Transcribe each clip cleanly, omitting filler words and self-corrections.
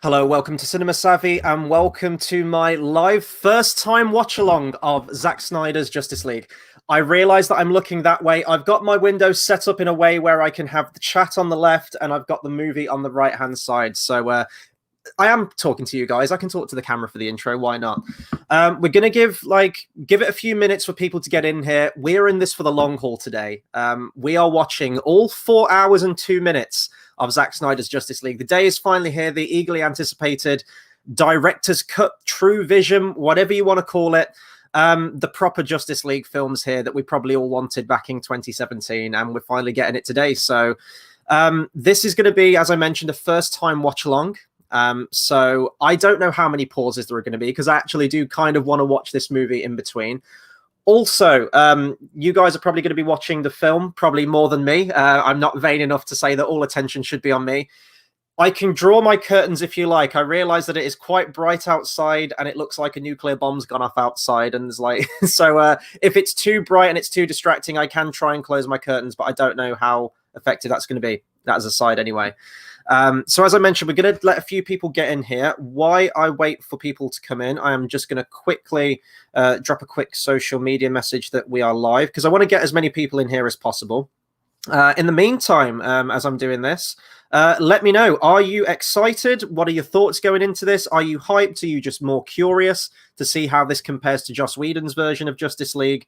Hello, welcome to Cinema Savvy, and welcome to my live first-time watch-along of Zack Snyder's Justice League. I realise that I'm looking that way. I've got my windows set up in a way where I can have the chat on the left, and I've got the movie on the right-hand side. So I am talking to you guys. I can talk to the camera for the intro. Why not? We're going to give it a few minutes for people to get in here. We're in this for the long haul today. We are watching all 4 hours and 2 minutes of Zack Snyder's Justice League. The day is finally here. The eagerly anticipated director's cut, true vision, whatever you want to call it. The proper Justice League films here that we probably all wanted back in 2017, and we're finally getting it today. So this is going to be, as I mentioned, a first-time watch-along. So I don't know how many pauses there are going to be, because I actually do kind of want to watch this movie in between. Also, you guys are probably going to be watching the film, probably more than me. I'm not vain enough to say that all attention should be on me. I can draw my curtains if you like. I realize that it is quite bright outside, and it looks like a nuclear bomb's gone off outside. And there's like, so if it's too bright and it's too distracting, I can try and close my curtains, but I don't know how effective that's going to be. That as a side anyway. So as I mentioned, we're going to let a few people get in here. While I wait for people to come in, I am just going to quickly drop a quick social media message that we are live, because I want to get as many people in here as possible. In the meantime, as I'm doing this, let me know, are you excited? What are your thoughts going into this? Are you hyped? Are you just more curious to see how this compares to Joss Whedon's version of Justice League?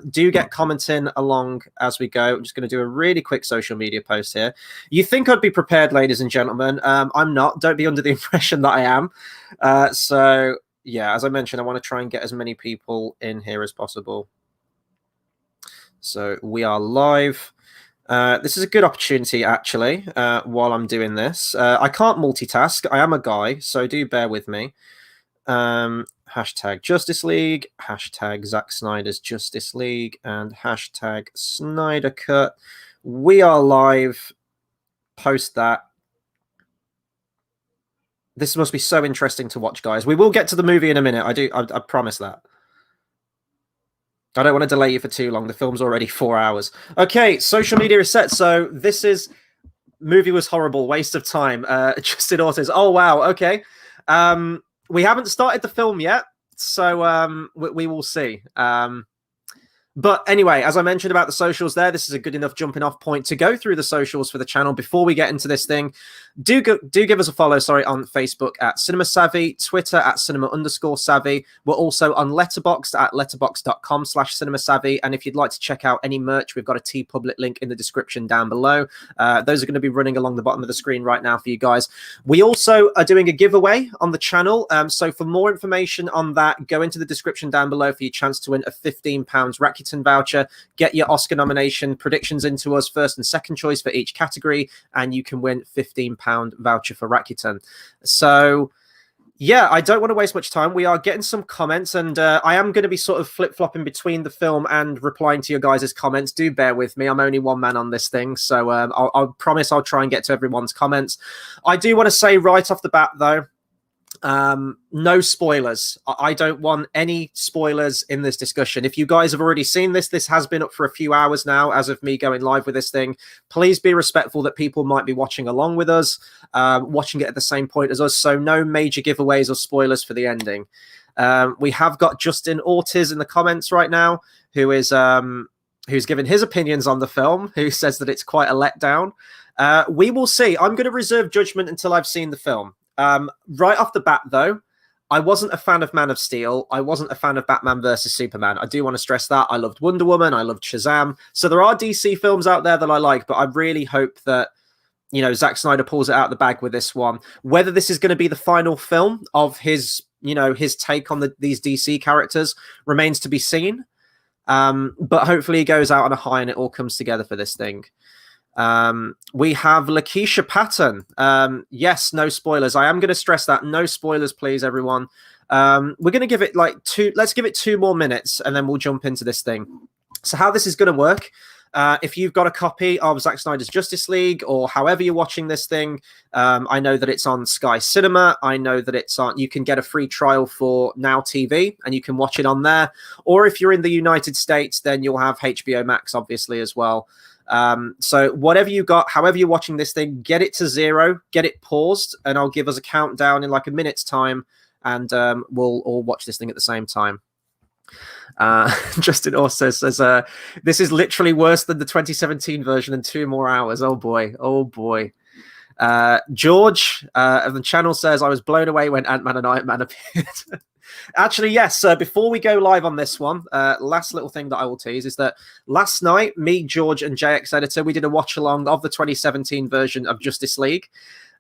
Do get commenting along as we go. I'm just going to do a really quick social media post here. You think I'd be prepared, ladies and gentlemen. I'm not. Don't be under the impression that I am. So, yeah, as I mentioned, I want to try and get as many people in here as possible. So we are live. This is a good opportunity, actually, while I'm doing this. I can't multitask. I am a guy, so do bear with me. Hashtag Justice League, hashtag Zack Snyder's Justice League, and hashtag Snyder Cut. We are live. Post that. This must be so interesting to watch, guys. We will get to the movie in a minute. I promise that. I don't want to delay you for too long. The film's already 4 hours. Okay, social media is set. So this is movie was horrible, waste of time. Justin Ortiz. Oh wow. Okay. We haven't started the film yet, so we will see. But anyway, as I mentioned about the socials there, this is a good enough jumping off point to go through the socials for the channel before we get into this thing. Do give us a follow, on Facebook at Cinema Savvy, Twitter at cinema_savvy. We're also on Letterboxd at letterboxd.com/Cinema Savvy. And if you'd like to check out any merch, we've got a TeePublic link in the description down below. Those are going to be running along the bottom of the screen right now for you guys. We also are doing a giveaway on the channel. So for more information on that, go into the description down below for your chance to win a £15 Rakuten voucher. Get your Oscar nomination predictions into us, first and second choice for each category, and you can win £15 voucher for Rakuten. So yeah, I don't want to waste much time. We are getting some comments, and I am going to be sort of flip-flopping between the film and replying to your guys' comments. Do bear with me. I'm only one man on this thing, so I'll promise I'll try and get to everyone's comments. I do want to say right off the bat, though, no spoilers. I don't want any spoilers in this discussion. If you guys have already seen this has been up for a few hours now as of me going live with this thing. Please be respectful that people might be watching along with us, watching it at the same point as us, so no major giveaways or spoilers for the ending. We have got Justin Ortiz in the comments right now, who is who's given his opinions on the film, who says that it's quite a letdown. We will see. I'm going to reserve judgment until I've seen the film. Right off the bat, though, I wasn't a fan of Man of Steel. I wasn't a fan of Batman versus Superman. I do want to stress that. I loved Wonder Woman. I loved Shazam. So there are DC films out there that I like, but I really hope that, you know, Zack Snyder pulls it out of the bag with this one. Whether this is going to be the final film of his, you know, his take on these DC characters remains to be seen. But hopefully he goes out on a high and it all comes together for this thing. We have Lakeisha Patton. Yes, no spoilers. I am going to stress that. No spoilers, please, everyone. We're going to give it let's give it 2 more minutes and then we'll jump into this thing. So how this is going to work, if you've got a copy of Zack Snyder's Justice League or however you're watching this thing, I know that it's on Sky Cinema. I know that it's on, you can get a free trial for Now TV and you can watch it on there. Or if you're in the United States, then you'll have HBO Max, obviously, as well. So whatever you got, however you're watching this thing, get it to 0, get it paused, and I'll give us a countdown in like a minute's time, and we'll all watch this thing at the same time. Justin also says, this is literally worse than the 2017 version in 2 more hours. Oh boy. Oh boy. George of the channel says, I was blown away when Ant-Man and Iron Man appeared. Actually, yes. Before we go live on this one, last little thing that I will tease is that last night, me, George, and JX Editor, we did a watch along of the 2017 version of Justice League.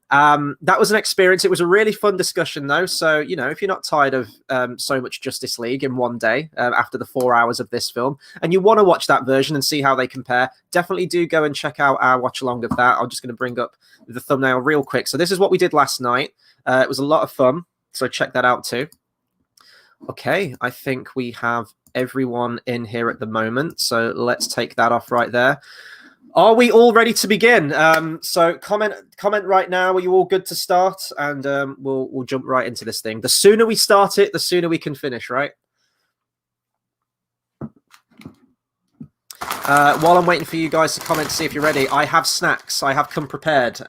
That was an experience. It was a really fun discussion, though. So, you know, if you're not tired of so much Justice League in one day after the 4 hours of this film, and you want to watch that version and see how they compare, definitely do go and check out our watch along of that. I'm just going to bring up the thumbnail real quick. So this is what we did last night. It was a lot of fun. So check that out too. Okay, I think we have everyone in here at the moment. So let's take that off right there. Are we all ready to begin? So comment right now. Are you all good to start? And we'll jump right into this thing. The sooner we start it, the sooner we can finish, right? While I'm waiting for you guys to comment to see if you're ready, I have snacks. I have come prepared.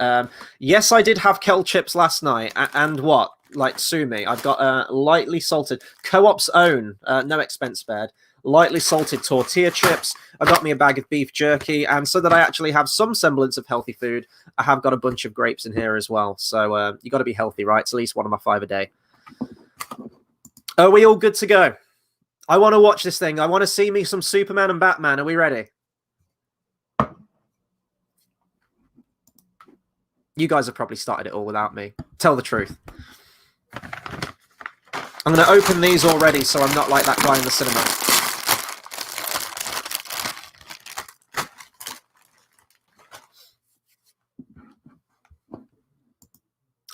Yes, I did have Kel chips last night. And what? Like, sue me. I've got lightly salted, Co-op's own, no expense spared, lightly salted tortilla chips. I got me a bag of beef jerky, and so that I actually have some semblance of healthy food, I have got a bunch of grapes in here as well. So you got to be healthy, right? It's at least one of my 5 a day. Are we all good to go? I want to watch this thing. I want to see me some Superman and Batman. Are we ready? You guys have probably started it all without me. Tell the truth. I'm going to open these already so I'm not like that guy in the cinema.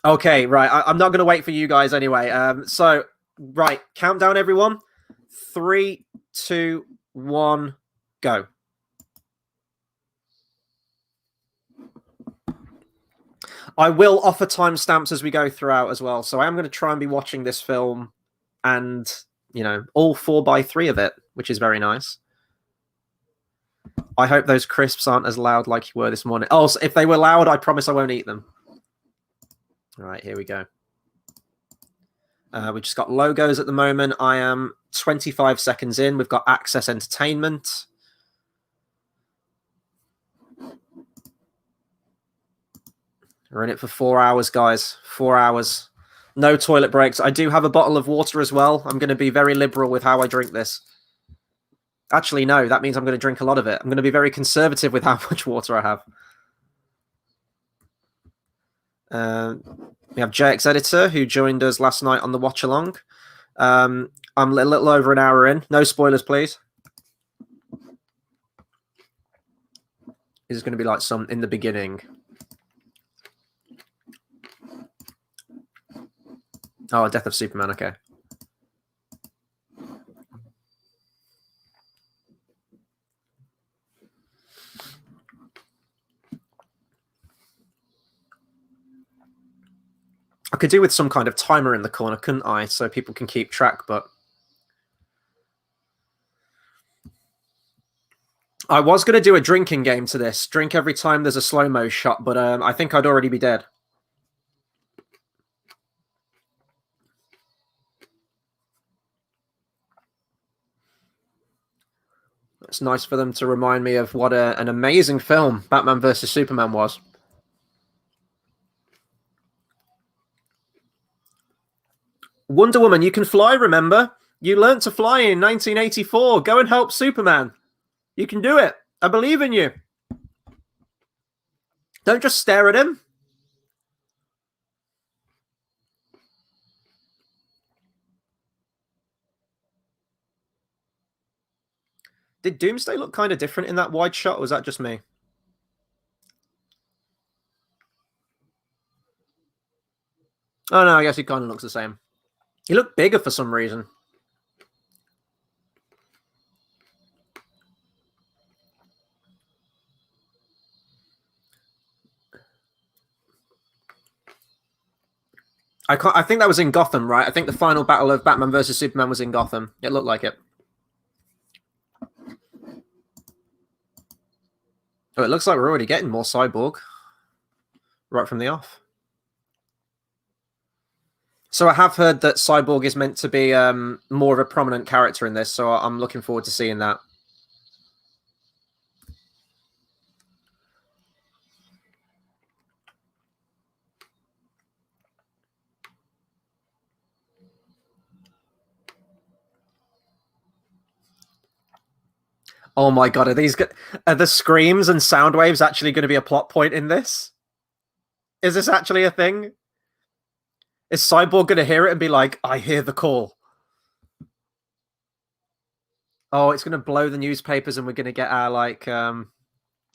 Okay, right. I'm not going to wait for you guys anyway. So, right. Countdown, everyone. 3, 2, 1, go. I will offer timestamps as we go throughout as well. So I am going to try and be watching this film and, you know, all 4x3 of it, which is very nice. I hope those crisps aren't as loud like you were this morning. Oh, so if they were loud, I promise I won't eat them. All right, here we go. We just got logos at the moment. I am 25 seconds in. We've got Access Entertainment. We're in it for 4 hours, guys. 4 hours. No toilet breaks. I do have a bottle of water as well. I'm going to be very liberal with how I drink this. Actually, no. That means I'm going to drink a lot of it. I'm going to be very conservative with how much water I have. We have JX Editor, who joined us last night on the watch-along. I'm a little over an hour in. No spoilers, please. This is going to be like some in the beginning. Oh, Death of Superman, okay. I could do with some kind of timer in the corner, couldn't I? So people can keep track, but... I was going to do a drinking game to this. Drink every time there's a slow-mo shot, but I think I'd already be dead. It's nice for them to remind me of what an amazing film Batman vs. Superman was. Wonder Woman, you can fly, remember? You learned to fly in 1984. Go and help Superman. You can do it. I believe in you. Don't just stare at him. Did Doomsday look kind of different in that wide shot, or was that just me? Oh, no, I guess he kind of looks the same. He looked bigger for some reason. I think that was in Gotham, right? I think the final battle of Batman versus Superman was in Gotham. It looked like it. Oh, it looks like we're already getting more Cyborg right from the off. So I have heard that Cyborg is meant to be more of a prominent character in this, so I'm looking forward to seeing that. Oh my god, are the screams and sound waves actually going to be a plot point in this? Is this actually a thing? Is Cyborg going to hear it and be like, I hear the call? Oh, it's going to blow the newspapers and we're going to get our, like... I'm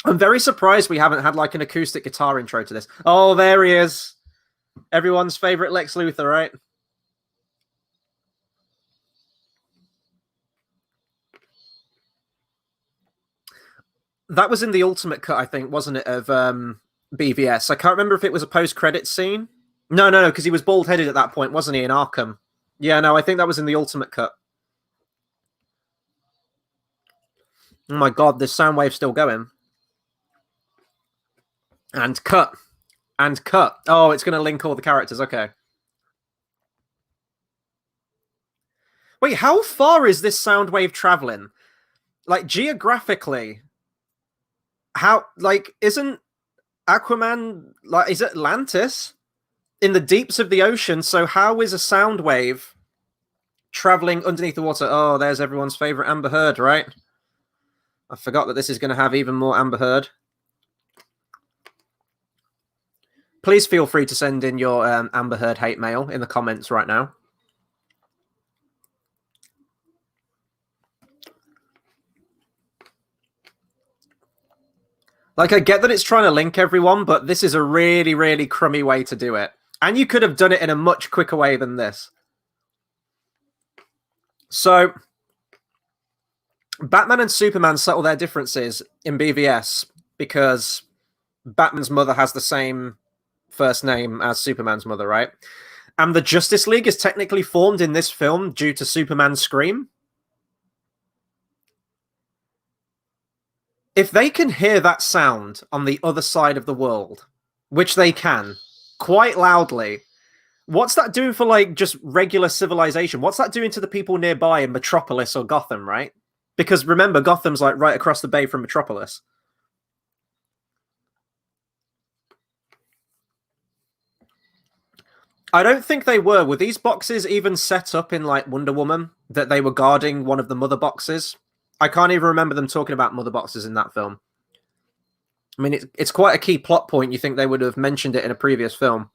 very surprised we haven't had, like, an acoustic guitar intro to this. Oh, there he is. Everyone's favorite Lex Luthor, right? That was in the Ultimate Cut, I think, wasn't it, of BVS? I can't remember if it was a post-credit scene. No, because he was bald-headed at that point, wasn't he, in Arkham? Yeah, no, I think that was in the Ultimate Cut. Oh my god, this sound wave's still going. And cut. And cut. Oh, it's going to link all the characters, okay. Wait, how far is this sound wave traveling? Like, geographically, how, like, isn't Aquaman, like, is Atlantis in the deeps of the ocean? So how is a sound wave traveling underneath the water? Oh, there's everyone's favorite Amber Heard, right? I forgot that this is going to have even more Amber Heard. Please feel free to send in your Amber Heard hate mail in the comments right now. Like, I get that it's trying to link everyone, but this is a really, really crummy way to do it. And you could have done it in a much quicker way than this. So, Batman and Superman settle their differences in BVS because Batman's mother has the same first name as Superman's mother, right? And the Justice League is technically formed in this film due to Superman's scream. If they can hear that sound on the other side of the world, which they can, quite loudly, what's that doing for, like, just regular civilization? What's that doing to the people nearby in Metropolis or Gotham, right? Because remember, Gotham's, like, right across the bay from Metropolis. I don't think they were. Were these boxes even set up in, like, Wonder Woman, that they were guarding one of the mother boxes? I can't even remember them talking about mother boxes in that film. I mean, it's quite a key plot point. You think they would have mentioned it in a previous film.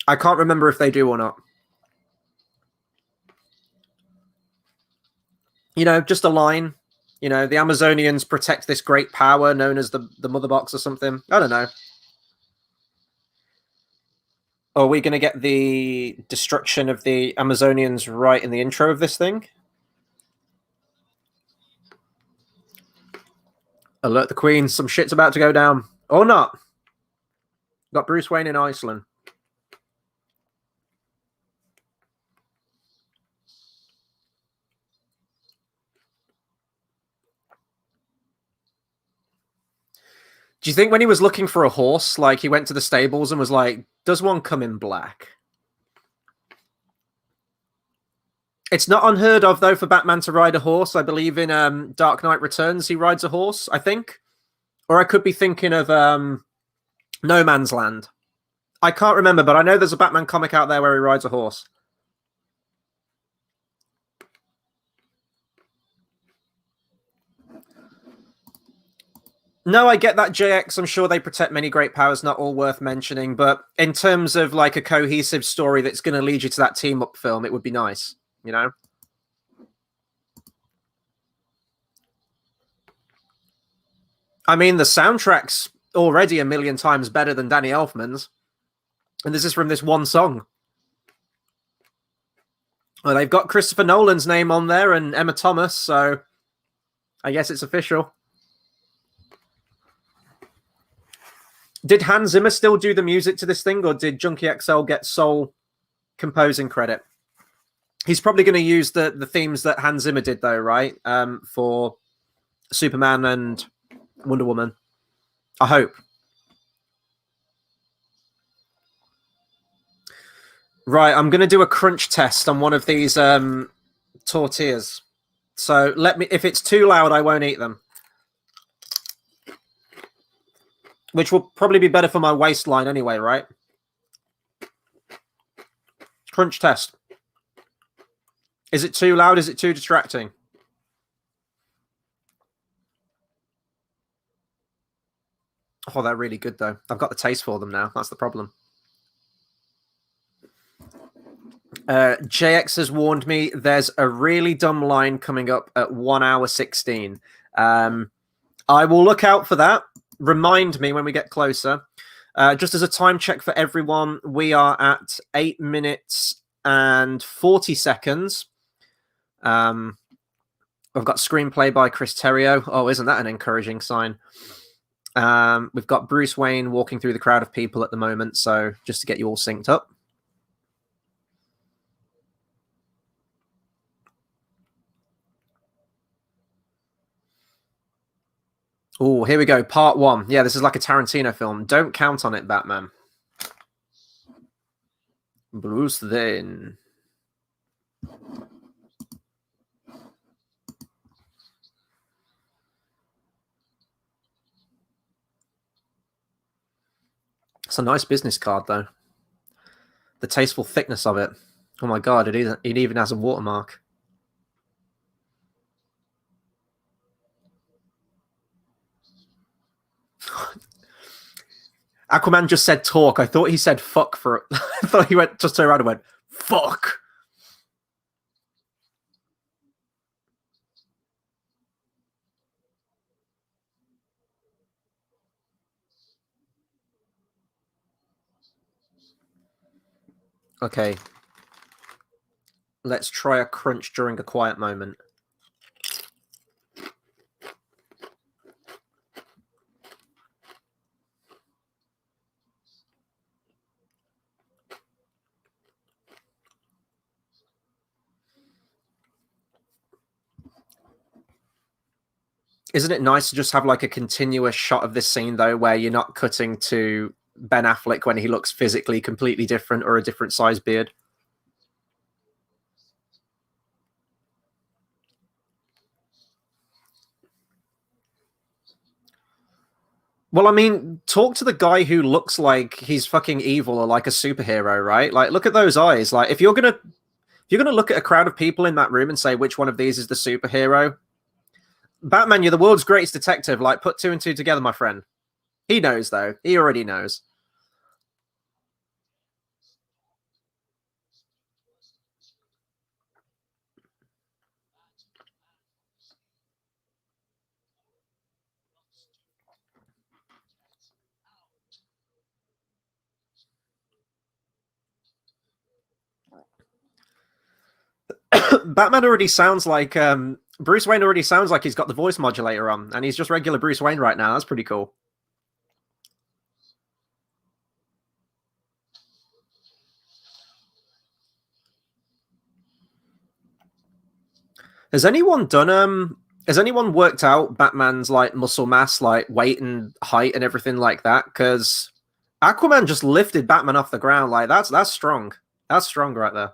I can't remember if they do or not. You know, just a line. You know, the Amazonians protect this great power known as the mother box or something. I don't know. Are we going to get the destruction of the Amazonians right in the intro of this thing? Alert the Queen, some shit's about to go down. Or not. Got Bruce Wayne in Iceland. Do you think when he was looking for a horse, like, he went to the stables and was like, does one come in black? It's not unheard of, though, for Batman to ride a horse. I believe in Dark Knight Returns, he rides a horse, I think. Or I could be thinking of No Man's Land. I can't remember, but I know there's a Batman comic out there where he rides a horse. No, I get that, JX. I'm sure they protect many great powers, not all worth mentioning. But in terms of, like, a cohesive story that's going to lead you to that team-up film, it would be nice, you know? I mean, the soundtrack's already a million times better than Danny Elfman's. And this is from this one song. Well, they've got Christopher Nolan's name on there and Emma Thomas, so I guess it's official. Did Hans Zimmer still do the music to this thing, or did Junkie XL get sole composing credit? He's probably going to use the themes that Hans Zimmer did, though, right? For Superman and Wonder Woman. I hope. Right, I'm going to do a crunch test on one of these tortillas. So if it's too loud, I won't eat them. Which will probably be better for my waistline anyway, right? Crunch test. Is it too loud? Is it too distracting? Oh, they're really good, though. I've got the taste for them now. That's the problem. JX has warned me there's a really dumb line coming up at 1 hour 16. I will look out for that. Remind me when we get closer. Just as a time check for everyone, we are at 8 minutes and 40 seconds. I've got screenplay by Chris Terrio. Oh, isn't that an encouraging sign? We've got Bruce Wayne walking through the crowd of people at the moment, so just to get you all synced up. Oh, here we go. Part 1. Yeah, this is like a Tarantino film. Don't count on it, Batman. Bruce Wayne. It's a nice business card, though. The tasteful thickness of it. Oh my god, it even has a watermark. Aquaman just said talk. I thought he said fuck for I thought he just turned around and went, fuck. Okay. Let's try a crunch during a quiet moment. Isn't it nice to just have like a continuous shot of this scene, though, where you're not cutting to Ben Affleck when he looks physically completely different or a different size beard? Well, I mean, talk to the guy who looks like he's fucking evil or like a superhero, right? Like, look at those eyes. Like, if you're gonna look at a crowd of people in that room and say which one of these is the superhero, Batman, you're the world's greatest detective. Like, put 2 and 2 together, my friend. He knows, though. He already knows. Batman already sounds like Bruce Wayne already sounds like he's got the voice modulator on, and he's just regular Bruce Wayne right now. That's pretty cool. Has anyone done has anyone worked out Batman's like muscle mass, like weight and height and everything like that? Because Aquaman just lifted Batman off the ground. Like that's strong. That's strong right there.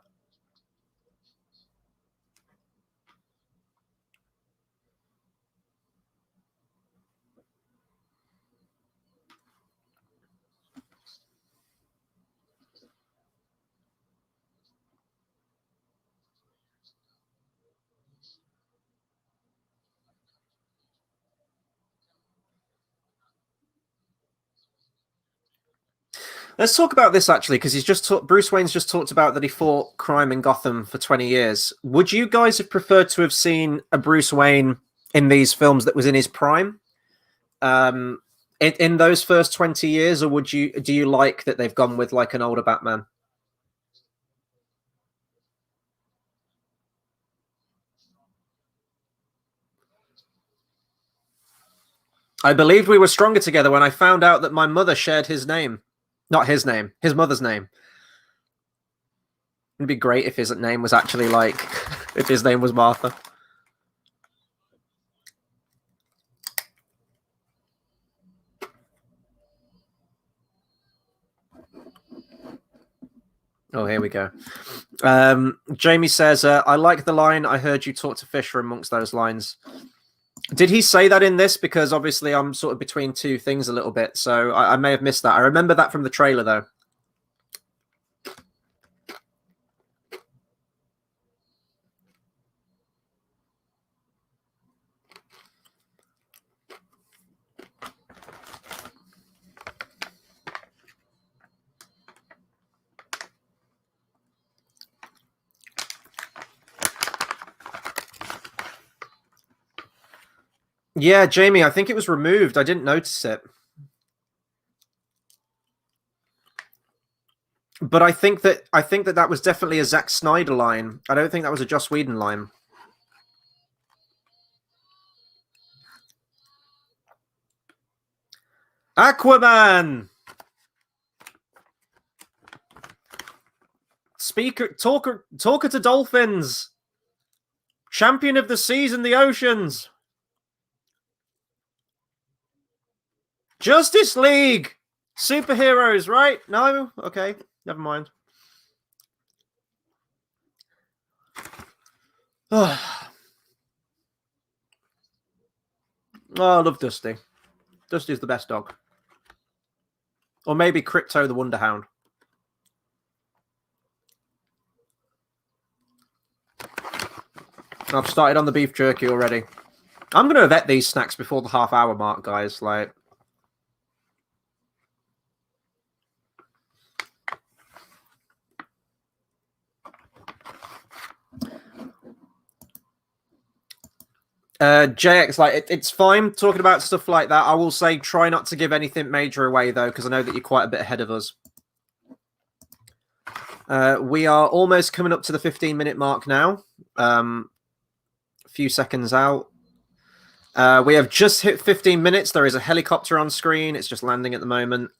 Let's talk about this actually, because Bruce Wayne's just talked about that he fought crime in Gotham for 20 years. Would you guys have preferred to have seen a Bruce Wayne in these films that was in his prime? In those first 20 years, or do you like that they've gone with like an older Batman? I believed we were stronger together when I found out that my mother shared his name. Not his name, his mother's name. It'd be great if his name was actually like, if his name was Martha. Oh, here we go. Jamie says, I like the line, I heard you talk to Fisher amongst those lines. Did he say that in this? Because obviously I'm sort of between two things a little bit, so I may have missed that. I remember that from the trailer, though. Yeah, Jamie, I think it was removed. I didn't notice it. But I think that was definitely a Zack Snyder line. I don't think that was a Joss Whedon line. Aquaman! Talker to dolphins! Champion of the seas and the oceans! Justice League! Superheroes, right? No? Okay, never mind. Oh, I love Dusty. Dusty's the best dog. Or maybe Crypto the Wonderhound. I've started on the beef jerky already. I'm going to vet these snacks before the half-hour mark, guys. Like, JX, like, it's fine talking about stuff like that. I will say try not to give anything major away, though, because I know that you're quite a bit ahead of us. We are almost coming up to the 15-minute mark now. A few seconds out. We have just hit 15 minutes. There is a helicopter on screen. It's just landing at the moment.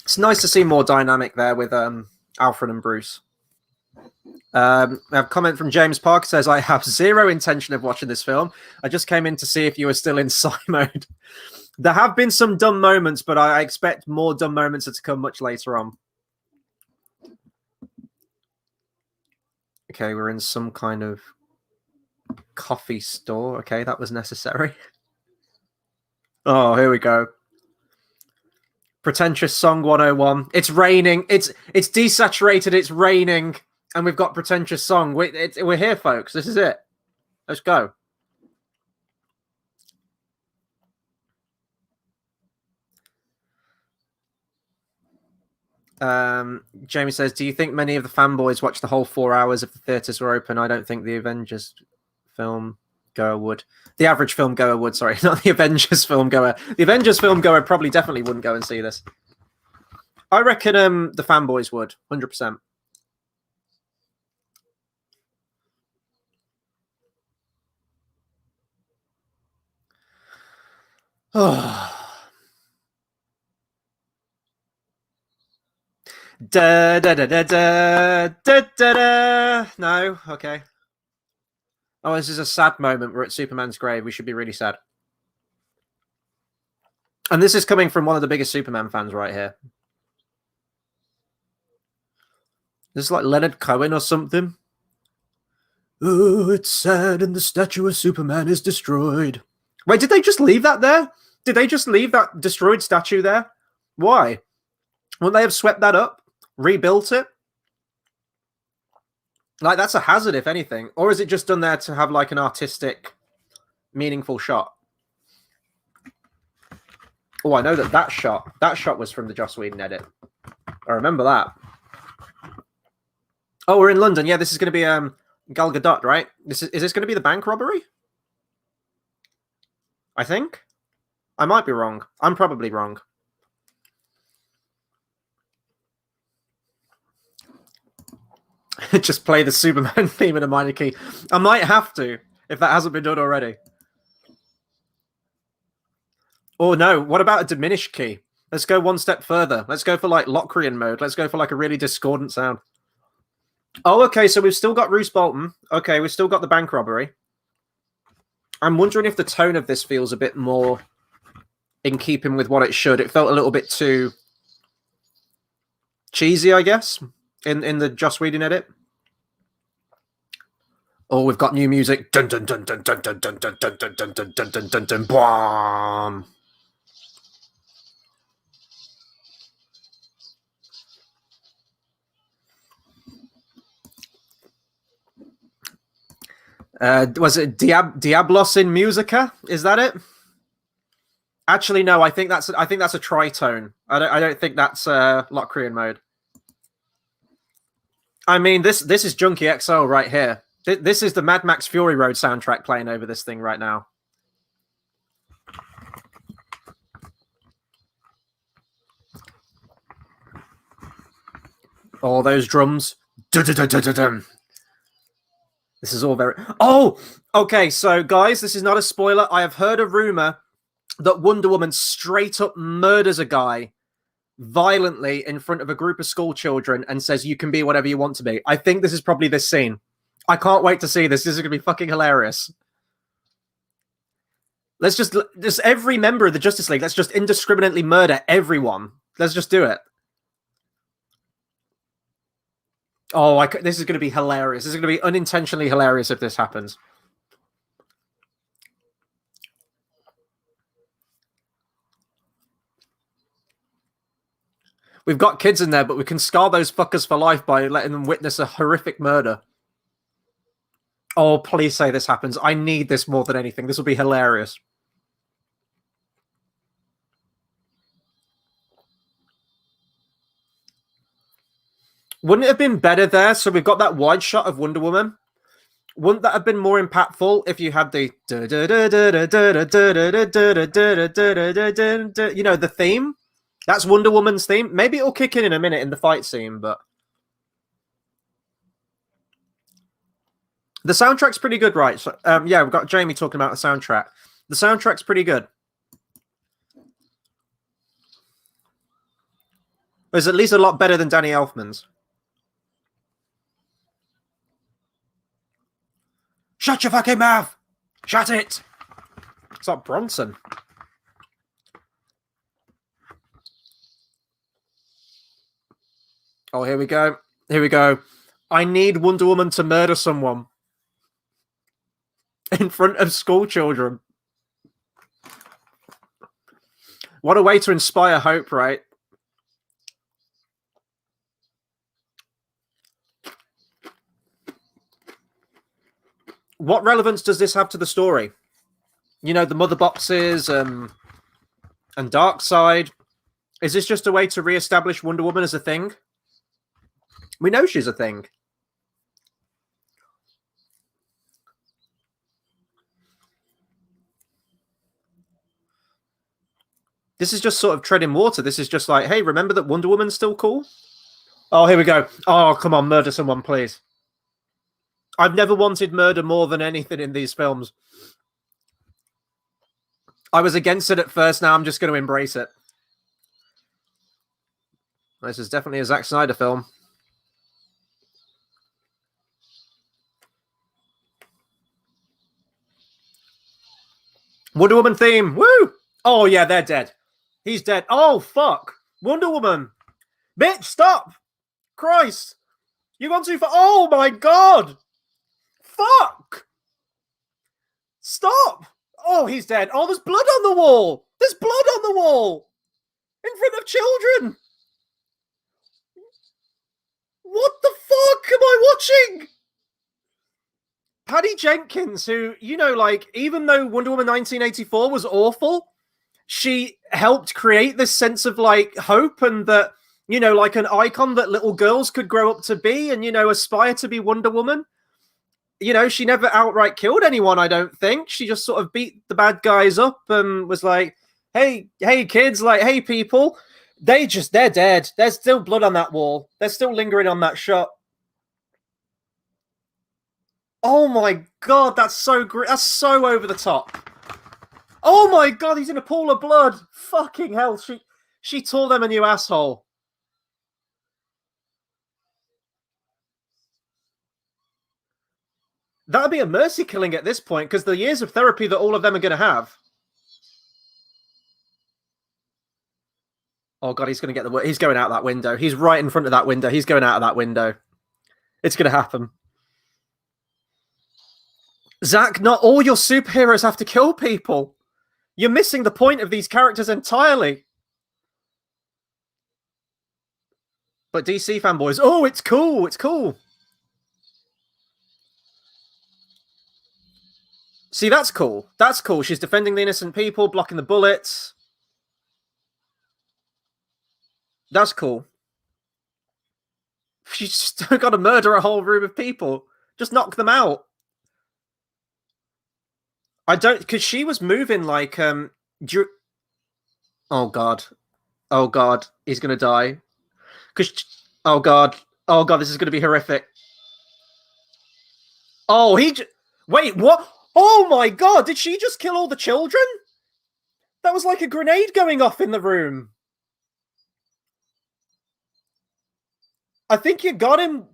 It's nice to see more dynamic there with Alfred and Bruce. I have a comment from James Park says, I have zero intention of watching this film. I just came in to see if you were still in Psy mode. There have been some dumb moments, but I expect more dumb moments to come much later on. Okay, we're in some kind of coffee store. Okay, that was necessary. Oh, here we go. Pretentious Song 101. It's raining. It's desaturated. It's raining. And we've got Pretentious Song. We're here, folks. This is it. Let's go. Jamie says, do you think many of the fanboys watched the whole 4 hours if the theatres were open? I don't think the Avengers film goer would. The average film goer would, sorry, not the Avengers film goer. The Avengers film goer probably definitely wouldn't go and see this. I reckon the fanboys would, 100%. Oh. Da da da da da da da da. No, okay. Oh, this is a sad moment. We're at Superman's grave. We should be really sad. And this is coming from one of the biggest Superman fans right here. This is like Leonard Cohen or something. Oh, it's sad and the statue of Superman is destroyed. Wait, did they just leave that there? Did they just leave that destroyed statue there? Why? Wouldn't they have swept that up? Rebuilt it? Like, that's a hazard, if anything. Or is it just done there to have, like, an artistic, meaningful shot? Oh, I know that shot was from the Joss Whedon edit. I remember that. Oh, we're in London. Yeah, this is going to be Gal Gadot, right? Is this going to be the bank robbery? I think. I might be wrong. I'm probably wrong. Just play the Superman theme in a minor key. I might have to, if that hasn't been done already. Oh no, what about a diminished key? Let's go one step further. Let's go for like Locrian mode. Let's go for like a really discordant sound. Oh, okay, so we've still got Roose Bolton. Okay, we've still got the bank robbery. I'm wondering if the tone of this feels a bit more in keeping with what it should. It felt a little bit too cheesy, I guess, in the Joss Whedon edit. Oh, we've got new music. Dun dun dun dun dun dun dun dun dun dun dun dun dun dun dun dun. Was it Diablos in Musica? Is that it? Actually, no. I think that's a tritone. I don't think that's Locrian mode. I mean, this is Junkie XL right here. This is the Mad Max Fury Road soundtrack playing over this thing right now. All those drums. This is all very... Oh! Okay, so guys, this is not a spoiler. I have heard a rumor that Wonder Woman straight up murders a guy violently in front of a group of school children and says, you can be whatever you want to be. I think this is probably this scene. I can't wait to see this. This is going to be fucking hilarious. Let's just every member of the Justice League, let's just indiscriminately murder everyone. Let's just do it. Oh, this is going to be hilarious. This is going to be unintentionally hilarious if this happens. We've got kids in there, but we can scar those fuckers for life by letting them witness a horrific murder. Oh, please say this happens. I need this more than anything. This will be hilarious. Wouldn't it have been better there? So we've got that wide shot of Wonder Woman. Wouldn't that have been more impactful if you had the you know, the theme? That's Wonder Woman's theme. Maybe it'll kick in a minute in the fight scene, but the soundtrack's pretty good, right? So, yeah, we've got Jamie talking about the soundtrack. The soundtrack's pretty good. It's at least a lot better than Danny Elfman's. Shut your fucking mouth! Shut it! It's like Bronson. Oh, here we go. Here we go. I need Wonder Woman to murder someone in front of school children. What a way to inspire hope, right? What relevance does this have to the story? You know, the mother boxes and Darkseid. Is this just a way to reestablish Wonder Woman as a thing? We know she's a thing. This is just sort of treading water. This is just like, hey, remember that Wonder Woman's still cool? Oh, here we go. Oh, come on, murder someone, please. I've never wanted murder more than anything in these films. I was against it at first. Now I'm just going to embrace it. This is definitely a Zack Snyder film. Wonder Woman theme. Woo! Oh, yeah, they're dead. He's dead. Oh, fuck. Wonder Woman. Bitch, stop. Christ. You've gone too far. Oh, my God. Fuck! Stop! Oh, he's dead. Oh, there's blood on the wall! There's blood on the wall! In front of children! What the fuck am I watching? Patty Jenkins, who, you know, like, even though Wonder Woman 1984 was awful, she helped create this sense of, like, hope and that, you know, like an icon that little girls could grow up to be and, you know, aspire to be Wonder Woman. you know, she never outright killed anyone, I don't think. She just sort of beat the bad guys up and was like, hey kids, like, hey people. They're dead. There's still blood on that wall. They're still lingering on that shot. Oh my god, that's so great. That's so over the top. Oh my god, he's in a pool of blood. Fucking hell, she tore them a new asshole. That'd be a mercy killing at this point, because the years of therapy that all of them are going to have. Oh god, he's going to get the... He's going out that window. He's right in front of that window. He's going out of that window. It's going to happen. Zack, not all your superheroes have to kill people. You're missing the point of these characters entirely. But DC fanboys, oh, it's cool. It's cool. See, that's cool. That's cool. She's defending the innocent people, blocking the bullets. That's cool. She's just got to murder a whole room of people. Just knock them out. I don't... Because she was moving like... Oh, God. Oh, God. He's going to die. Because... Oh, God. Oh, God, this is going to be horrific. Oh, Wait, what? Oh, my God. Did she just kill all the children? That was like a grenade going off in the room. I think you got him.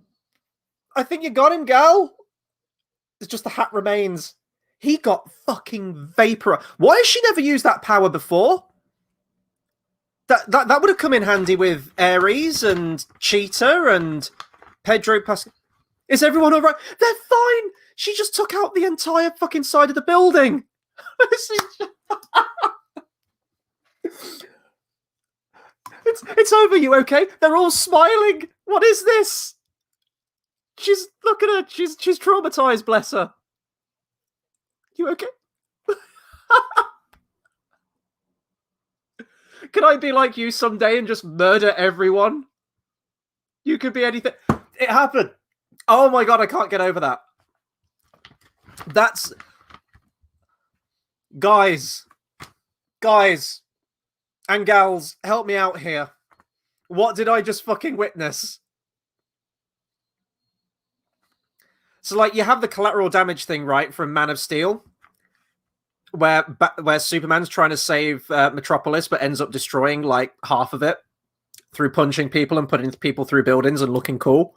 I think you got him, gal. It's just the hat remains. He got fucking vapor. Why has she never used that power before? That would have come in handy with Ares and Cheetah and Pedro Pascal. Is everyone all right? They're fine. She just took out the entire fucking side of the building. It's over. You okay? They're all smiling. What is this? Look at her. She's traumatized. Bless her. You okay? Can I be like you someday and just murder everyone? You could be anything. It happened. Oh my god, I can't get over that. That's... Guys and gals, help me out here. What did I just fucking witness? So, like, you have the collateral damage thing, right, from Man of Steel, where Superman's trying to save Metropolis, but ends up destroying, like, half of it through punching people and putting people through buildings and looking cool.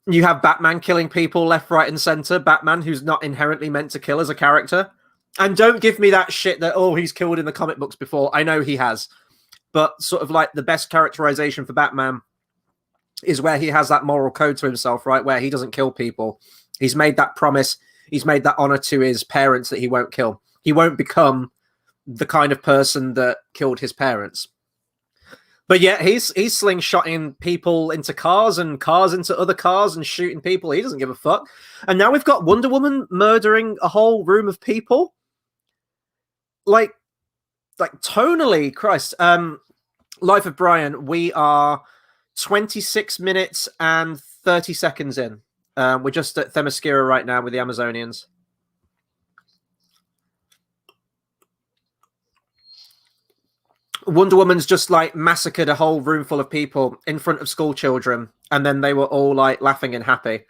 You have Batman killing people left, right, and center. Batman, who's not inherently meant to kill as a character. And don't give me that shit that, oh, he's killed in the comic books before. I know he has. But sort of like the best characterization for Batman is where he has that moral code to himself, right? Where he doesn't kill people. He's made that promise. He's made that honor to his parents that he won't kill. He won't become the kind of person that killed his parents. But yeah, he's slingshotting people into cars and cars into other cars and shooting people. He doesn't give a fuck. And now we've got Wonder Woman murdering a whole room of people. Like tonally, Christ. Life of Brian, we are 26 minutes and 30 seconds in. We're just at Themyscira right now with the Amazonians. Wonder Woman's just like massacred a whole room full of people in front of school children, and then they were all like laughing and happy.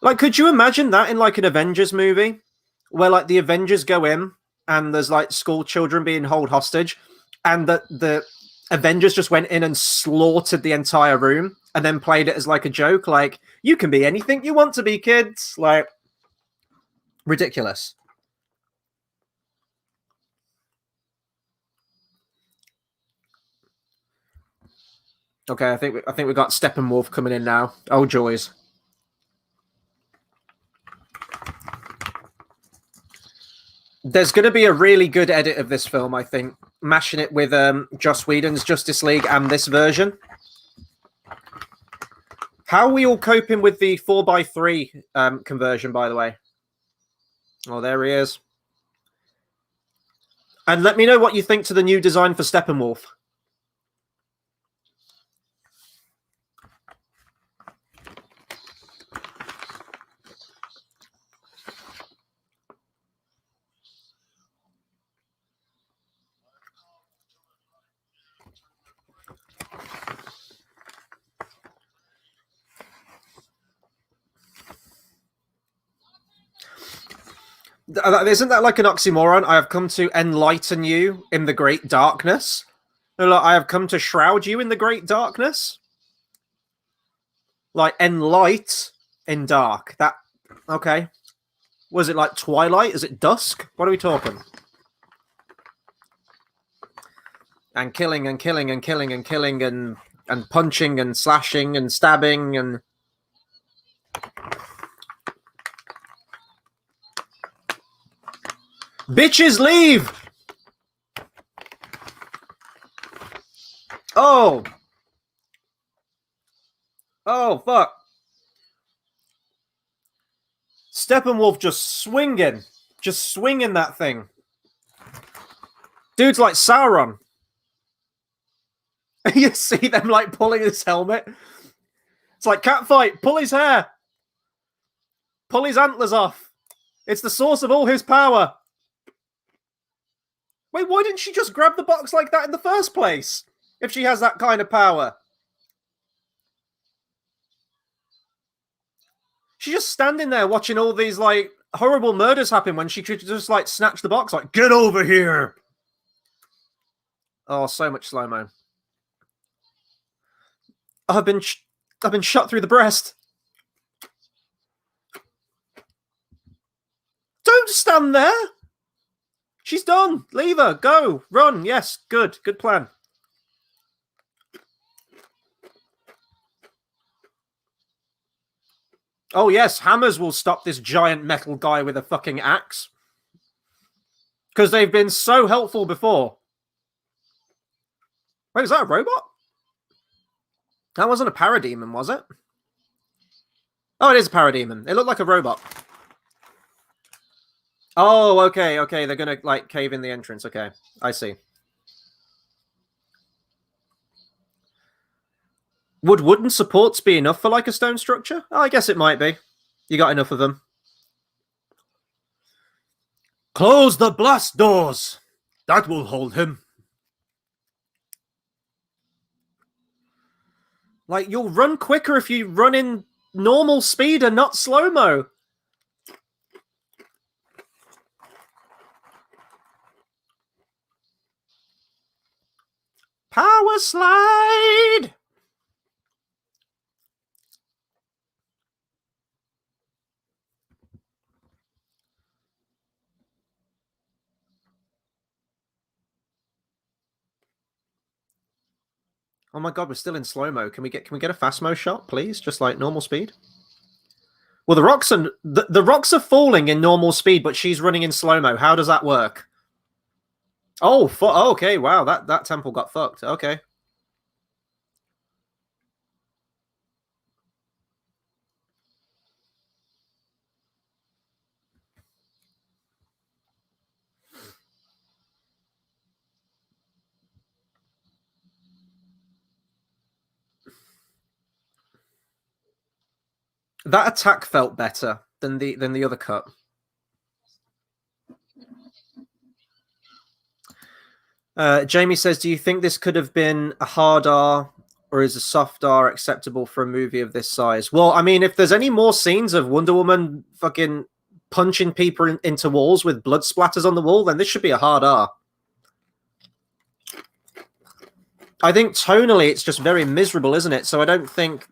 Like, could you imagine that in like an Avengers movie where like the Avengers go in and there's like school children being held hostage, and the Avengers just went in and slaughtered the entire room and then played it as like a joke, like, you can be anything you want to be, kids. Like, ridiculous. Okay, I think we got Steppenwolf coming in now. Oh joys. There's going to be a really good edit of this film, I think, mashing it with Joss Whedon's Justice League and this version. How are we all coping with the 4:3 conversion, by the way? Oh, there he is. And let me know what you think to the new design for Steppenwolf. Isn't that like an oxymoron? I have come to enlighten you in the great darkness. I have come to shroud you in the great darkness. Like enlight in dark. That okay? Was it like twilight? Is it dusk? What are we talking? And killing and killing and killing and killing and punching and slashing and stabbing and bitches leave. Oh fuck. Steppenwolf just swinging that thing. Dude's like Sauron. You see them like pulling his helmet. It's like catfight. Pull his hair. Pull his antlers off. It's the source of all his power. Wait, why didn't she just grab the box like that in the first place? If she has that kind of power. She's just standing there watching all these like horrible murders happen when she could just like snatch the box, like, get over here. Oh, so much slow-mo. I've been shot through the breast. Don't stand there. She's done. Leave her. Go. Run. Yes. Good. Good plan. Oh, yes. Hammers will stop this giant metal guy with a fucking axe. Because they've been so helpful before. Wait, is that a robot? That wasn't a parademon, was it? Oh, it is a parademon. It looked like a robot. Oh, okay, okay. They're gonna, like, cave in the entrance. Okay, I see. Would wooden supports be enough for, like, a stone structure? Oh, I guess it might be. You got enough of them. Close the blast doors! That will hold him. Like, you'll run quicker if you run in normal speed and not slow-mo. Power slide! Oh my god, we're still in slow-mo. Can we get a fast-mo shot, please? Just like normal speed? Well, the rocks are falling in normal speed, but she's running in slow-mo. How does that work? Oh, okay, wow, that temple got fucked. Okay. That attack felt better than the other cut. Jamie says, do you think this could have been a hard R or is a soft R acceptable for a movie of this size? Well, I mean, if there's any more scenes of Wonder Woman fucking punching people into walls with blood splatters on the wall, then this should be a hard R. I think tonally it's just very miserable, isn't it? So I don't think...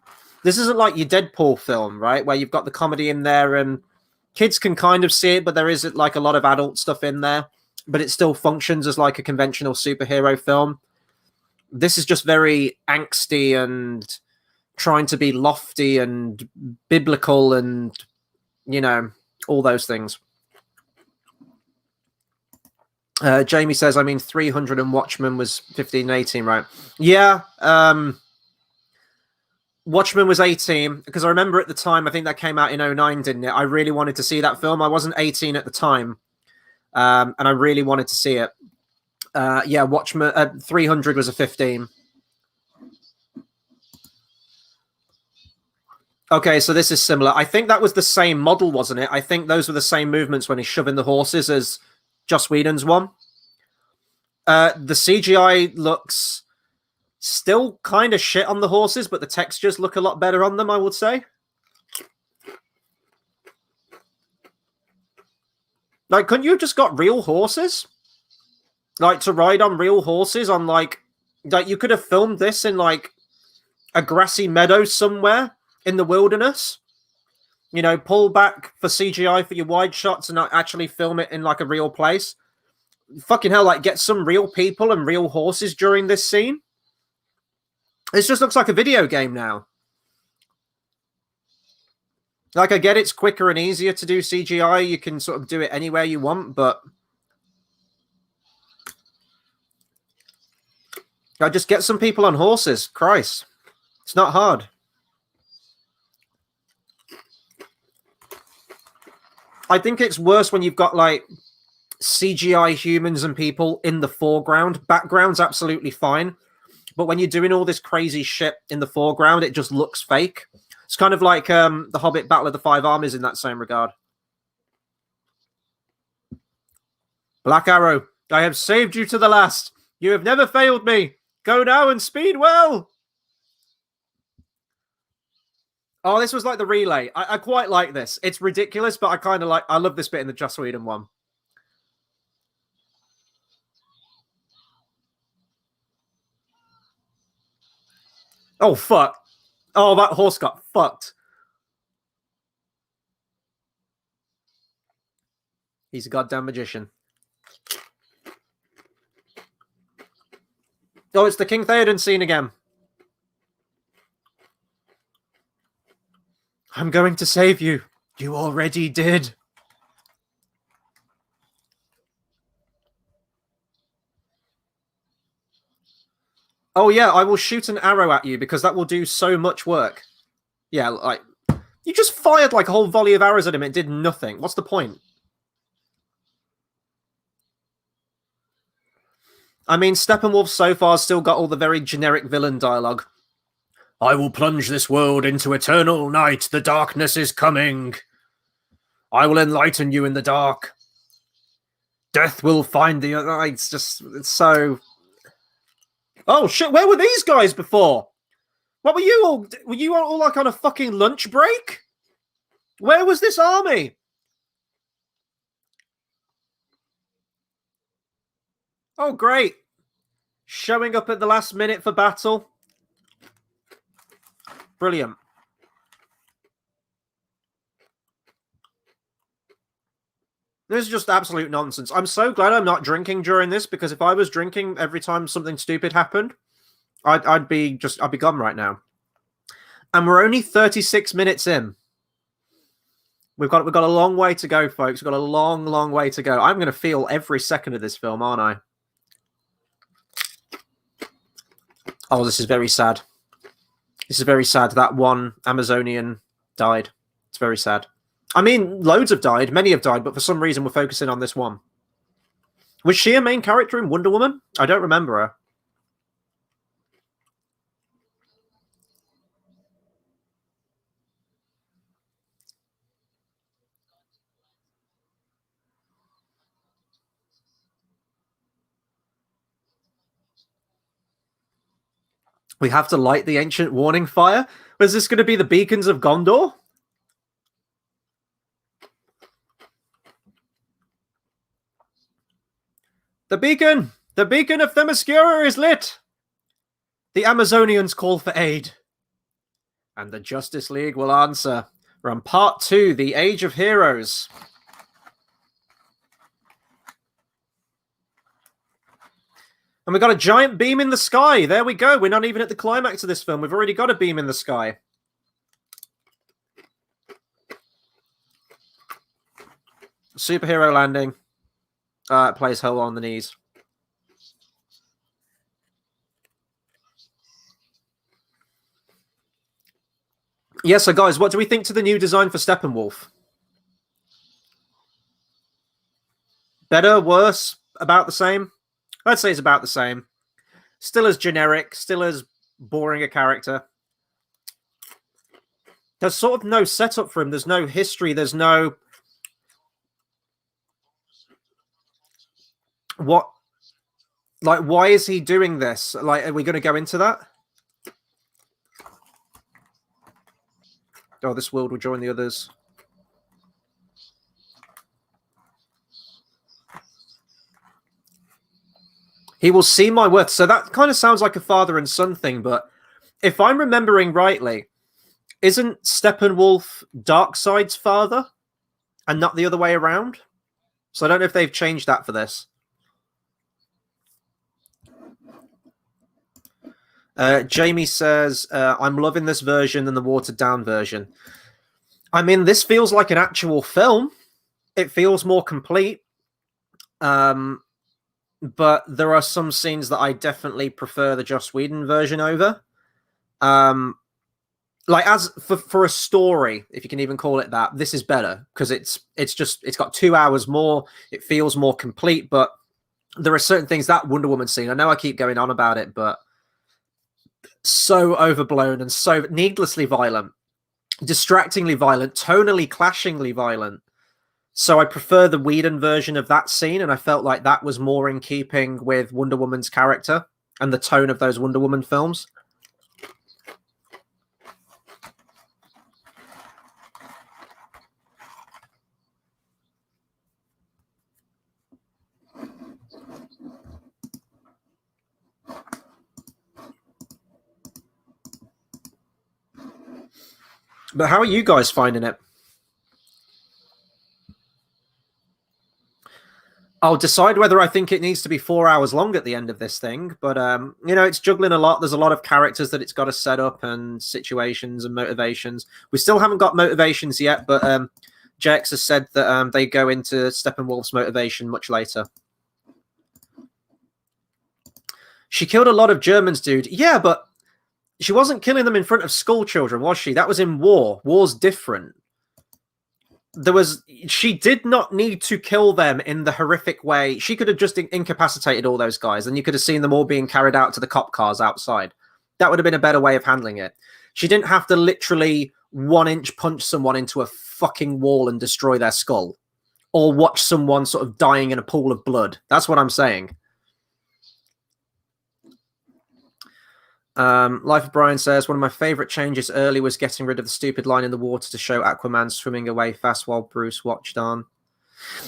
This isn't like your Deadpool film, right? Where you've got the comedy in there and kids can kind of see it, but there is like a lot of adult stuff in there. But it still functions as like a conventional superhero film. This is just very angsty and trying to be lofty and biblical and, you know, all those things. Jamie says, I mean, 300 and Watchmen was 15, 18, right? Yeah. Watchmen was 18, because I remember at the time, I think that came out in 09, didn't it? I really wanted to see that film. I wasn't 18 at the time. And I really wanted to see it. Yeah, Watchmen 300 was a 15. Okay, so this is similar. I think that was the same model, wasn't it? I think those were the same movements when he's shoving the horses as Joss Whedon's one. The CGI looks still kind of shit on the horses, but the textures look a lot better on them, I would say. Like, couldn't you have just got real horses? Like, to ride on real horses on, like you could have filmed this in, like, a grassy meadow somewhere in the wilderness. You know, pull back for CGI for your wide shots and actually film it in, like, a real place. Fucking hell, like, get some real people and real horses during this scene. This just looks like a video game now. Like, I get it's quicker and easier to do CGI. You can sort of do it anywhere you want, but I just get some people on horses. Christ. It's not hard. I think it's worse when you've got, like, CGI humans and people in the foreground. Background's absolutely fine. But when you're doing all this crazy shit in the foreground, it just looks fake. It's kind of like the Hobbit Battle of the Five Armies in that same regard. Black Arrow, I have saved you to the last. You have never failed me. Go now and speed well. Oh, this was like the relay. I quite like this. It's ridiculous, but I love this bit in the Joss Whedon one. Oh, fuck. Oh, that horse got fucked. He's a goddamn magician. Oh, it's the King Theoden scene again. I'm going to save you. You already did. Oh, yeah, I will shoot an arrow at you because that will do so much work. Yeah, like, you just fired like a whole volley of arrows at him. It did nothing. What's the point? I mean, Steppenwolf so far still got all the very generic villain dialogue. I will plunge this world into eternal night. The darkness is coming. I will enlighten you in the dark. Death will find the... It's so... Oh, shit, where were these guys before? What were you all... Were you all like on a fucking lunch break? Where was this army? Oh, great. Showing up at the last minute for battle. Brilliant. This is just absolute nonsense. I'm so glad I'm not drinking during this, because if I was drinking every time something stupid happened, I'd be gone right now. And we're only 36 minutes in. We've got a long way to go, folks. We've got a long, long way to go. I'm going to feel every second of this film, aren't I? Oh, this is very sad. This is very sad. That one Amazonian died. It's very sad. I mean, loads have died. Many have died, but for some reason we're focusing on this one. Was she a main character in Wonder Woman? I don't remember her. We have to light the ancient warning fire? Was this going to be the beacons of Gondor? The beacon of Themyscira is lit. The Amazonians call for aid. And the Justice League will answer. We're on part 2, The Age of Heroes. And we got a giant beam in the sky. There we go. We're not even at the climax of this film. We've already got a beam in the sky. Superhero landing. Plays Hole on the knees. Yeah, so guys, what do we think to the new design for Steppenwolf? Better, worse, about the same? I'd say it's about the same. Still as generic, still as boring a character. There's sort of no setup for him. There's no history. There's no... What? Like, why is he doing this? Like, are we going to go into that? Oh, this world will join the others. He will see my worth. So that kind of sounds like a father and son thing, but if I'm remembering rightly, isn't Steppenwolf Darkseid's father and not the other way around? So I don't know if they've changed that for this. Jamie says, I'm loving this version and the watered down version. I mean, this feels like an actual film. It feels more complete. But there are some scenes that I definitely prefer the Joss Whedon version over. Like as for a story, if you can even call it that, this is better because it's got 2 hours more. It feels more complete, but there are certain things that Wonder Woman scene. I know I keep going on about it, but so overblown and so needlessly violent, distractingly violent, tonally clashingly violent. So I prefer the Whedon version of that scene, and I felt like that was more in keeping with Wonder Woman's character and the tone of those Wonder Woman films. But how are you guys finding it? I'll decide whether I think it needs to be 4 hours long at the end of this thing. But, you know, it's juggling a lot. There's a lot of characters that it's got to set up and situations and motivations. We still haven't got motivations yet, but Jex has said that they go into Steppenwolf's motivation much later. She killed a lot of Germans, dude. Yeah, but she wasn't killing them in front of school children, was she? That was in war. War's different. She did not need to kill them in the horrific way. She could have just incapacitated all those guys, and you could have seen them all being carried out to the cop cars outside. That would have been a better way of handling it. She didn't have to literally 1-inch punch someone into a fucking wall and destroy their skull, or watch someone sort of dying in a pool of blood. That's what I'm saying. Life of Brian says, one of my favorite changes early was getting rid of the stupid line in the water to show Aquaman swimming away fast while Bruce watched on.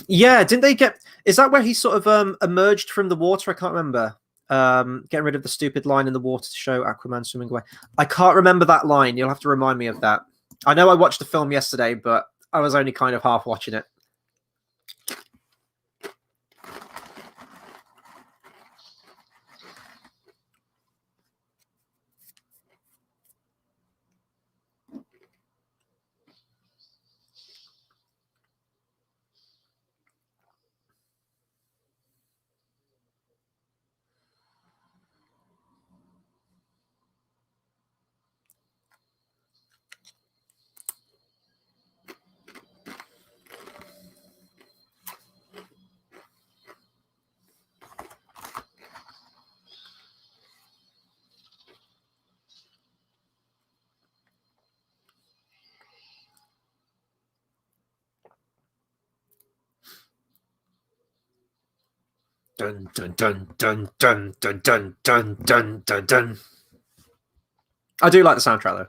Yeah, didn't they get... Is that where he sort of emerged from the water? I can't remember. Getting rid of the stupid line in the water to show Aquaman swimming away. I can't remember that line. You'll have to remind me of that. I know I watched the film yesterday, but I was only kind of half watching it. Dun dun dun dun dun dun dun dun dun dun dun. I do like the soundtrack though.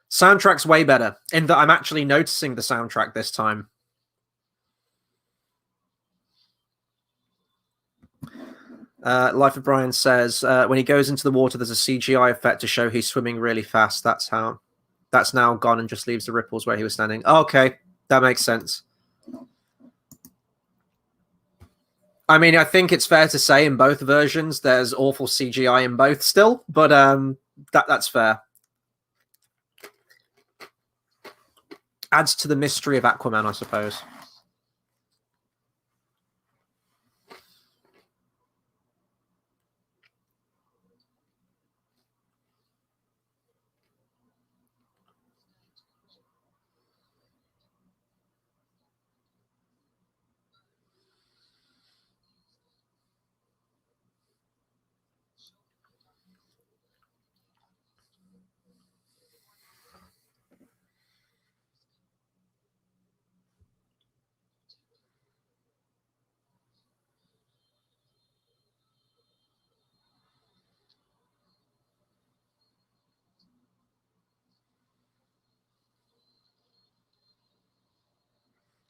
Soundtrack's way better in that I'm actually noticing the soundtrack this time. Life of Brian says when he goes into the water, there's a CGI effect to show he's swimming really fast. That's now gone and just leaves the ripples where he was standing. Okay, that makes sense. I mean, I think it's fair to say in both versions there's awful CGI in both still, but that's fair. Adds to the mystery of Aquaman, I suppose.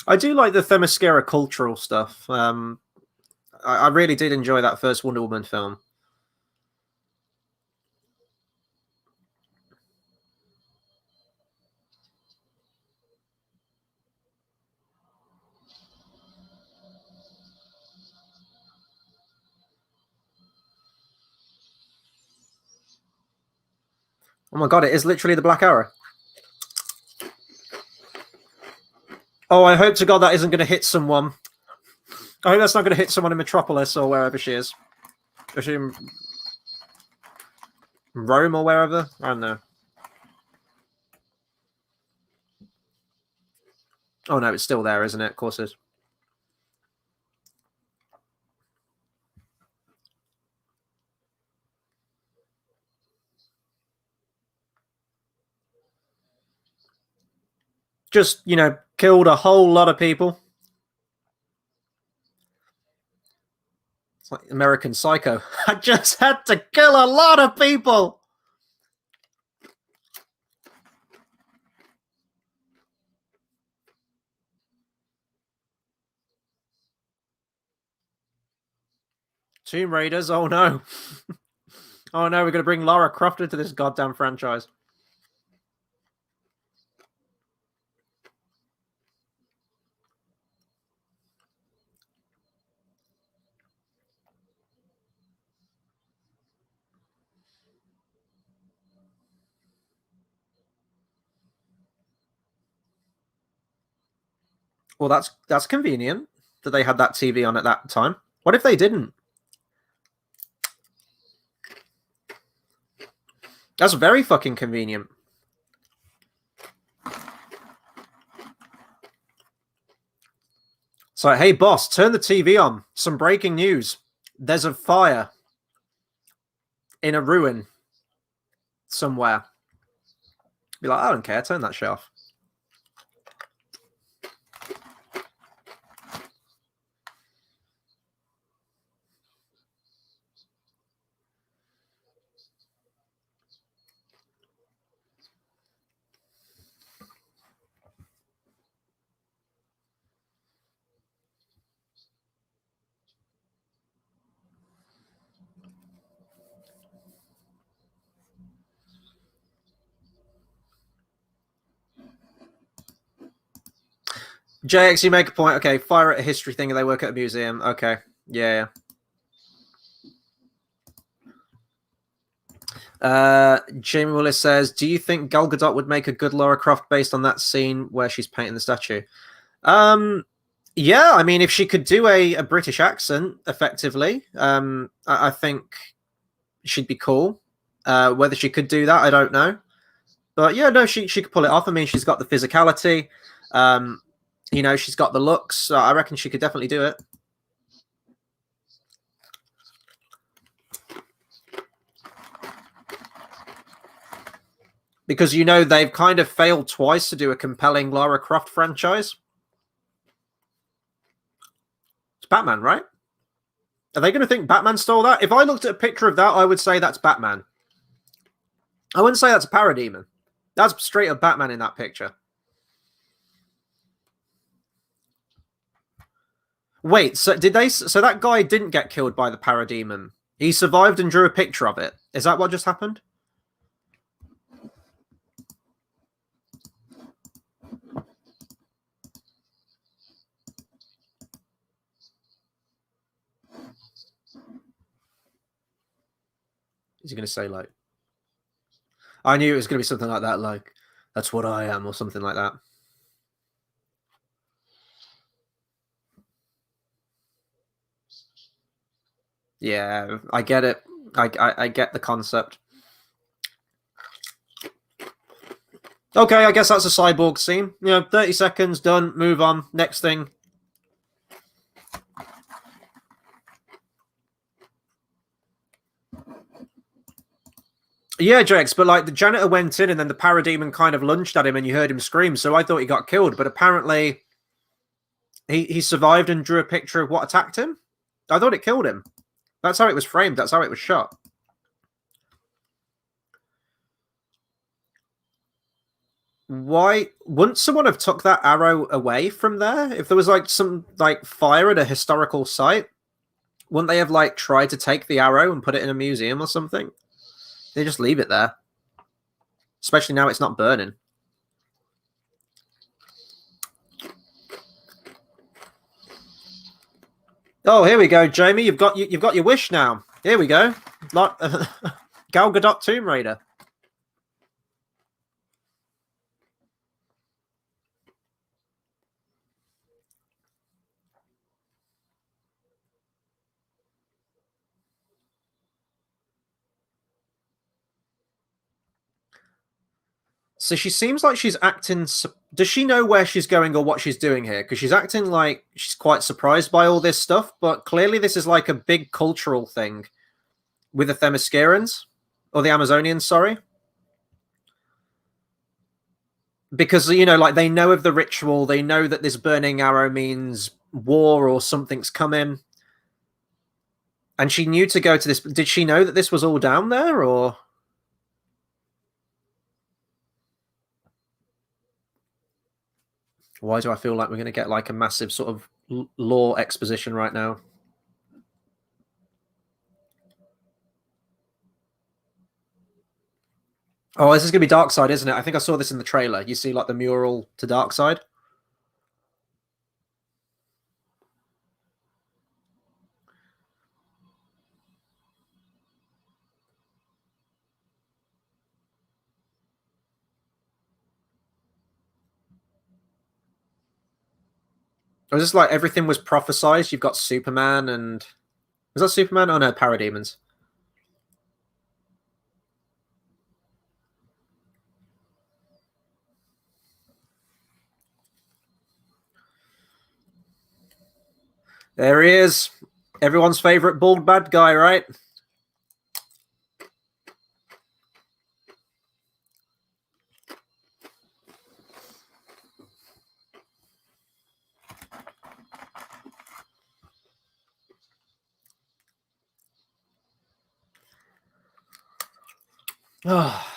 I do like the Themyscira cultural stuff. I really did enjoy that first Wonder Woman film. Oh my god, it is literally the Black Arrow. Oh, I hope to God that isn't going to hit someone. I hope that's not going to hit someone in Metropolis or wherever she is. Is she in Rome or wherever? I don't know. Oh no, it's still there, isn't it? Of course it is. Just, you know, killed a whole lot of people. It's like American Psycho. I just had to kill a lot of people. Tomb Raiders, oh no. Oh no, we're going to bring Lara Croft into this goddamn franchise. Well, that's convenient that they had that TV on at that time. What if they didn't? That's very fucking convenient. It's like, hey boss, turn the TV on. Some breaking news. There's a fire in a ruin somewhere. Be like, I don't care, turn that shit off. JX, you make a point. Okay, fire at a history thing and they work at a museum. Okay, yeah. Jamie Willis says, do you think Gal Gadot would make a good Lara Croft based on that scene where she's painting the statue? Yeah, I mean, if she could do a British accent effectively, I think she'd be cool. Whether she could do that, I don't know. But yeah, no, she could pull it off. I mean, she's got the physicality. You know, she's got the looks. So I reckon she could definitely do it. Because, you know, they've kind of failed twice to do a compelling Lara Croft franchise. It's Batman, right? Are they going to think Batman stole that? If I looked at a picture of that, I would say that's Batman. I wouldn't say that's a parademon. That's straight up Batman in that picture. Wait, so did they? So that guy didn't get killed by the parademon. He survived and drew a picture of it. Is that what just happened? Is he going to say like, I knew it was going to be something like that, like, that's what I am, or something like that. Yeah, I get it. I get the concept. Okay, I guess that's a cyborg scene. You know, 30 seconds, done, move on, next thing. Yeah, Drex, but like the janitor went in and then the parademon kind of lunged at him and you heard him scream, so I thought he got killed, but apparently he survived and drew a picture of what attacked him. I thought it killed him. That's how it was framed. That's how it was shot. Why wouldn't someone have took that arrow away from there? If there was like some like fire at a historical site, Wouldn't they have like tried to take the arrow and put it in a museum or something? They just leave it there. Especially now it's not burning. Oh, here we go, Jamie. You've got your wish now. Here we go. Like Gal Gadot Tomb Raider. So she seems like she's acting... Does she know where she's going or what she's doing here? Because she's acting like she's quite surprised by all this stuff, but clearly this is like a big cultural thing with the Themyscirans. Or the Amazonians, sorry. Because, you know, like they know of the ritual. They know that this burning arrow means war or something's coming. And she knew to go to this... Did she know that this was all down there, or... Why do I feel like we're going to get like a massive sort of lore exposition right now? Oh, this is going to be Darkseid, isn't it? I think I saw this in the trailer. You see like the mural to Darkseid. Or is this like everything was prophesized? You've got Superman and... Was that Superman? Oh no, Parademons. There he is. Everyone's favorite bald bad guy, right? Oh.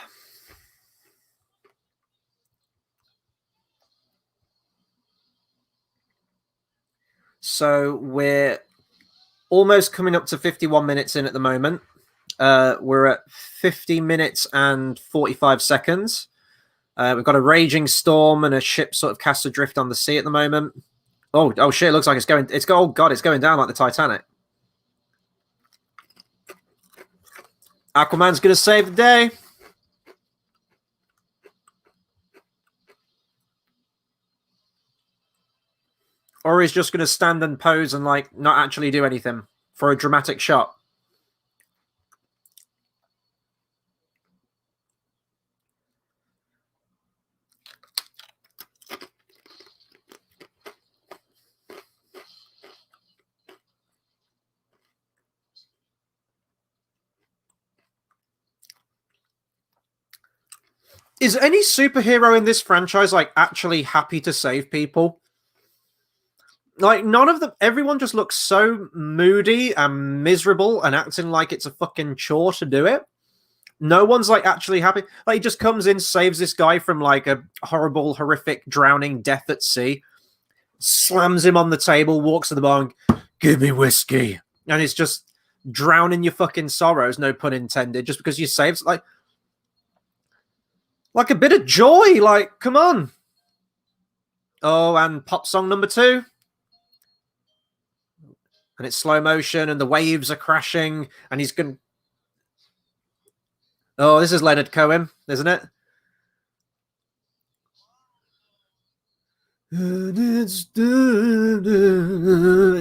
So we're almost coming up to 51 minutes in at the moment. We're at 50 minutes and 45 seconds. We've got a raging storm and a ship sort of cast adrift on the sea at the moment. Oh shit! It looks like it's going. Oh god! It's going down like the Titanic. Aquaman's gonna save the day. Or he's just gonna stand and pose and like not actually do anything for a dramatic shot. Is any superhero in this franchise like actually happy to save people? Like none of them. Everyone just looks so moody and miserable and acting like it's a fucking chore to do it. No one's like actually happy. Like he just comes in, saves this guy from like a horrible, horrific drowning death at sea, slams him on the table, walks to the bar and give me whiskey. And it's just drowning your fucking sorrows, no pun intended, just because you saved like a bit of joy. Like, come on. Oh, and pop song number 2. And it's slow motion and the waves are crashing and he's going... Oh, this is Leonard Cohen, isn't it?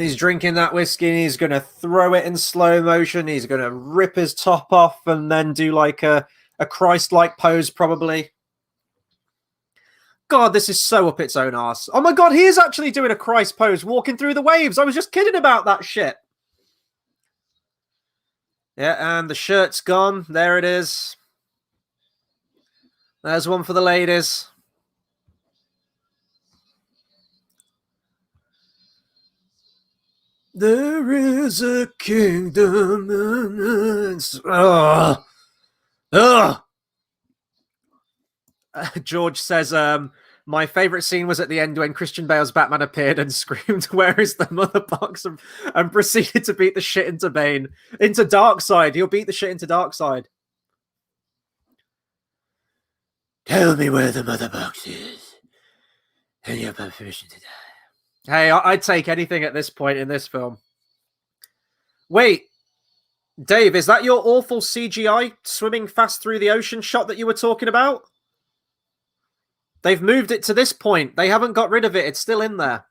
He's drinking that whiskey and he's going to throw it in slow motion. He's going to rip his top off and then do like a Christ-like pose, probably. God, this is so up its own arse. Oh my god, he is actually doing a Christ pose, walking through the waves. I was just kidding about that shit. Yeah, and the shirt's gone. There it is. There's one for the ladies. There is a kingdom. George says, My favorite scene was at the end when Christian Bale's Batman appeared and screamed, "Where is the mother box?" and proceeded to beat the shit into Bane. Into Darkseid. He'll beat the shit into Darkseid. Tell me where the mother box is. And you have permission to die. Hey, I'd take anything at this point in this film. Wait, Dave, is that your awful CGI swimming fast through the ocean shot that you were talking about? They've moved it to this point. They haven't got rid of it. It's still in there.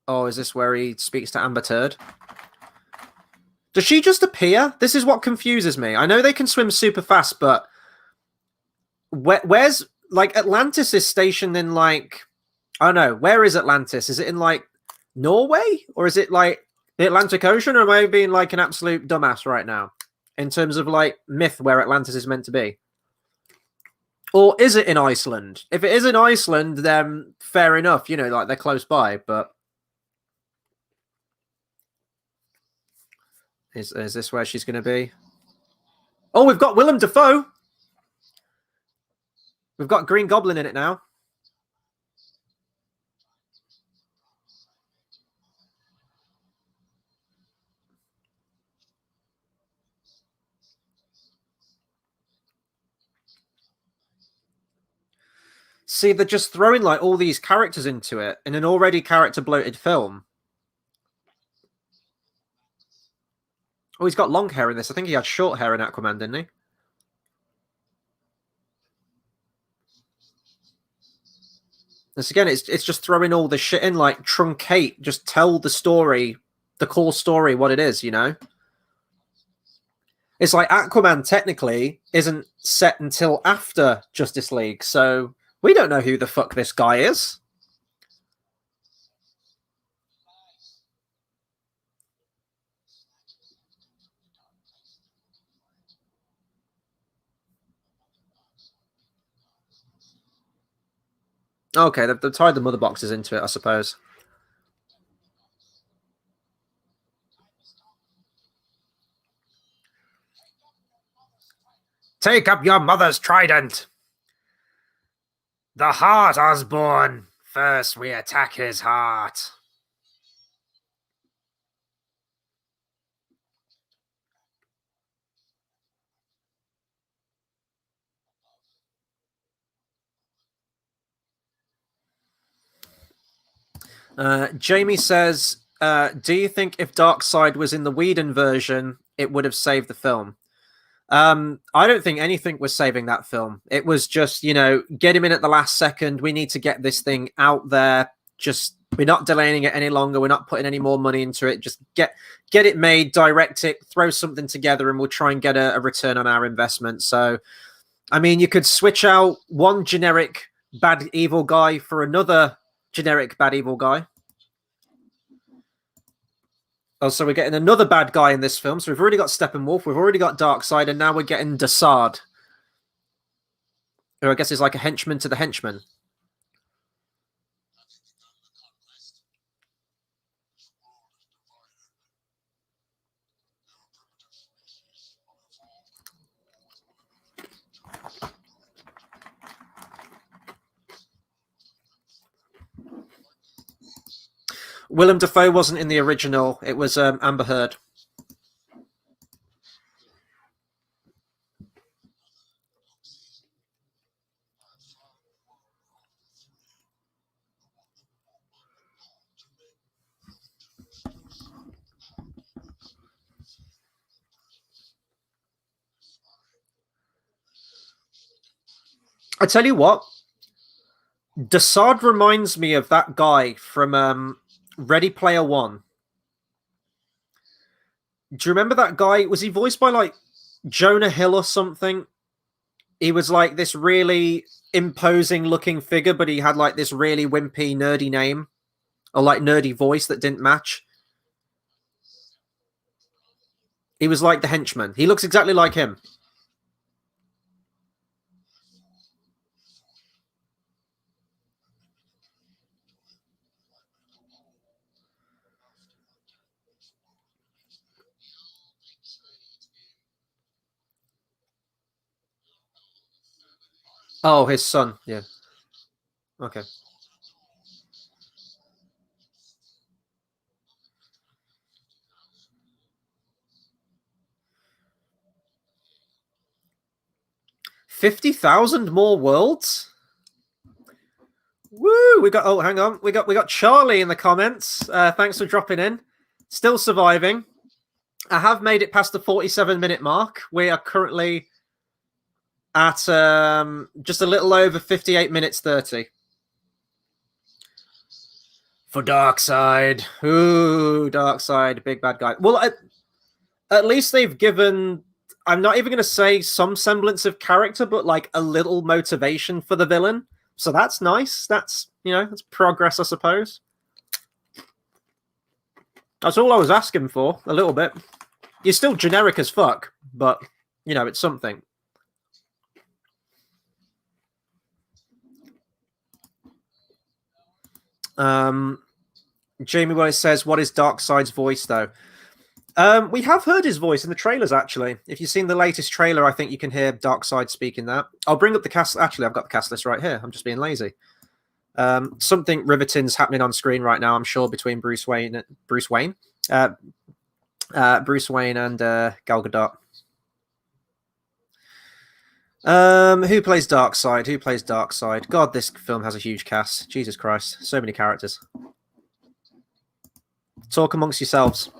Oh, is this where he speaks to Amber Turd? Does she just appear? This is what confuses me. I know they can swim super fast, but where's like Atlantis is stationed in like I don't know. Where is Atlantis? Is it in like Norway or is it like the Atlantic Ocean? Or am I being like an absolute dumbass right now in terms of like myth where Atlantis is meant to be? Or is it in Iceland? If it is in Iceland, then fair enough. You know, like they're close by, but. Is this where she's going to be? Oh, we've got Willem Dafoe. We've got Green Goblin in it now. See, they're just throwing like all these characters into it in an already character bloated film. Oh, he's got long hair in this. I think he had short hair in Aquaman, didn't he? This again, it's just throwing all the shit in, like truncate, just tell the story, the core story, what it is, you know? It's like Aquaman technically isn't set until after Justice League, so we don't know who the fuck this guy is. Okay, they've tied the mother boxes into it, I suppose. Take up your mother's trident. The heart, Osborn. First, we attack his heart. Jamie says, do you think if Darkseid was in the Whedon version, it would have saved the film? I don't think anything was saving that film. It was just, you know, get him in at the last second. We need to get this thing out there. Just we're not delaying it any longer. We're not putting any more money into it. Just get it made, direct it, throw something together, and we'll try and get a return on our investment. So, I mean, you could switch out one generic bad evil guy for another generic bad evil guy. Oh, so we're getting another bad guy in this film. So we've already got Steppenwolf, we've already got Darkseid, and now we're getting Desaad, who I guess is like a henchman to the henchman. Willem Dafoe wasn't in the original. It was Amber Heard. I tell you what, Desaad reminds me of that guy from Ready Player One. Do you remember that guy? Was he voiced by like Jonah Hill or something? He was like this really imposing looking figure, but he had like this really wimpy, nerdy name or like nerdy voice that didn't match. He was like the henchman. He looks exactly like him. Oh, his son. Yeah. Okay. $50,000 more worlds. Woo! We got. Oh, hang on. We got Charlie in the comments. Thanks for dropping in. Still surviving. I have made it past the 47-minute mark. We are currently at just a little over 58 minutes 30. For Darkseid. Ooh, Darkseid, big bad guy. Well, at least they've given, I'm not even going to say some semblance of character, but like a little motivation for the villain. So that's nice. That's, that's progress, I suppose. That's all I was asking for, a little bit. You're still generic as fuck, but, it's something. Jamie Willis says, what is Darkseid's voice, though? We have heard his voice in the trailers, actually. If you've seen the latest trailer, I think you can hear Darkseid speaking that. I'll bring up the cast. Actually, I've got the cast list right here. I'm just being lazy. Something riveting's happening on screen right now, I'm sure, between Bruce Wayne and Gal Gadot. Who plays Darkseid? God, this film has a huge cast. Jesus Christ, so many characters. Talk amongst yourselves.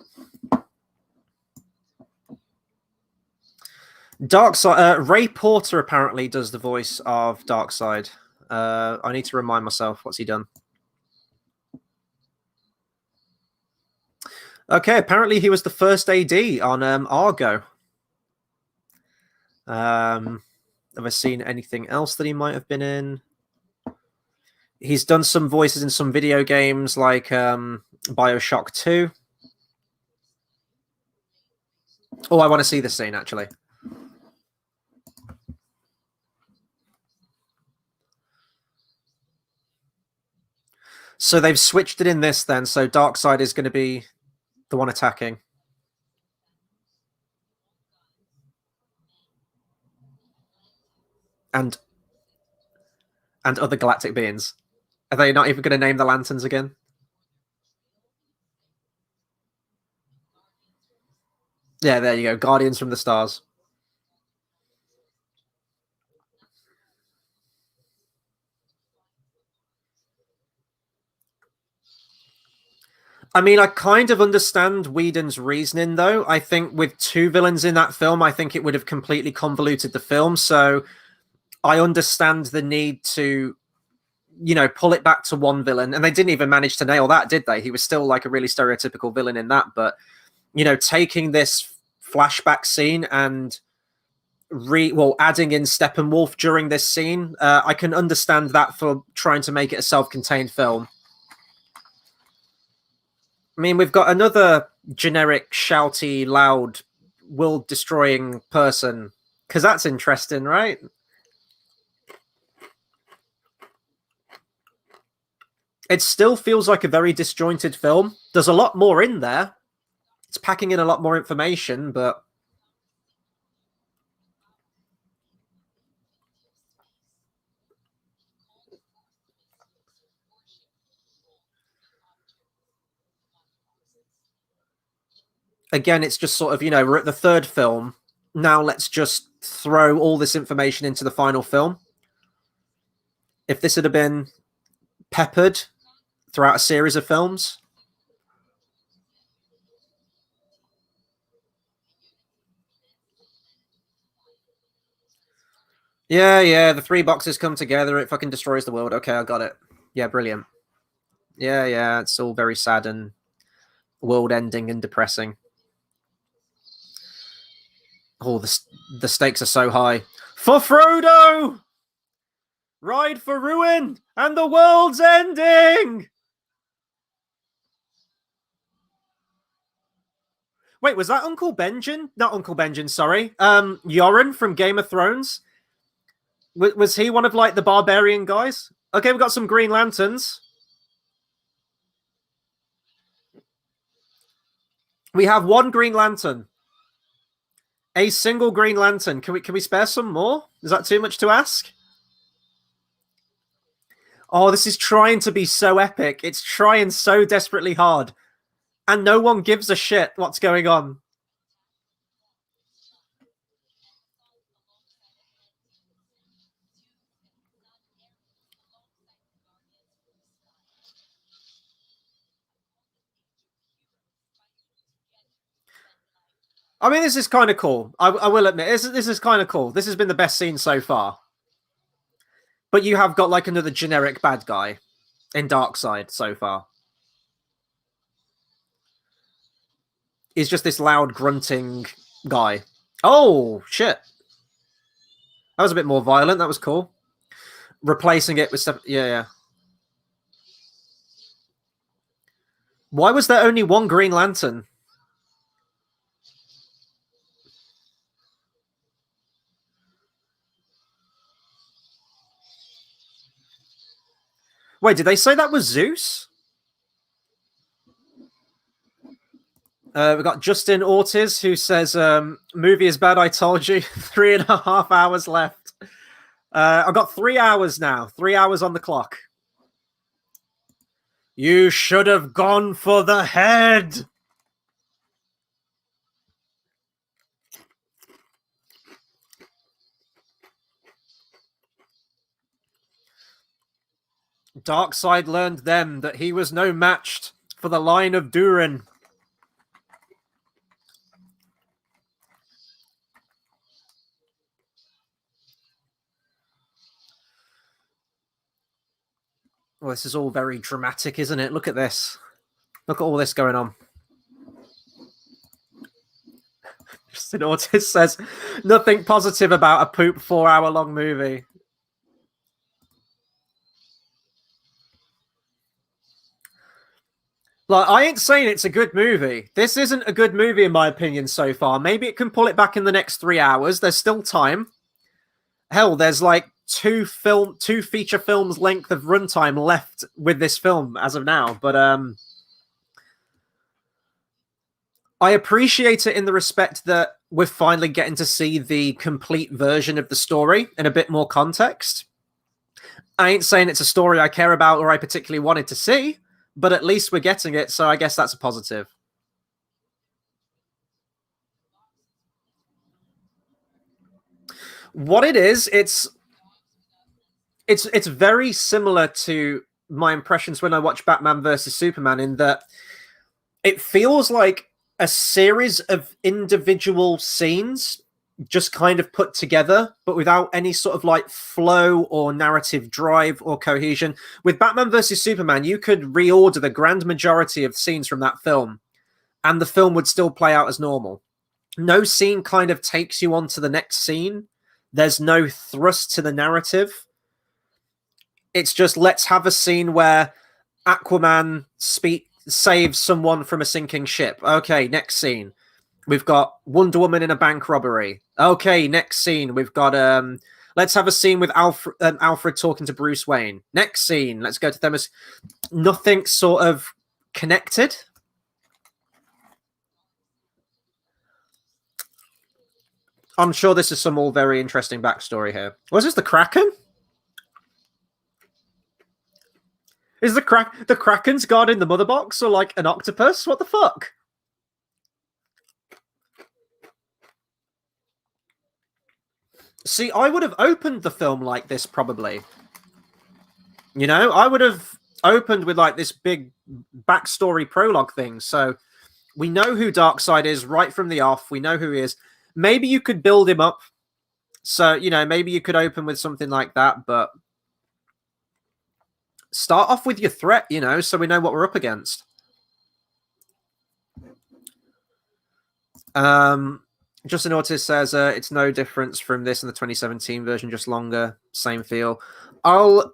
Darkseid. Ray Porter apparently does the voice of Darkseid. I need to remind myself. What's he done? Okay, apparently he was the first AD on Argo. Have I seen anything else that he might have been in? He's done some voices in some video games like BioShock 2. Oh, I want to see this scene, actually. So they've switched it in this then. So Darkseid is going to be the one attacking. And other galactic beings. Are they not even going to name the lanterns again? Yeah, there you go. Guardians from the Stars. I mean, I kind of understand Whedon's reasoning, though. I think with two villains in that film, I think it would have completely convoluted the film. So I understand the need to, pull it back to one villain. And they didn't even manage to nail that, did they? He was still like a really stereotypical villain in that. But, taking this flashback scene and adding in Steppenwolf during this scene, I can understand that for trying to make it a self-contained film. I mean, we've got another generic, shouty, loud, world-destroying person, because that's interesting, right? It still feels like a very disjointed film. There's a lot more in there. It's packing in a lot more information, but again, it's just sort of, we're at the third film. Now let's just throw all this information into the final film. If this had been peppered throughout a series of films. Yeah, the three boxes come together, it fucking destroys the world. Okay, I got it. Yeah, brilliant. Yeah, it's all very sad and world-ending and depressing. Oh, the stakes are so high. For Frodo! Ride for ruin! And the world's ending! Wait, was that Uncle Benjen? Not Uncle Benjen, sorry. Yoren from Game of Thrones? Was he one of, like, the barbarian guys? Okay, we've got some Green Lanterns. We have one Green Lantern. A single Green Lantern. Can we spare some more? Is that too much to ask? Oh, this is trying to be so epic. It's trying so desperately hard. And no one gives a shit what's going on. I mean, this is kind of cool. I will admit, this is kind of cool. This has been the best scene so far. But you have got like another generic bad guy in Darkseid so far. He's just this loud grunting guy. Oh, shit. That was a bit more violent. That was cool. Replacing it with stuff. Yeah, yeah. Why was there only one Green Lantern? Wait, did they say that was Zeus? We've got Justin Ortiz, who says, movie is bad, I told you. 3.5 hours left. I've got 3 hours now. 3 hours on the clock. You should have gone for the head. Darkseid learned then that he was no match for the line of Durin. Well, this is all very dramatic, isn't it? Look at this. Look at all this going on. Justin Ortiz says, nothing positive about a poop 4-hour-long movie. Like, I ain't saying it's a good movie. This isn't a good movie, in my opinion, so far. Maybe it can pull it back in the next 3 hours. There's still time. Hell, there's like two feature films length of runtime left with this film as of now. But I appreciate it in the respect that we're finally getting to see the complete version of the story in a bit more context. I ain't saying it's a story I care about or I particularly wanted to see, but at least we're getting it, so I guess that's a positive. What it is, it's very similar to my impressions when I watch Batman versus Superman, in that it feels like a series of individual scenes just kind of put together, but without any sort of like flow or narrative drive or cohesion. With Batman versus Superman, you could reorder the grand majority of scenes from that film, and the film would still play out as normal. No scene kind of takes you on to the next scene. There's no thrust to the narrative. It's just, let's have a scene where Aquaman saves someone from a sinking ship. Okay, next scene. We've got Wonder Woman in a bank robbery. Okay, next scene. We've got let's have a scene with Alfred talking to Bruce Wayne. Next scene. Let's go to Themis. Nothing sort of connected. I'm sure this is some all very interesting backstory here. Was this the Kraken? Is the Kraken's guarding the mother box, or like an octopus? What the fuck? See, I would have opened the film like this, probably. You know, I would have opened with like this big backstory prologue thing. So we know who Darkseid is right from the off. We know who he is. Maybe you could build him up. So, you know, maybe you could open with something like that, but start off with your threat, you know, so we know what we're up against. Justin Ortiz says it's no difference from this and the 2017 version, just longer, same feel. I'll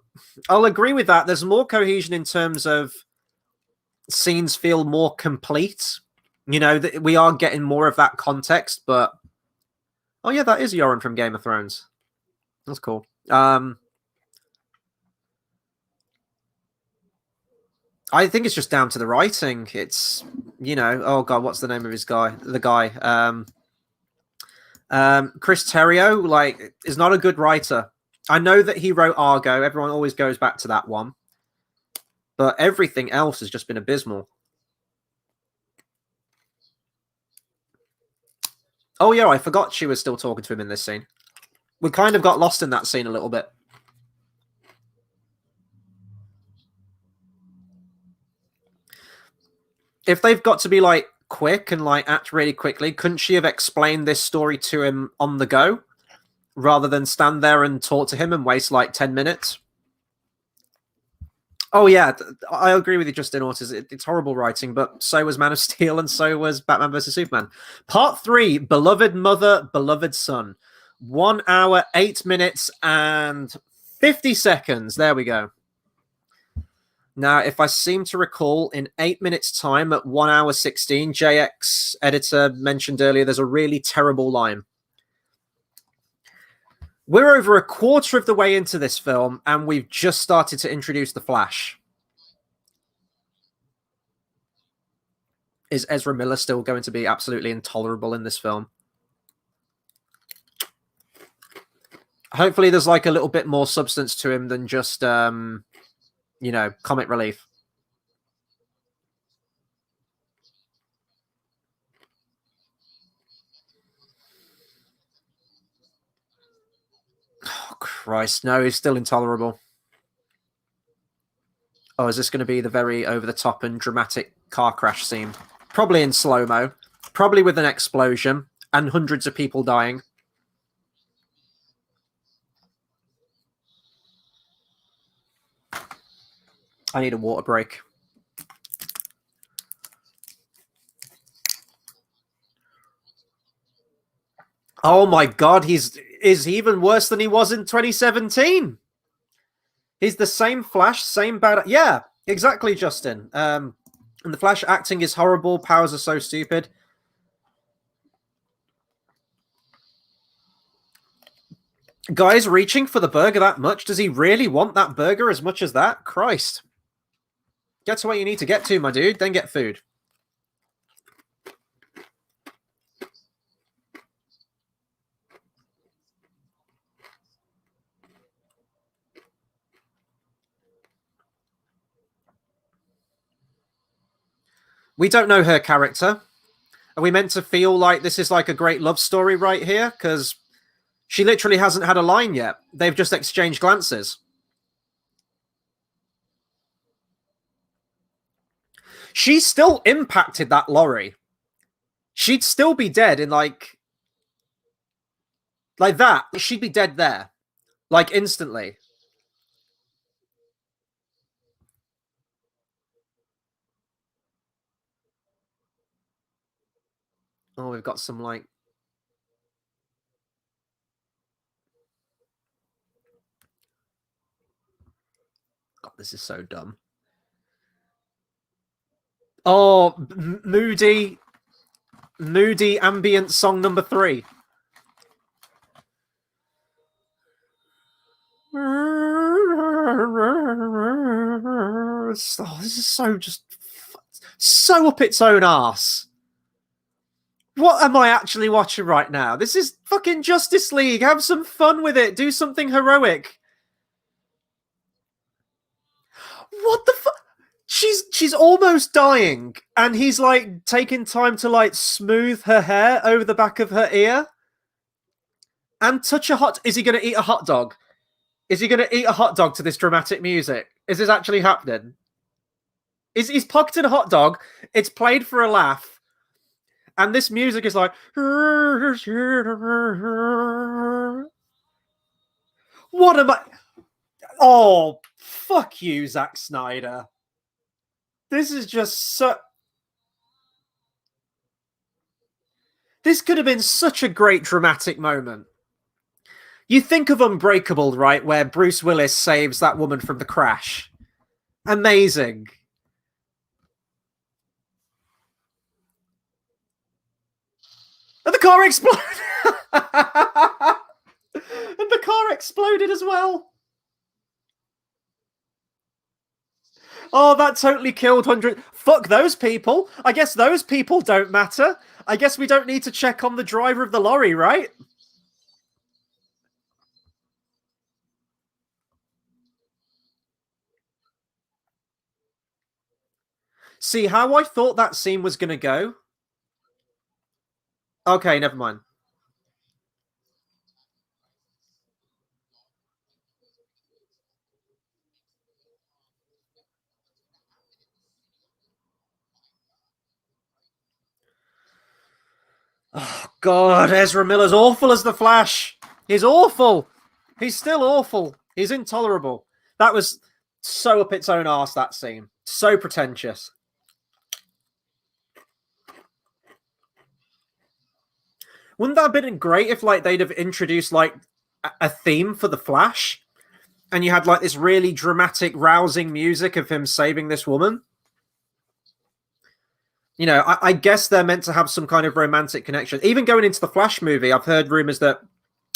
agree with that. There's more cohesion in terms of scenes feel more complete. You know, we are getting more of that context, but oh yeah, that is Yoren from Game of Thrones. That's cool. I think it's just down to the writing. It's, you know, oh god, what's the name of his guy? The guy, Chris Terrio, like, is not a good writer. I know that he wrote Argo. Everyone always goes back to that one. But everything else has just been abysmal. Oh, yeah, I forgot she was still talking to him in this scene. We kind of got lost in that scene a little bit. If they've got to be, like, quick and, like, act really quickly, couldn't she have explained this story to him on the go? Rather than stand there and talk to him and waste, like, 10 minutes? Oh, yeah, I agree with you, Justin Ortiz. It's horrible writing, but so was Man of Steel and so was Batman vs. Superman. Part 3, Beloved Mother, Beloved Son. 1 hour, 8 minutes, and 50 seconds. There we go. Now, if I seem to recall, in 8 minutes' time at 1 hour 16, JX editor mentioned earlier there's a really terrible line. We're over a quarter of the way into this film, and we've just started to introduce the Flash. Is Ezra Miller still going to be absolutely intolerable in this film? Hopefully there's like a little bit more substance to him than just, you know, comic relief. Oh, Christ. No, he's still intolerable. Oh, is this going to be the very over-the-top and dramatic car crash scene? Probably in slow-mo. Probably with an explosion and hundreds of people dying. I need a water break. Oh my God, is even worse than he was in 2017. He's the same Flash, same bad. Yeah, exactly, Justin. And the Flash acting is horrible. Powers are so stupid. Guy's reaching for the burger that much. Does he really want that burger as much as that? Christ. Get to where you need to get to, my dude. Then get food. We don't know her character. Are we meant to feel like this is like a great love story right here? Because she literally hasn't had a line yet. They've just exchanged glances. She still impacted that lorry. She'd still be dead in like that. She'd be dead there. Like instantly. Oh, we've got some like... God, this is so dumb. Oh, moody ambient song number 3. Oh, this is so just so up its own arse. What am I actually watching right now? This is fucking Justice League. Have some fun with it. Do something heroic. What the fuck? She's almost dying, and he's like taking time to like smooth her hair over the back of her ear and touch a hot. Is he going to eat a hot dog? Is he going to eat a hot dog to this dramatic music? Is this actually happening? He's pocketed a hot dog. It's played for a laugh, and this music is like. What am I? Oh, fuck you, Zack Snyder. This is just so... This could have been such a great dramatic moment. You think of Unbreakable, right, where Bruce Willis saves that woman from the crash. Amazing. And the car exploded. And the car exploded as well. Oh, that totally killed 100. Fuck those people. I guess those people don't matter. I guess we don't need to check on the driver of the lorry, right? See, how I thought that scene was going to go. Okay, never mind. Oh, God, Ezra Miller's awful as the Flash. He's awful. He's still awful. He's intolerable. That was so up its own arse, that scene. So pretentious. Wouldn't that have been great if, like, they'd have introduced, like, a theme for the Flash? And you had, like, this really dramatic, rousing music of him saving this woman? You know, I guess they're meant to have some kind of romantic connection. Even going into the Flash movie, I've heard rumors that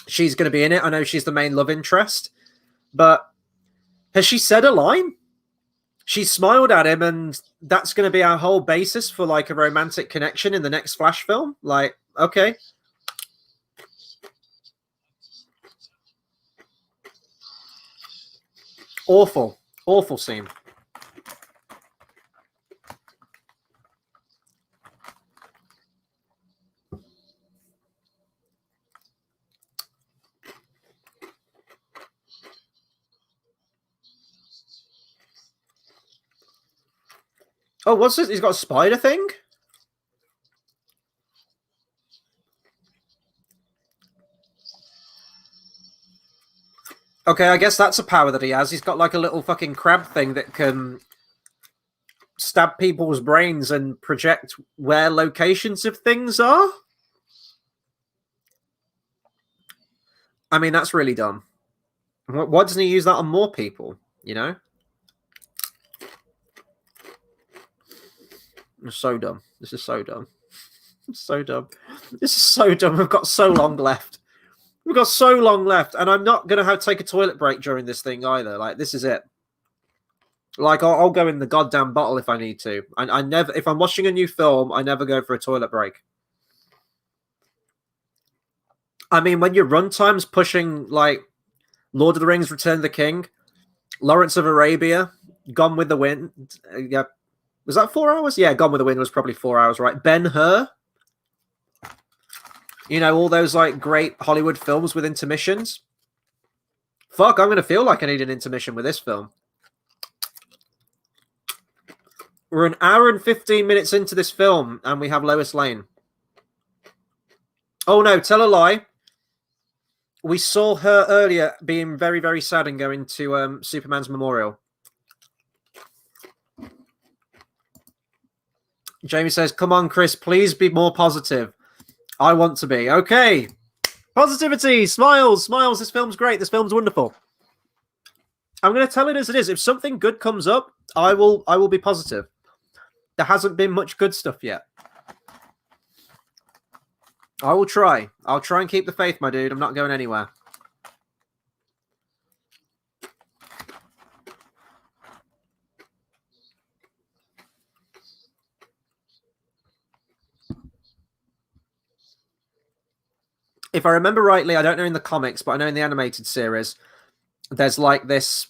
she's going to be in it. I know she's the main love interest. But has she said a line? She smiled at him, and that's going to be our whole basis for, like, a romantic connection in the next Flash film? Like, okay. Awful. Awful scene. Oh, what's this? He's got a spider thing? Okay, I guess that's a power that he has. He's got like a little fucking crab thing that can stab people's brains and project where locations of things are. I mean, that's really dumb. Why doesn't he use that on more people, you know? It's so dumb. This is so dumb. It's so dumb. This is so dumb. We've got so long left. We've got so long left, and I'm not going to have to take a toilet break during this thing either. Like, this is it. Like, I'll go in the goddamn bottle if I need to. I never, if I'm watching a new film, I never go for a toilet break. I mean, when your runtime's pushing, like, Lord of the Rings, Return of the King, Lawrence of Arabia, Gone with the Wind. Yeah. Was that 4 hours? Yeah, Gone with the Wind was probably 4 hours, right? Ben-Hur. You know, all those, like, great Hollywood films with intermissions. Fuck, I'm going to feel like I need an intermission with this film. We're an hour and 15 minutes into this film, and we have Lois Lane. Oh, no, tell a lie. We saw her earlier being very, very sad and going to Superman's memorial. Jamie says, come on, Chris, please be more positive. I want to be. Okay. Positivity, smiles, smiles. This film's great. This film's wonderful. I'm going to tell it as it is. If something good comes up, I will be positive. There hasn't been much good stuff yet. I will try. I'll try and keep the faith, my dude. I'm not going anywhere. If I remember rightly, I don't know in the comics, but I know in the animated series, there's like this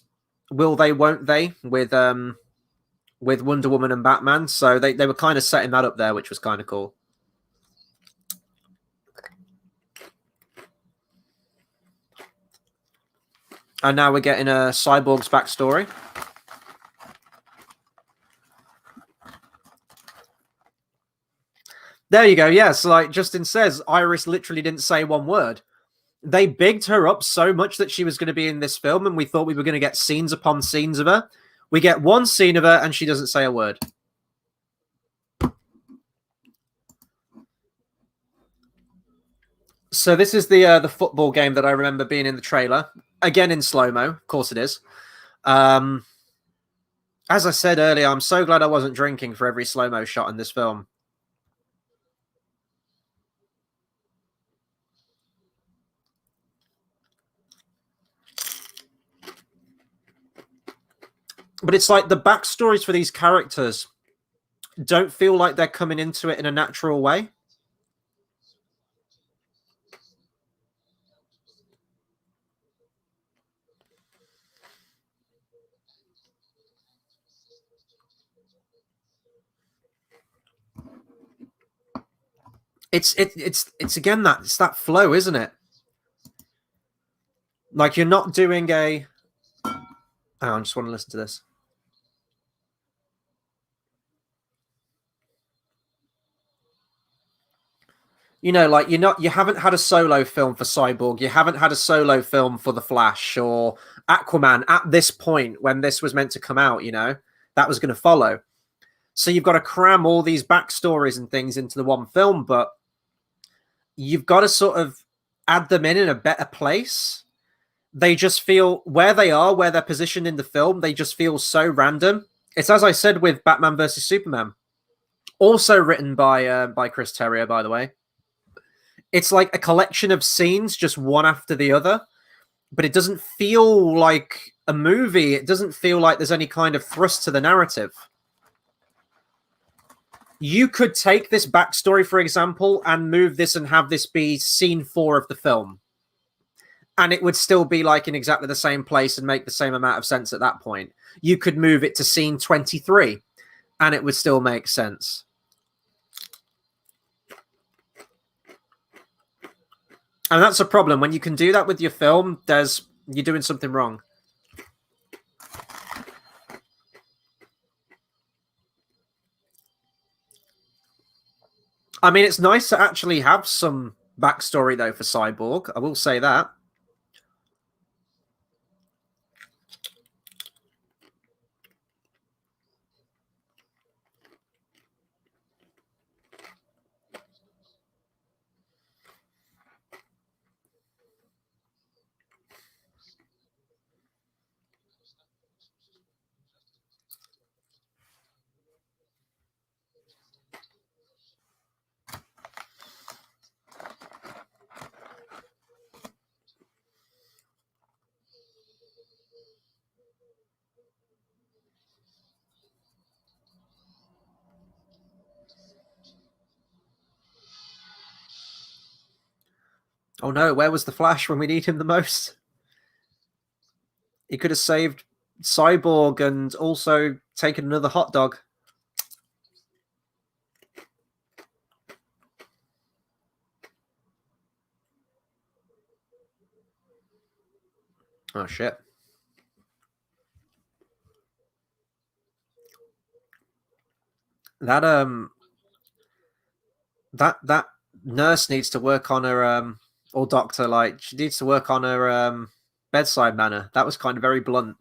will they, won't they with Wonder Woman and Batman. So they were kind of setting that up there, which was kind of cool. And now we're getting a Cyborg's backstory. There you go. Yeah, so like Justin says, Iris literally didn't say one word. They bigged her up so much that she was going to be in this film, and we thought we were going to get scenes upon scenes of her. We get one scene of her, and she doesn't say a word. So this is the football game that I remember being in the trailer. Again in slow-mo. Of course it is. As I said earlier, I'm so glad I wasn't drinking for every slow-mo shot in this film. But it's like the backstories for these characters don't feel like they're coming into it in a natural way. It's again that it's that flow, isn't it? Like you're not doing a. Hang on, I just want to listen to this. You know, like you haven't had a solo film for Cyborg, you haven't had a solo film for The Flash or Aquaman at this point when this was meant to come out, you know, that was going to follow. So you've got to cram all these backstories and things into the one film, but you've got to sort of add them in a better place. They just feel where they are, where they're positioned in the film, they just feel so random. It's as I said with Batman versus Superman, also written by Chris Terrio, by the way. It's like a collection of scenes, just one after the other, but it doesn't feel like a movie. It doesn't feel like there's any kind of thrust to the narrative. You could take this backstory, for example, and move this and have this be scene 4 of the film. And it would still be like in exactly the same place and make the same amount of sense at that point. You could move it to scene 23 and it would still make sense. And that's a problem. When you can do that with your film, you're doing something wrong. I mean, it's nice to actually have some backstory, though, for Cyborg. I will say that. Oh no, where was the Flash when we need him the most? He could have saved Cyborg and also taken another hot dog. Oh shit. That that nurse needs to work on her or doctor, like she needs to work on her bedside manner. That was kind of very blunt.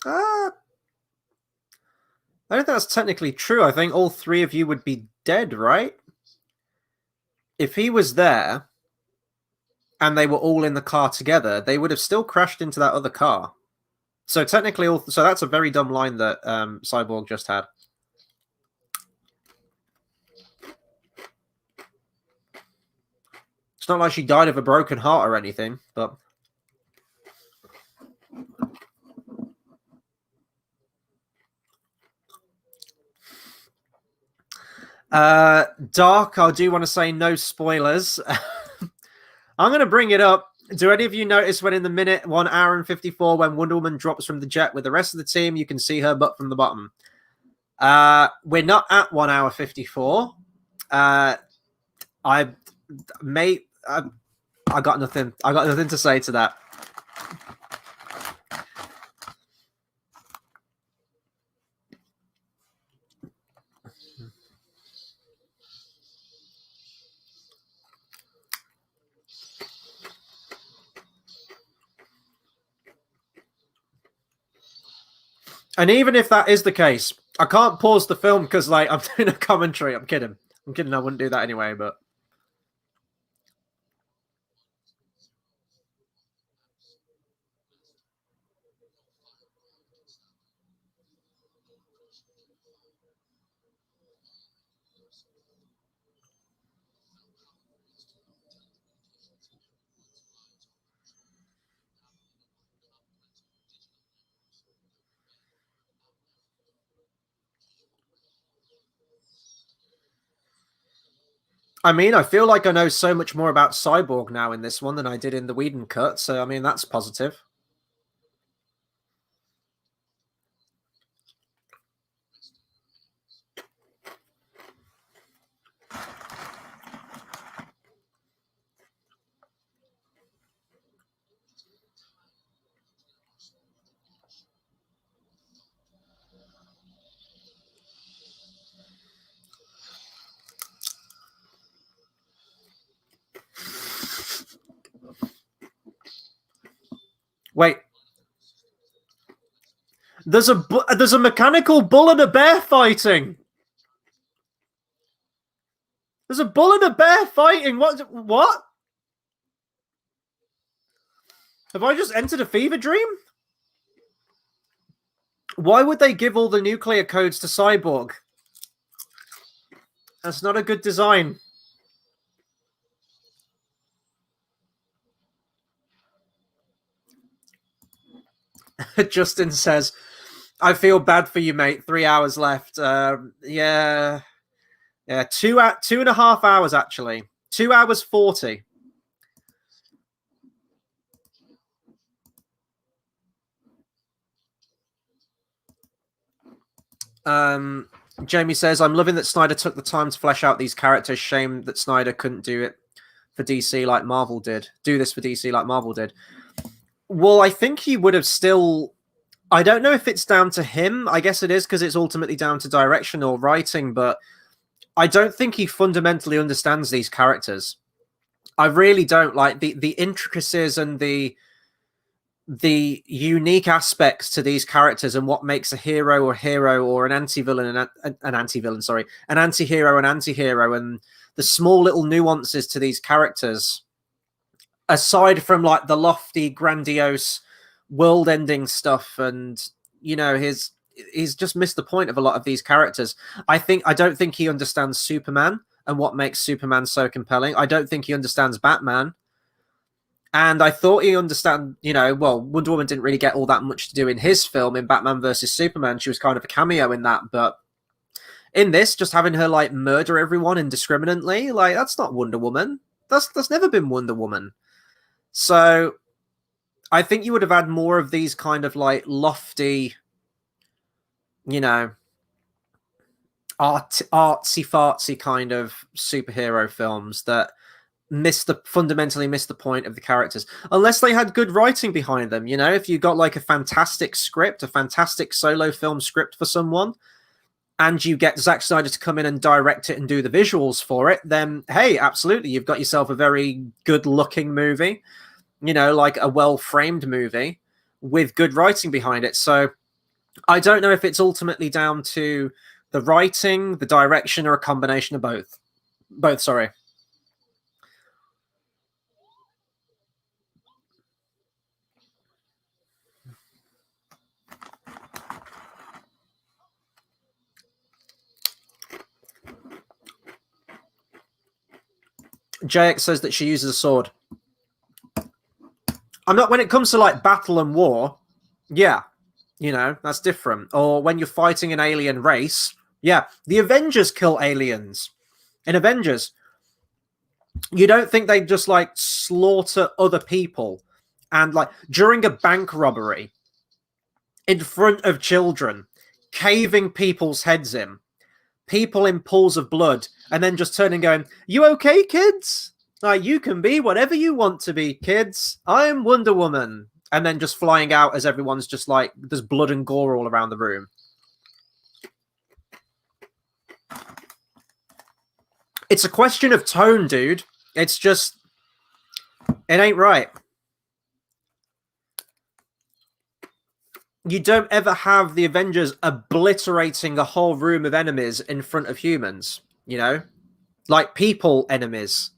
I don't think that's technically true. I think all 3 of you would be dead, right? If he was there and they were all in the car together, they would have still crashed into that other car. So technically, so that's a very dumb line that Cyborg just had. It's not like she died of a broken heart or anything, but Dark, I do want to say no spoilers. I'm going to bring it up. Do any of you notice when in the minute 1 hour and 54 when Wonder Woman drops from the jet with the rest of the team, you can see her butt from the bottom? We're not at 1 hour 54. I got nothing. I got nothing to say to that. And even if that is the case, I can't pause the film because, like, I'm doing a commentary. I'm kidding. I'm kidding. I wouldn't do that anyway, but. I mean, I feel like I know so much more about Cyborg now in this one than I did in the Whedon cut, so I mean, that's positive. Wait, there's a mechanical bull and a bear fighting. There's a bull and a bear fighting. What? Have I just entered a fever dream? Why would they give all the nuclear codes to Cyborg? That's not a good design. Justin says, I feel bad for you, mate. 3 hours left. Yeah. 2.5 hours, actually. 2 hours 40. Jamie says, I'm loving that Snyder took the time to flesh out these characters. Shame that Snyder couldn't do it for DC like Marvel did. Do this for DC like Marvel did. Well, I think he would have still... I don't know if it's down to him. I guess it is because it's ultimately down to direction or writing, but I don't think he fundamentally understands these characters. I really don't. Like the intricacies and the unique aspects to these characters and what makes a hero or an anti-villain an anti-villain, sorry, an anti-hero an anti-hero, and the small little nuances to these characters, aside from like the lofty, grandiose, world-ending stuff, and you know, he's just missed the point of a lot of these characters. I don't think he understands Superman and what makes Superman so compelling. I don't think he understands Batman. And I thought he understand, you know, well, Wonder Woman didn't really get all that much to do in his film in Batman versus Superman. She was kind of a cameo in that, but in this, just having her like murder everyone indiscriminately, like that's not Wonder Woman. That's never been Wonder Woman. So I think you would have had more of these kind of like lofty, you know, artsy fartsy kind of superhero films that fundamentally missed the point of the characters, unless they had good writing behind them. You know, if you got like a fantastic script, a fantastic solo film script for someone, and you get Zack Snyder to come in and direct it and do the visuals for it, then hey, absolutely, you've got yourself a very good looking movie, you know, like a well framed movie with good writing behind it. So I don't know if it's ultimately down to the writing, the direction, or a combination of both, sorry. JX says that she uses a sword. I'm not, when it comes to like battle and war, yeah, you know, that's different. Or when you're fighting an alien race, yeah, the Avengers kill aliens. In Avengers, you don't think they just like slaughter other people, and like during a bank robbery in front of children, caving people's heads in, people in pools of blood, and then just turning and going, you okay, kids? Like, you can be whatever you want to be, kids. I'm Wonder Woman. And then just flying out as everyone's just like, there's blood and gore all around the room. It's a question of tone, dude. It's just, it ain't right. You don't ever have the Avengers obliterating a whole room of enemies in front of humans, you know? Like people enemies.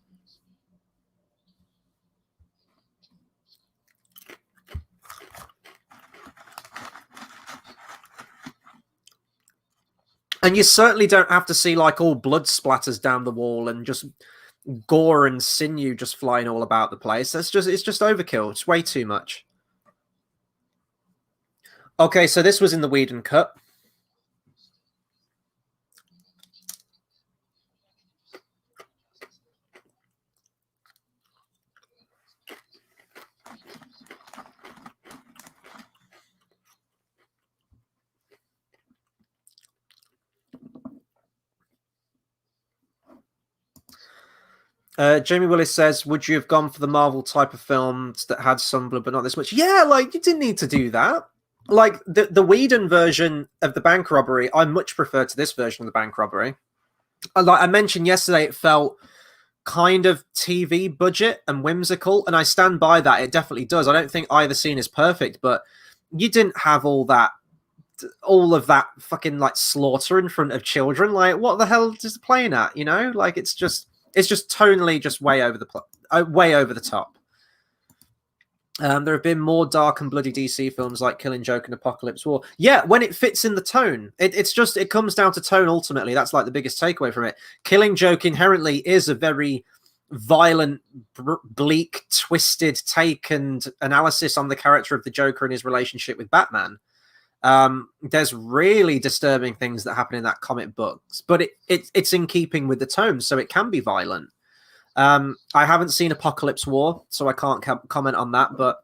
And you certainly don't have to see like all blood splatters down the wall and just gore and sinew just flying all about the place. It's just overkill. It's way too much. Okay, so this was in the Whedon cut. Jamie Willis says, "Would you have gone for the Marvel type of films that had some blood but not this much?" Yeah, like you didn't need to do that. Like the Whedon version of the bank robbery, I much prefer to this version of the bank robbery. Like I mentioned yesterday, it felt kind of TV budget and whimsical, and I stand by that. It definitely does. I don't think either scene is perfect, but you didn't have all of that fucking like slaughter in front of children. Like, what the hell is it playing at? You know, like it's just tonally just way over way over the top. There have been more dark and bloody DC films like Killing Joke and Apocalypse War. Yeah, when it fits in the tone, it comes down to tone ultimately. That's like the biggest takeaway from it. Killing Joke inherently is a very violent, bleak, twisted take and analysis on the character of the Joker and his relationship with Batman. There's really disturbing things that happen in that comic books, but it's in keeping with the tone, so it can be violent. I haven't seen Apocalypse War, so I can't comment on that. But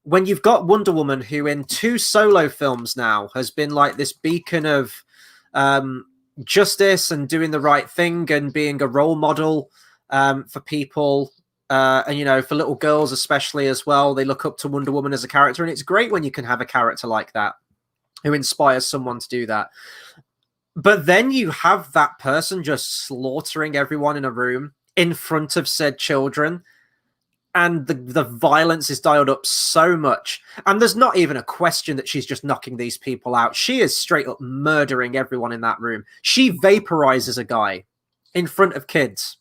when you've got Wonder Woman, who in 2 solo films now has been like this beacon of justice and doing the right thing and being a role model for people, and you know, for little girls especially as well, they look up to Wonder Woman as a character, and it's great when you can have a character like that who inspires someone to do that. But then you have that person just slaughtering everyone in a room in front of said children, and the violence is dialed up so much. And there's not even a question that she's just knocking these people out. She is straight up murdering everyone in that room. She vaporizes a guy in front of kids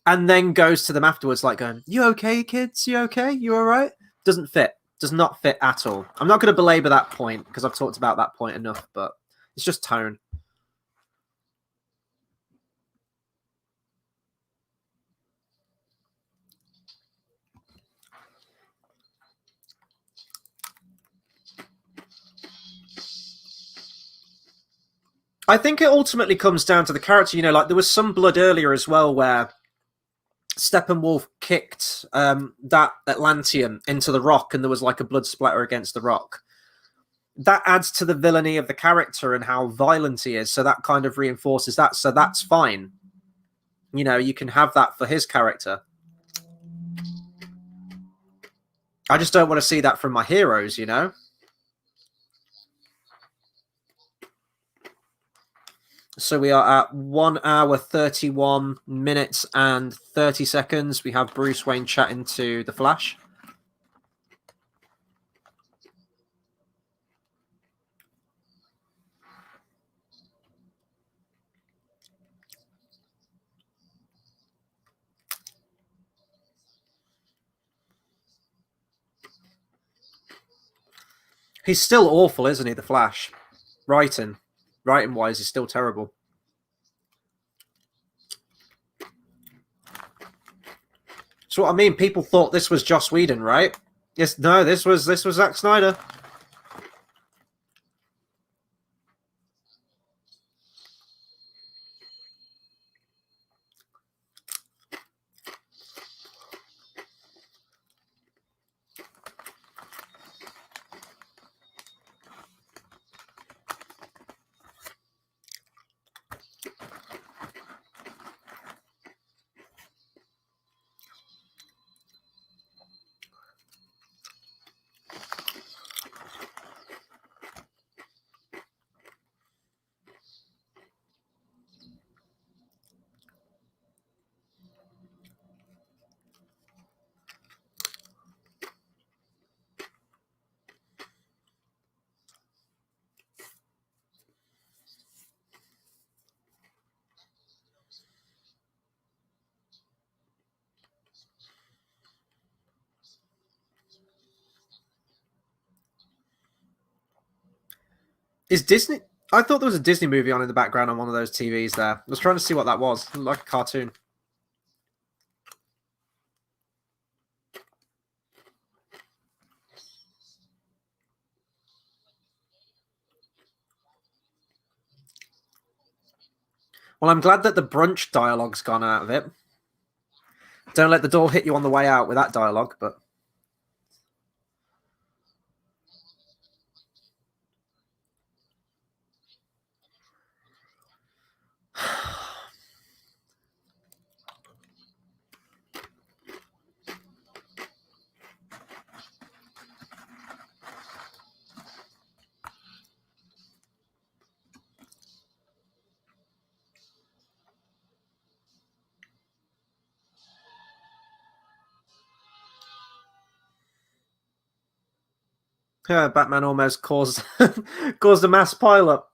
and then goes to them afterwards like going, "You okay, kids? You okay? You all right?" Doesn't fit. Does not fit at all. I'm not going to belabor that point because I've talked about that point enough, but it's just tone. I think it ultimately comes down to the character. You know, like there was some blood earlier as well where Steppenwolf kicked that Atlantean into the rock and there was like a blood splatter against the rock. That adds to the villainy of the character and how violent he is. So that kind of reinforces that. So that's fine. You know, you can have that for his character. I just don't want to see that from my heroes, you know? So we are at 1 hour, 31 minutes and 30 seconds. We have Bruce Wayne chatting to the Flash. He's still awful, isn't he, the Flash? Writing-wise, he's still terrible. So what I mean, people thought this was Joss Whedon, right? Yes, no, this was Zack Snyder. Is Disney? I thought there was a Disney movie on in the background on one of those TVs there. I was trying to see what that was. It looked like a cartoon. Well, I'm glad that the brunch dialogue's gone out of it. Don't let the door hit you on the way out with that dialogue, but Yeah, Batman almost caused caused a mass pileup.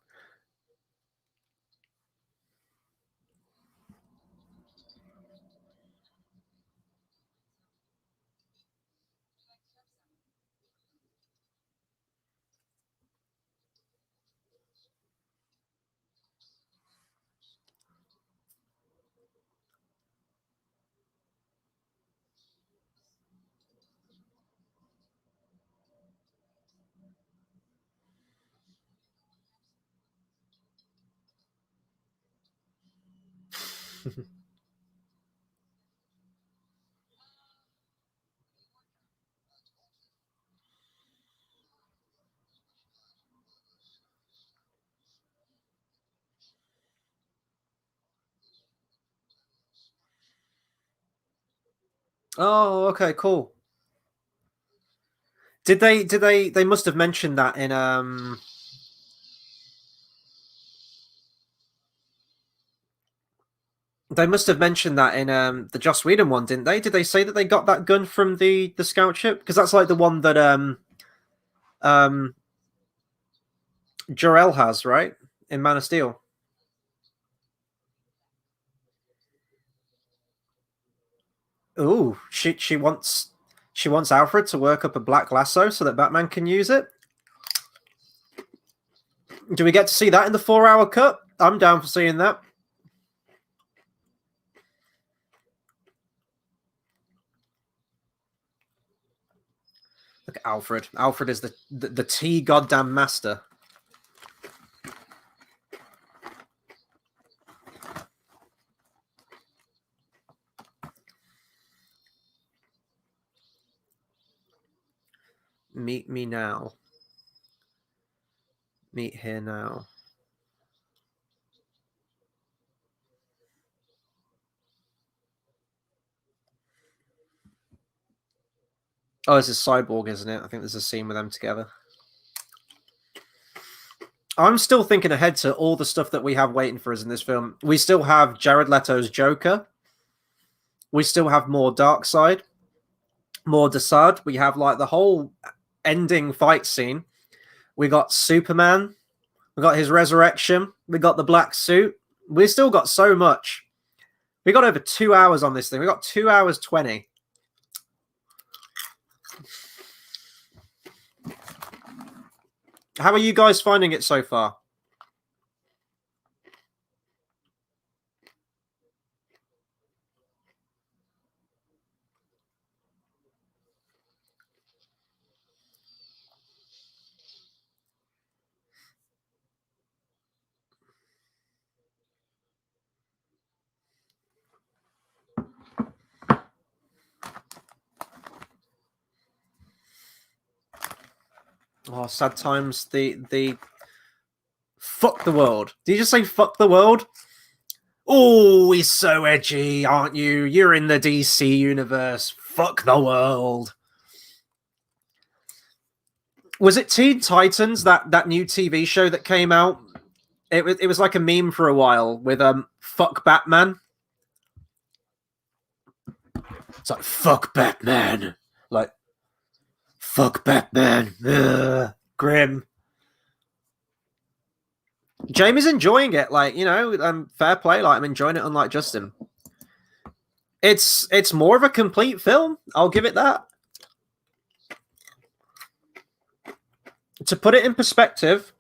Oh, okay, cool. They must have mentioned that in they must have mentioned that in the Joss Whedon one, didn't they? Did they say that they got that gun from the scout ship? Because that's like the one that um Jor-El has, right? In Man of Steel. Ooh, she wants Alfred to work up a black lasso so that Batman can use it. Do we get to see that in the 4-hour cut? I'm down for seeing that. Look at Alfred. Alfred is the T goddamn master. Meet me now. Meet here now. Oh, this is Cyborg, isn't it? I think there's a scene with them together. I'm still thinking ahead to all the stuff that we have waiting for us in this film. We still have Jared Leto's Joker. We still have more Darkseid, more Desaad. We have like the whole ending fight scene. We got Superman. We got his resurrection. We got the black suit. We still got so much. We got over 2 hours on this thing. We got 2 hours 20. How are you guys finding it so far? Oh, sad times. The fuck the world. Did you just say fuck the world? Oh, he's so edgy, aren't you? You're in the DC universe. Fuck the world. Was it Teen Titans, that new TV show that came out? It was like a meme for a while with fuck Batman. It's like fuck Batman. Like fuck Batman. Ugh, grim. Jamie's enjoying it, like, you know, fair play. Like, I'm enjoying it, unlike Justin. It's more of a complete film. I'll give it that. To put it in perspective,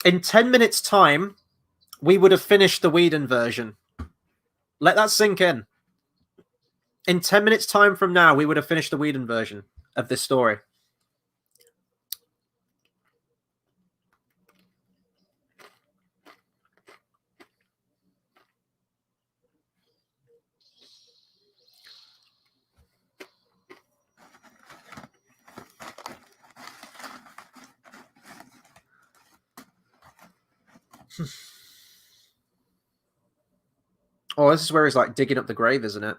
in 10 minutes' time, we would have finished the Whedon version. Let that sink in. In 10 minutes' time from now, we would have finished the Whedon version of this story. Oh, this is where he's like digging up the grave, isn't it?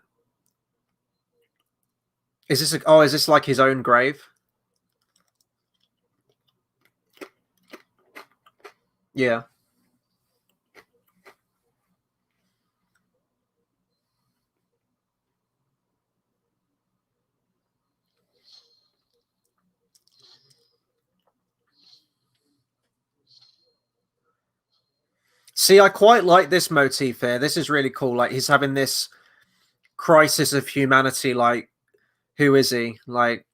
Is this is this like his own grave? Yeah. See, I quite like this motif here. This is really cool. Like, he's having this crisis of humanity. Like, who is he? Like,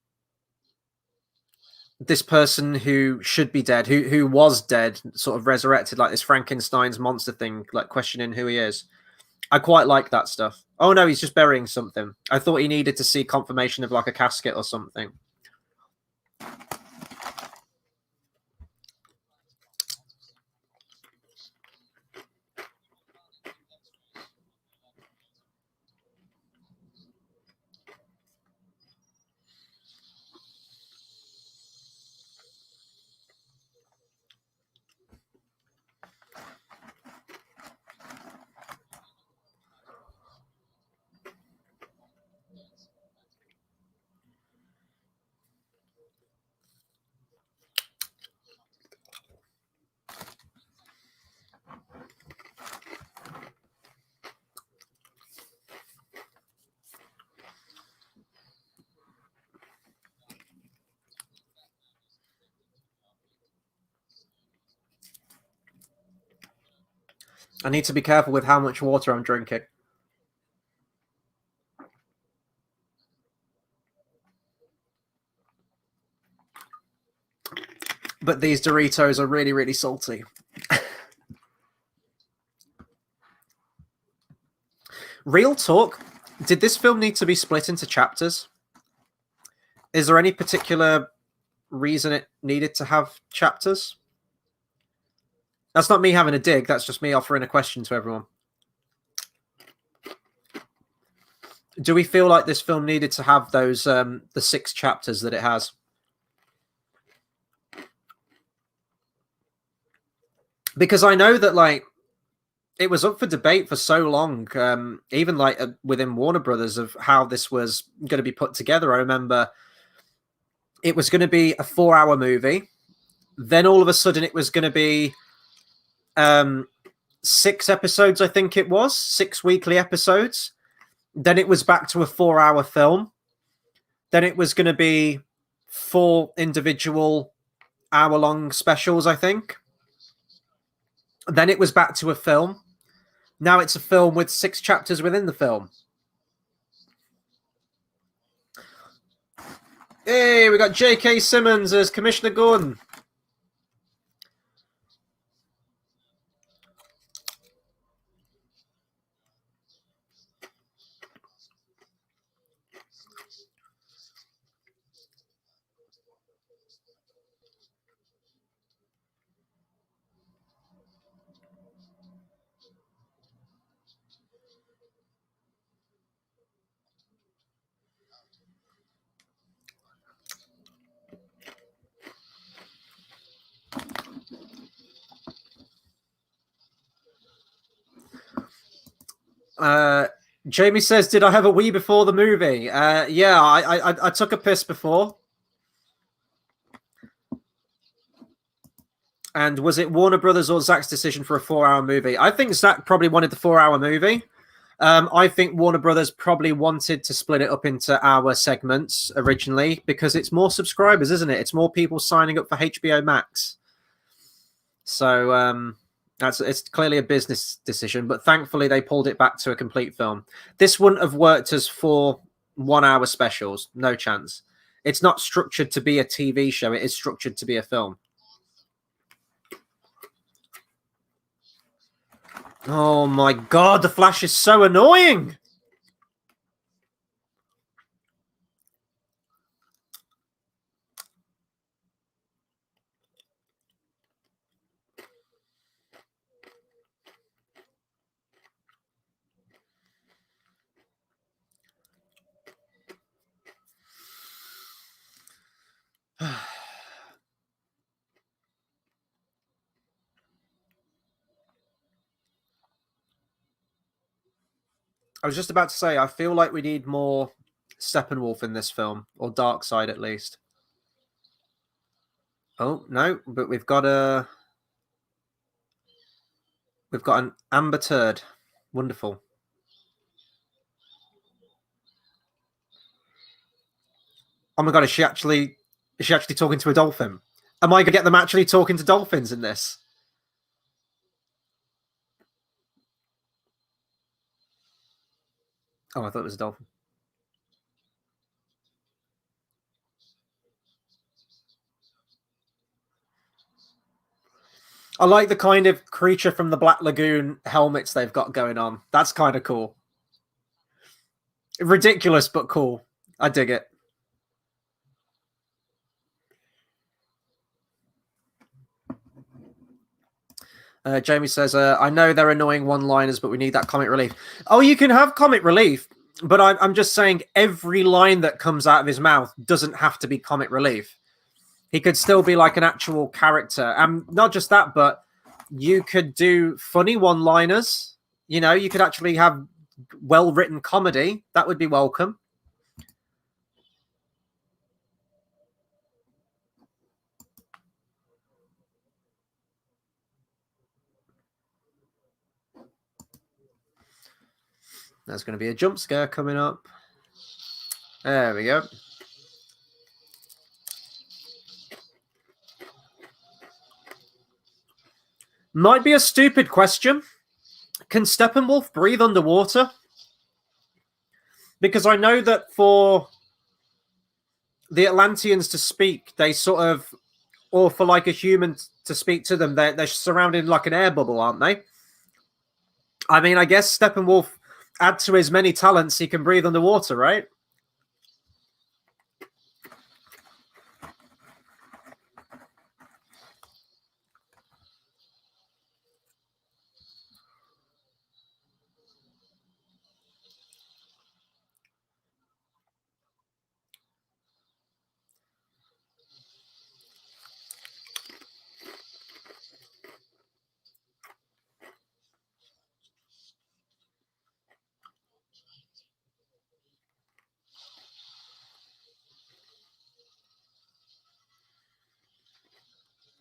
this person who should be dead, who was dead, sort of resurrected, like this Frankenstein's monster thing, like questioning who he is. I quite like that stuff. Oh no, he's just burying something. I thought he needed to see confirmation of like a casket or something. I need to be careful with how much water I'm drinking. But these Doritos are really, really salty. Real talk, did this film need to be split into chapters? Is there any particular reason it needed to have chapters? That's not me having a dig, that's just me offering a question to everyone. Do we feel like this film needed to have those the 6 chapters that it has? Because I know that like it was up for debate for so long, even like within Warner Brothers, of how this was going to be put together. I remember it was going to be a 4-hour movie. Then all of a sudden it was going to be 6 episodes, I think it was, 6 weekly episodes. Then it was back to a 4-hour film. Then it was going to be 4 individual hour-long specials, I think. Then it was back to a film. Now it's a film with 6 chapters within the film. Hey, we got J.K. Simmons as Commissioner Gordon. Jamie says, "Did I have a wee before the movie?" Yeah, I took a piss before. And was it Warner Brothers or Zack's decision for a 4-hour movie? I think Zack probably wanted the 4-hour movie. I think Warner Brothers probably wanted to split it up into hour segments originally because it's more subscribers, isn't it? It's more people signing up for HBO Max. So it's clearly a business decision, but thankfully they pulled it back to a complete film. This wouldn't have worked as 4 1-hour specials. No chance. It's not structured to be a TV show. It is structured to be a film. Oh my god, the Flash is so annoying! I was just about to say, I feel like we need more Steppenwolf in this film, or Darkseid at least. Oh no, but we've got an Amber Turd. Wonderful. Oh my god, is she actually talking to a dolphin? Am I gonna get them actually talking to dolphins in this? Oh, I thought it was a dolphin. I like the kind of creature from the Black Lagoon helmets they've got going on. That's kind of cool. Ridiculous, but cool. I dig it. Jamie says, I know they're annoying one-liners, but we need that comic relief. Oh, you can have comic relief, but I'm just saying every line that comes out of his mouth doesn't have to be comic relief. He could still be like an actual character. And not just that, but you could do funny one-liners. You know, you could actually have well-written comedy. That would be welcome. There's going to be a jump scare coming up. There we go. Might be a stupid question. Can Steppenwolf breathe underwater? Because I know that for the Atlanteans to speak, they sort of, or for like a human to speak to them, they're surrounded like an air bubble, aren't they? I mean, I guess Steppenwolf, add to his many talents, he can breathe underwater, right?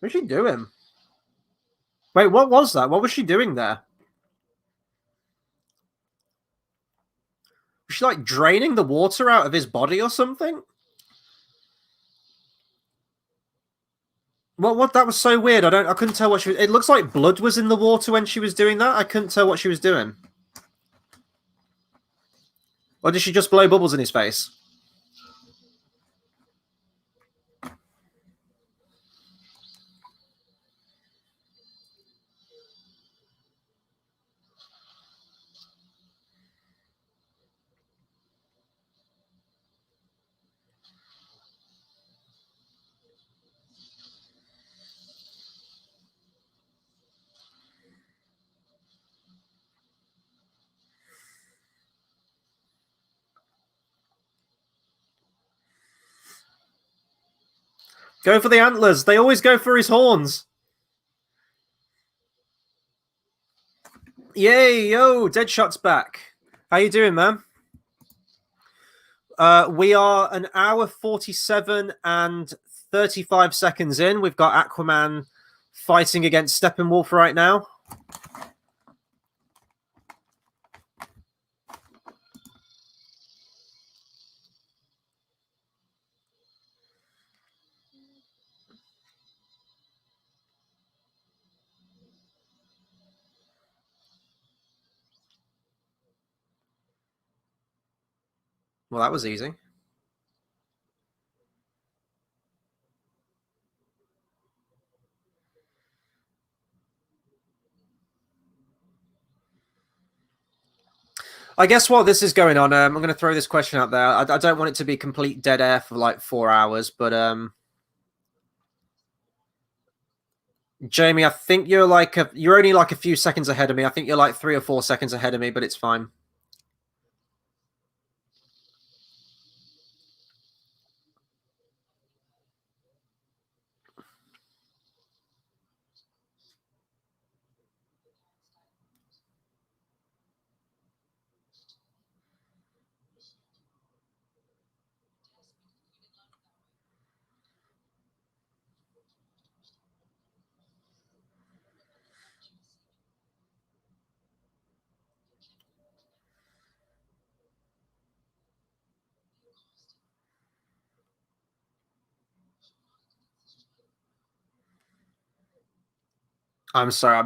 What's she doing? Wait, what was that? What was she doing there? Was she like draining the water out of his body or something? What? That was so weird. I couldn't tell what she was. It looks like blood was in the water when she was doing that. I couldn't tell what she was doing. Or did she just blow bubbles in his face? Go for the antlers. They always go for his horns. Yay, yo, Deadshot's back. How you doing, man? We are an hour 47 and 35 seconds in. We've got Aquaman fighting against Steppenwolf right now. Well, that was easy. I guess while this is going on, I'm going to throw this question out there. I don't want it to be complete dead air for like 4 hours, but Jamie, I think you're only like a few seconds ahead of me. I think you're like 3 or 4 seconds ahead of me, but it's fine. I'm sorry.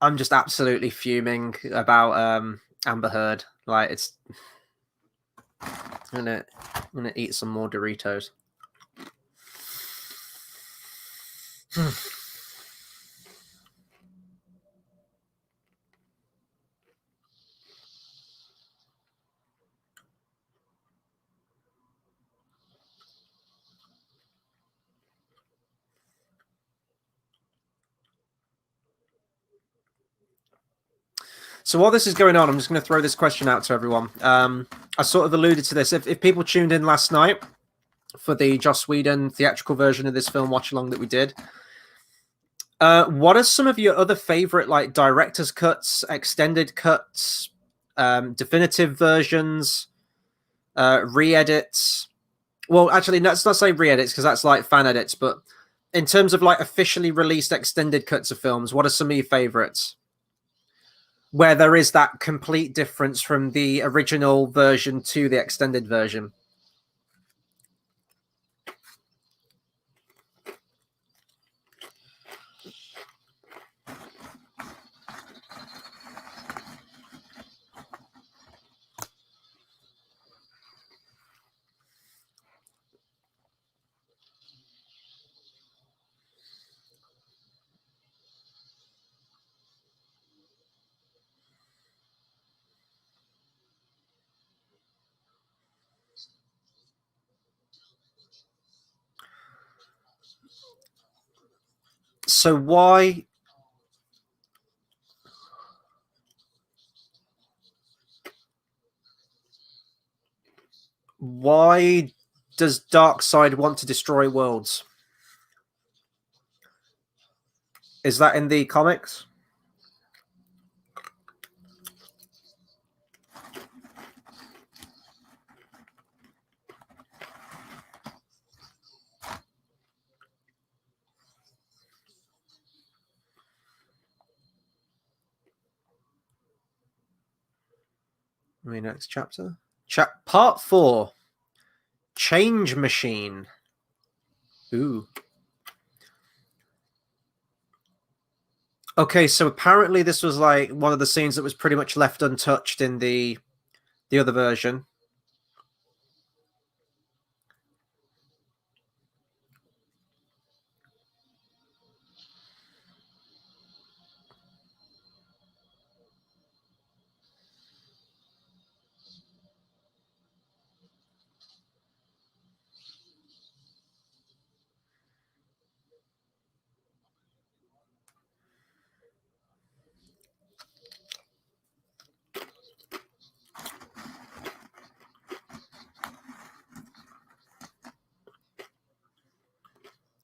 I'm just absolutely fuming about Amber Heard. Like it's. I'm gonna eat some more Doritos. So while this is going on, I'm just going to throw this question out to everyone. I sort of alluded to this. If people tuned in last night for the Joss Whedon theatrical version of this film watch along that we did, what are some of your other favorite like director's cuts, extended cuts, definitive versions, re-edits? Well, actually, let's not say re-edits because that's like fan edits. But in terms of like officially released extended cuts of films, what are some of your favorites? Where there is that complete difference from the original version to the extended version. So why does Darkseid want to destroy worlds? Is that in the comics? I mean, next chapter. Part 4. Change Machine. Ooh. Okay, so apparently this was like one of the scenes that was pretty much left untouched in the other version.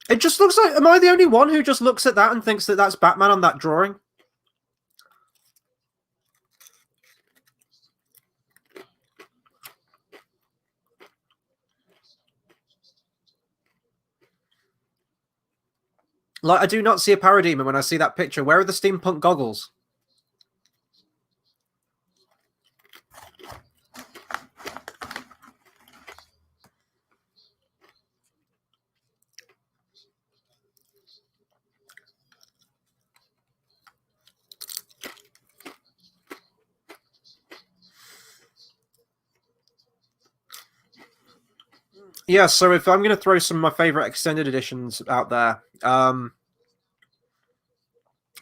It just looks like... Am I the only one who just looks at that and thinks that that's Batman on that drawing? Like, I do not see a parademon when I see that picture. Where are the steampunk goggles? Yeah, so if I'm going to throw some of my favorite extended editions out there, the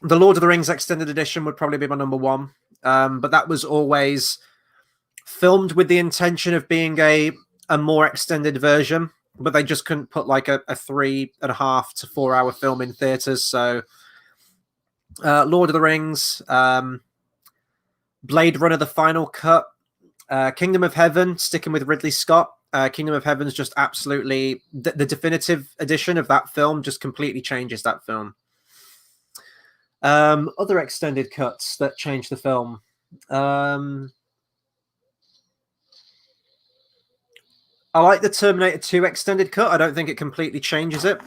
Lord of the Rings extended edition would probably be my number one. But that was always filmed with the intention of being a more extended version, but they just couldn't put like a 3.5 to 4 hour film in theaters. So Lord of the Rings, Blade Runner, the final cut, Kingdom of Heaven, sticking with Ridley Scott. Kingdom of Heaven's just absolutely the definitive edition of that film just completely changes that film. Other extended cuts that change the film. I like the Terminator 2 extended cut. I don't think it completely changes it.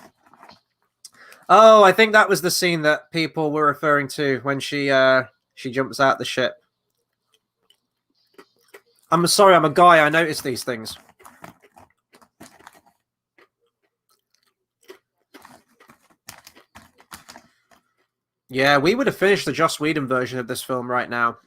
Oh, I think that was the scene that people were referring to when she jumps out the ship. I'm sorry, I'm a guy. I notice these things. Yeah, we would have finished the Joss Whedon version of this film right now.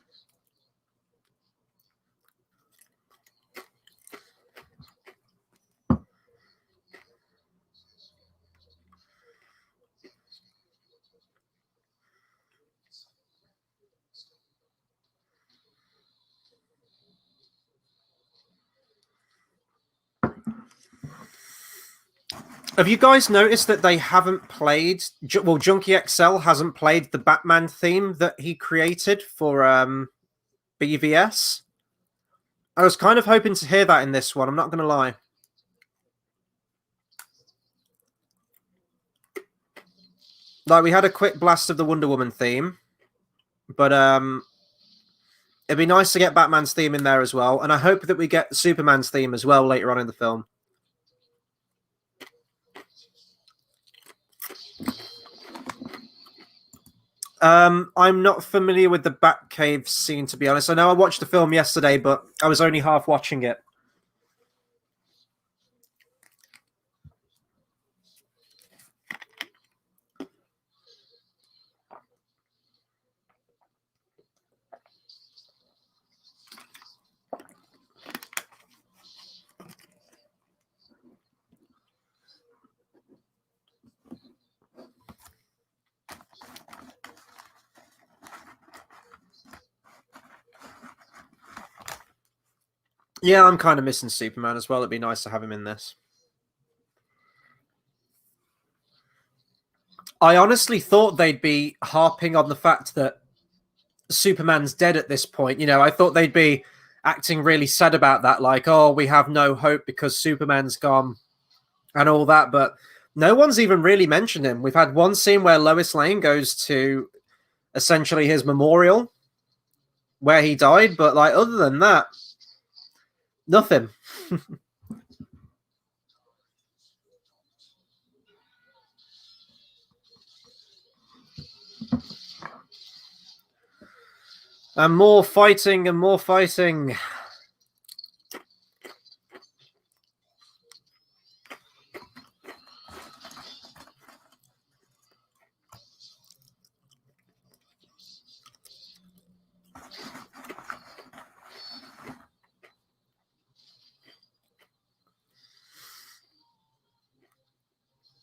Have you guys noticed that they haven't played? Well, Junkie XL hasn't played the Batman theme that he created for BVS. I was kind of hoping to hear that in this one. I'm not going to lie. Like, we had a quick blast of the Wonder Woman theme, but it'd be nice to get Batman's theme in there as well. And I hope that we get Superman's theme as well later on in the film. I'm not familiar with the Batcave scene, to be honest. I know I watched the film yesterday, but I was only half watching it. Yeah, I'm kind of missing Superman as well. It'd be nice to have him in this. I honestly thought they'd be harping on the fact that Superman's dead at this point. You know, I thought they'd be acting really sad about that, like, oh, we have no hope because Superman's gone and all that, but no one's even really mentioned him. We've had one scene where Lois Lane goes to essentially his memorial where he died, but like other than that, nothing. And more fighting and more fighting.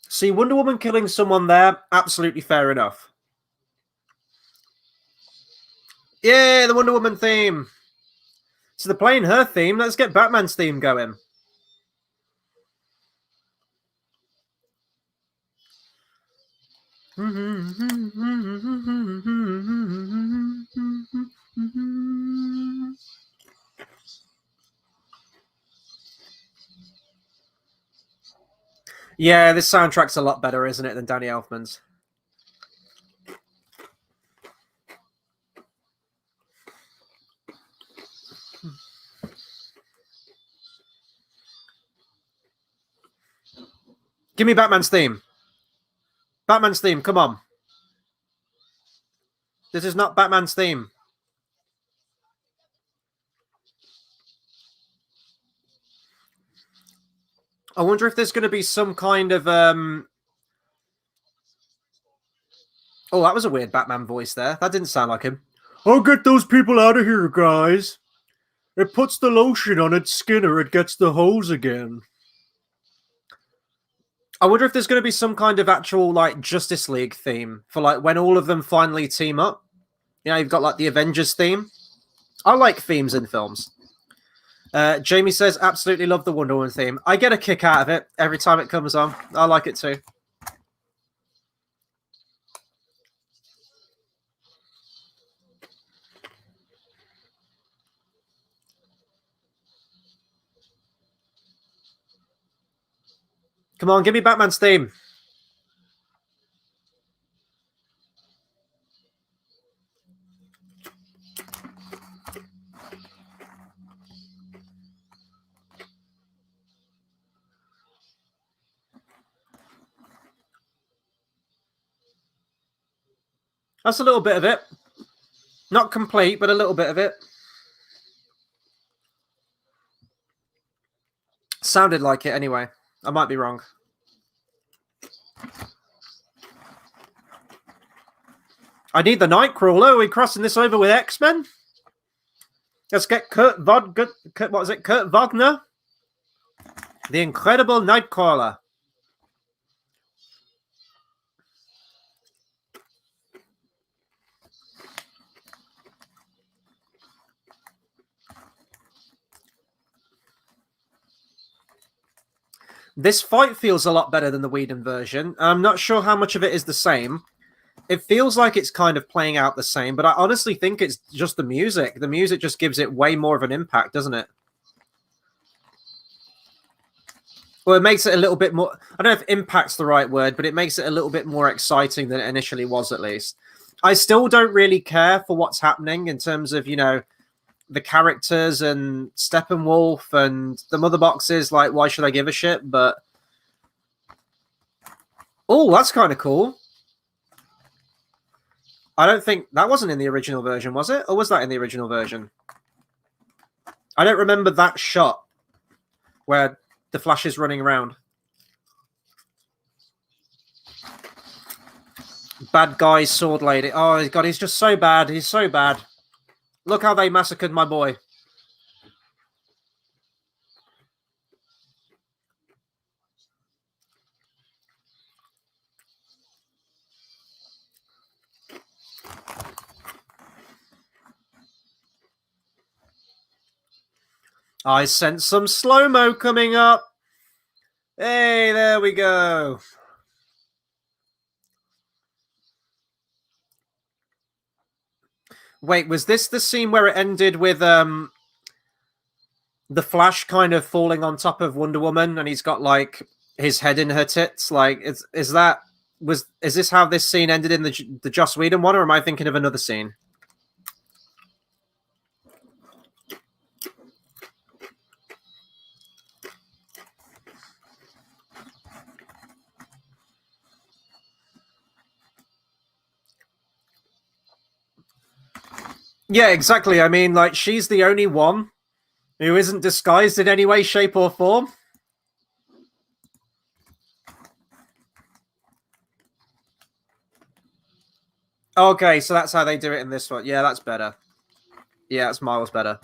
See, Wonder Woman killing someone there, absolutely fair enough. Yeah, the Wonder Woman theme. So they're playing her theme. Let's get Batman's theme going. Yeah, this soundtrack's a lot better, isn't it, than Danny Elfman's? Give me Batman's theme. Batman's theme, come on. This is not Batman's theme. I wonder if there's going to be some kind of... Oh, that was a weird Batman voice there. That didn't sound like him. I'll get those people out of here, guys. It puts the lotion on its skin or it gets the hose again. I wonder if there's going to be some kind of actual, like, Justice League theme for, like, when all of them finally team up. You know, you've got, like, the Avengers theme. I like themes in films. Jamie says, absolutely love the Wonder Woman theme. I get a kick out of it every time it comes on. I like it too. Come on, give me Batman's theme. That's a little bit of it. Not complete, but a little bit of it. Sounded like it anyway. I might be wrong. I need the Nightcrawler. Are we crossing this over with X-Men? Let's get Kurt Wagner. The Incredible Nightcrawler. This fight feels a lot better than the Whedon version. I'm not sure how much of it is the same. It feels like it's kind of playing out the same, but I honestly think it's just the music. The music just gives it way more of an impact, doesn't it? Well, it makes it a little bit more... I don't know if impact's the right word, but it makes it a little bit more exciting than it initially was, at least. I still don't really care for what's happening in terms of, you know, the characters and Steppenwolf and the mother boxes. Like, why should I give a shit? But... oh, that's kind of cool. I don't think... that wasn't in the original version, was it? Or was that in the original version? I don't remember that shot where the Flash is running around. Bad guy, sword lady. Oh, God, he's just so bad. He's so bad. Look how they massacred my boy. I sense some slow-mo coming up. Hey, there we go. Wait, was this the scene where it ended with the Flash kind of falling on top of Wonder Woman and he's got like his head in her tits? Like, is this how this scene ended in the Joss Whedon one, or am I thinking of another scene? Yeah, exactly. I mean, like, she's the only one who isn't disguised in any way, shape, or form. Okay, so that's how they do it in this one. Yeah, that's better. Yeah, that's miles better.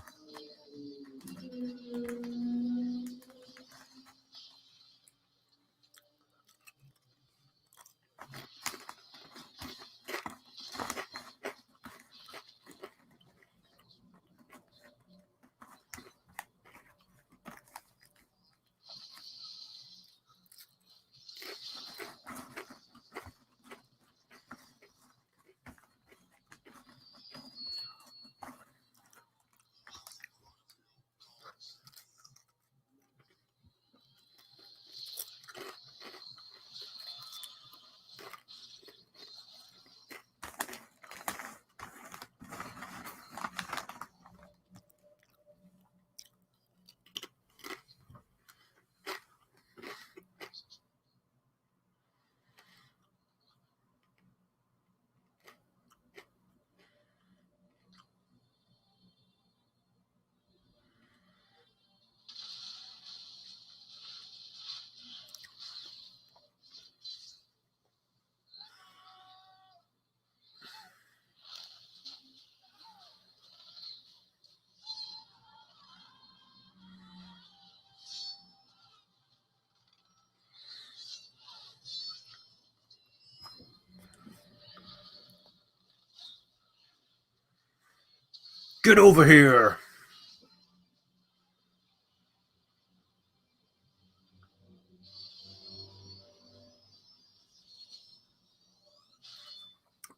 Get over here.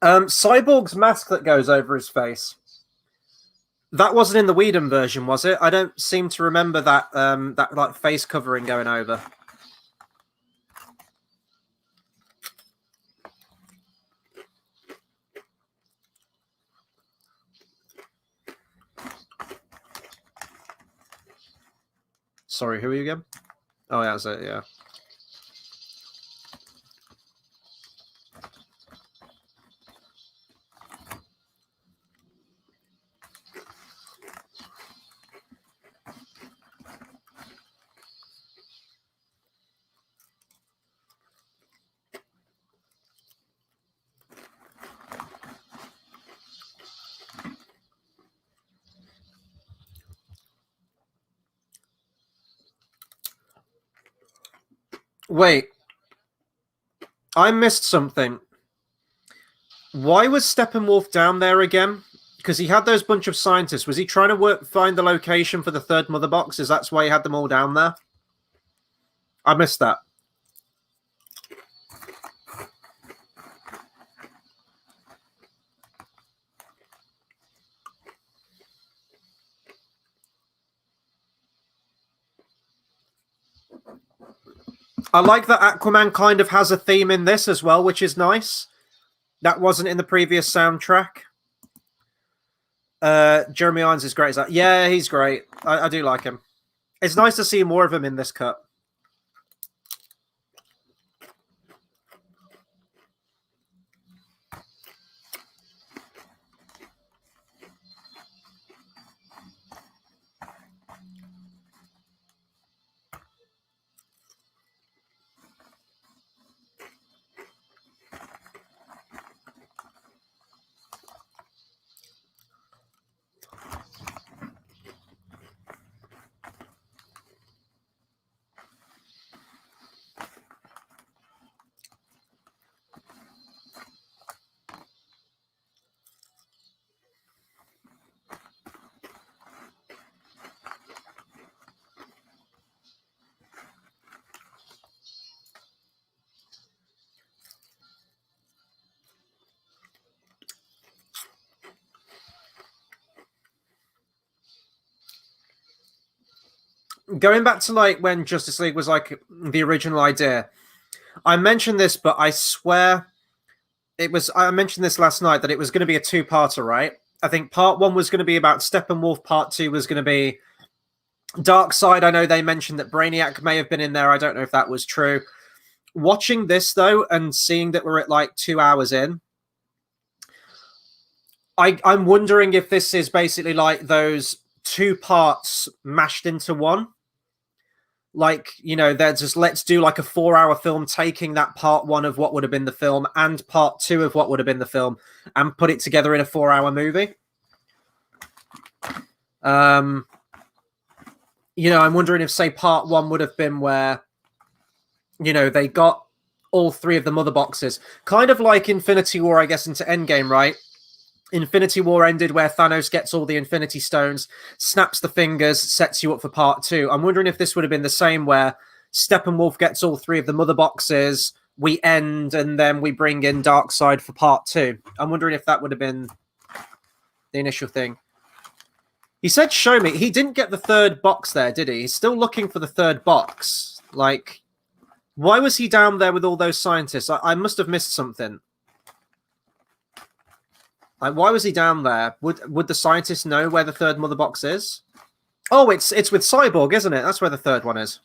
Cyborg's mask that goes over his face. That wasn't in the Whedon version, was it? I don't seem to remember that that like face covering going over. Sorry, who are you again? Oh, yeah, that's it, yeah. Wait. I missed something. Why was Steppenwolf down there again? Because he had those bunch of scientists. Was he trying to find the location for the third mother box? Is that's why he had them all down there? I missed that. I like that Aquaman kind of has a theme in this as well, which is nice. That wasn't in the previous soundtrack. Jeremy Irons is great. Yeah, he's great. I do like him. It's nice to see more of him in this cut. Going back to like when Justice League was like the original idea, I mentioned this, but I swear I mentioned this last night that it was going to be a two-parter, right? I think part one was going to be about Steppenwolf, part two was going to be Darkseid. I know they mentioned that Brainiac may have been in there. I don't know if that was true. Watching this though and seeing that we're at like 2 hours in, I'm wondering if this is basically like those two parts mashed into one. Like, you know, they're just, let's do like a 4-hour film taking that part one of what would have been the film and part two of what would have been the film and put it together in a 4-hour movie. You know, I'm wondering if, say, part one would have been where, you know, they got all three of the mother boxes. Kind of like Infinity War, I guess, into Endgame, right? Infinity War ended where Thanos gets all the Infinity Stones, snaps the fingers, sets you up for part two. I'm wondering if this would have been the same where Steppenwolf gets all three of the mother boxes, we end, and then we bring in Darkseid for part two. I'm wondering if that would have been the initial thing. He said, show me. He didn't get the third box there, did he? He's still looking for the third box. Like, why was he down there with all those scientists? I must have missed something. Like, why was he down there? Would the scientists know where the third mother box is? Oh, it's with Cyborg, isn't it? That's where the third one is.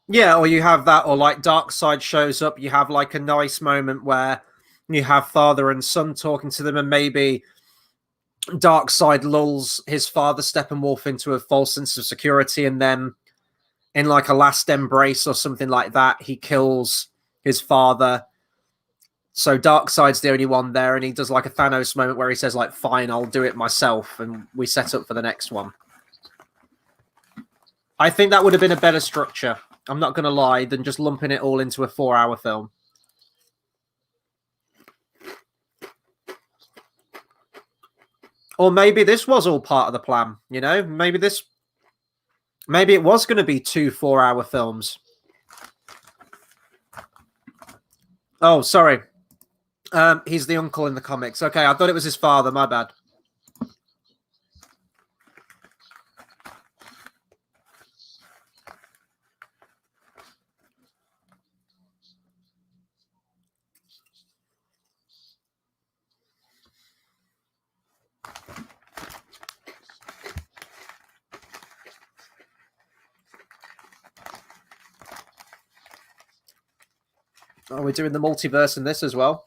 Yeah, or you have that, or like Darkseid shows up, you have like a nice moment where you have father and son talking to them, and maybe Darkseid lulls his father Steppenwolf into a false sense of security, and then in like a last embrace or something like that, he kills his father. So Darkseid's the only one there, and he does like a Thanos moment where he says like, fine, I'll do it myself, and we set up for the next one. I think that would have been a better structure, I'm not going to lie, than just lumping it all into a 4-hour film. Or maybe this was all part of the plan, you know? Maybe it was going to be 2 4-hour films. Oh, sorry. He's the uncle in the comics. Okay, I thought it was his father. My bad. Oh, we're doing the multiverse in this as well.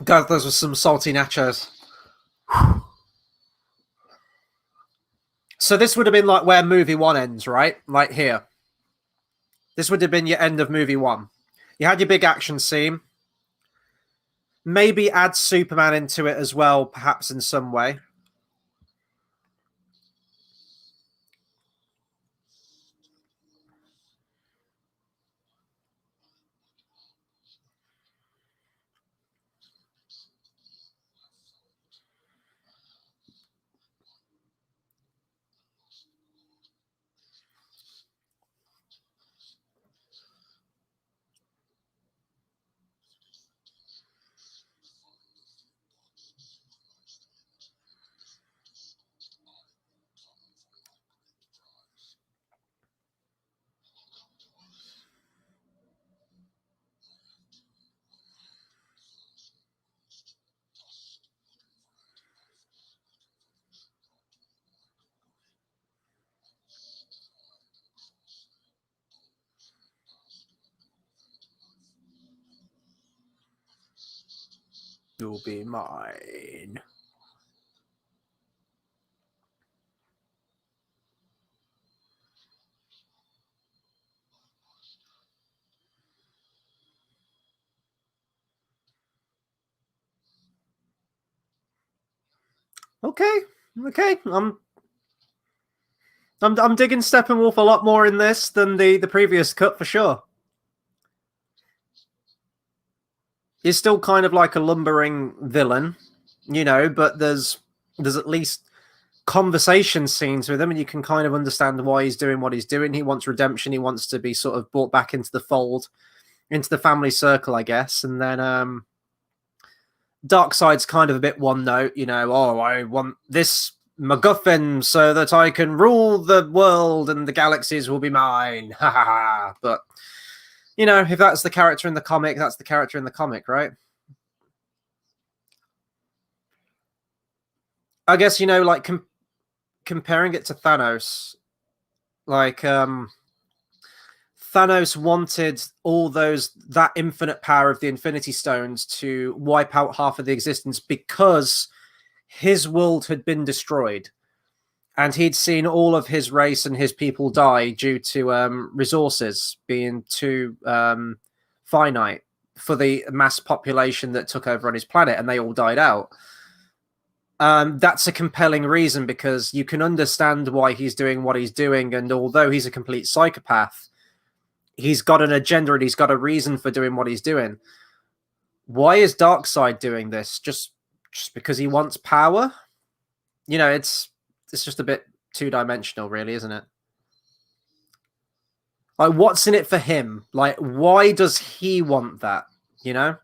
God, those were some salty nachos. So this would have been like where movie one ends, right? Like here. This would have been your end of movie one. You had your big action scene. Maybe add Superman into it as well, perhaps in some way. You'll be mine. Okay, okay. I'm digging Steppenwolf a lot more in this than the previous cut for sure. He's still kind of like a lumbering villain, you know, but there's at least conversation scenes with him, and you can kind of understand why he's doing what he's doing. He wants redemption. He wants to be sort of brought back into the fold, into the family circle, I guess. And then Darkseid's kind of a bit one note, you know. Oh, I want this MacGuffin so that I can rule the world and the galaxies will be mine. Ha ha ha. But you know, if that's the character in the comic, that's the character in the comic, right? I guess, you know, like comparing it to Thanos, like Thanos wanted all that infinite power of the Infinity Stones to wipe out half of the existence because his world had been destroyed, and he'd seen all of his race and his people die due to resources being too finite for the mass population that took over on his planet, and they all died out. That's a compelling reason because you can understand why he's doing what he's doing, and although he's a complete psychopath, he's got an agenda and he's got a reason for doing what he's doing. Why is Darkseid doing this? Just because he wants power? You know, it's just a bit two-dimensional, really, isn't it? Like, what's in it for him? Like, why does he want that? You know?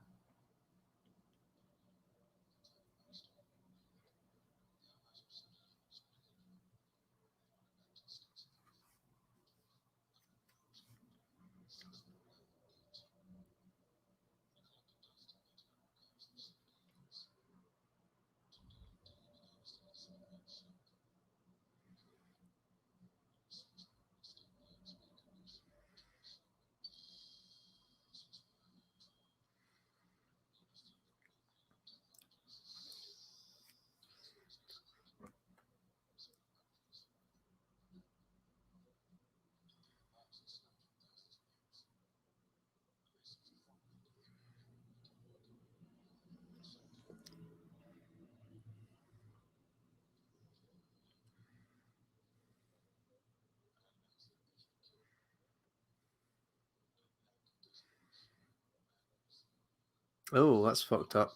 Oh, that's fucked up.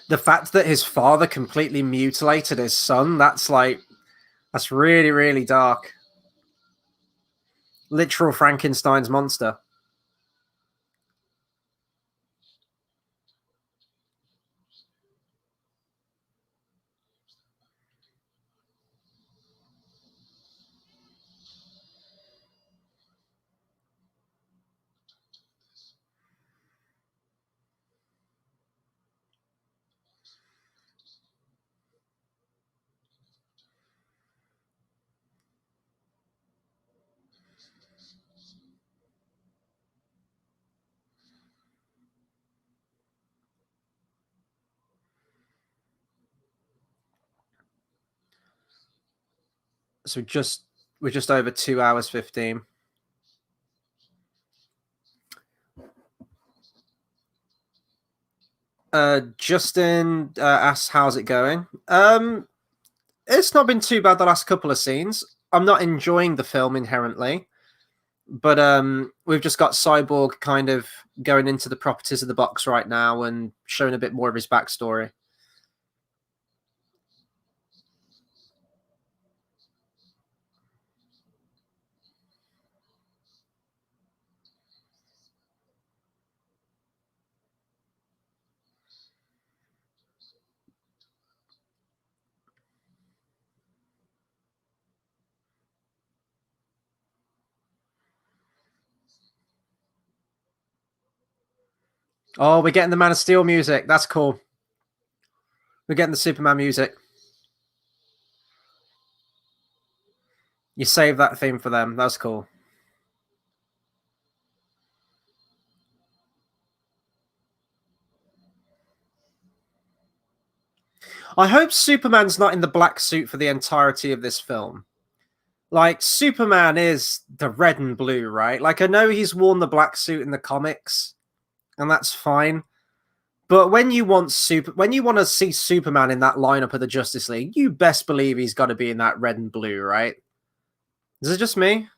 The fact that his father completely mutilated his son, that's really, really dark. Literal Frankenstein's monster. So we're just over 2 hours 15. Justin asks, "How's it going?" It's not been too bad the last couple of scenes. I'm not enjoying the film inherently, but we've just got Cyborg kind of going into the properties of the box right now and showing a bit more of his backstory. Oh, we're getting the Man of Steel music. That's cool. We're getting the Superman music. You save that theme for them. That's cool. I hope Superman's not in the black suit for the entirety of this film. Like, Superman is the red and blue, right? Like, I know he's worn the black suit in the comics, and that's fine. But when you want to see Superman in that lineup of the Justice League, you best believe he's got to be in that red and blue, right? Is it just me?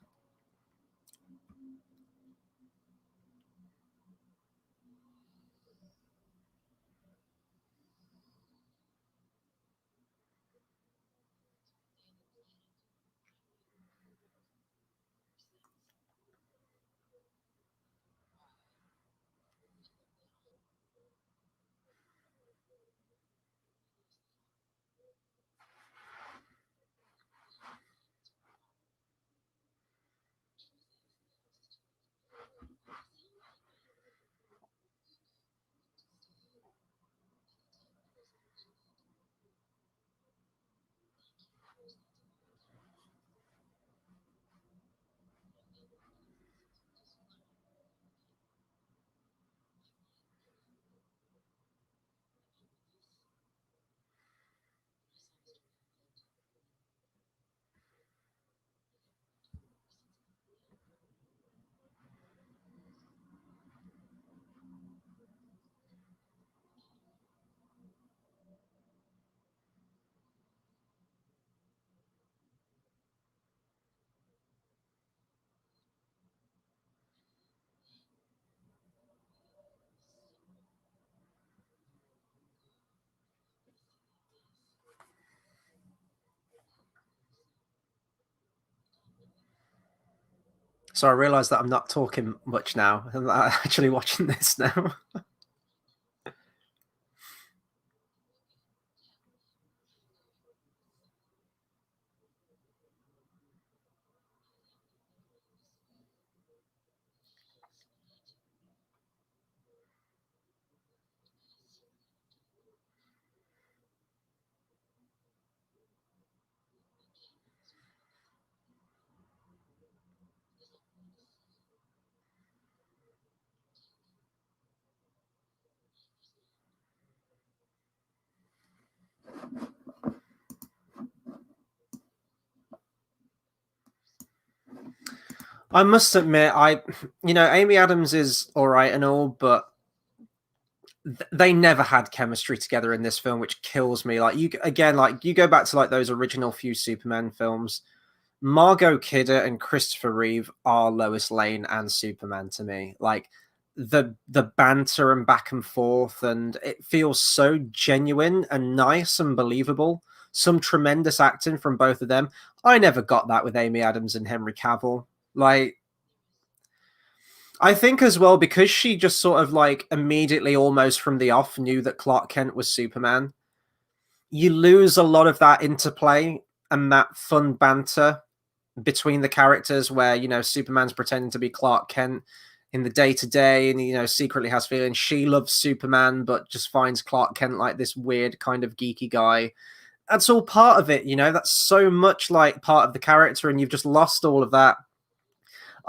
So I realise that I'm not talking much now. I'm actually watching this now. I must admit, Amy Adams is all right and all, but they never had chemistry together in this film, which kills me. Like, you go back to like those original few Superman films. Margot Kidder and Christopher Reeve are Lois Lane and Superman to me. Like, the banter and back and forth, and it feels so genuine and nice and believable. Some tremendous acting from both of them. I never got that with Amy Adams and Henry Cavill. Like, I think as well, because she just sort of like immediately, almost from the off, knew that Clark Kent was Superman. You lose a lot of that interplay and that fun banter between the characters, where Superman's pretending to be Clark Kent in the day to day, and secretly has feelings. She loves Superman, but just finds Clark Kent like this weird kind of geeky guy. That's all part of it. That's so much like part of the character, and you've just lost all of that.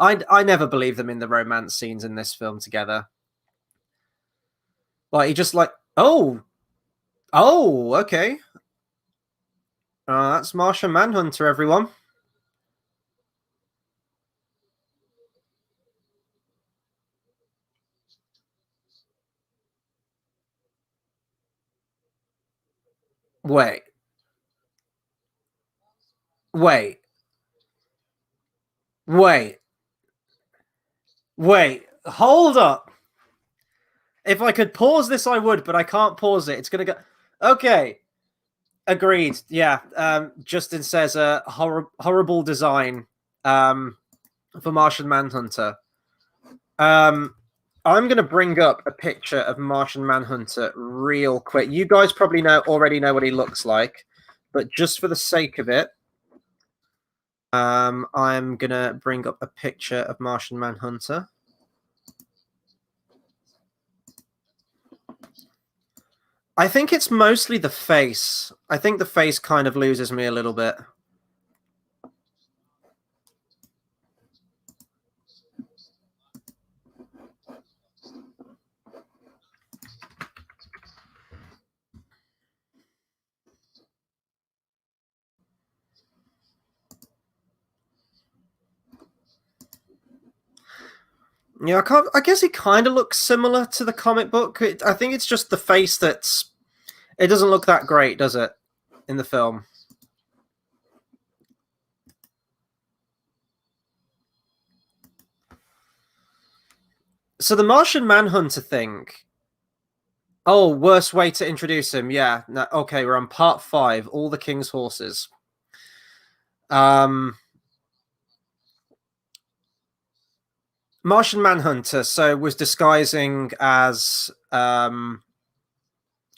I never believe them in the romance scenes in this film together. Like, he just like, oh, okay. That's Martian Manhunter, everyone. Wait. Wait. Wait. Wait. Hold up. If I could pause this, I would, but I can't pause it. It's gonna go. Okay. Agreed. Yeah. Justin says a horrible design for Martian Manhunter. I'm going to bring up a picture of Martian Manhunter real quick. You guys probably already know what he looks like, but just for the sake of it, I'm going to bring up a picture of Martian Manhunter. I think it's mostly the face. I think the face kind of loses me a little bit. Yeah, I guess he kind of looks similar to the comic book. I think it's just the face that's... It doesn't look that great, does it, in the film? So the Martian Manhunter thing... Oh, worst way to introduce him. Yeah. No, okay, we're on part 5, All the King's Horses. Martian Manhunter, so was disguising as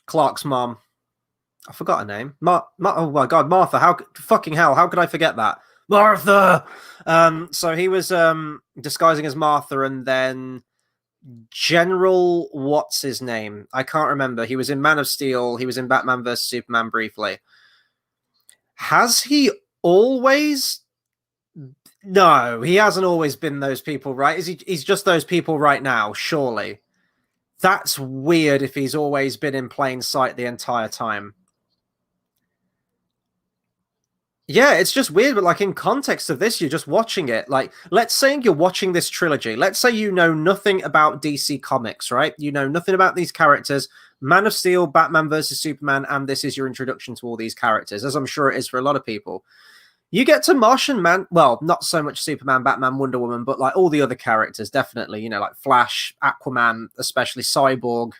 Clark's mom. I forgot her name. Oh my god, Martha. Fucking hell, how could I forget that? Martha! So he was disguising as Martha, and then General, what's his name? I can't remember. He was in Man of Steel. He was in Batman vs. Superman briefly. Has he always... No, he hasn't always been those people, right? He's just those people right now, surely. That's weird if he's always been in plain sight the entire time. Yeah, it's just weird, but like in context of this, you're just watching it. Like, let's say you're watching this trilogy. Let's say you know nothing about DC Comics, right? You know nothing about these characters. Man of Steel, Batman versus Superman, and this is your introduction to all these characters, as I'm sure it is for a lot of people. You get to Martian Man, well, not so much Superman, Batman, Wonder Woman, but like all the other characters, definitely, you know, like Flash, Aquaman, especially Cyborg,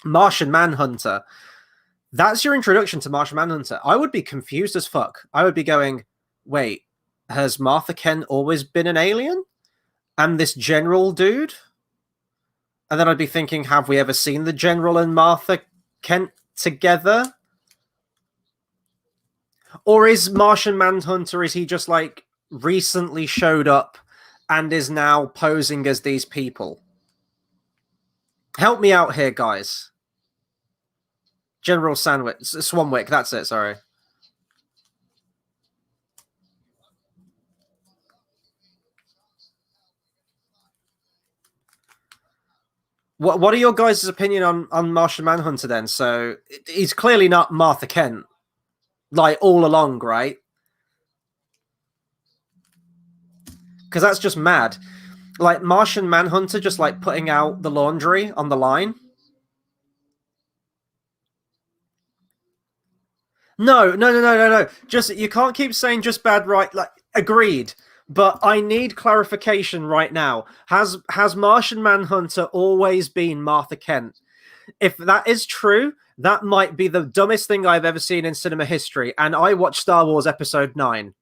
Martian Manhunter. That's your introduction to Martian Manhunter. I would be confused as fuck. I would be going, wait, has Martha Kent always been an alien? And this general dude? And then I'd be thinking, have we ever seen the general and Martha Kent together? Or is Martian Manhunter, is he just like recently showed up and is now posing as these people? Help me out here, guys. General Swanwick, that's it, sorry. What are your guys' opinion on Martian Manhunter then? So he's clearly not Martha Kent, like all along, right? Because that's just mad. Like Martian Manhunter just like putting out the laundry on the line. No. Just you can't keep saying just bad, right? Like agreed. But I need clarification right now. Has Martian Manhunter always been Martha Kent? If that is true, that might be the dumbest thing I've ever seen in cinema history. And I watched Star Wars Episode 9.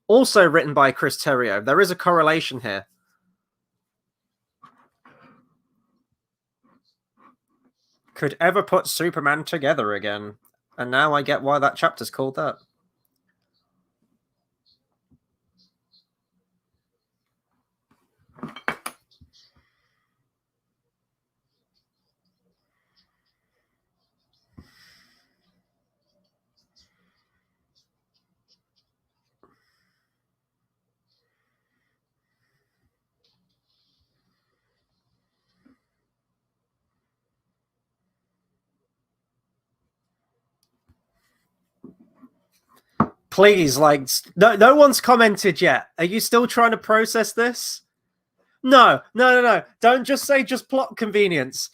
Also written by Chris Terrio. There is a correlation here. Could ever put Superman together again. And now I get why that chapter's called that. Please, like, no one's commented yet. Are you still trying to process this? No. Don't just say just plot convenience.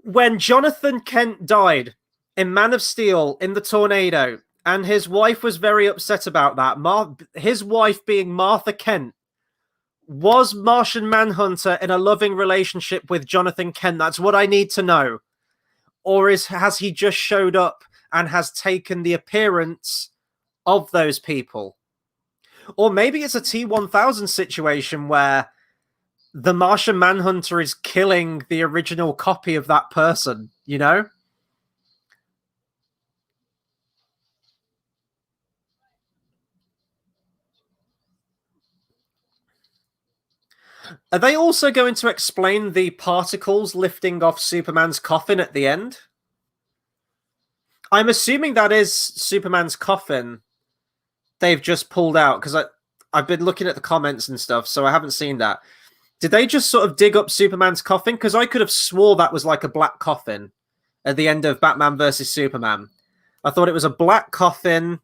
when Jonathan Kent died in Man of Steel in the tornado, and his wife was very upset about that. His wife being Martha Kent. Was Martian Manhunter in a loving relationship with Jonathan Kent? That's what I need to know. Or has he just showed up and has taken the appearance of those people? Or maybe it's a T-1000 situation where the Martian Manhunter is killing the original copy of that person, you know? Are they also going to explain the particles lifting off Superman's coffin at the end? I'm assuming that is Superman's coffin they've just pulled out, because I've been looking at the comments and stuff, so I haven't seen that. Did they just sort of dig up Superman's coffin? Because I could have swore that was like a black coffin at the end of Batman versus Superman. I thought it was a black coffin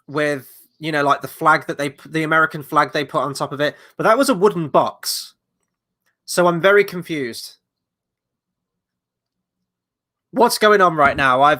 with, you know, like the flag that the American flag they put on top of it. But that was a wooden box. So I'm very confused. What's going on right now?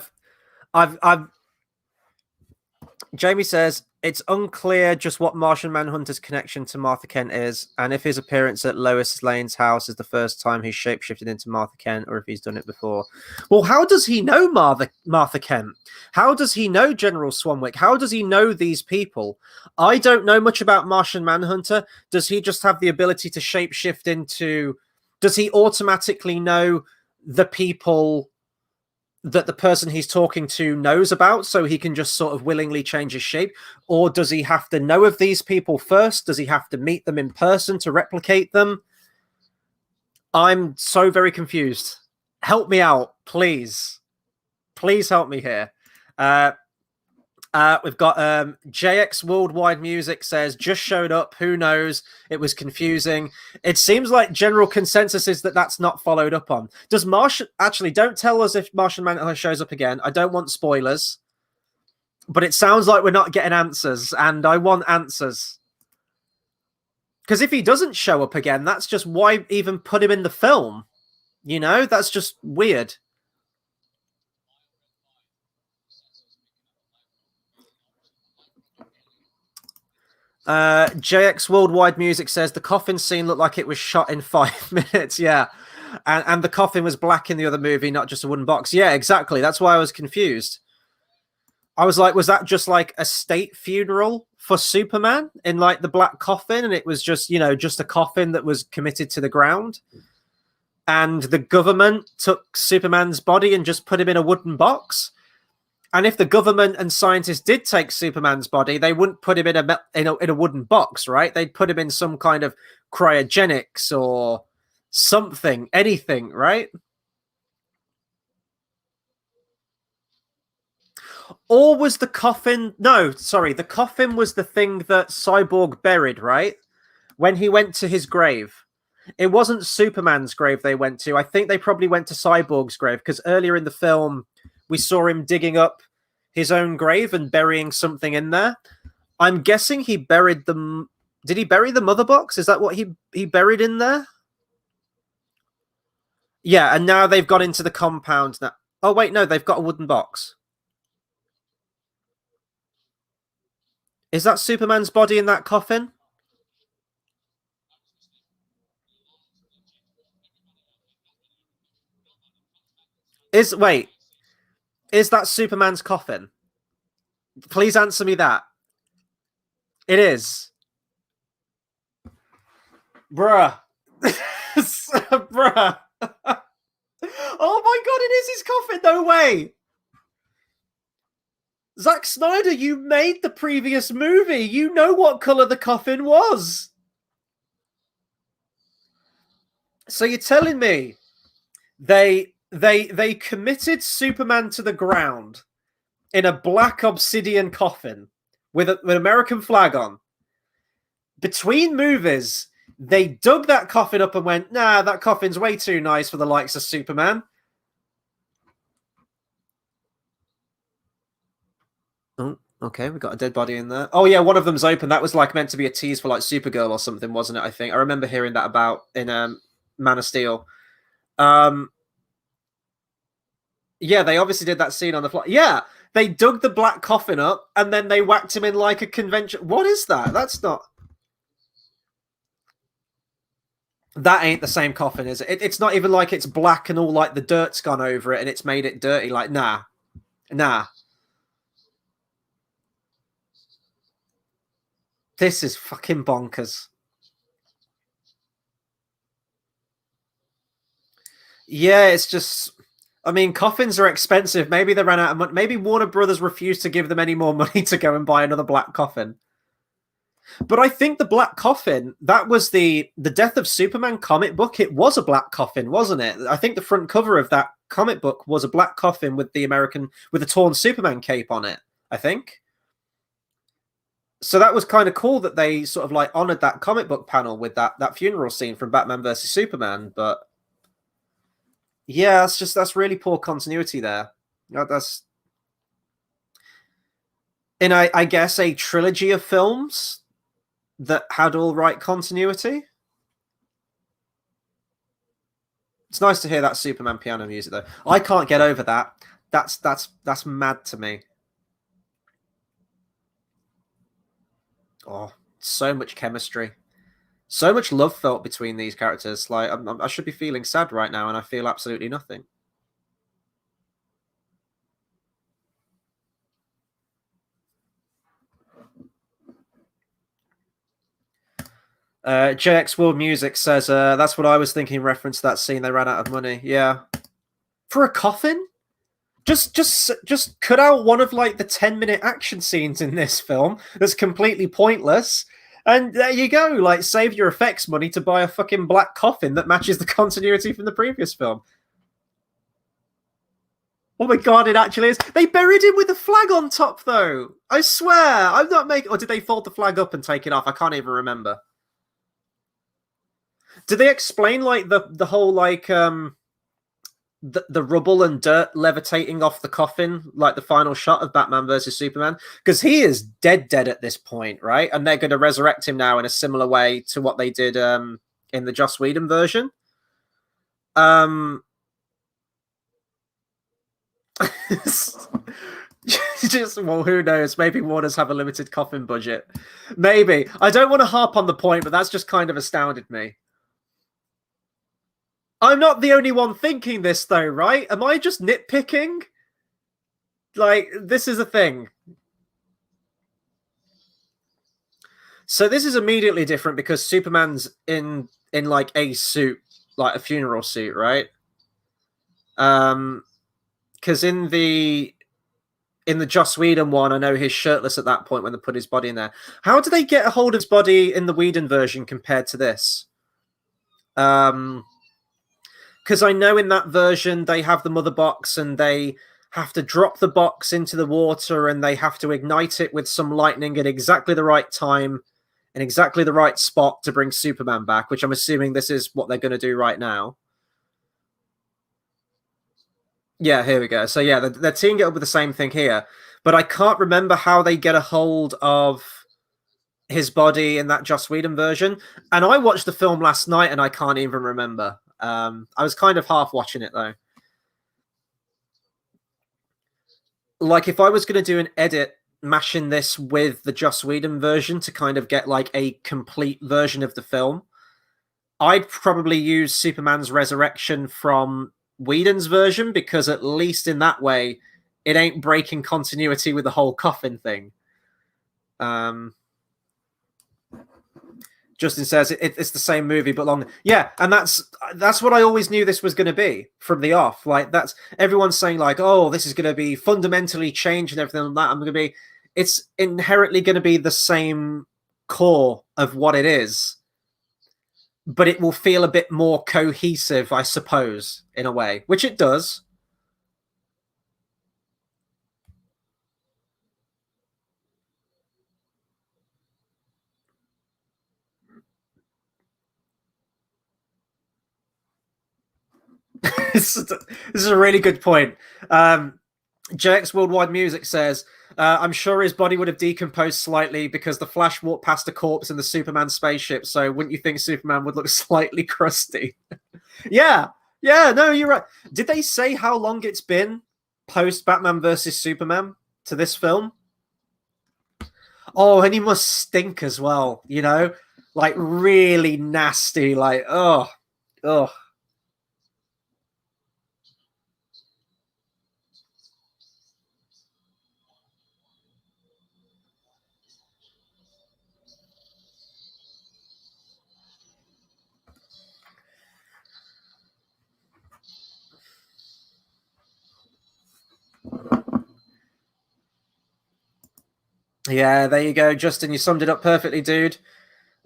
Jamie says it's unclear just what Martian Manhunter's connection to Martha Kent is, and if his appearance at Lois Lane's house is the first time he's shapeshifted into Martha Kent, or if he's done it before. Well, how does he know Martha Kent? How does he know General Swanwick? How does he know these people? I don't know much about Martian Manhunter. Does he just have the ability to shapeshift into... Does he automatically know the people that the person he's talking to knows about, so he can just sort of willingly change his shape? Or does he have to know of these people first? Does he have to meet them in person to replicate them? I'm so very confused. Help me out, please. Please help me here. We've got JX Worldwide Music says, just showed up, who knows, it was confusing. It seems like general consensus is that that's not followed up on. Does Martian... Actually, don't tell us if Martian Manhunter shows up again. I don't want spoilers. But it sounds like we're not getting answers, and I want answers. Because if he doesn't show up again, that's just why even put him in the film. You know, that's just weird. JX Worldwide Music says the coffin scene looked like it was shot in 5 minutes. Yeah. And the coffin was black in the other movie, not just a wooden box. Yeah, exactly. That's why I was confused. I was like, was that just like a state funeral for Superman in like the black coffin? And it was just, you know, just a coffin that was committed to the ground. And the government took Superman's body and just put him in a wooden box. And if the government and scientists did take Superman's body, they wouldn't put him in a wooden box, right? They'd put him in some kind of cryogenics or something, anything, right? Or was the coffin... No, sorry. The coffin was the thing that Cyborg buried, right? When he went to his grave. It wasn't Superman's grave they went to. I think they probably went to Cyborg's grave, because earlier in the film... we saw him digging up his own grave and burying something in there. I'm guessing he buried them. Did he bury the mother box? Is that what he buried in there? Yeah, and now they've got into the compound now. Oh, wait, no, they've got a wooden box. Is that Superman's body in that coffin? Wait, is that Superman's coffin? Please answer me that. It is. Bruh. Bruh. Oh my god, it is his coffin. No way. Zack Snyder, you made the previous movie. You know what color the coffin was. So you're telling me they committed Superman to the ground in a black obsidian coffin with an American flag on. Between movies, they dug that coffin up and went, nah, that coffin's way too nice for the likes of Superman. Oh, okay, we got a dead body in there. Oh yeah, one of them's open. That was like meant to be a tease for like Supergirl or something, wasn't it? I think I remember hearing that about in Man of Steel. Yeah, they obviously did that scene on the fly. Yeah, they dug the black coffin up and then they whacked him in like a convention. What is that? That's not. That ain't the same coffin, is it? It's not even like it's black and all like the dirt's gone over it and it's made it dirty. Like, nah. This is fucking bonkers. Yeah, it's just. I mean, coffins are expensive. Maybe they ran out of money. Maybe Warner Brothers refused to give them any more money to go and buy another black coffin. But I think the black coffin, that was the Death of Superman comic book. It was a black coffin, wasn't it? I think the front cover of that comic book was a black coffin with with a torn Superman cape on it, I think. So that was kind of cool that they sort of like honored that comic book panel with that funeral scene from Batman versus Superman. But yeah, that's really poor continuity there. That's in I guess a trilogy of films that had all right continuity. It's nice to hear that Superman piano music though. I can't get over that. That's mad to me. Oh, so much chemistry. So much love felt between these characters. Like I should be feeling sad right now and I feel absolutely nothing. JX World Music says, that's what I was thinking in reference to that scene. They ran out of money. Yeah. For a coffin? Just cut out one of like the 10-minute action scenes in this film that's completely pointless. And there you go. Like, save your effects money to buy a fucking black coffin that matches the continuity from the previous film. Oh my god, it actually is. They buried him with a flag on top, though. I swear. I'm not making... Or did they fold the flag up and take it off? I can't even remember. Did they explain like the whole like the rubble and dirt levitating off the coffin, like the final shot of Batman versus Superman? Because he is dead at this point, right? And they're going to resurrect him now in a similar way to what they did in the Joss Whedon version. Just, well, who knows? Maybe Warner's have a limited coffin budget. Maybe. I don't want to harp on the point, but that's just kind of astounded me. I'm not the only one thinking this, though, right? Am I just nitpicking? Like, this is a thing. So this is immediately different because Superman's in like a suit, like a funeral suit, right? Because in the Joss Whedon one, I know he's shirtless at that point when they put his body in there. How do they get a hold of his body in the Whedon version compared to this? Because I know in that version they have the mother box and they have to drop the box into the water and they have to ignite it with some lightning at exactly the right time in exactly the right spot to bring Superman back, which I'm assuming this is what they're going to do right now. Yeah, here we go. So yeah, they're teaming it up with the same thing here. But I can't remember how they get a hold of his body in that Joss Whedon version. And I watched the film last night and I can't even remember. I was kind of half watching it though. Like if I was going to do an edit mashing this with the Joss Whedon version to kind of get like a complete version of the film, I'd probably use Superman's resurrection from Whedon's version because at least in that way it ain't breaking continuity with the whole coffin thing. Justin says it's the same movie but long. Yeah, and that's what I always knew this was going to be from the off. Like that's everyone's saying like, oh, this is going to be fundamentally changed and everything like that. I'm going to be. It's inherently going to be the same core of what it is, but it will feel a bit more cohesive, I suppose, in a way, which it does. This is a really good point. JX Worldwide Music says, I'm sure his body would have decomposed slightly because the Flash walked past a corpse in the Superman spaceship, so wouldn't you think Superman would look slightly crusty? Yeah, yeah, no, you're right. Did they say how long it's been post Batman versus Superman to this film? Oh, and he must stink as well, you know? Like really nasty, like oh. Yeah, there you go, Justin. You summed it up perfectly, dude.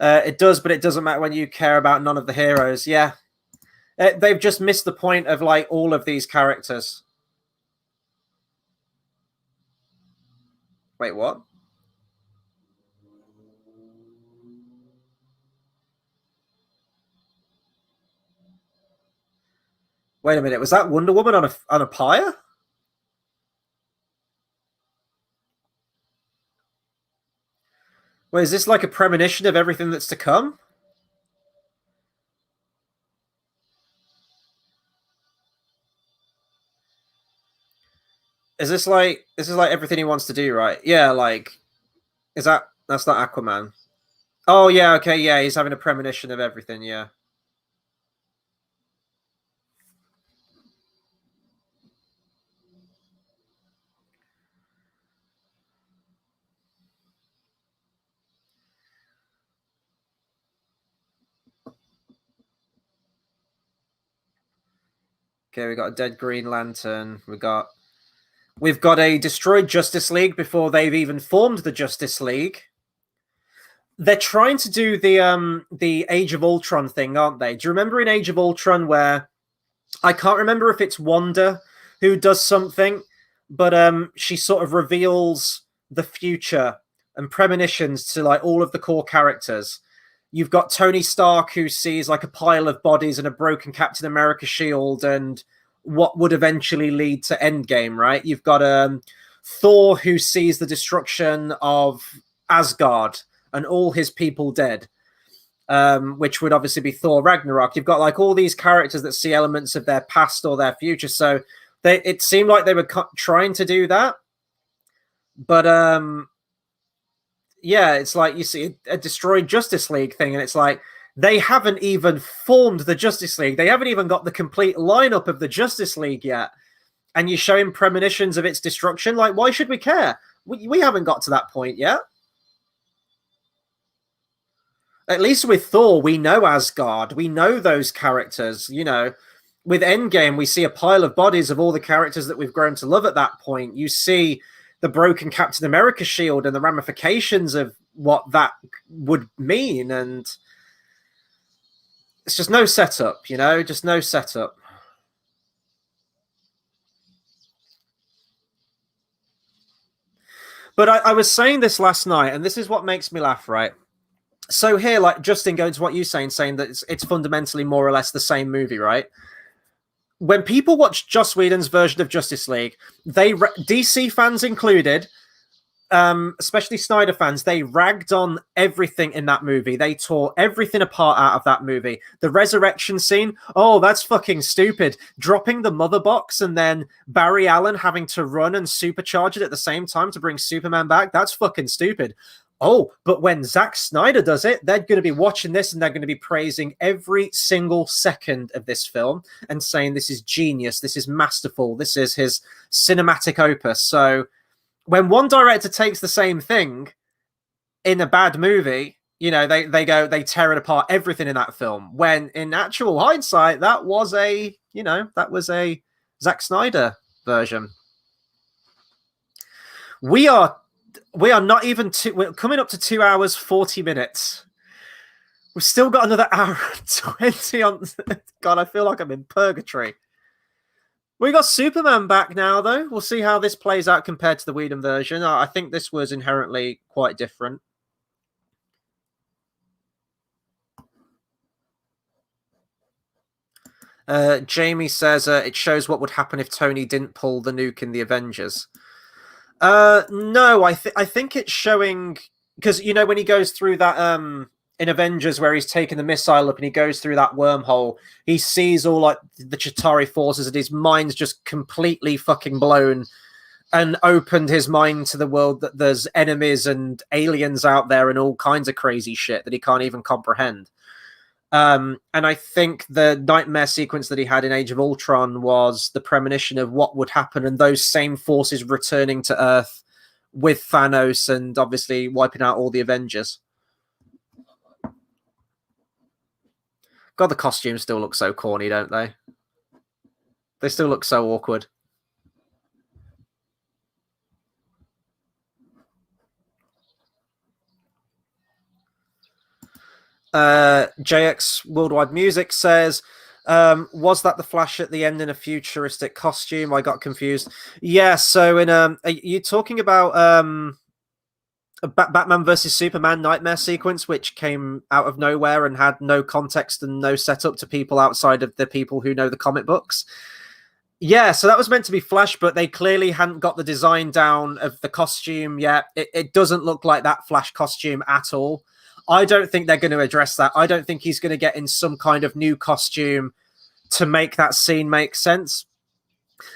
It does, but it doesn't matter when you care about none of the heroes. Yeah, they've just missed the point of like all of these characters. Wait, what? Wait a minute. Was that Wonder Woman on a pyre? Wait, is this like a premonition of everything that's to come? Is this like everything he wants to do, right? Yeah, like is that's not Aquaman? Oh yeah, okay, yeah, he's having a premonition of everything. Yeah. Okay, we got a dead Green Lantern. We've got a destroyed Justice League before they've even formed the Justice League. They're trying to do the Age of Ultron thing, aren't they? Do you remember in Age of Ultron where I can't remember if it's Wanda who does something, but she sort of reveals the future and premonitions to like all of the core characters. You've got Tony Stark who sees like a pile of bodies and a broken Captain America shield and what would eventually lead to Endgame, right? You've got Thor who sees the destruction of Asgard and all his people dead, which would obviously be Thor Ragnarok. You've got like all these characters that see elements of their past or their future. So it seemed like they were trying to do that, but yeah, it's like you see a destroyed Justice League thing, and it's like they haven't even formed the Justice League. They haven't even got the complete lineup of the Justice League yet, and you're showing premonitions of its destruction. Like, why should we care? We haven't got to that point yet. At least with Thor, we know Asgard. We know those characters. You know, with Endgame, we see a pile of bodies of all the characters that we've grown to love at that point. You see the broken Captain America shield and the ramifications of what that would mean. And it's just no setup, you know, just no setup. But I was saying this last night, and this is what makes me laugh, right? So here, like Justin, going to what you're saying that it's fundamentally more or less the same movie, right? When people watch Joss Whedon's version of Justice League, DC fans included, especially Snyder fans, they ragged on everything in that movie. They tore everything apart out of that movie. The resurrection scene, oh, that's fucking stupid. Dropping the mother box and then Barry Allen having to run and supercharge it at the same time to bring Superman back, that's fucking stupid. Oh, but when Zack Snyder does it, they're going to be watching this and they're going to be praising every single second of this film and saying this is genius, this is masterful, this is his cinematic opus. So when one director takes the same thing in a bad movie, you know, they tear it apart, everything in that film. When in actual hindsight, that was a Zack Snyder version. We are not even we're coming up to 2 hours 40 minutes. We've still got another hour and 20 on. God, I feel like I'm in purgatory. We got Superman back now, though. We'll see how this plays out compared to the Whedon version. I think this was inherently quite different. Jamie says it shows what would happen if Tony didn't pull the nuke in the Avengers. No, I think it's showing because you know when he goes through that in Avengers where he's taking the missile up and he goes through that wormhole. He sees all like the Chitauri forces and his mind's just completely fucking blown, and opened his mind to the world that there's enemies and aliens out there and all kinds of crazy shit that he can't even comprehend. And I think the nightmare sequence that he had in Age of Ultron was the premonition of what would happen, and those same forces returning to Earth with Thanos and obviously wiping out all the Avengers. God, the costumes still look so corny, don't they? They still look so awkward. JX Worldwide Music says, was that the Flash at the end in a futuristic costume? I got confused. Yeah, so in are you talking about a Batman versus Superman nightmare sequence, which came out of nowhere and had no context and no setup to people outside of the people who know the comic books? Yeah, so that was meant to be Flash, but they clearly hadn't got the design down of the costume yet. It doesn't look like that Flash costume at all. I don't think they're going to address that. I don't think he's going to get in some kind of new costume to make that scene make sense.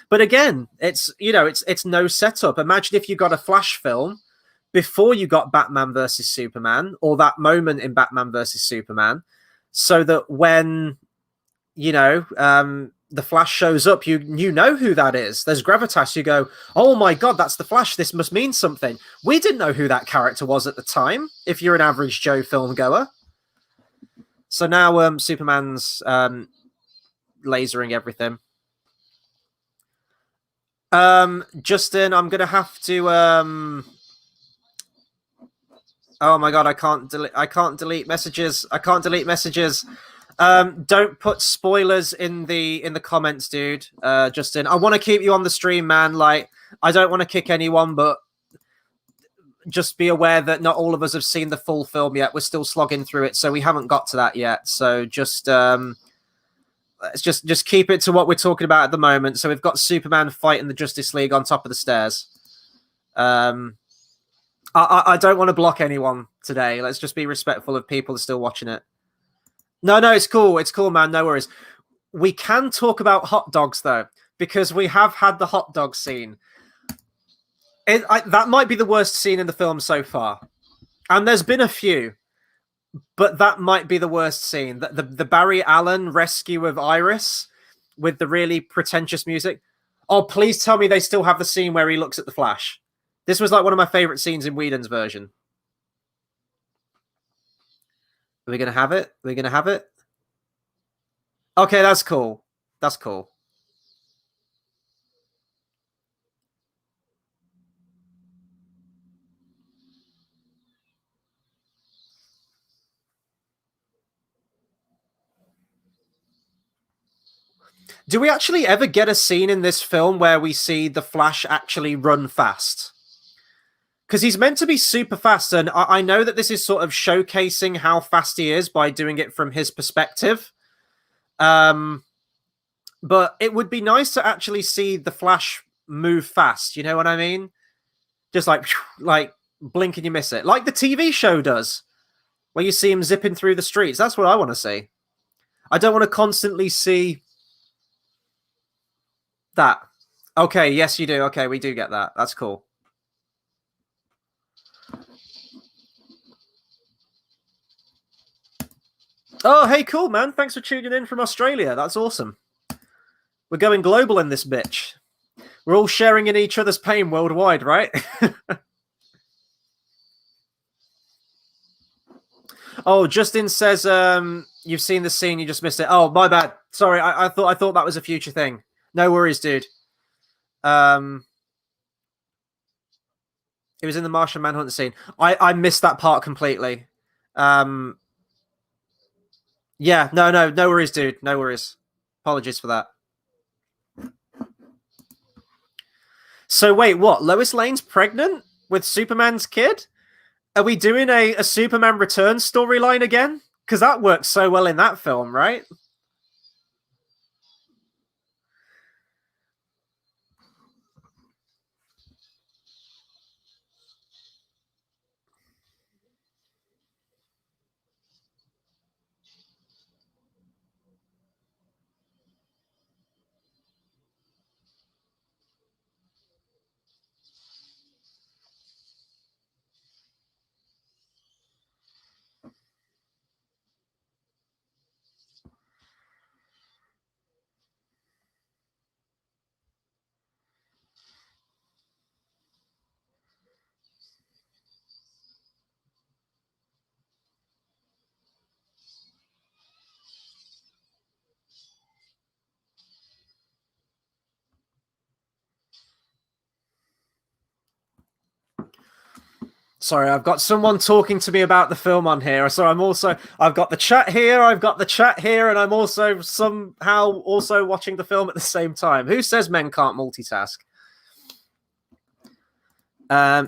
But again, it's no setup. Imagine if you got a Flash film before you got Batman versus Superman, or that moment in Batman versus Superman, so that when the Flash shows up, you know who that is. There's gravitas. You go, oh my god, that's the Flash. This must mean something. We didn't know who that character was at the time, if you're an average Joe film goer. So now Superman's lasering everything. Justin, I'm gonna have to oh my god, I can't delete messages. Don't put spoilers in the comments, dude. Justin, I want to keep you on the stream, man. Like, I don't want to kick anyone, but just be aware that not all of us have seen the full film yet. We're still slogging through it, so we haven't got to that yet. So just let's just keep it to what we're talking about at the moment. So we've got Superman fighting the Justice League on top of the stairs. I don't want to block anyone today. Let's just be respectful of people who are still watching it. No, it's cool. It's cool, man. No worries. We can talk about hot dogs, though, because we have had the hot dog scene. That might be the worst scene in the film so far. And there's been a few, but that might be the worst scene. The Barry Allen rescue of Iris with the really pretentious music. Oh, please tell me they still have the scene where he looks at the Flash. This was like one of my favorite scenes in Whedon's version. Are we going to have it? Are we going to have it? Okay, that's cool. That's cool. Do we actually ever get a scene in this film where we see the Flash actually run fast? Because he's meant to be super fast, and I know that this is sort of showcasing how fast he is by doing it from his perspective. But it would be nice to actually see the Flash move fast. You know what I mean? Just like blink and you miss it, like the TV show does, where you see him zipping through the streets. That's what I want to see. I don't want to constantly see that. Okay, yes, you do. Okay, we do get that. That's cool. Oh, hey, cool, man. Thanks for tuning in from Australia. That's awesome. We're going global in this bitch. We're all sharing in each other's pain worldwide, right? Oh, Justin says you've seen the scene, you just missed it. Oh, my bad. Sorry, I thought that was a future thing. No worries, dude. It was in the Martian Manhunt scene. I missed that part completely. Yeah, no worries, dude. No worries. Apologies for that. So wait, what? Lois Lane's pregnant with Superman's kid? Are we doing a Superman Returns storyline again? Because that worked so well in that film, right? Sorry, I've got someone talking to me about the film on here. So I've got the chat here, and I'm also somehow also watching the film at the same time. Who says men can't multitask?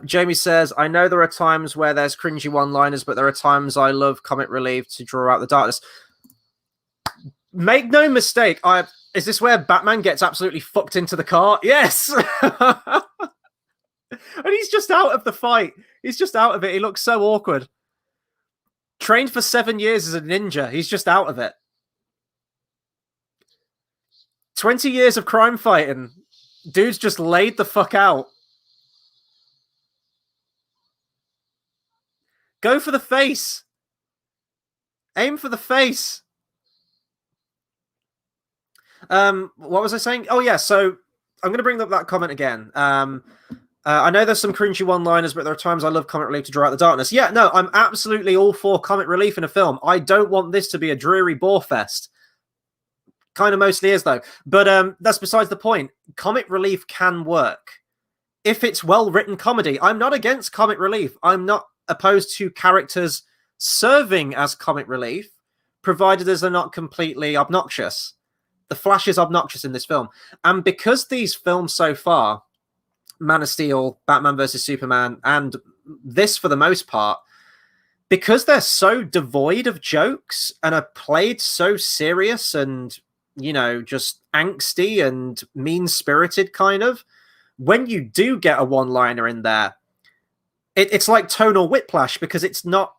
Jamie says, I know there are times where there's cringy one-liners, but there are times I love comic relief to draw out the darkness. Make no mistake, is this where Batman gets absolutely fucked into the car? Yes! And he's just out of the fight. He's just out of it. He looks so awkward. Trained for 7 years as a ninja. He's just out of it. 20 years of crime fighting. Dude's just laid the fuck out. Go for the face. Aim for the face. What was I saying? Oh, yeah, so I'm going to bring up that comment again. I know there's some cringy one-liners, but there are times I love comic relief to draw out the darkness. Yeah, no, I'm absolutely all for comic relief in a film. I don't want this to be a dreary bore fest. Kind of mostly is, though. But that's besides the point. Comic relief can work. If it's well-written comedy, I'm not against comic relief. I'm not opposed to characters serving as comic relief, provided as they're not completely obnoxious. The Flash is obnoxious in this film. And because these films so far, Man of Steel, Batman vs. Superman, and this for the most part, because they're so devoid of jokes and are played so serious and, you know, just angsty and mean-spirited kind of, when you do get a one-liner in there, it's like tonal whiplash, because it's not...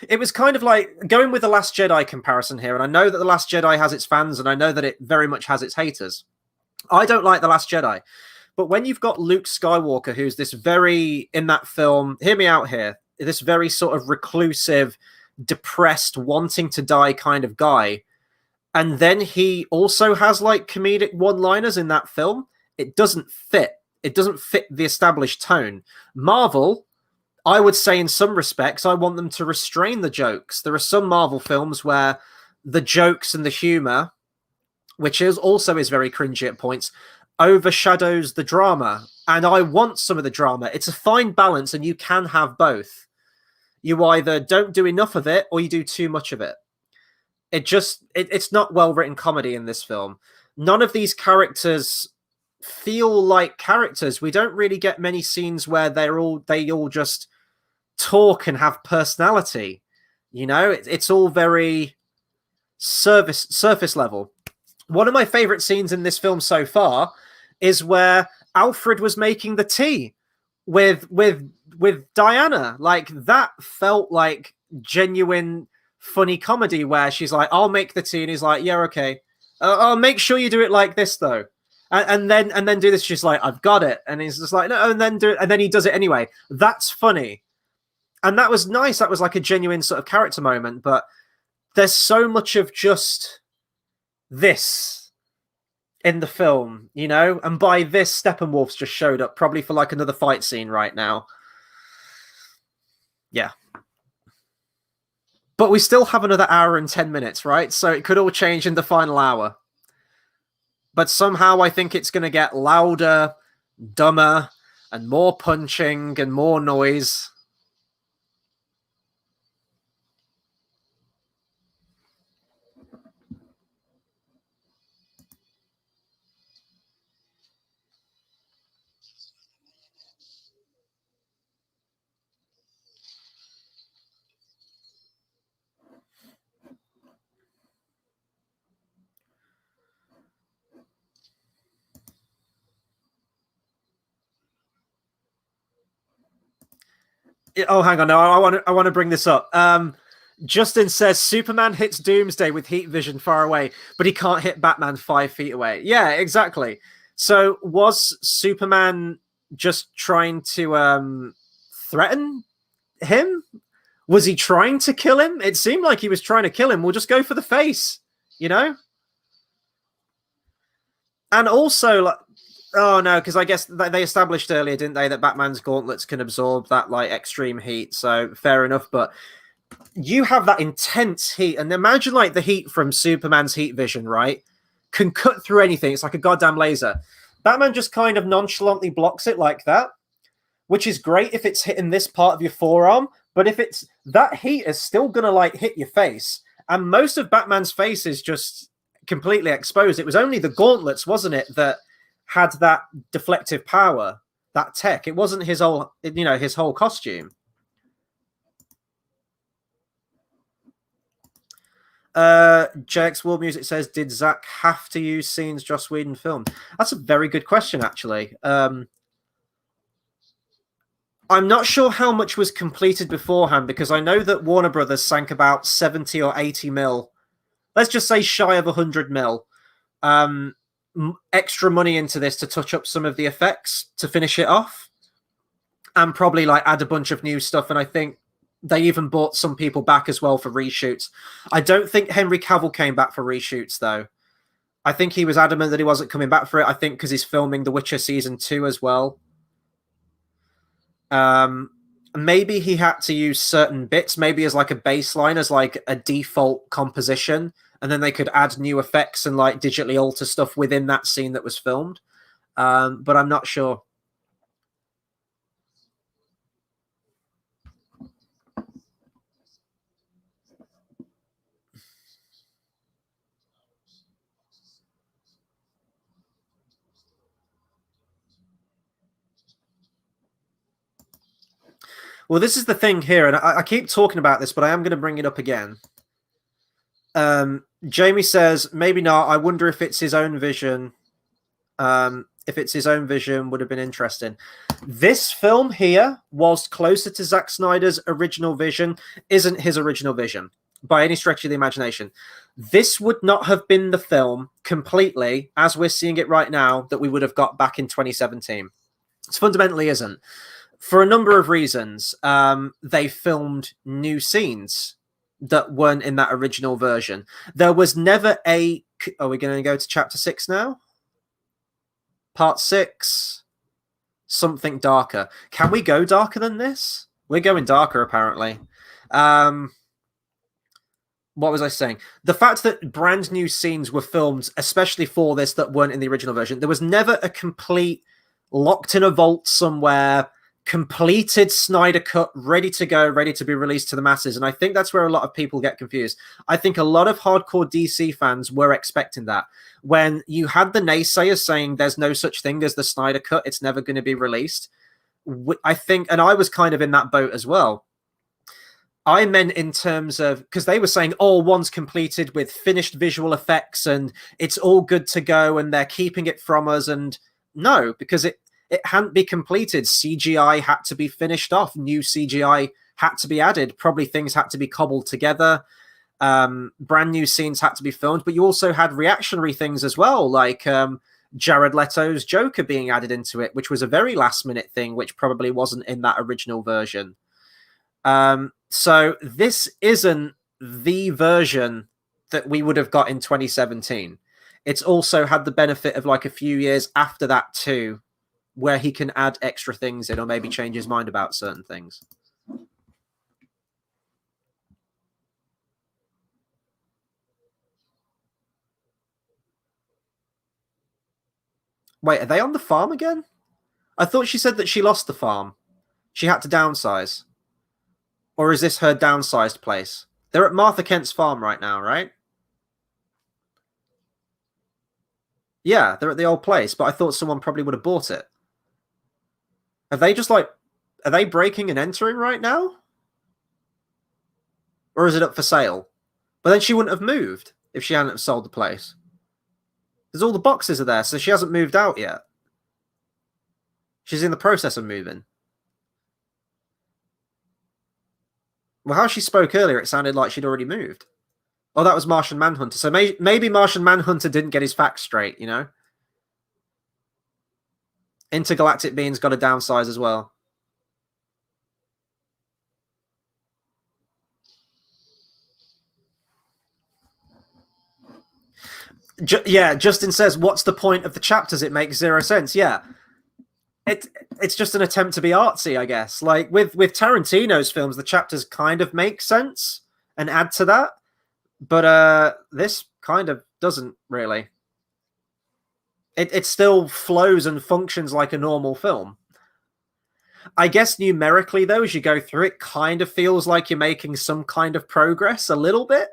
It was kind of like going with the Last Jedi comparison here, and I know that the Last Jedi has its fans, and I know that it very much has its haters. I don't like the Last Jedi. But when you've got Luke Skywalker, who's this very, in that film, hear me out here, this very sort of reclusive, depressed, wanting to die kind of guy, and then he also has like comedic one-liners in that film, it doesn't fit. It doesn't fit the established tone. Marvel, I would say in some respects, I want them to restrain the jokes. There are some Marvel films where the jokes and the humor, which also is very cringy at points, overshadows the drama, and I want some of the drama. It's a fine balance, and you can have both. You either don't do enough of it, or you do too much of it. It's not well-written comedy in this film. None of these characters feel like characters. We don't really get many scenes where they all just talk and have personality. You know, it's all very surface level. One of my favorite scenes in this film so far is where Alfred was making the tea with Diana. Like, that felt like genuine funny comedy where she's like, I'll make the tea, and he's like, yeah, okay. I'll make sure you do it like this though. And then do this. She's like, I've got it. And he's just like, no, and then do it. And then he does it anyway. That's funny. And that was nice. That was like a genuine sort of character moment. But there's so much of just this in the film, you know? And by this, Steppenwolf's just showed up, probably for like another fight scene right now. Yeah. But we still have another hour and 10 minutes, right? So it could all change in the final hour. But somehow I think it's going to get louder, dumber, and more punching and more noise. Oh, hang on. No, I want to bring this up. Justin says Superman hits Doomsday with heat vision far away, but he can't hit Batman 5 feet away. Yeah, exactly. So was Superman just trying to threaten him? Was he trying to kill him? It seemed like he was trying to kill him. We'll just go for the face, you know? And also, like, oh no, because I guess they established earlier, didn't they, that Batman's gauntlets can absorb that like extreme heat. So fair enough, but you have that intense heat, and imagine like the heat from Superman's heat vision, right? Can cut through anything. It's like a goddamn laser. Batman just kind of nonchalantly blocks it like that. which is great if it's hitting this part of your forearm, but if it's that heat is still gonna like hit your face, and most of Batman's face is just completely exposed. It was only the gauntlets, wasn't it, that had that deflective power, that tech. It wasn't his whole, his whole costume. JX World Music says, did Zack have to use scenes Joss Whedon filmed? That's a very good question, actually. I'm not sure how much was completed beforehand, because I know that Warner Brothers sank about 70 or 80 mil. Let's just say shy of 100 mil. Extra money into this to touch up some of the effects to finish it off, and probably like add a bunch of new stuff. And I think they even brought some people back as well for reshoots. I don't think Henry Cavill came back for reshoots, though. I think he was adamant that he wasn't coming back for it. I think because he's filming The Witcher Season 2 as well. Maybe he had to use certain bits, maybe as like a baseline, as like a default composition, and then they could add new effects and like digitally alter stuff within that scene that was filmed. But I'm not sure. Well, this is the thing here, and I keep talking about this, but I am going to bring it up again. Jamie says, maybe not. I wonder if it's his own vision. If it's his own vision, would have been interesting. This film here was closer to Zack Snyder's original vision, isn't his original vision by any stretch of the imagination. This would not have been the film completely, as we're seeing it right now, that we would have got back in 2017. It fundamentally isn't. For a number of reasons, they filmed new scenes that weren't in that original version. There was never a... Are we going to go to chapter 6 now? Part 6. Something darker. Can we go darker than this? We're going darker, apparently. What was I saying? The fact that brand new scenes were filmed, especially for this, that weren't in the original version. There was never a complete locked in a vault somewhere, completed Snyder Cut, ready to go, ready to be released to the masses. And I think that's where a lot of people get confused. I think a lot of hardcore DC fans were expecting that. When you had the naysayers saying there's no such thing as the Snyder Cut, it's never going to be released. I think, and I was kind of in that boat as well. I meant in terms of, because they were saying, oh, one's completed with finished visual effects and it's all good to go and they're keeping it from us. And no, because it hadn't been completed. CGI had to be finished off. New CGI had to be added. Probably things had to be cobbled together. Brand new scenes had to be filmed. But you also had reactionary things as well, like Jared Leto's Joker being added into it, which was a very last-minute thing, which probably wasn't in that original version. So this isn't the version that we would have got in 2017. It's also had the benefit of like a few years after that too, where he can add extra things in or maybe change his mind about certain things. Wait, are they on the farm again? I thought she said that she lost the farm. She had to downsize. Or is this her downsized place? They're at Martha Kent's farm right now, right? Yeah, they're at the old place, but I thought someone probably would have bought it. Have they just like... Are they breaking and entering right now? Or is it up for sale? But then she wouldn't have moved if she hadn't have sold the place. Because all the boxes are there, so she hasn't moved out yet. She's in the process of moving. Well, how she spoke earlier, it sounded like she'd already moved. Oh, that was Martian Manhunter. So maybe Martian Manhunter didn't get his facts straight, you know? Intergalactic Being's got to downsize as well. Yeah, Justin says, what's the point of the chapters? It makes zero sense. Yeah. It's just an attempt to be artsy, I guess. Like with Tarantino's films, the chapters kind of make sense and add to that. But this kind of doesn't really. It still flows and functions like a normal film. I guess numerically, though, as you go through, it kind of feels like you're making some kind of progress a little bit.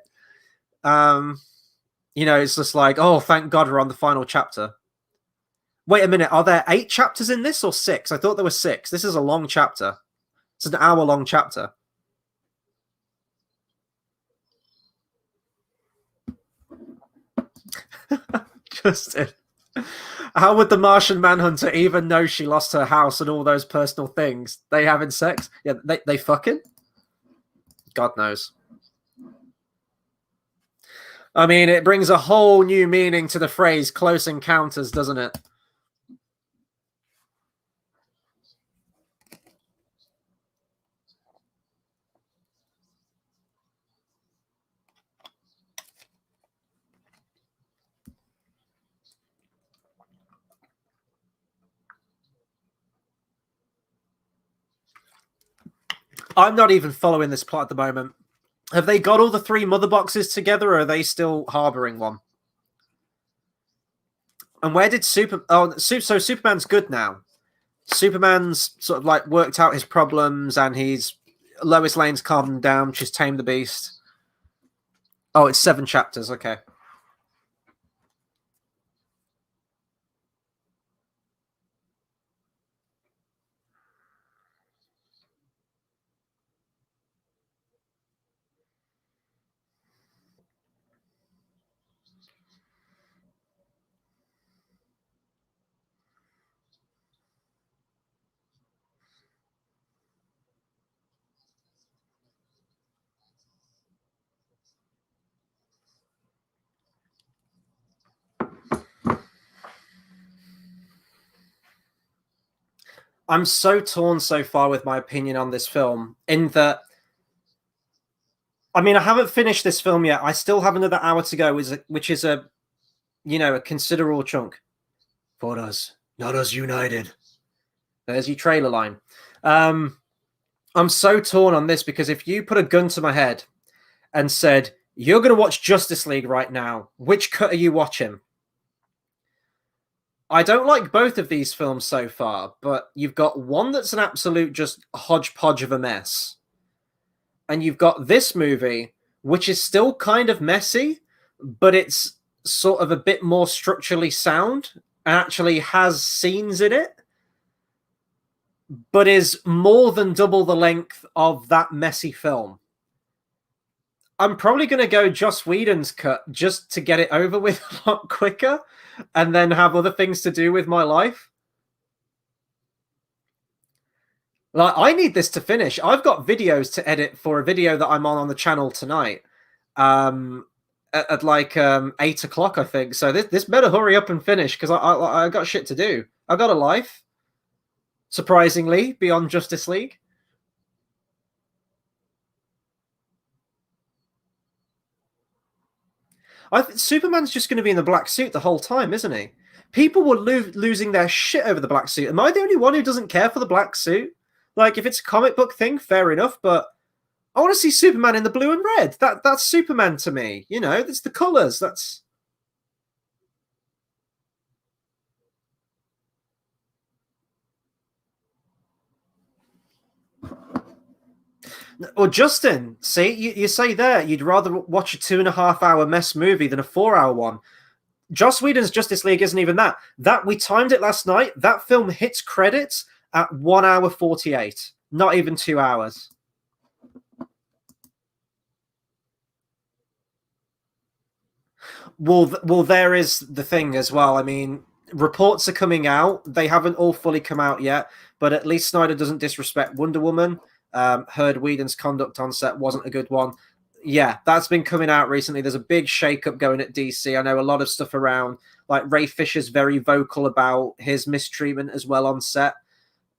It's just like, oh, thank God we're on the final chapter. Wait a minute, are there 8 chapters in this or 6? I thought there were 6. This is a long chapter. It's an hour-long chapter. Justin, how would the Martian Manhunter even know she lost her house and all those personal things? They having sex? Yeah, they fucking? God knows. I mean, it brings a whole new meaning to the phrase close encounters, doesn't it? I'm not even following this plot at the moment. Have they got all the 3 mother boxes together, or are they still harboring one? And where did so Superman's good now. Superman's sort of like worked out his problems, and Lois Lane's calmed down. She's tamed the beast. Oh, it's 7 chapters. Okay. I'm so torn so far with my opinion on this film, in that, I mean, I haven't finished this film yet. I still have another hour to go, which is a considerable chunk. For us, not us united. There's your trailer line. I'm so torn on this, because if you put a gun to my head and said, you're going to watch Justice League right now, which cut are you watching? I don't like both of these films so far, but you've got one that's an absolute just hodgepodge of a mess. And you've got this movie, which is still kind of messy, but it's sort of a bit more structurally sound and actually has scenes in it, but is more than double the length of that messy film. I'm probably going to go Joss Whedon's cut just to get it over with a lot quicker and then have other things to do with my life. Like, I need this to finish. I've got videos to edit for a video that I'm on the channel tonight at like 8 o'clock, I think. So this better hurry up and finish, because I got shit to do. I got a life, surprisingly, beyond Justice League. Superman's just going to be in the black suit the whole time, isn't he? People were losing their shit over the black suit. Am I the only one who doesn't care for the black suit? Like, if it's a comic book thing, fair enough, but I want to see Superman in the blue and red. That's Superman to me. It's the colors. That's... Well, Justin, see, you say there you'd rather watch a 2.5-hour mess movie than a 4-hour one. Joss Whedon's Justice League isn't even that. We timed it last night. That film hits credits at 1 hour 48. Not even 2 hours. Well, there is the thing as well. I mean, reports are coming out. They haven't all fully come out yet, but at least Snyder doesn't disrespect Wonder Woman. Heard Whedon's conduct on set wasn't a good one. Yeah, that's been coming out recently. There's a big shakeup going at DC. I know a lot of stuff around, like Ray Fisher's very vocal about his mistreatment as well on set,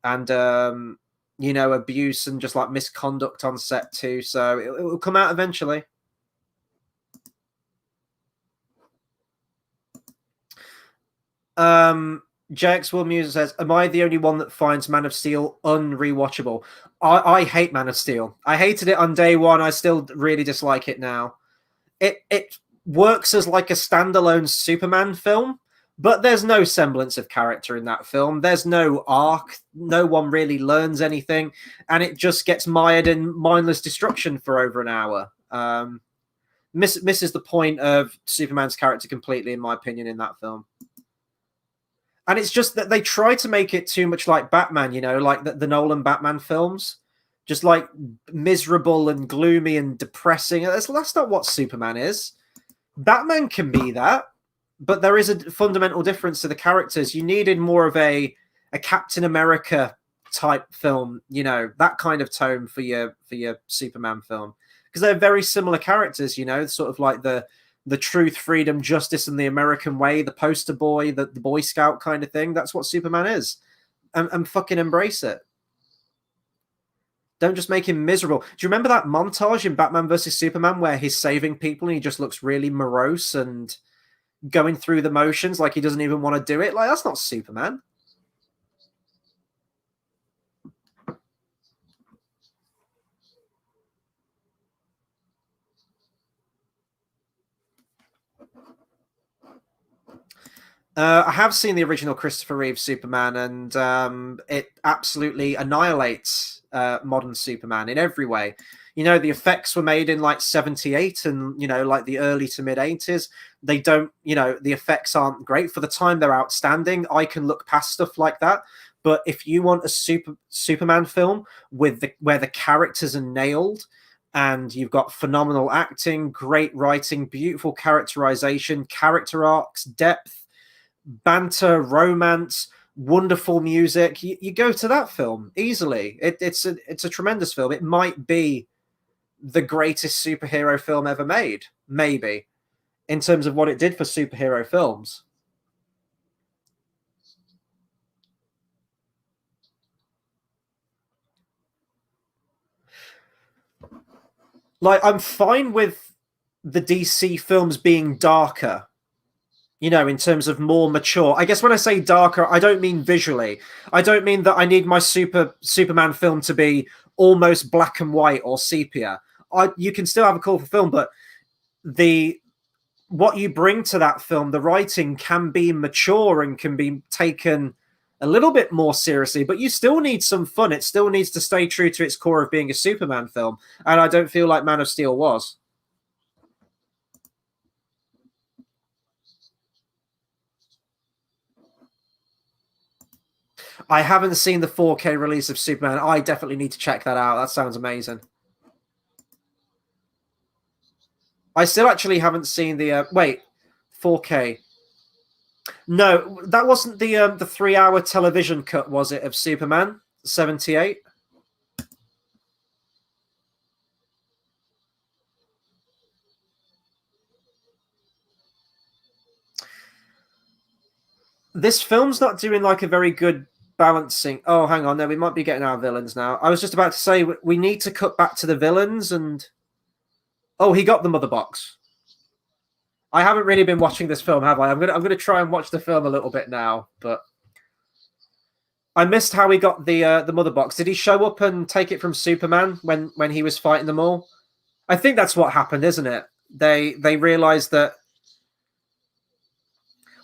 and abuse and just like misconduct on set too. So it will come out eventually. JX Will Music says, am I the only one that finds Man of Steel unrewatchable? I hate Man of Steel. I hated it on day one. I still really dislike it now. It works as like a standalone Superman film, But there's no semblance of character in that film. There's no arc. No one really learns anything, and it just gets mired in mindless destruction for over an hour. Misses the point of Superman's character completely, in my opinion, in that film. And it's just that they try to make it too much like Batman, you know, like the Nolan Batman films, just like miserable and gloomy and depressing. That's not what Superman is. Batman can be that, but there is a fundamental difference to the characters. You needed more of a Captain America type film, you know, that kind of tone for your Superman film, because they're very similar characters, you know, sort of like the truth, freedom, justice, and the American way, the poster boy, the Boy Scout kind of thing. That's what Superman is, and fucking embrace it. Don't just make him miserable. Do you remember that montage in Batman versus Superman where he's saving people and he just looks really morose and going through the motions like he doesn't even want to do it? Like, that's not Superman. I have seen the original Christopher Reeve Superman, and it absolutely annihilates modern Superman in every way. You know, the effects were made in like 78 and, you know, like the early to mid 80s. They don't, you know, the effects aren't great. For the time, they're outstanding. I can look past stuff like that. But if you want a Superman film where the characters are nailed, and you've got phenomenal acting, great writing, beautiful characterization, character arcs, depth, banter, romance, wonderful music, you go to that film easily. It's a tremendous film. It might be the greatest superhero film ever made, maybe, in terms of what it did for superhero films. Like, I'm fine with the DC films being darker, you know, in terms of more mature. I guess when I say darker, I don't mean visually. I don't mean that I need my Superman film to be almost black and white or sepia. You can still have a colorful film, but the what you bring to that film, the writing can be mature and can be taken a little bit more seriously, but you still need some fun. It still needs to stay true to its core of being a Superman film, and I don't feel like Man of Steel was. I haven't seen the 4K release of Superman. I definitely need to check that out. That sounds amazing. I still actually haven't seen the wait 4K. No, that wasn't the 3 hour television cut, was it, of Superman 78? This film's not doing like a very good balancing. Oh, hang on, there we might be getting our villains now. I was just about to say we need to cut back to the villains, and oh, he got the mother box. I haven't really been watching this film, have I? I'm gonna try and watch the film a little bit now, but I missed how he got the mother box. Did he show up and take it from Superman when he was fighting them all? I think that's what happened, isn't it? They realized that.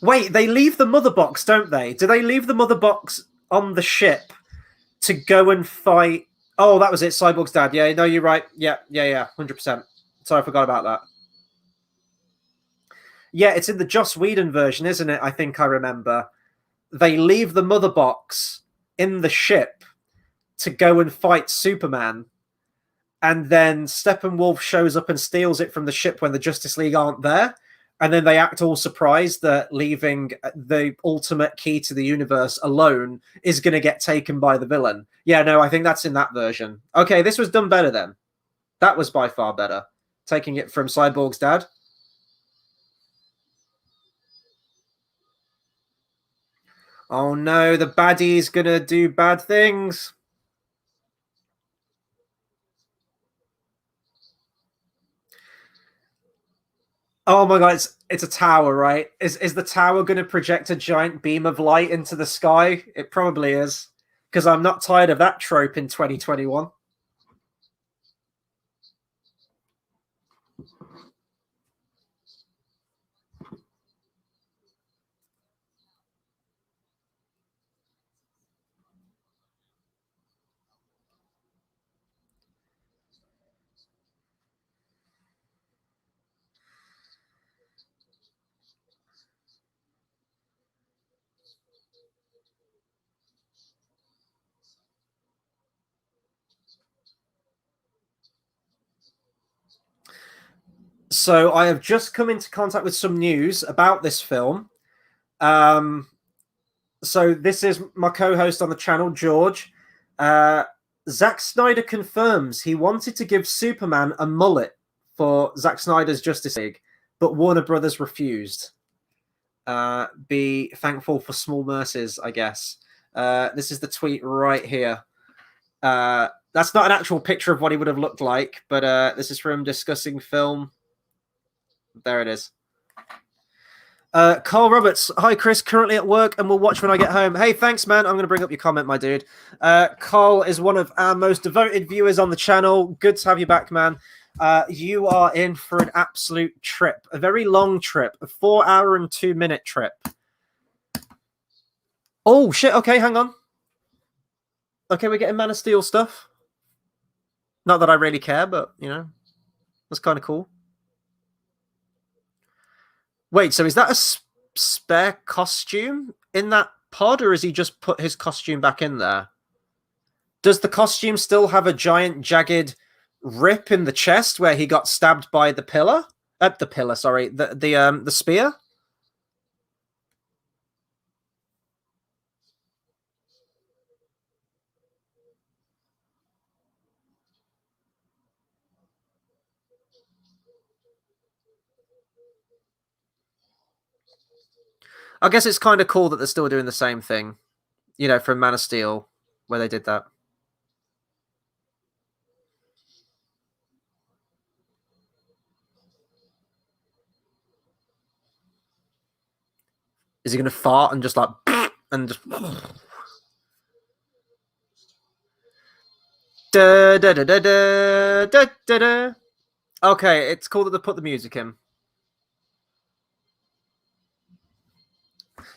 Wait, they leave the mother box, don't they? Do they leave the mother box on the ship to go and fight? Oh, that was it. Cyborg's dad. Yeah, no, you're right. Yeah, yeah, yeah, 100%. Sorry, I forgot about that. Yeah, it's in the Joss Whedon version, isn't it? I think I remember. They leave the mother box in the ship to go and fight Superman, and then Steppenwolf shows up and steals it from the ship when the Justice League aren't there. And then they act all surprised that leaving the ultimate key to the universe alone is going to get taken by the villain. Yeah, no, I think that's in that version. Okay, this was done better then. That was by far better. Taking it from Cyborg's dad. Oh no, the baddie's going to do bad things. Oh my god, it's a tower, right? Is the tower going to project a giant beam of light into the sky? It probably is. Because I'm not tired of that trope in 2021. So I have just come into contact with some news about this film. So this is my co-host on the channel, George. Zack Snyder confirms he wanted to give Superman a mullet for Zack Snyder's Justice League, but Warner Brothers refused. Be thankful for small mercies, I guess. This is the tweet right here. That's not an actual picture of what he would have looked like, but this is from discussing film. There it is. Carl Roberts. Hi, Chris. Currently at work and will watch when I get home. Hey, thanks, man. I'm going to bring up your comment, my dude. Carl is one of our most devoted viewers on the channel. Good to have you back, man. You are in for an absolute trip. A very long trip. A 4-hour and 2-minute trip. Oh, shit. Okay, hang on. Okay, we're getting Man of Steel stuff. Not that I really care, but, you know, that's kind of cool. Wait, so is that a spare costume in that pod, or has he just put his costume back in there? Does the costume still have a giant jagged rip in the chest where he got stabbed by the pillar? The spear? I guess it's kind of cool that they're still doing the same thing, you know, from Man of Steel, where they did that. Is he going to fart and just like, and just... Da, da, da, da, da, da, da, da. Okay, it's cool that they put the music in.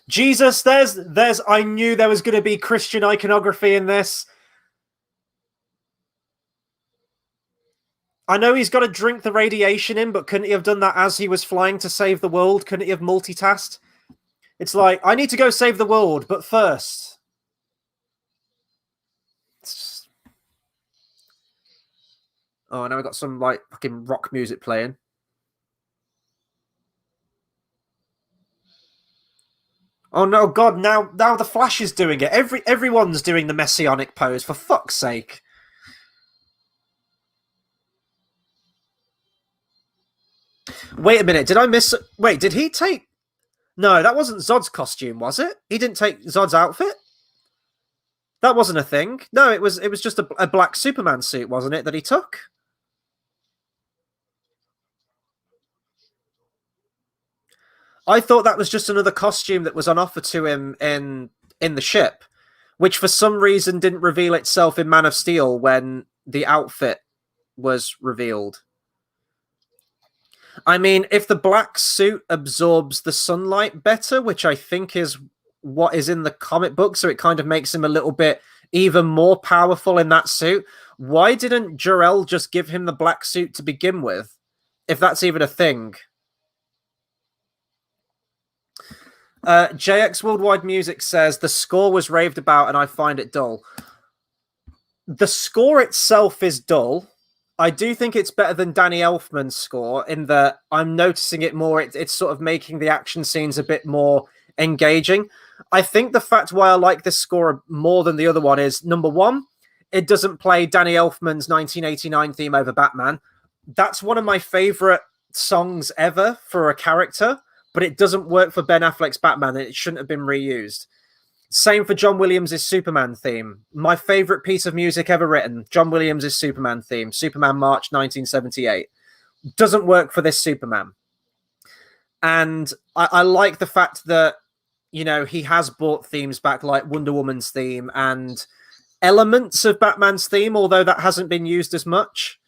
Jesus, there's. I knew there was going to be Christian iconography in this. I know he's got to drink the radiation in, but couldn't he have done that as he was flying to save the world? Couldn't he have multitasked? It's like, I need to go save the world, but first. Just... Oh, now we've got some like fucking rock music playing. Oh no, God! Now the Flash is doing it. Everyone's doing the messianic pose. For fuck's sake! Wait a minute. Did I miss? Wait, did he take? No, that wasn't Zod's costume, was it? He didn't take Zod's outfit. That wasn't a thing. No, it was just a black Superman suit, wasn't it? That he took. I thought that was just another costume that was on offer to him in the ship, which for some reason didn't reveal itself in Man of Steel when the outfit was revealed. I mean, if the black suit absorbs the sunlight better, which I think is what is in the comic book, so it kind of makes him a little bit even more powerful in that suit, why didn't Jor-El just give him the black suit to begin with, if that's even a thing? JX Worldwide Music says, the score was raved about and I find it dull. The score itself is dull. I do think it's better than Danny Elfman's score in that I'm noticing it more. It's sort of making the action scenes a bit more engaging. I think the fact why I like this score more than the other one is, number one, it doesn't play Danny Elfman's 1989 theme over Batman. That's one of my favorite songs ever for a character, but it doesn't work for Ben Affleck's Batman, and it shouldn't have been reused. Same for John Williams' Superman theme. My favorite piece of music ever written, John Williams' Superman theme, Superman March 1978. Doesn't work for this Superman. And I like the fact that, you know, he has brought themes back like Wonder Woman's theme and elements of Batman's theme, although that hasn't been used as much.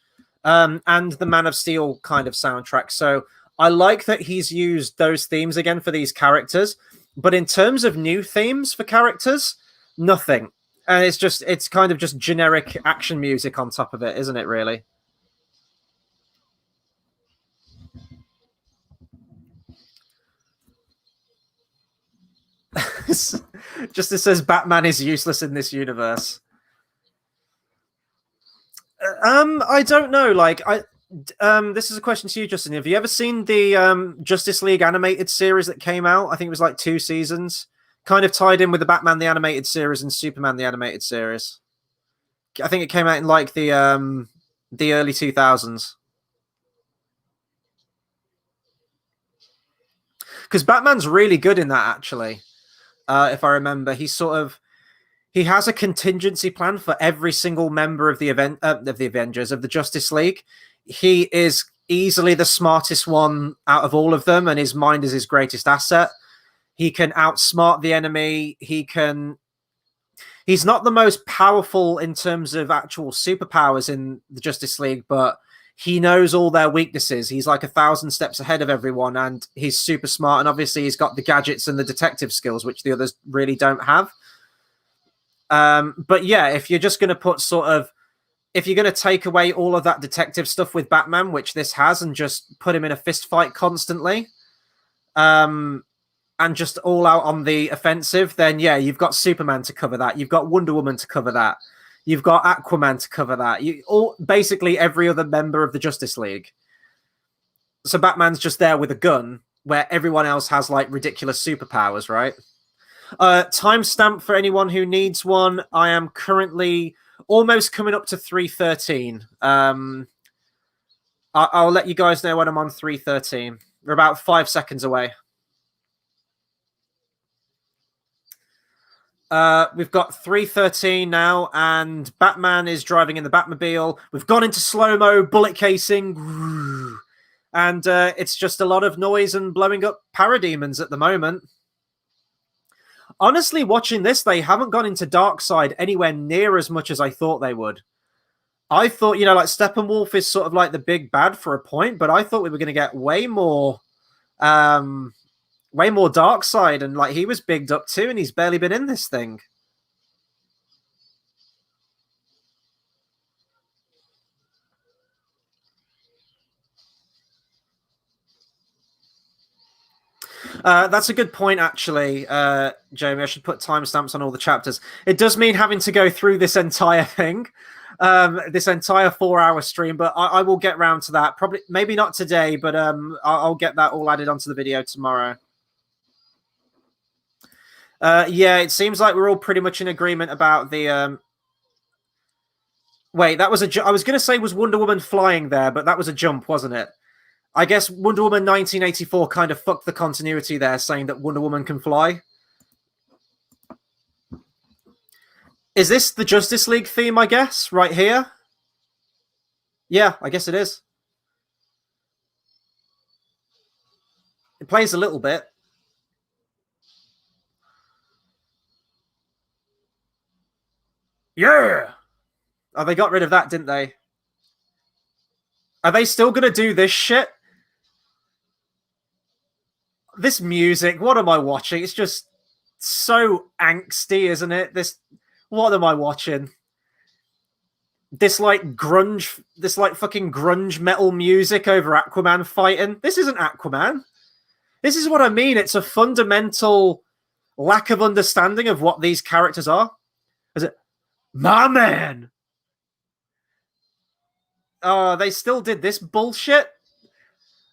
And the Man of Steel kind of soundtrack. So I like that he's used those themes again for these characters. But in terms of new themes for characters, nothing. And it's kind of just generic action music on top of it, isn't it, really? Just it says Batman is useless in this universe. I don't know. Like, This is a question to you, Justin. Have you ever seen the Justice League animated series that came out? I think it was like 2 seasons, kind of tied in with the Batman the animated series and Superman the animated series. I think it came out in like the early 2000s. Because Batman's really good in that, actually. If I remember, he has a contingency plan for every single member of the Avengers, of the Justice League. He is easily the smartest one out of all of them, and his mind is his greatest asset. He can outsmart the enemy. He's not the most powerful in terms of actual superpowers in the Justice League, but he knows all their weaknesses. He's like 1,000 steps ahead of everyone, and he's super smart. And obviously, he's got the gadgets and the detective skills, which the others really don't have. But yeah, if you're just going to if you're going to take away all of that detective stuff with Batman, which this has, and just put him in a fist fight constantly, and just all out on the offensive, then yeah, you've got Superman to cover that. You've got Wonder Woman to cover that. You've got Aquaman to cover that. Basically every other member of the Justice League. So Batman's just there with a gun, where everyone else has like ridiculous superpowers, right? Timestamp for anyone who needs one. I am currently almost coming up to 3:13. I'll let you guys know when I'm on 3:13. We're about 5 seconds away. We've got 3:13 now, and Batman is driving in the Batmobile. We've gone into slow-mo, bullet casing, and it's just a lot of noise and blowing up parademons at the moment. Honestly, watching this, they haven't gone into Darkseid anywhere near as much as I thought they would. I thought, like Steppenwolf is sort of like the big bad for a point, but I thought we were going to get way more Darkseid, and like he was bigged up too, and he's barely been in this thing. That's a good point, actually, Jamie. I should put timestamps on all the chapters. It does mean having to go through this entire thing, this entire 4-hour stream, but I will get round to that. Probably, maybe not today, but I'll get that all added onto the video tomorrow. Yeah, it seems like we're all pretty much in agreement about the. Wait, that was I was going to say was Wonder Woman flying there, but that was a jump, wasn't it? I guess Wonder Woman 1984 kind of fucked the continuity there, saying that Wonder Woman can fly. Is this the Justice League theme, I guess, right here? Yeah, I guess it is. It plays a little bit. Yeah! Oh, they got rid of that, didn't they? Are they still going to do this shit? This music, what am I watching? It's just so angsty, isn't it? What am I watching? This like fucking grunge metal music over Aquaman fighting. This isn't Aquaman. This is what I mean. It's a fundamental lack of understanding of what these characters are. Is it, my man? Oh, they still did this bullshit.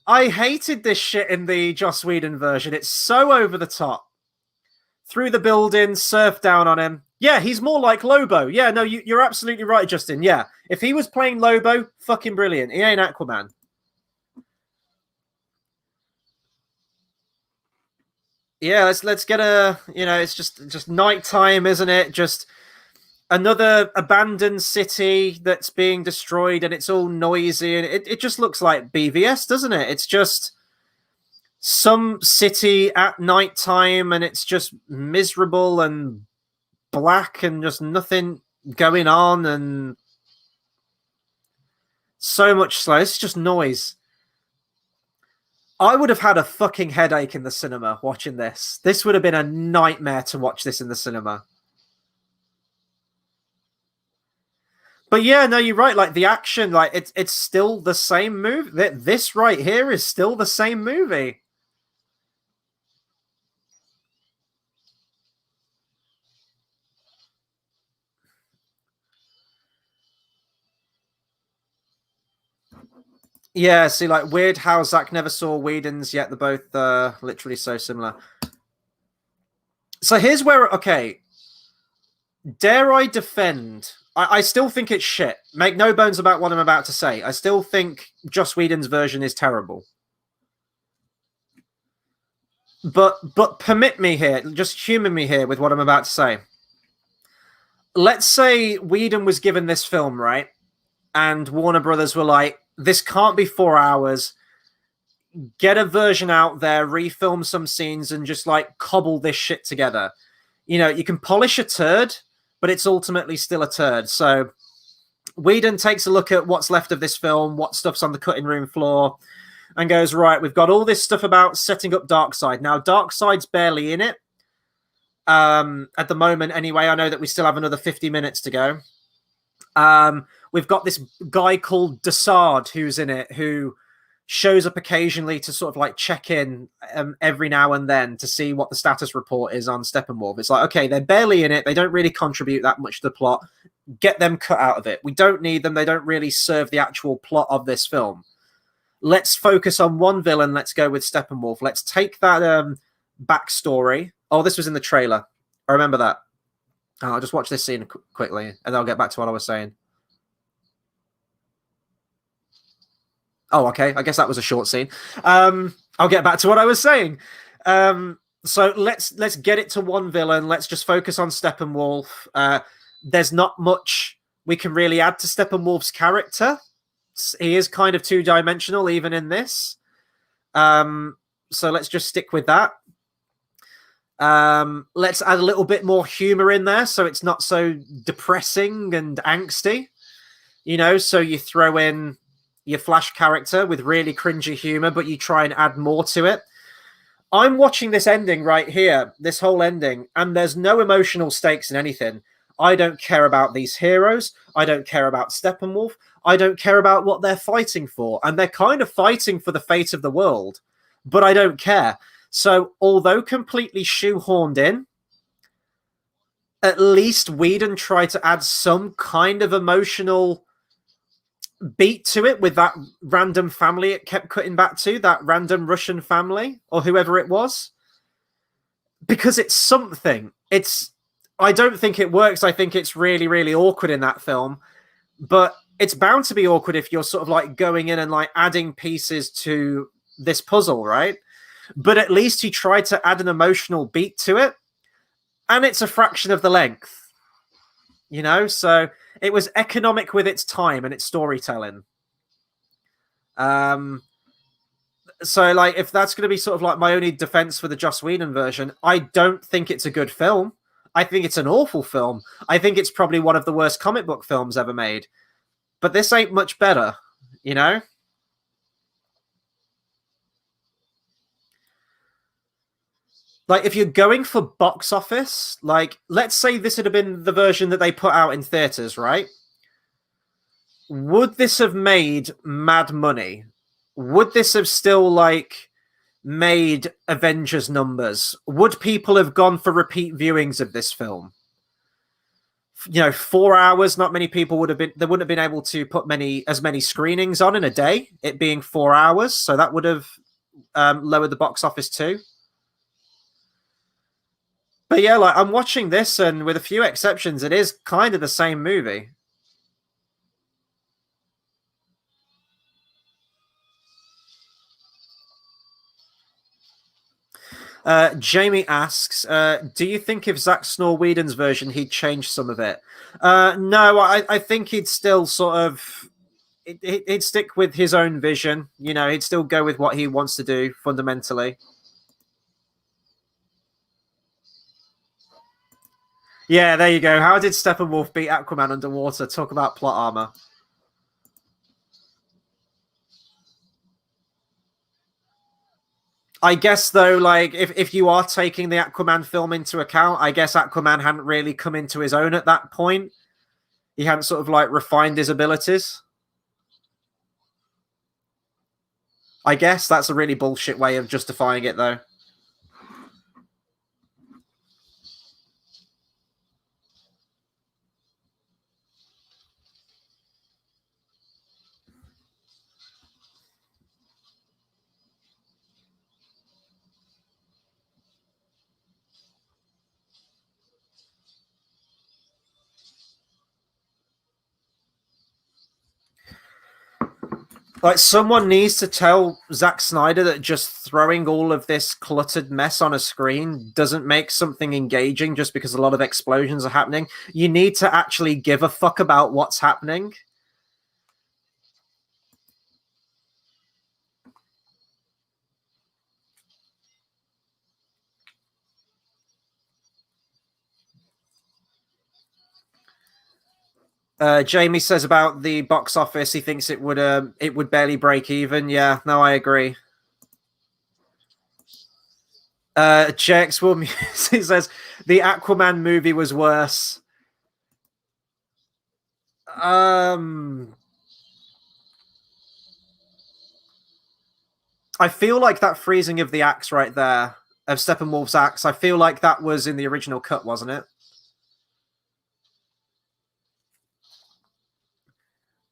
I hated this shit in the Joss Whedon version. It's so over the top. Through the building, surf down on him. Yeah, he's more like Lobo. Yeah, no, you're absolutely right, Justin. Yeah, if he was playing Lobo, fucking brilliant. He ain't Aquaman. Yeah, let's get it's just nighttime, isn't it? Just another abandoned city that's being destroyed, and it's all noisy, and it just looks like BVS, doesn't it? It's just some city at nighttime, and it's just miserable and black and just nothing going on, and so much slow. It's just noise. I would have had a fucking headache in the cinema watching this. This would have been a nightmare to watch this in the cinema. But yeah, no, you're right. Like the action, like it's still the same movie. This right here is still the same movie. Yeah, see, like, weird how Zach never saw Whedon's, yet they're both literally so similar. So here's where, okay, dare I defend? I still think it's shit. Make no bones about what I'm about to say. I still think Joss Whedon's version is terrible. But permit me here, just humor me here with what I'm about to say. Let's say Whedon was given this film, right? And Warner Brothers were like, this can't be 4 hours. Get a version out there, refilm some scenes, and just like cobble this shit together. You know, you can polish a turd, but it's ultimately still a turd. So Whedon takes a look at what's left of this film, what stuff's on the cutting room floor, and goes, right, we've got all this stuff about setting up Darkseid. Now, Darkseid's barely in it. At the moment, anyway. I know that we still have another 50 minutes to go. We've got this guy called Desaad who's in it, who shows up occasionally to sort of like check in every now and then to see what the status report is on Steppenwolf. It's like, okay, they're barely in it. They don't really contribute that much to the plot. Get them cut out of it. We don't need them. They don't really serve the actual plot of this film. Let's focus on one villain. Let's go with Steppenwolf. Let's take that backstory. Oh, this was in the trailer. I remember that. I'll just watch this scene quickly, and then I'll get back to what I was saying. Oh, okay. I guess that was a short scene. I'll get back to what I was saying. So let's get it to one villain. Let's just focus on Steppenwolf. There's not much we can really add to Steppenwolf's character. He is kind of two-dimensional even in this. So let's just stick with that. Let's add a little bit more humor in there so it's not so depressing and angsty. You know, so you throw in your Flash character with really cringy humor, but you try and add more to it. I'm watching this ending right here, this whole ending, and there's no emotional stakes in anything. I don't care about these heroes. I don't care about Steppenwolf. I don't care about what they're fighting for. And they're kind of fighting for the fate of the world, but I don't care. So, although completely shoehorned in, at least Whedon tried to add some kind of emotional beat to it with that random family it kept cutting back to, that random Russian family or whoever it was, because it's something. I don't think it works. I think it's really, really awkward in that film, but it's bound to be awkward if you're sort of like going in and like adding pieces to this puzzle, right? But at least he tried to add an emotional beat to it, and it's a fraction of the length, you know? So it was economic with its time and its storytelling. So, like, if that's going to be sort of like my only defense for the Joss Whedon version, I don't think it's a good film. I think it's an awful film. I think it's probably one of the worst comic book films ever made. But this ain't much better, you know? Like, if you're going for box office, like, let's say this had been the version that they put out in theaters, right? Would this have made mad money? Would this have still, like, made Avengers numbers? Would people have gone for repeat viewings of this film? You know, 4 hours, not many people would have been, they wouldn't have been able to put as many screenings on in a day, it being 4 hours. So that would have lowered the box office too. But yeah, like, I'm watching this, and with a few exceptions, it is kind of the same movie. Jamie asks, do you think if Zack Snyder's version, he'd change some of it? No, I think he'd still sort of... He'd stick with his own vision. You know, he'd still go with what he wants to do, fundamentally. Yeah, there you go. How did Steppenwolf beat Aquaman underwater? Talk about plot armor. I guess, though, like, if you are taking the Aquaman film into account, I guess Aquaman hadn't really come into his own at that point. He hadn't sort of, like, refined his abilities. I guess that's a really bullshit way of justifying it, though. Like, someone needs to tell Zack Snyder that just throwing all of this cluttered mess on a screen doesn't make something engaging just because a lot of explosions are happening. You need to actually give a fuck about what's happening. Jamie says about the box office, he thinks it would barely break even. Yeah, no, I agree. JX Will Music says the Aquaman movie was worse. I feel like that freezing of the axe right there, of Steppenwolf's axe, I feel like that was in the original cut, wasn't it?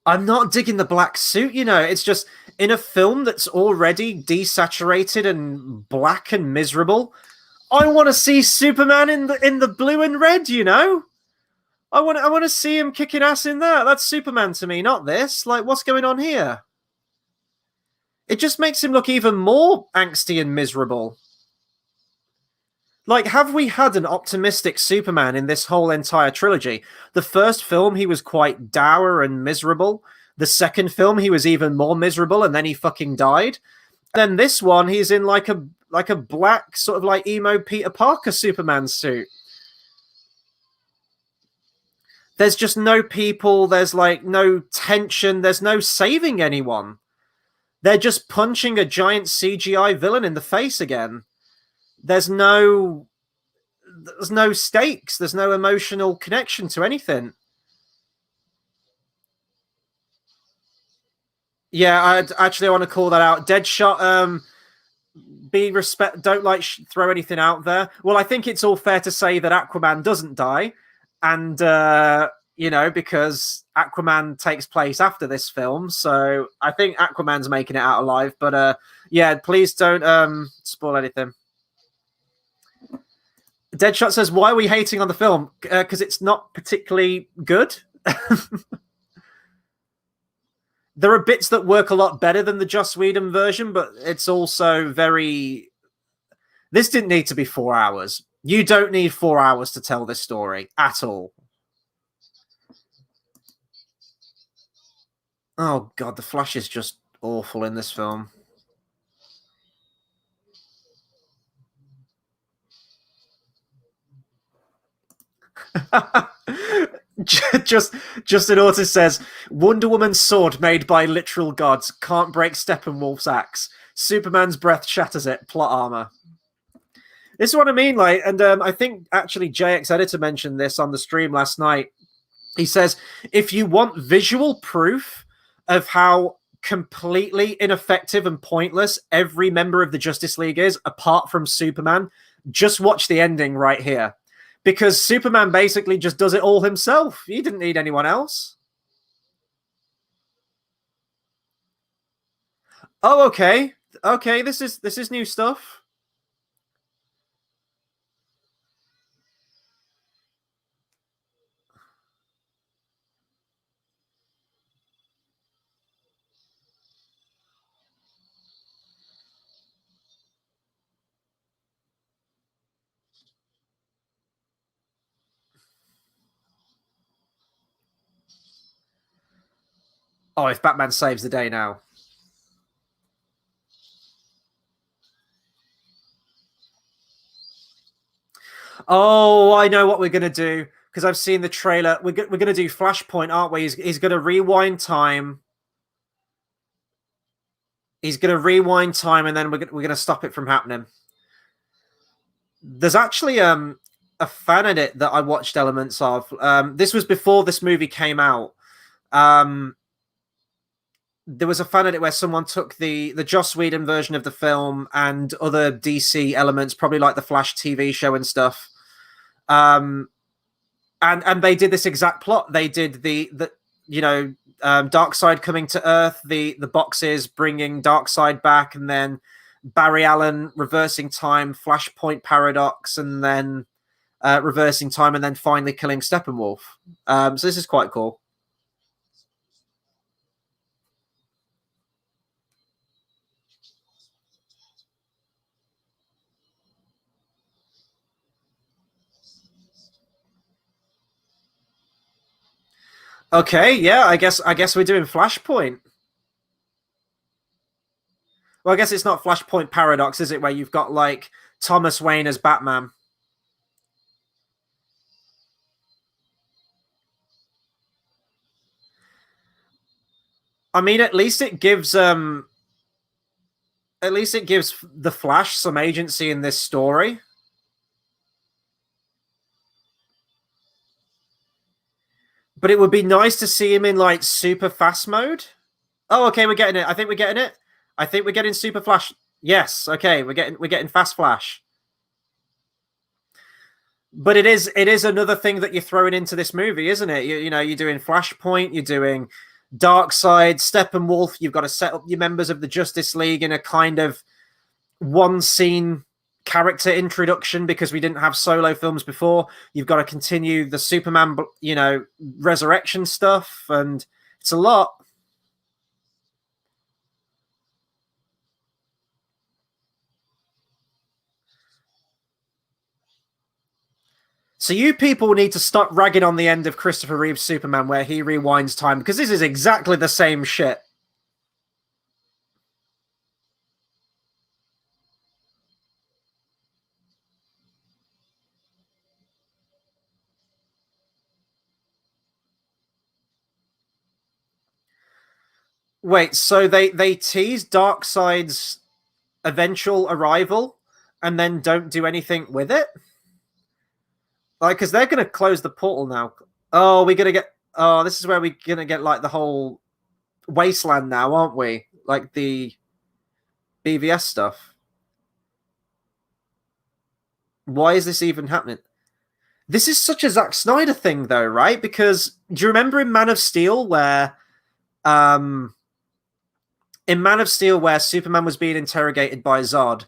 I'm not digging the black suit, you know. It's just in a film that's already desaturated and black and miserable. I want to see Superman in the blue and red, you know. I want to see him kicking ass in that. That's Superman to me, not this. Like, what's going on here? It just makes him look even more angsty and miserable. Like, have we had an optimistic Superman in this whole entire trilogy? The first film, he was quite dour and miserable. The second film, he was even more miserable, and then he fucking died. And then this one, he's in like a black sort of like emo Peter Parker Superman suit. There's just no people. There's like no tension. There's no saving anyone. They're just punching a giant CGI villain in the face again. There's no stakes. There's no emotional connection to anything. Yeah, I want to call that out. Deadshot. Be respect. Don't like throw anything out there. Well, I think it's all fair to say that Aquaman doesn't die, and you know, because Aquaman takes place after this film, so I think Aquaman's making it out alive. But yeah, please don't spoil anything. Deadshot says, "Why are we hating on the film? Because it's not particularly good." There are bits that work a lot better than the Joss Whedon version, but it's also very. This didn't need to be 4 hours. You don't need 4 hours to tell this story at all. Oh god, the Flash is just awful in this film. just an author says Wonder Woman's sword made by literal gods can't break Steppenwolf's axe. Superman's breath shatters it. Plot armor. This is what I mean. Like, and I think actually JX Editor mentioned this on the stream last night. He says if you want visual proof of how completely ineffective and pointless every member of the Justice League is, apart from Superman, just watch the ending right here. Because Superman basically just does it all himself. He didn't need anyone else. Oh, okay. Okay, this is new stuff. Oh, if Batman saves the day now. Oh, I know what we're gonna do because I've seen the trailer. We're gonna do Flashpoint, aren't we? He's gonna rewind time. He's gonna rewind time, and then we're gonna stop it from happening. There's actually a fan edit that I watched elements of. This was before this movie came out. There was a fan edit where someone took the Joss Whedon version of the film and other DC elements, probably like the Flash TV show and stuff. And they did this exact plot. They did the you know Darkseid coming to Earth, the boxes bringing Darkseid back, and then Barry Allen reversing time, Flashpoint paradox, and then reversing time, and then finally killing Steppenwolf. So this is quite cool. Okay, yeah, I guess we're doing Flashpoint. Well, I guess it's not Flashpoint Paradox, is it? Where you've got like Thomas Wayne as Batman. I mean, at least it gives the Flash some agency in this story. But it would be nice to see him in like super fast mode. Oh, okay, we're getting it. I think we're getting it. I think we're getting super flash. Yes, okay, we're getting fast flash. But it is another thing that you're throwing into this movie, isn't it? You know, you're doing Flashpoint, you're doing Darkseid, Steppenwolf. You've got to set up your members of the Justice League in a kind of one scene character introduction because we didn't have solo films before. You've got to continue the Superman, resurrection stuff, and it's a lot. So you people need to stop ragging on the end of Christopher Reeve's Superman where he rewinds time because this is exactly the same shit. Wait, so they tease Darkseid's eventual arrival and then don't do anything with it? Like, because they're going to close the portal now. Oh, we're going to get. Oh, this is where we're going to get like the whole wasteland now, aren't we? Like the BVS stuff. Why is this even happening? This is such a Zack Snyder thing, though, right? Because do you remember in Man of Steel where, Superman was being interrogated by Zod?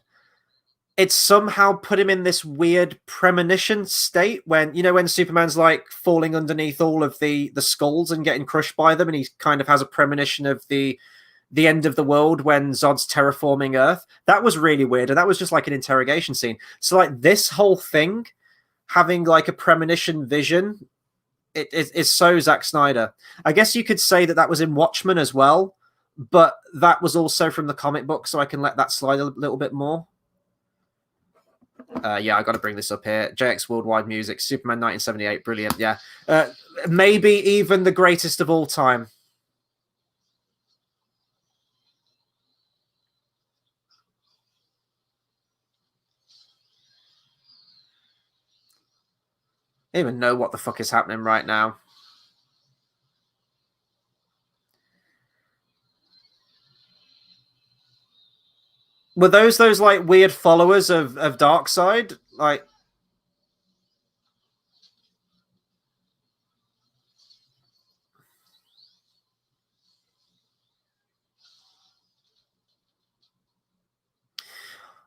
It somehow put him in this weird premonition state when Superman's like falling underneath all of the skulls and getting crushed by them, and he kind of has a premonition of the end of the world when Zod's terraforming Earth. That was really weird, and that was just like an interrogation scene. So like this whole thing having like a premonition vision, it's so Zack Snyder. I guess you could say that was in Watchmen as well, but that was also from the comic book, so I can let that slide a little bit more. Yeah, I got to bring this up here. JX Worldwide Music, Superman 1978, brilliant. Yeah, maybe even the greatest of all time. I don't even know what the fuck is happening right now. Were those like weird followers of Darkseid? Like,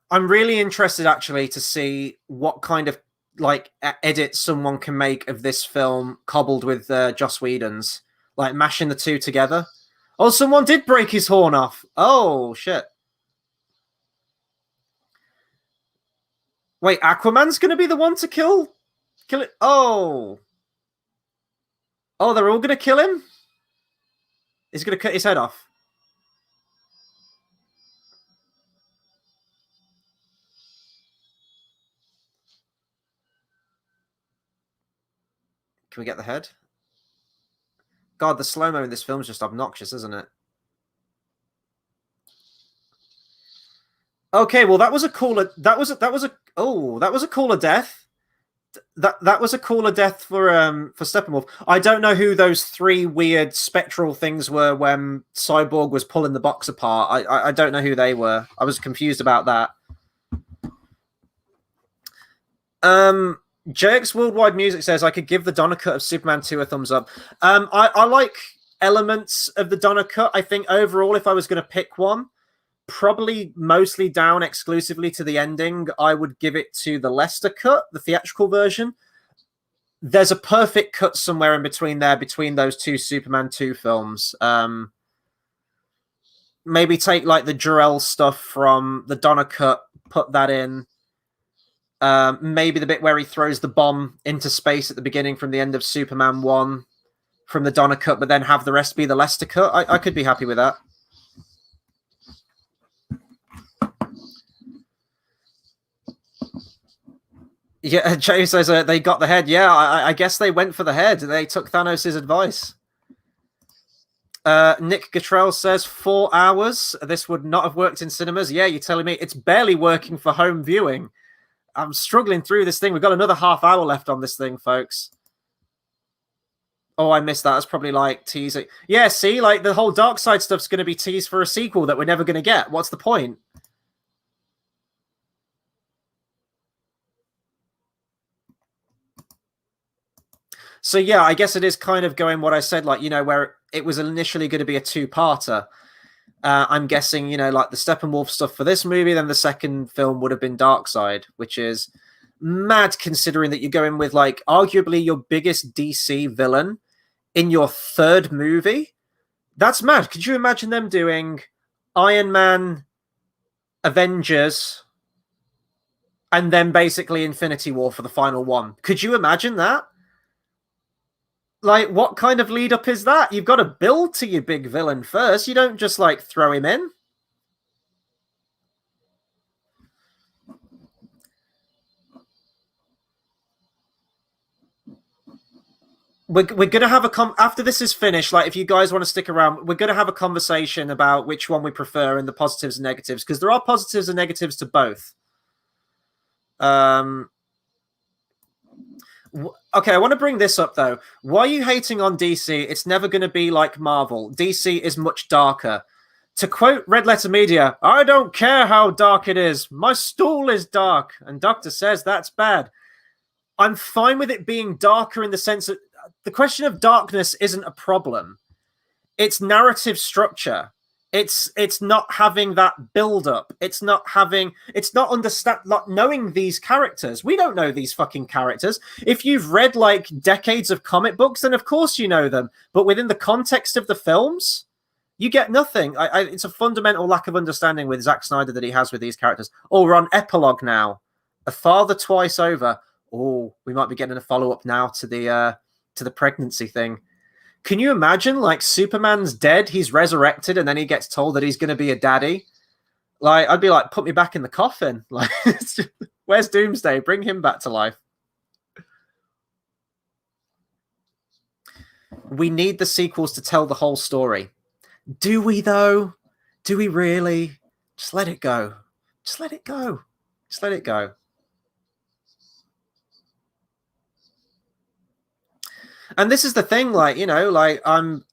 I'm really interested actually to see what kind of like edit someone can make of this film cobbled with Joss Whedon's, like mashing the two together. Oh, someone did break his horn off. Oh shit. Wait, Aquaman's gonna be the one to kill it. Oh, they're all gonna kill him. He's gonna cut his head off. Can we get the head? God, the slow mo in this film is just obnoxious, isn't it? Okay, well that was a cooler. That was a cooler death. That was a cooler death for Steppenwolf. I don't know who those three weird spectral things were when Cyborg was pulling the box apart. I don't know who they were. I was confused about that. JX Worldwide Music says I could give the Donner cut of Superman 2 a thumbs up. I like elements of the Donner cut. I think overall, if I was going to pick one, probably mostly down exclusively to the ending, I would give it to the Lester cut, the theatrical version. There's a perfect cut somewhere in between there, between those two Superman 2 films. Maybe take like the Jor-El stuff from the Donner cut, put that in. Maybe the bit where he throws the bomb into space at the beginning from the end of Superman 1 from the Donner cut, but then have the rest be the Lester cut. I could be happy with that. Yeah, James says they got the head. Yeah, I guess they went for the head. They took Thanos' advice. Nick Gatrell says 4 hours. This would not have worked in cinemas. Yeah, you're telling me it's barely working for home viewing. I'm struggling through this thing. We've got another half hour left on this thing, folks. Oh, I missed that. That's probably like teasing. Yeah, see, like the whole Darkseid stuff's going to be teased for a sequel that we're never going to get. What's the point? So yeah, I guess it is kind of going what I said, like, you know, where it was initially going to be a two-parter. I'm guessing, you know, like the Steppenwolf stuff for this movie, then the second film would have been Darkseid, which is mad considering that you're going with like arguably your biggest DC villain in your third movie. That's mad. Could you imagine them doing Iron Man, Avengers, and then basically Infinity War for the final one? Could you imagine that? Like, what kind of lead up is that? You've got to build to your big villain first. You don't just like throw him in. We're going to have after this is finished, like if you guys want to stick around, we're going to have a conversation about which one we prefer and the positives and negatives, because there are positives and negatives to both. Okay, I want to bring this up, though. Why are you hating on DC? It's never going to be like Marvel. DC is much darker. To quote Red Letter Media, I don't care how dark it is. My stool is dark. And Doctor says that's bad. I'm fine with it being darker in the sense that the question of darkness isn't a problem. It's narrative structure. It's not having that build up. It's not knowing these characters. We don't know these fucking characters. If you've read like decades of comic books, then of course you know them. But within the context of the films, you get nothing. It's a fundamental lack of understanding with Zack Snyder that he has with these characters. Oh, we're on epilogue now. A father twice over. Oh, we might be getting a follow up now to the pregnancy thing. Can you imagine, like, Superman's dead, he's resurrected, and then he gets told that he's going to be a daddy? Like, I'd be like, put me back in the coffin. Like, where's Doomsday? Bring him back to life. We need the sequels to tell the whole story. Do we, though? Do we really? Just let it go. Just let it go. Just let it go. And this is the thing, like, you know, like I'm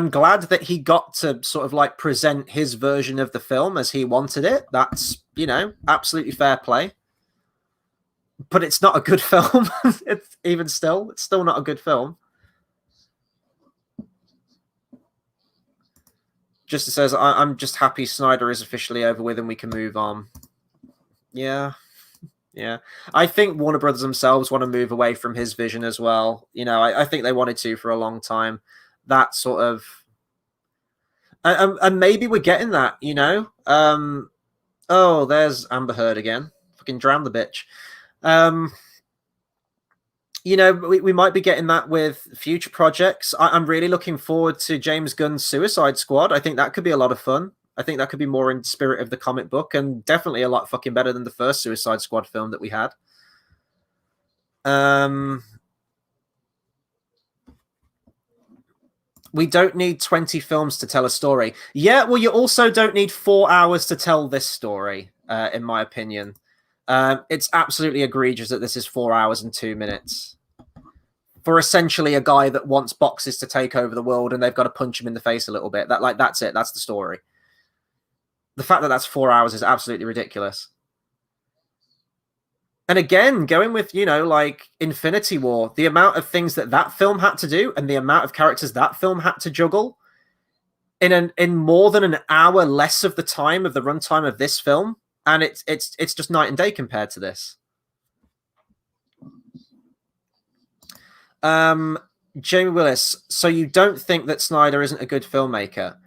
glad that he got to sort of like present his version of the film as he wanted it. That's, you know, absolutely fair play. But it's not a good film. It's still not a good film. Just says, I'm just happy Snyder is officially over with and we can move on. Yeah. Yeah, I think Warner Brothers themselves want to move away from his vision as well. You know, I think they wanted to for a long time. That sort of, and maybe we're getting that. You know, oh, there's Amber Heard again. Fucking drown the bitch. You know, we might be getting that with future projects. I'm really looking forward to James Gunn's Suicide Squad. I think that could be a lot of fun. I think that could be more in spirit of the comic book and definitely a lot fucking better than the first Suicide Squad film that we had. We don't need 20 films to tell a story. Yeah, well, you also don't need 4 hours to tell this story, in my opinion. It's absolutely egregious that this is 4 hours and 2 minutes. For essentially a guy that wants boxes to take over the world and they've got to punch him in the face a little bit. That's it. That's the story. The fact that that's 4 hours is absolutely ridiculous. And again, going with, you know, like Infinity War, the amount of things that film had to do and the amount of characters that film had to juggle in more than an hour less of the time of the runtime of this film, and it's just night and day compared to this. Jamie Willis, so you don't think that Snyder isn't a good filmmaker?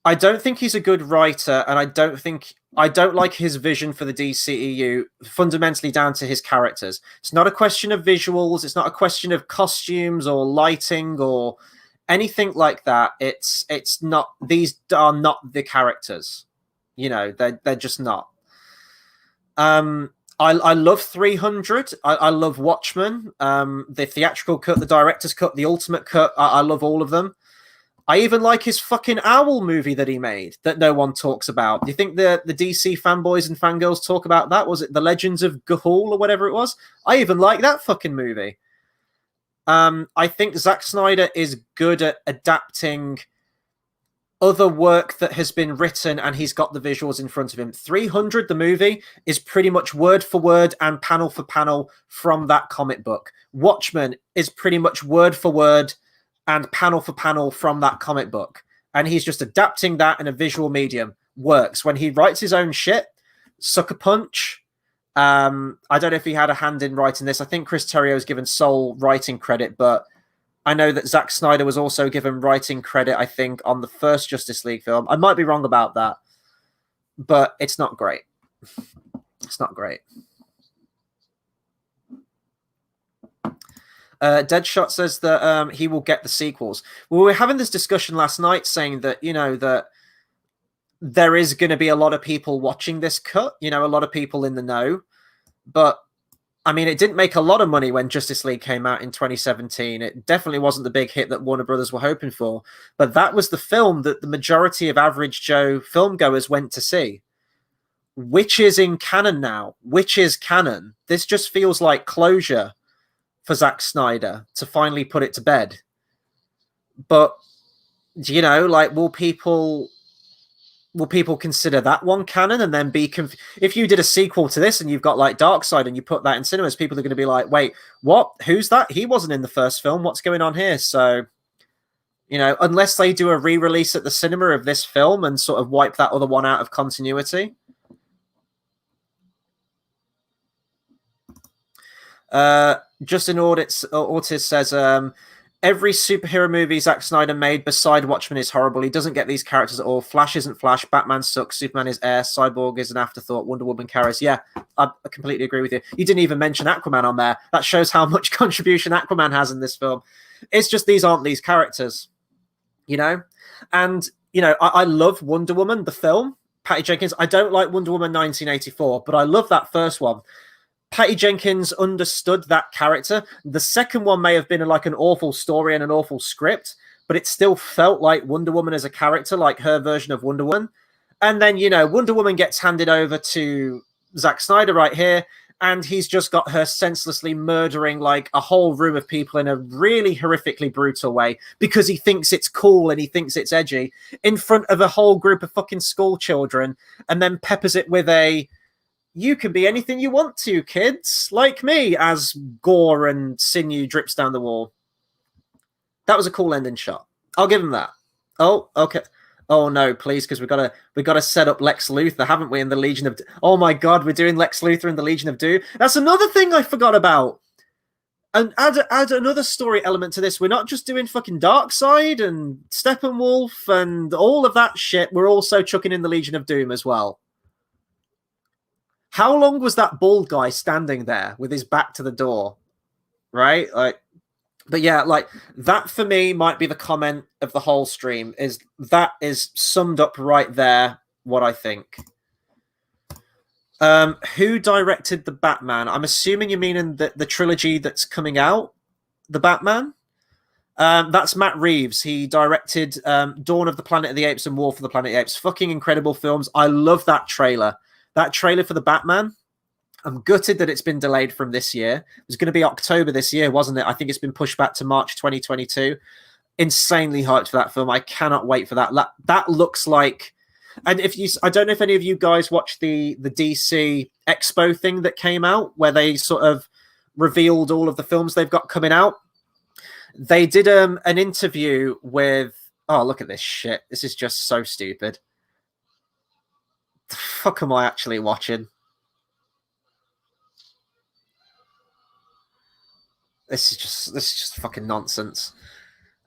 I don't think he's a good writer, and I don't like his vision for the DCEU, fundamentally down to his characters. It's not a question of visuals, it's not a question of costumes or lighting or anything like that. It's not, these are not the characters. You know, they're just not. I love 300. I love Watchmen. The theatrical cut, the director's cut, the ultimate cut. I love all of them. I even like his fucking Owl movie that he made that no one talks about. Do you think the DC fanboys and fangirls talk about that? Was it The Legends of Ga'Hoole or whatever it was? I even like that fucking movie. I think Zack Snyder is good at adapting other work that has been written, and he's got the visuals in front of him. 300, the movie, is pretty much word for word and panel for panel from that comic book. Watchmen is pretty much word for word and panel for panel from that comic book. And he's just adapting that in a visual medium. Works. When he writes his own shit, Sucker Punch, I don't know if he had a hand in writing this. I think Chris Terrio is given sole writing credit, but I know that Zack Snyder was also given writing credit, I think, on the first Justice League film. I might be wrong about that, but it's not great. It's not great. Deadshot says that he will get the sequels. Well, we were having this discussion last night saying that, you know, that there is going to be a lot of people watching this cut, you know, a lot of people in the know. But, I mean, it didn't make a lot of money when Justice League came out in 2017. It definitely wasn't the big hit that Warner Brothers were hoping for. But that was the film that the majority of average Joe filmgoers went to see. Which is in canon now? Which is canon? This just feels like closure for Zack Snyder to finally put it to bed. But, you know, like, will people consider that one canon and then be if you did a sequel to this and you've got like Darkseid and you put that in cinemas, people are going to be like, wait, what? Who's that? He wasn't in the first film. What's going on here? So, you know, unless they do a re-release at the cinema of this film and sort of wipe that other one out of continuity. Justin Ortiz says, every superhero movie Zack Snyder made beside Watchmen is horrible. He doesn't get these characters at all. Flash isn't Flash. Batman sucks. Superman is air. Cyborg is an afterthought. Wonder Woman carries. Yeah, I completely agree with you. You didn't even mention Aquaman on there. That shows how much contribution Aquaman has in this film. It's just these aren't these characters, you know? And, you know, I love Wonder Woman, the film. Patty Jenkins. I don't like Wonder Woman 1984, but I love that first one. Patty Jenkins understood that character. The second one may have been like an awful story and an awful script, but it still felt like Wonder Woman as a character, like her version of Wonder Woman. And then, you know, Wonder Woman gets handed over to Zack Snyder right here, and he's just got her senselessly murdering like a whole room of people in a really horrifically brutal way because he thinks it's cool and he thinks it's edgy in front of a whole group of fucking school children, and then peppers it with a "you can be anything you want to, kids, like me," as gore and sinew drips down the wall. That was a cool ending shot. I'll give him that. Oh, okay. Oh no, please, because we gotta set up Lex Luthor, haven't we? In the Legion of Oh my god, we're doing Lex Luthor in the Legion of Doom. That's another thing I forgot about. And add another story element to this. We're not just doing fucking Darkseid and Steppenwolf and all of that shit. We're also chucking in the Legion of Doom as well. How long was that bald guy standing there with his back to the door? Right? Like, but yeah, like that for me might be the comment of the whole stream, is that is summed up right there what I think. Who directed the Batman? I'm assuming you mean in the trilogy that's coming out, the Batman? That's Matt Reeves. He directed Dawn of the Planet of the Apes and War for the Planet of the Apes. Fucking incredible films. I love that trailer. That trailer for the Batman, I'm gutted that it's been delayed from this year. It was going to be October this year, wasn't it? I think it's been pushed back to March 2022. Insanely hyped for that film. I cannot wait for that. That looks like... And I don't know if any of you guys watched the DC Expo thing that came out, where they sort of revealed all of the films they've got coming out. They did an interview with... Oh, look at this shit. This is just so stupid. The fuck am I actually watching? This is just fucking nonsense.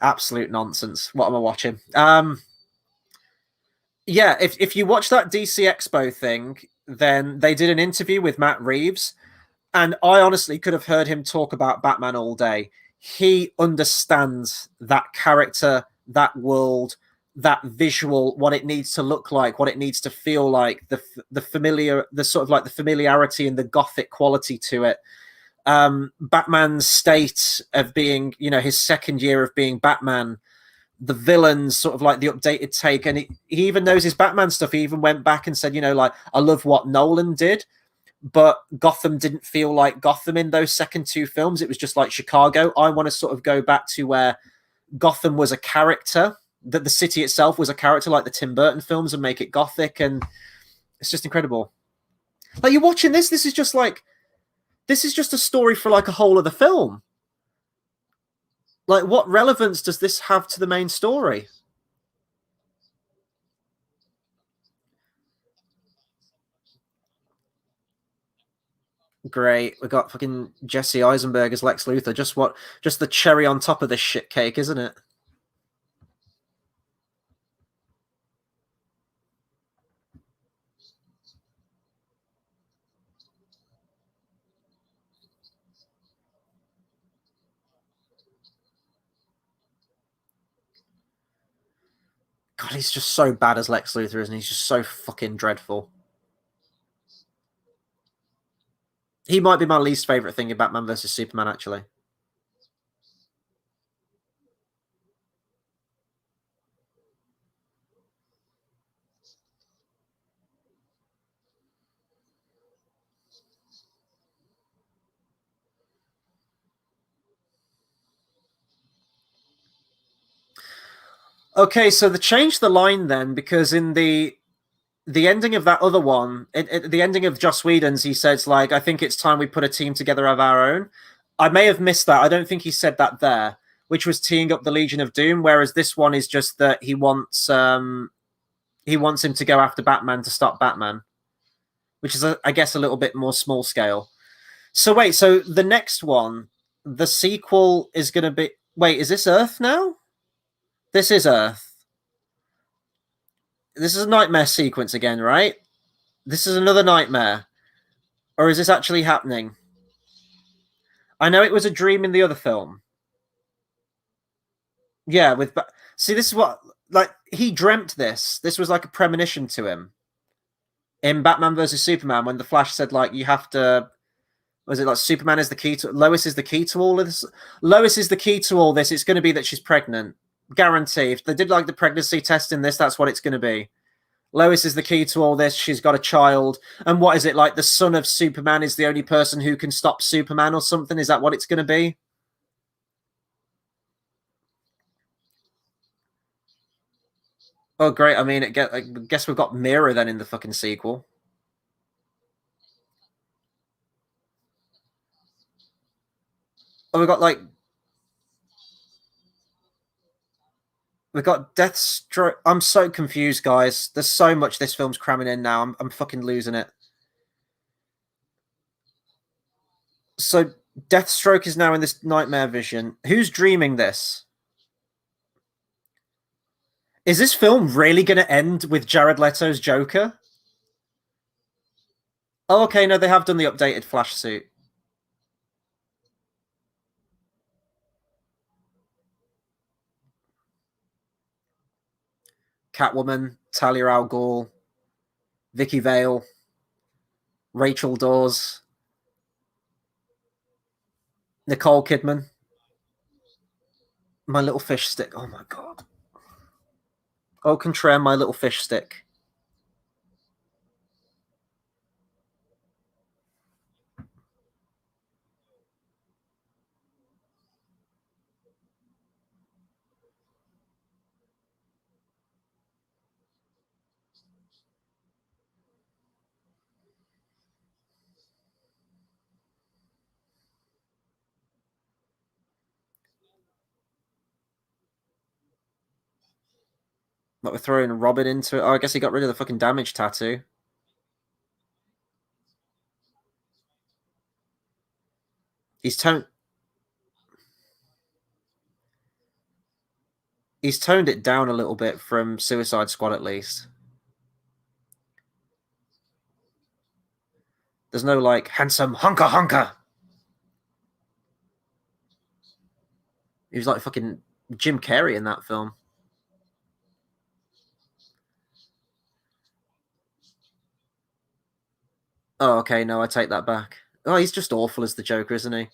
Absolute nonsense. What am I watching? Yeah, if you watch that DC Expo thing, then they did an interview with Matt Reeves, and I honestly could have heard him talk about Batman all day. He understands that character, that world, that visual, what it needs to look like, what it needs to feel like, the familiar, the sort of like the familiarity and the gothic quality to it. Batman's state of being, you know, his second year of being Batman, the villains, sort of like the updated take, and he even knows his Batman stuff. He even went back and said, you know, like, I love what Nolan did, but Gotham didn't feel like Gotham in those second two films. It was just like Chicago. I want to sort of go back to where Gotham was a character, that the city itself was a character, like the Tim Burton films, and make it gothic. And it's just incredible. Like, you're watching this, this is just like, this is just a story for like a whole of the film. Like, what relevance does this have to the main story? Great. We got fucking Jesse Eisenberg as Lex Luthor. Just the cherry on top of this shit cake, isn't it? God, he's just so bad as Lex Luthor, isn't he? He's just so fucking dreadful. He might be my least favorite thing in Batman versus Superman, actually. Okay, so they changed the line then, because in the ending of that other one, the ending of Joss Whedon's, he says, like, I think it's time we put a team together of our own. I may have missed that. I don't think he said that there, which was teeing up the Legion of Doom. Whereas this one is just that he wants him to go after Batman to stop Batman, which is, I guess, a little bit more small scale. So wait, so the next one, the sequel is going to be. Wait, is this Earth now? This is Earth. This is a nightmare sequence again, right? This is another nightmare. Or is this actually happening? I know it was a dream in the other film. Yeah, with see, this is what, like, he dreamt this. This was like a premonition to him in Batman versus Superman when the Flash said, like, you have to. Was it like Superman is the key to Lois is the key to all of this? Lois is the key to all this. It's going to be that she's pregnant, guarantee. If they did like the pregnancy test in this, that's what it's going to be. Lois is the key to all this. She's got a child. And what is it, like the son of Superman is the only person who can stop Superman or something? Is that what it's going to be? Oh, great. I mean, I guess we've got Mira then in the fucking sequel. Oh, we've got Deathstroke. I'm so confused, guys. There's so much this film's cramming in now. I'm fucking losing it. So Deathstroke is now in this nightmare vision. Who's dreaming this? Is this film really going to end with Jared Leto's Joker? Oh, okay. No, they have done the updated Flash suit. Catwoman, Talia al Ghul, Vicky Vale, Rachel Dawes, Nicole Kidman, my little fish stick. Oh my god. Oh, contraire, my little fish stick. Like, we're throwing Robin into it. Oh, I guess he got rid of the fucking damage tattoo. He's toned. He's toned it down a little bit from Suicide Squad, at least. There's no like handsome hunker hunker. He was like fucking Jim Carrey in that film. Oh, okay, no, I take that back. Oh, he's just awful as the Joker, isn't he?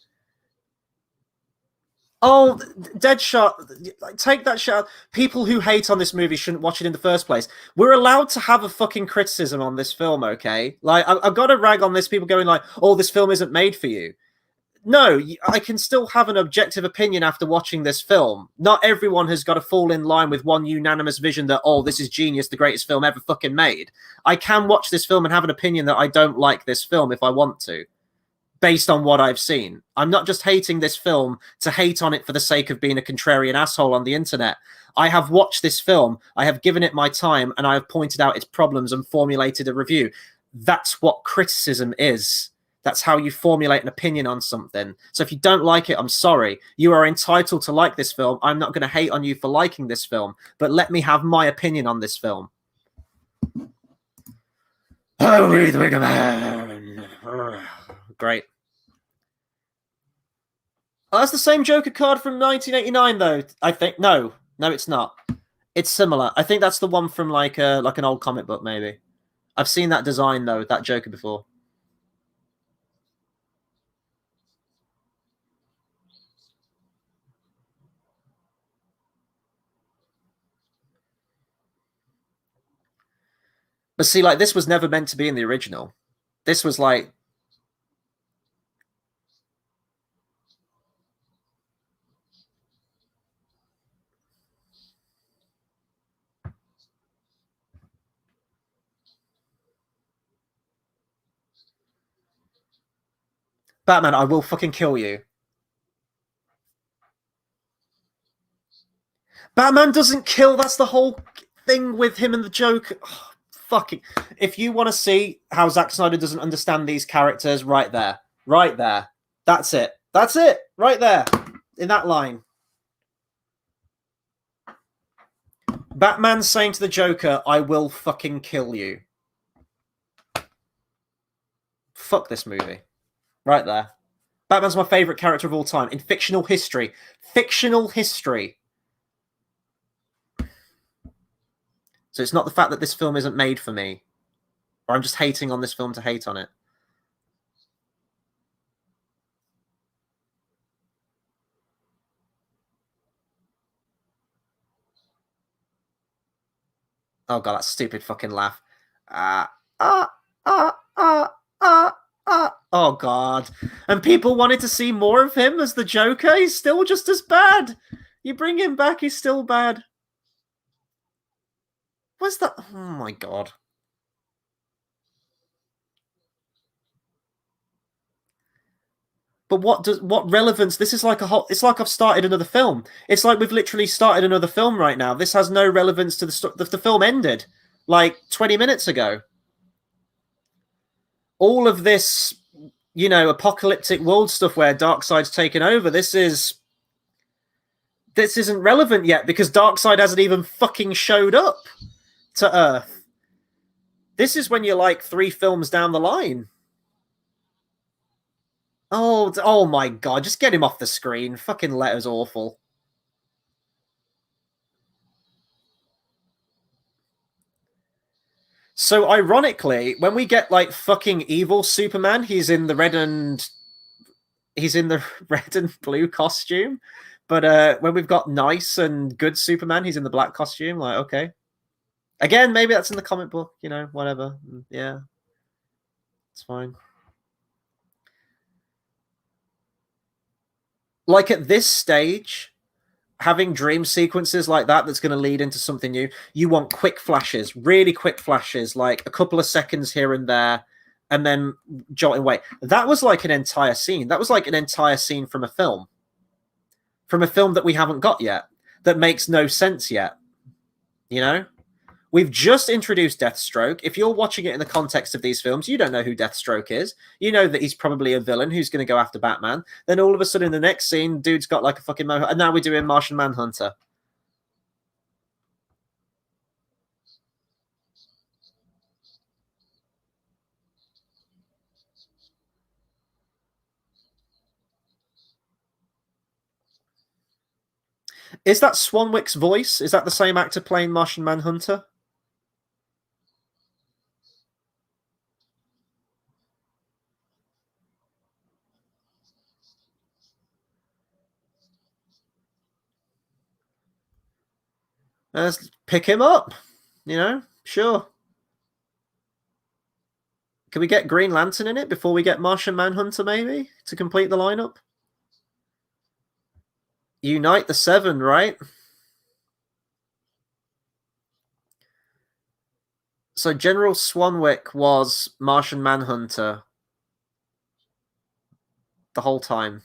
Oh, Deadshot, like, take that shot. People who hate on this movie shouldn't watch it in the first place. We're allowed to have a fucking criticism on this film, okay? Like, I've got to rag on this. People going like, "Oh, this film isn't made for you." No, I can still have an objective opinion after watching this film. Not everyone has got to fall in line with one unanimous vision that, oh, this is genius, the greatest film ever fucking made. I can watch this film and have an opinion that I don't like this film if I want to, based on what I've seen. I'm not just hating this film to hate on it for the sake of being a contrarian asshole on the internet. I have watched this film, I have given it my time, and I have pointed out its problems and formulated a review. That's what criticism is. That's how you formulate an opinion on something. So if you don't like it, I'm sorry. You are entitled to like this film. I'm not going to hate on you for liking this film, but let me have my opinion on this film. Great. Oh, that's the same Joker card from 1989, though. I think no, it's not. It's similar. I think that's the one from like an old comic book, maybe. I've seen that design though, that Joker before. But see, like this was never meant to be in the original. This was like Batman. I will fucking kill you. Batman doesn't kill. That's the whole thing with him and the Joker. Oh, fucking. If you want to see how Zack Snyder doesn't understand these characters, right there, right there. That's it. That's it. Right there, in that line. Batman saying to the Joker, "I will fucking kill you." Fuck this movie. Right there. Batman's my favorite character of all time in fictional history. Fictional history. So it's not the fact that this film isn't made for me, or I'm just hating on this film to hate on it. Oh god, that stupid fucking laugh. Ah, ah, ah, ah, ah, ah. Oh god. And people wanted to see more of him as the Joker. He's still just as bad. You bring him back, he's still bad. What's that? Oh my god. But what relevance? This is like a whole. It's like I've started another film. It's like we've literally started another film right now. This has no relevance to the film ended like 20 minutes ago. All of this, apocalyptic world stuff where Darkseid's taken over. This isn't relevant yet because Darkseid hasn't even fucking showed up to Earth. This is when you're like 3 films down the line. Oh my god! Just get him off the screen. Fucking letter's awful. So ironically, when we get like fucking evil Superman, he's in the red and blue costume. But when we've got nice and good Superman, he's in the black costume. Like, okay. Again, maybe that's in the comic book, whatever. Yeah. It's fine. Like at this stage, having dream sequences like that's going to lead into something new. You want quick flashes, really quick flashes, like a couple of seconds here and there, and then jolting away. That was like an entire scene. That was like an entire scene from a film that we haven't got yet, that makes no sense yet. You know? We've just introduced Deathstroke. If you're watching it in the context of these films, you don't know who Deathstroke is. You know that he's probably a villain who's going to go after Batman. Then all of a sudden, in the next scene, dude's got like a fucking mohawk, and now we're doing Martian Manhunter. Is that Swanwick's voice? Is that the same actor playing Martian Manhunter? Let's pick him up. Sure. Can we get Green Lantern in it before we get Martian Manhunter, maybe, to complete the lineup? Unite the Seven, right? So General Swanwick was Martian Manhunter the whole time.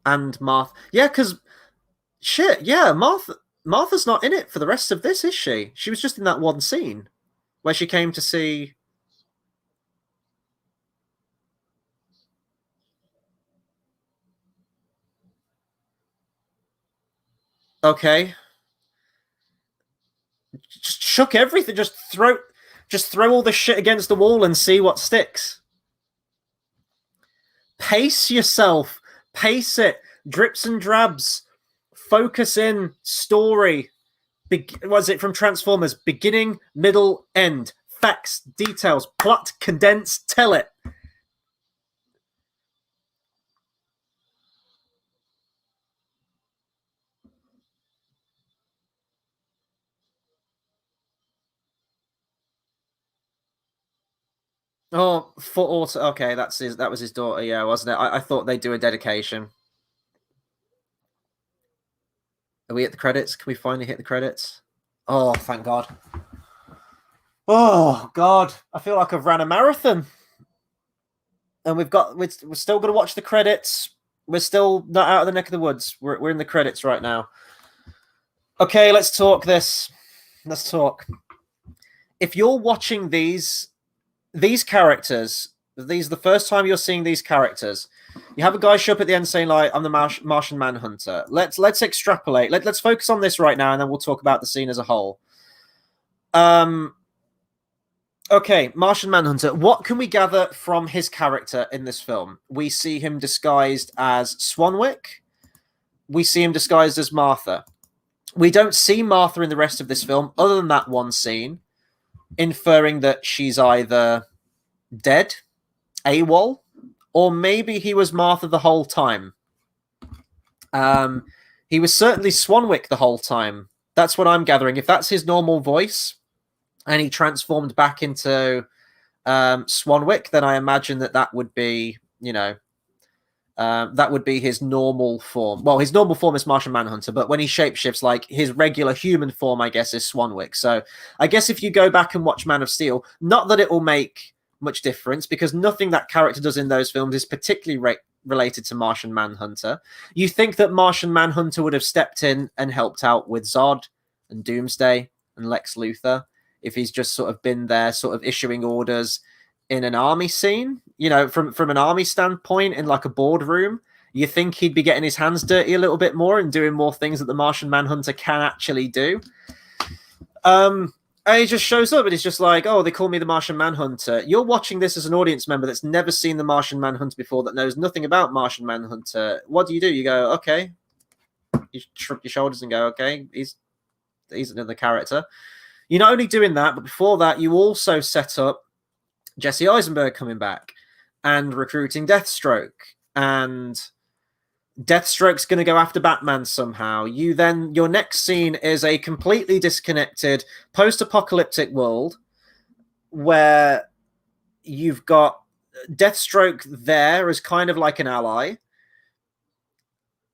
And Martha. Yeah, because... Shit, yeah, Martha's not in it for the rest of this, is she? She was just in that one scene where she came to see... Okay. Just shook everything. Just throw all the shit against the wall and see what sticks. Pace yourself. Pace it. Drips and drabs. Focus in. Story. Was it from Transformers? Beginning, middle, end. Facts, details, plot, condense, tell it. Oh, for auto. Okay, that was his daughter. Yeah, wasn't it? I thought they'd do a dedication. Are we at the credits? Can we finally hit the credits? Oh, thank God. Oh God, I feel like I've ran a marathon, and we're still going to watch the credits. We're still not out of the neck of the woods. We're in the credits right now. Okay, let's talk this. Let's talk. If you're watching these characters, these are the first time you're seeing these characters. You have a guy show up at the end saying, like, I'm the Martian Manhunter. Let's extrapolate. Let's focus on this right now, and then we'll talk about the scene as a whole. Okay, Martian Manhunter. What can we gather from his character in this film? We see him disguised as Swanwick. We see him disguised as Martha. We don't see Martha in the rest of this film, other than that one scene, inferring that she's either dead, AWOL, or maybe he was Martha the whole time. He was certainly Swanwick the whole time. That's what I'm gathering. If that's his normal voice, and he transformed back into Swanwick, then I imagine that would be, that would be his normal form. Well, his normal form is Martian Manhunter, but when he shapeshifts, like, his regular human form, I guess, is Swanwick. So I guess if you go back and watch Man of Steel, not that it will make much difference, because nothing that character does in those films is particularly related to Martian Manhunter. You think that Martian Manhunter would have stepped in and helped out with Zod and Doomsday and Lex Luthor, if he's just sort of been there, sort of issuing orders in an army scene, from an army standpoint, in like a boardroom. You think he'd be getting his hands dirty a little bit more and doing more things that the Martian Manhunter can actually do. And he just shows up and he's just like, oh, they call me the Martian Manhunter. You're watching this as an audience member that's never seen the Martian Manhunter before, that knows nothing about Martian Manhunter. What do? You go, okay. You shrug your shoulders and go, okay, he's another character. You're not only doing that, but before that, you also set up Jesse Eisenberg coming back and recruiting Deathstroke. And Deathstroke's going to go after Batman somehow. Your next scene is a completely disconnected post-apocalyptic world where you've got Deathstroke there as kind of like an ally.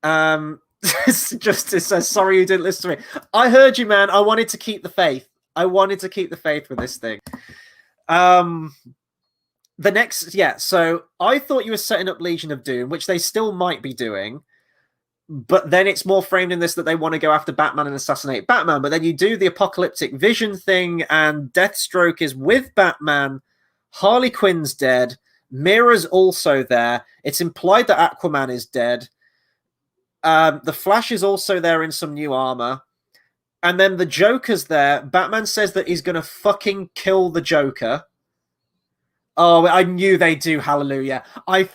Justice says, sorry you didn't listen to me. I heard you, man. I wanted to keep the faith. With this thing. So I thought you were setting up Legion of Doom, which they still might be doing, but then it's more framed in this that they want to go after Batman and assassinate Batman, but then you do the apocalyptic vision thing, and Deathstroke is with Batman, Harley Quinn's dead, Mira's also there, it's implied that Aquaman is dead, the Flash is also there in some new armor, and then the Joker's there. Batman says that he's going to fucking kill the Joker. Oh, I knew they'd do Hallelujah. I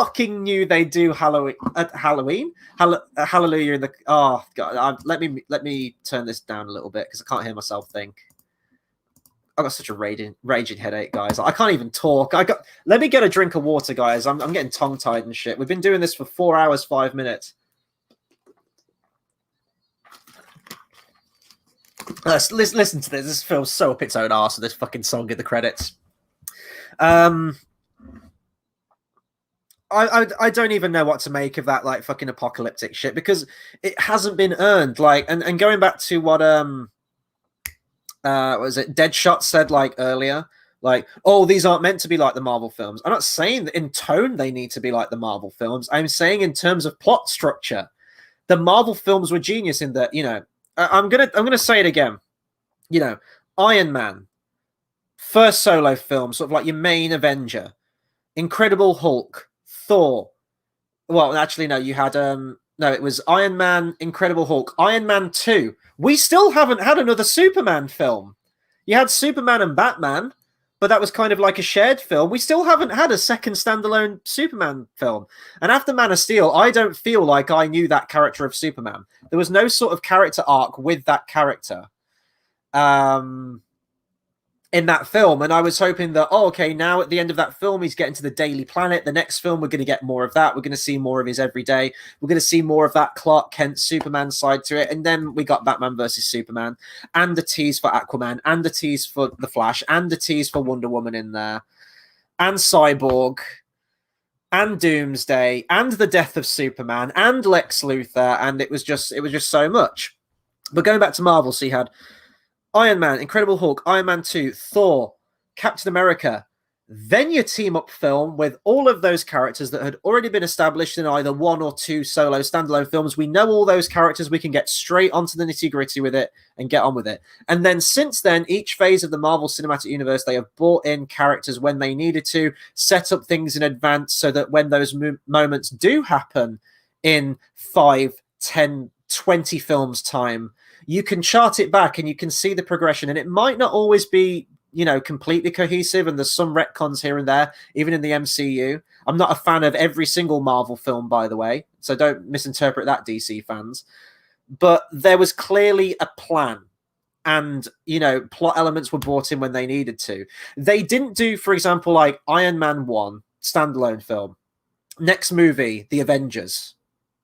fucking knew they'd do Halloween. Hallelujah in the. Oh god, let me turn this down a little bit because I can't hear myself think. I got such a raging headache, guys. I can't even talk. Let me get a drink of water, guys. I'm getting tongue tied and shit. We've been doing this for 4 hours 5 minutes. Listen to this. This feels so up its own arse with this fucking song in the credits. I don't even know what to make of that like fucking apocalyptic shit because it hasn't been earned. Like, and going back to what was it Deadshot said like earlier, like, oh, these aren't meant to be like the Marvel films. I'm not saying that in tone they need to be like the Marvel films. I'm saying in terms of plot structure, the Marvel films were genius in that, you know, I'm gonna say it again. You know, Iron Man, first solo film, sort of like your main Avenger, Incredible Hulk, Thor. Well, actually, no, you had no, it was Iron Man, Incredible Hulk, Iron Man 2. We still haven't had another Superman film. You had Superman and Batman, but that was kind of like a shared film. We still haven't had a second standalone Superman film. And after Man of Steel, I don't feel like I knew that character of Superman. There was no sort of character arc with that character in that film. And I was hoping that, oh, okay, now at the end of that film, he's getting to the Daily Planet. The next film, we're going to get more of that. We're going to see more of his everyday. We're going to see more of that Clark Kent Superman side to it. And then we got Batman versus Superman and a tease for Aquaman and a tease for The Flash and a tease for Wonder Woman in there and Cyborg and Doomsday and the death of Superman and Lex Luthor. And it was just so much. But going back to Marvel, so you had Iron Man, Incredible Hulk, Iron Man 2, Thor, Captain America. Then your team-up film with all of those characters that had already been established in either one or two solo standalone films. We know all those characters. We can get straight onto the nitty-gritty with it and get on with it. And then since then, each phase of the Marvel Cinematic Universe, they have brought in characters when they needed to, set up things in advance so that when those moments do happen in 5, 10, 20 films' time, you can chart it back and you can see the progression. And it might not always be, you know, completely cohesive. And there's some retcons here and there, even in the MCU. I'm not a fan of every single Marvel film, by the way. So don't misinterpret that, DC fans. But there was clearly a plan. And, you know, plot elements were brought in when they needed to. They didn't do, for example, like Iron Man 1, standalone film. Next movie, The Avengers.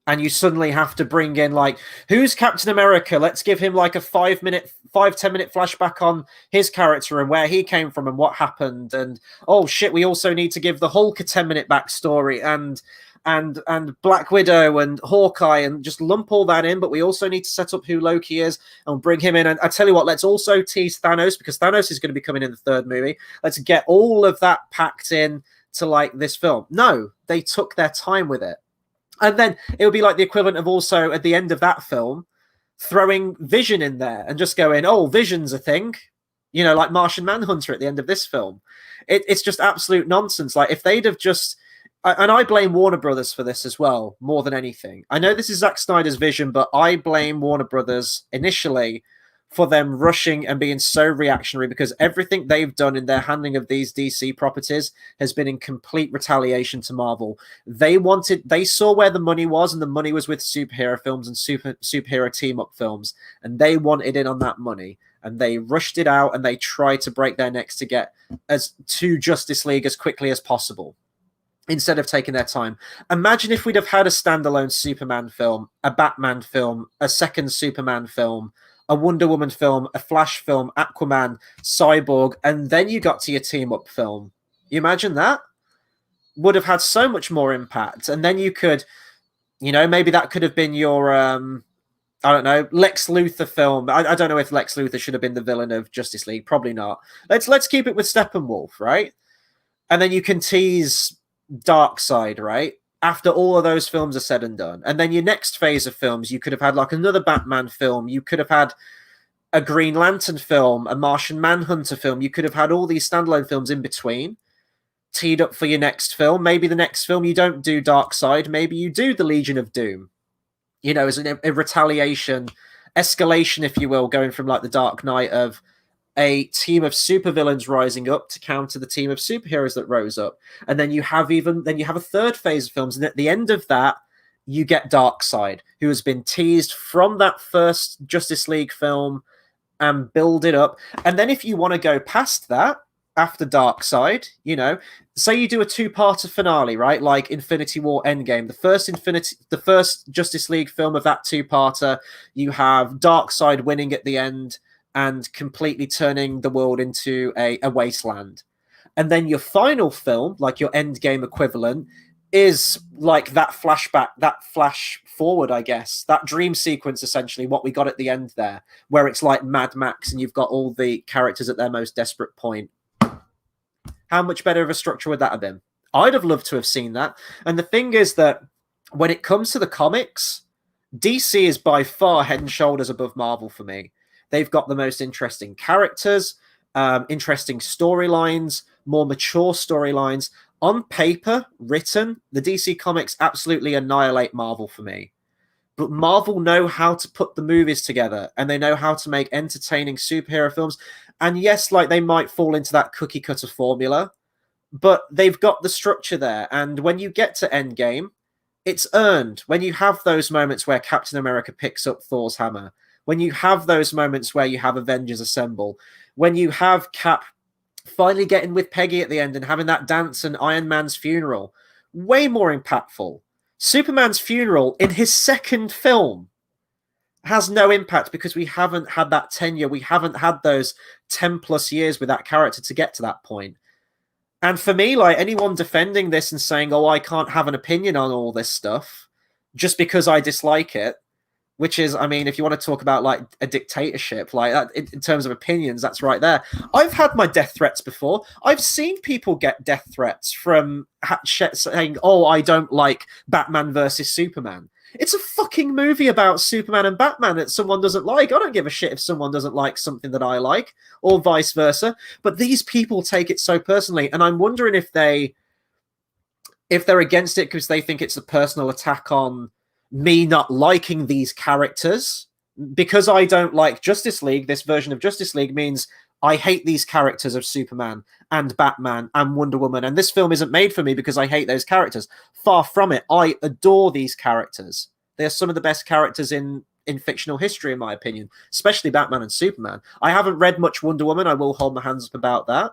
And you suddenly have to bring in, like, who's Captain America? Let's give him like a 5-10 minute flashback on his character and where he came from and what happened. And oh shit, we also need to give the Hulk a 10-minute backstory and Black Widow and Hawkeye and just lump all that in. But we also need to set up who Loki is and bring him in. And I tell you what, let's also tease Thanos because Thanos is going to be coming in the third movie. Let's get all of that packed in to like this film. No, they took their time with it. And then it would be like the equivalent of also at the end of that film, throwing Vision in there and just going, oh, Vision's a thing. You know, like Martian Manhunter at the end of this film. It's just absolute nonsense. Like if they'd have just... And I blame Warner Brothers for this as well, more than anything. I know this is Zack Snyder's vision, but I blame Warner Brothers initially for them rushing and being so reactionary because everything they've done in their handling of these DC properties has been in complete retaliation to Marvel. They saw where the money was, and the money was with superhero films and superhero team-up films, and they wanted in on that money, and they rushed it out, and they tried to break their necks to get to Justice League as quickly as possible, instead of taking their time. Imagine if we'd have had a standalone Superman film, a Batman film, a second Superman film, a Wonder Woman film, a Flash film, Aquaman, Cyborg, and then you got to your team-up film. You imagine that? Would have had so much more impact. And then you could, you know, maybe that could have been your, I don't know, Lex Luthor film. I don't know if Lex Luthor should have been the villain of Justice League. Probably not. Let's keep it with Steppenwolf, right? And then you can tease Darkseid, right? After all of those films are said and done. And then your next phase of films, you could have had like another Batman film. You could have had a Green Lantern film, a Martian Manhunter film. You could have had all these standalone films in between, teed up for your next film. Maybe the next film you don't do Darkseid. Maybe you do the Legion of Doom. You know, as a retaliation, escalation, if you will, going from like the Dark Knight of a team of supervillains rising up to counter the team of superheroes that rose up. And then you have a third phase of films. And at the end of that, you get Darkseid, who has been teased from that first Justice League film and build it up. And then if you want to go past that, after Darkseid, say you do a two-parter finale, right? Like Infinity War Endgame, the first Justice League film of that two-parter, you have Darkseid winning at the end and completely turning the world into a wasteland. And then your final film, like your Endgame equivalent, is like that flashback, that flash forward, I guess, that dream sequence, essentially, what we got at the end there, where it's like Mad Max and you've got all the characters at their most desperate point. How much better of a structure would that have been? I'd have loved to have seen that. And the thing is that when it comes to the comics, DC is by far head and shoulders above Marvel for me. They've got the most interesting characters, interesting storylines, more mature storylines. On paper, written, the DC comics absolutely annihilate Marvel for me. But Marvel know how to put the movies together, and they know how to make entertaining superhero films. And yes, like they might fall into that cookie cutter formula, but they've got the structure there. And when you get to Endgame, it's earned. When you have those moments where Captain America picks up Thor's hammer, when you have those moments where you have Avengers assemble, when you have Cap finally getting with Peggy at the end and having that dance and Iron Man's funeral, way more impactful. Superman's funeral in his second film has no impact because we haven't had that tenure. We haven't had those 10 plus years with that character to get to that point. And for me, like anyone defending this and saying, oh, I can't have an opinion on all this stuff just because I dislike it, which is, I mean, if you want to talk about like a dictatorship, like that, in terms of opinions, that's right there. I've had my death threats before. I've seen people get death threats from saying, oh, I don't like Batman versus Superman. It's a fucking movie about Superman and Batman that someone doesn't like. I don't give a shit if someone doesn't like something that I like, or vice versa. But these people take it so personally, and I'm wondering if they're against it because they think it's a personal attack on me not liking these characters. Because I don't like Justice League, this version of Justice League means I hate these characters of Superman and Batman and Wonder Woman, and this film isn't made for me because I hate those characters. Far from it. I adore these characters. They're some of the best characters in fictional history, in my opinion, especially Batman and Superman. I haven't read much Wonder Woman. I will hold my hands up about that.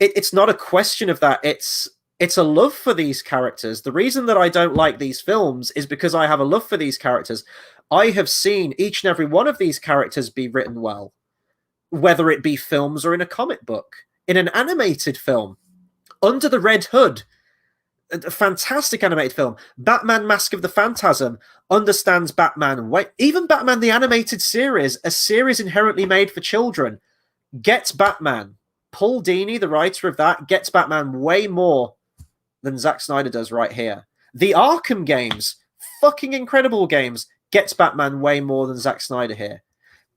It's not a question of that. It's a love for these characters. The reason that I don't like these films is because I have a love for these characters. I have seen each and every one of these characters be written well, whether it be films or in a comic book, in an animated film. Under the Red Hood, a fantastic animated film. Batman Mask of the Phantasm understands Batman. Even Batman the Animated Series, a series inherently made for children, gets Batman. Paul Dini, the writer of that, gets Batman way more than Zack Snyder does right here. The Arkham games, fucking incredible games, gets Batman way more than Zack Snyder here.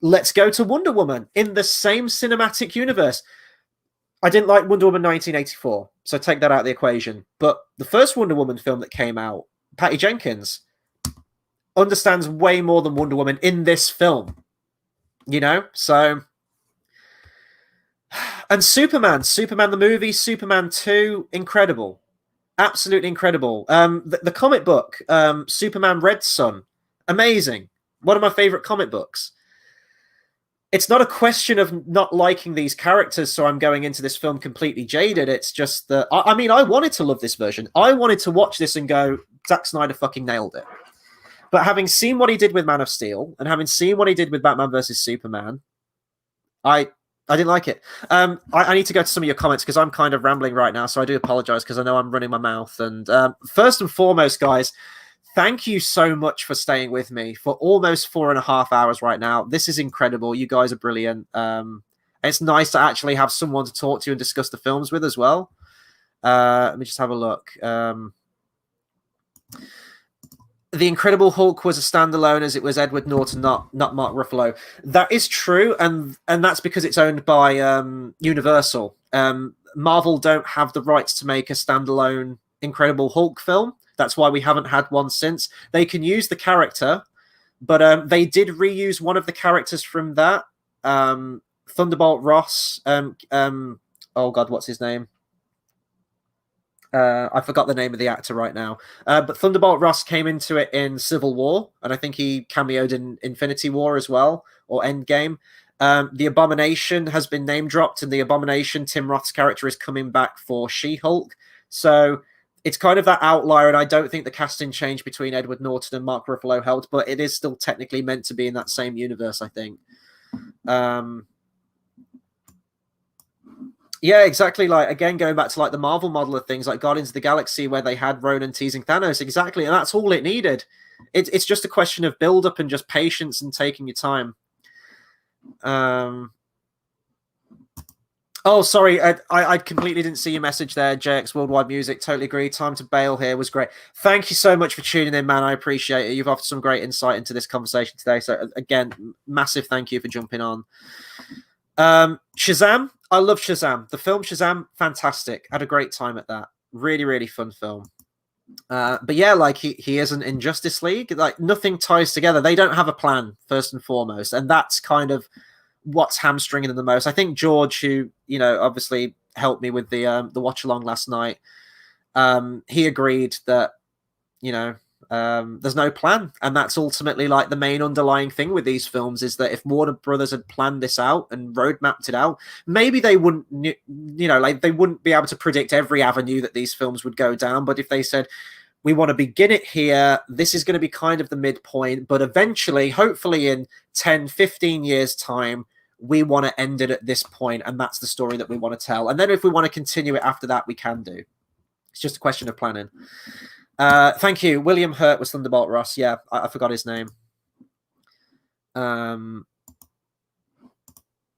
Let's go to Wonder Woman in the same cinematic universe. I didn't like Wonder Woman 1984, so take that out of the equation. But the first Wonder Woman film that came out, Patty Jenkins, understands way more than Wonder Woman in this film. So... And Superman the movie, Superman 2, incredible. Absolutely incredible. The comic book, Superman Red Son, amazing. One of my favorite comic books. It's not a question of not liking these characters, so I'm going into this film completely jaded. It's just that, I mean, I wanted to love this version. I wanted to watch this and go, Zack Snyder fucking nailed it. But having seen what he did with Man of Steel, and having seen what he did with Batman versus Superman, I didn't like it. I need to go to some of your comments because I'm kind of rambling right now, so I do apologize because I know I'm running my mouth. And first and foremost, guys, thank you so much for staying with me for almost 4.5 hours right now. This is incredible. You guys are brilliant. It's nice to actually have someone to talk to and discuss the films with as well. Let me just have a look. The Incredible Hulk was a standalone as it was Edward Norton, not Mark Ruffalo. That is true, and that's because it's owned by Universal. Marvel don't have the rights to make a standalone Incredible Hulk film. That's why we haven't had one since. They can use the character, but they did reuse one of the characters from that Thunderbolt Ross. Oh God, what's his name? I forgot the name of the actor right now. But Thunderbolt Ross came into it in Civil War, and I think he cameoed in Infinity War as well, or Endgame. The Abomination has been name dropped, and the Abomination, Tim Roth's character, is coming back for She-Hulk. So it's kind of that outlier, and I don't think the casting change between Edward Norton and Mark Ruffalo helped, but it is still technically meant to be in that same universe, I think. Yeah, exactly. Like, again, going back to like the Marvel model of things, like Guardians of the Galaxy, where they had Ronan teasing Thanos. Exactly, and that's all it needed. It's just a question of build up and just patience and taking your time. Oh, sorry, I completely didn't see your message there, JX Worldwide Music. Totally agree. Time to bail here was great. Thank you so much for tuning in, man. I appreciate it. You've offered some great insight into this conversation today. So again, massive thank you for jumping on. Shazam. I love Shazam. The film Shazam, fantastic. Had a great time at that. Really, really fun film. But yeah, like he isn't in Justice League. Like nothing ties together. They don't have a plan, first and foremost, and that's kind of what's hamstringing them the most. I think George, who obviously helped me with the watch along last night, he agreed that there's no plan, and that's ultimately like the main underlying thing with these films is that if Warner Brothers had planned this out and roadmapped it out, maybe they wouldn't, like they wouldn't be able to predict every avenue that these films would go down. But if they said, we want to begin it here, this is going to be kind of the midpoint, but eventually, hopefully in 10, 15 years time, we want to end it at this point, and that's the story that we want to tell. And then if we want to continue it after that, we can do. It's just a question of planning. Thank you. William Hurt was Thunderbolt Ross. Yeah, I forgot his name.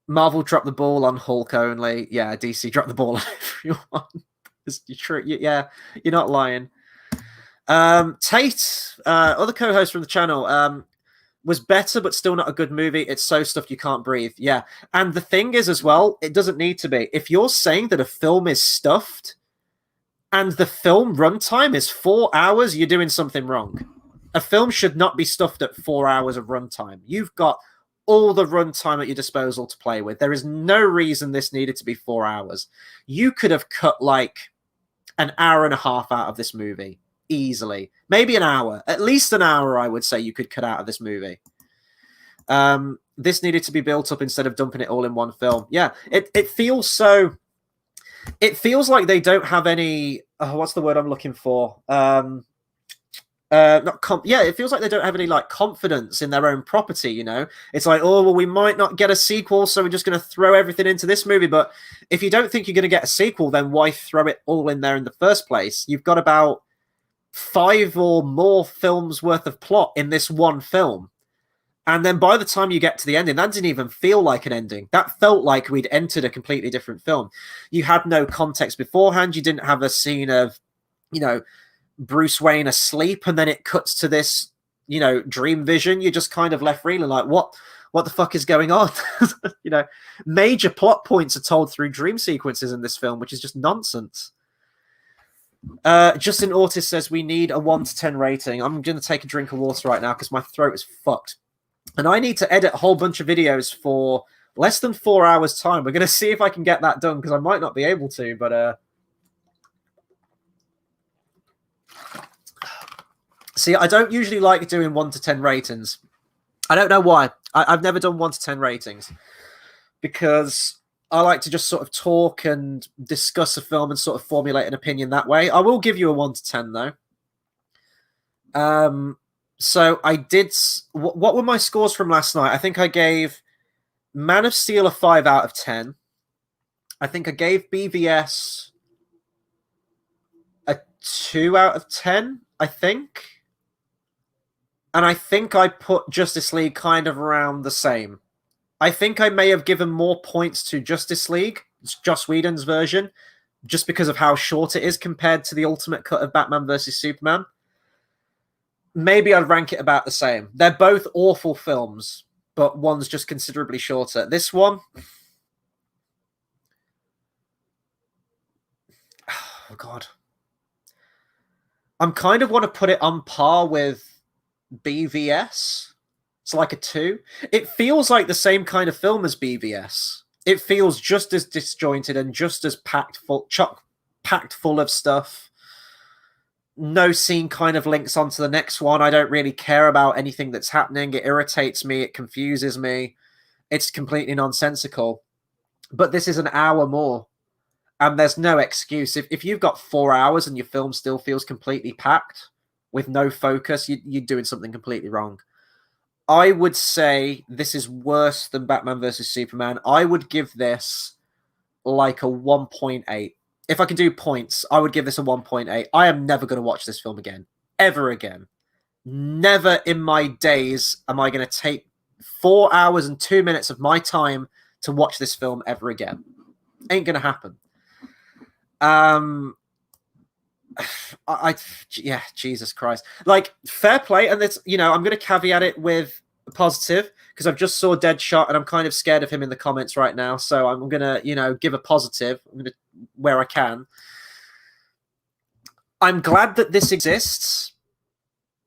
Marvel dropped the ball on Hulk only. Yeah, DC dropped the ball on everyone. Yeah, you're not lying. Tate, other co-host from the channel, was better, but still not a good movie. It's so stuffed you can't breathe. Yeah, and the thing is as well, it doesn't need to be. If you're saying that a film is stuffed, and the film runtime is 4 hours, you're doing something wrong. A film should not be stuffed at 4 hours of runtime. You've got all the runtime at your disposal to play with. There is no reason this needed to be 4 hours. You could have cut like an hour and a half out of this movie easily. Maybe an hour. At least an hour, I would say, you could cut out of this movie. This needed to be built up instead of dumping it all in one film. Yeah, it feels so... It feels like they don't have any. What's the word I'm looking for? It feels like they don't have any like confidence in their own property. It's like, oh well, we might not get a sequel, so we're just going to throw everything into this movie. But if you don't think you're going to get a sequel, then why throw it all in there in the first place? You've got about 5 or more films worth of plot in this one film. And then by the time you get to the ending, that didn't even feel like an ending. That felt like we'd entered a completely different film. You had no context beforehand. You didn't have a scene of, Bruce Wayne asleep, and then it cuts to this, dream vision. You're just kind of left reeling like, what the fuck is going on? Major plot points are told through dream sequences in this film, which is just nonsense. Justin Ortiz says we need a 1 to 10 rating. I'm going to take a drink of water right now because my throat is fucked. And I need to edit a whole bunch of videos for less than 4 hours' time. We're going to see if I can get that done, because I might not be able to, but... See, I don't usually like doing 1 to 10 ratings. I don't know why. I've never done 1 to 10 ratings, because I like to just sort of talk and discuss a film and sort of formulate an opinion that way. I will give you a 1 to 10, though. So I did... What were my scores from last night? I think I gave Man of Steel a 5 out of 10. I think I gave BVS a 2 out of 10, I think. And I think I put Justice League kind of around the same. I think I may have given more points to Justice League, Joss Whedon's version, just because of how short it is compared to the ultimate cut of Batman vs. Superman. Maybe I'd rank it about the same. They're both awful films, but one's just considerably shorter. This one... Oh, God. I kind of want to put it on par with BVS. It's like a 2. It feels like the same kind of film as BVS. It feels just as disjointed and just as packed full of stuff. No scene kind of links onto the next one. I don't really care about anything that's happening. It irritates me. It confuses me. It's completely nonsensical. But this is an hour more. And there's no excuse. If you've got 4 hours and your film still feels completely packed with no focus, you're doing something completely wrong. I would say this is worse than Batman vs. Superman. I would give this like a 1.8. If I can do points, I would give this a 1.8. I am never going to watch this film again. Ever again. Never in my days am I going to take 4 hours and 2 minutes of my time to watch this film ever again. Ain't going to happen. Yeah, Jesus Christ. Like, fair play, and it's, you know, I'm going to caveat it with a positive, because I've just saw Deadshot, and I'm kind of scared of him in the comments right now, so I'm going to, you know, give a positive where I can. I'm glad that this exists,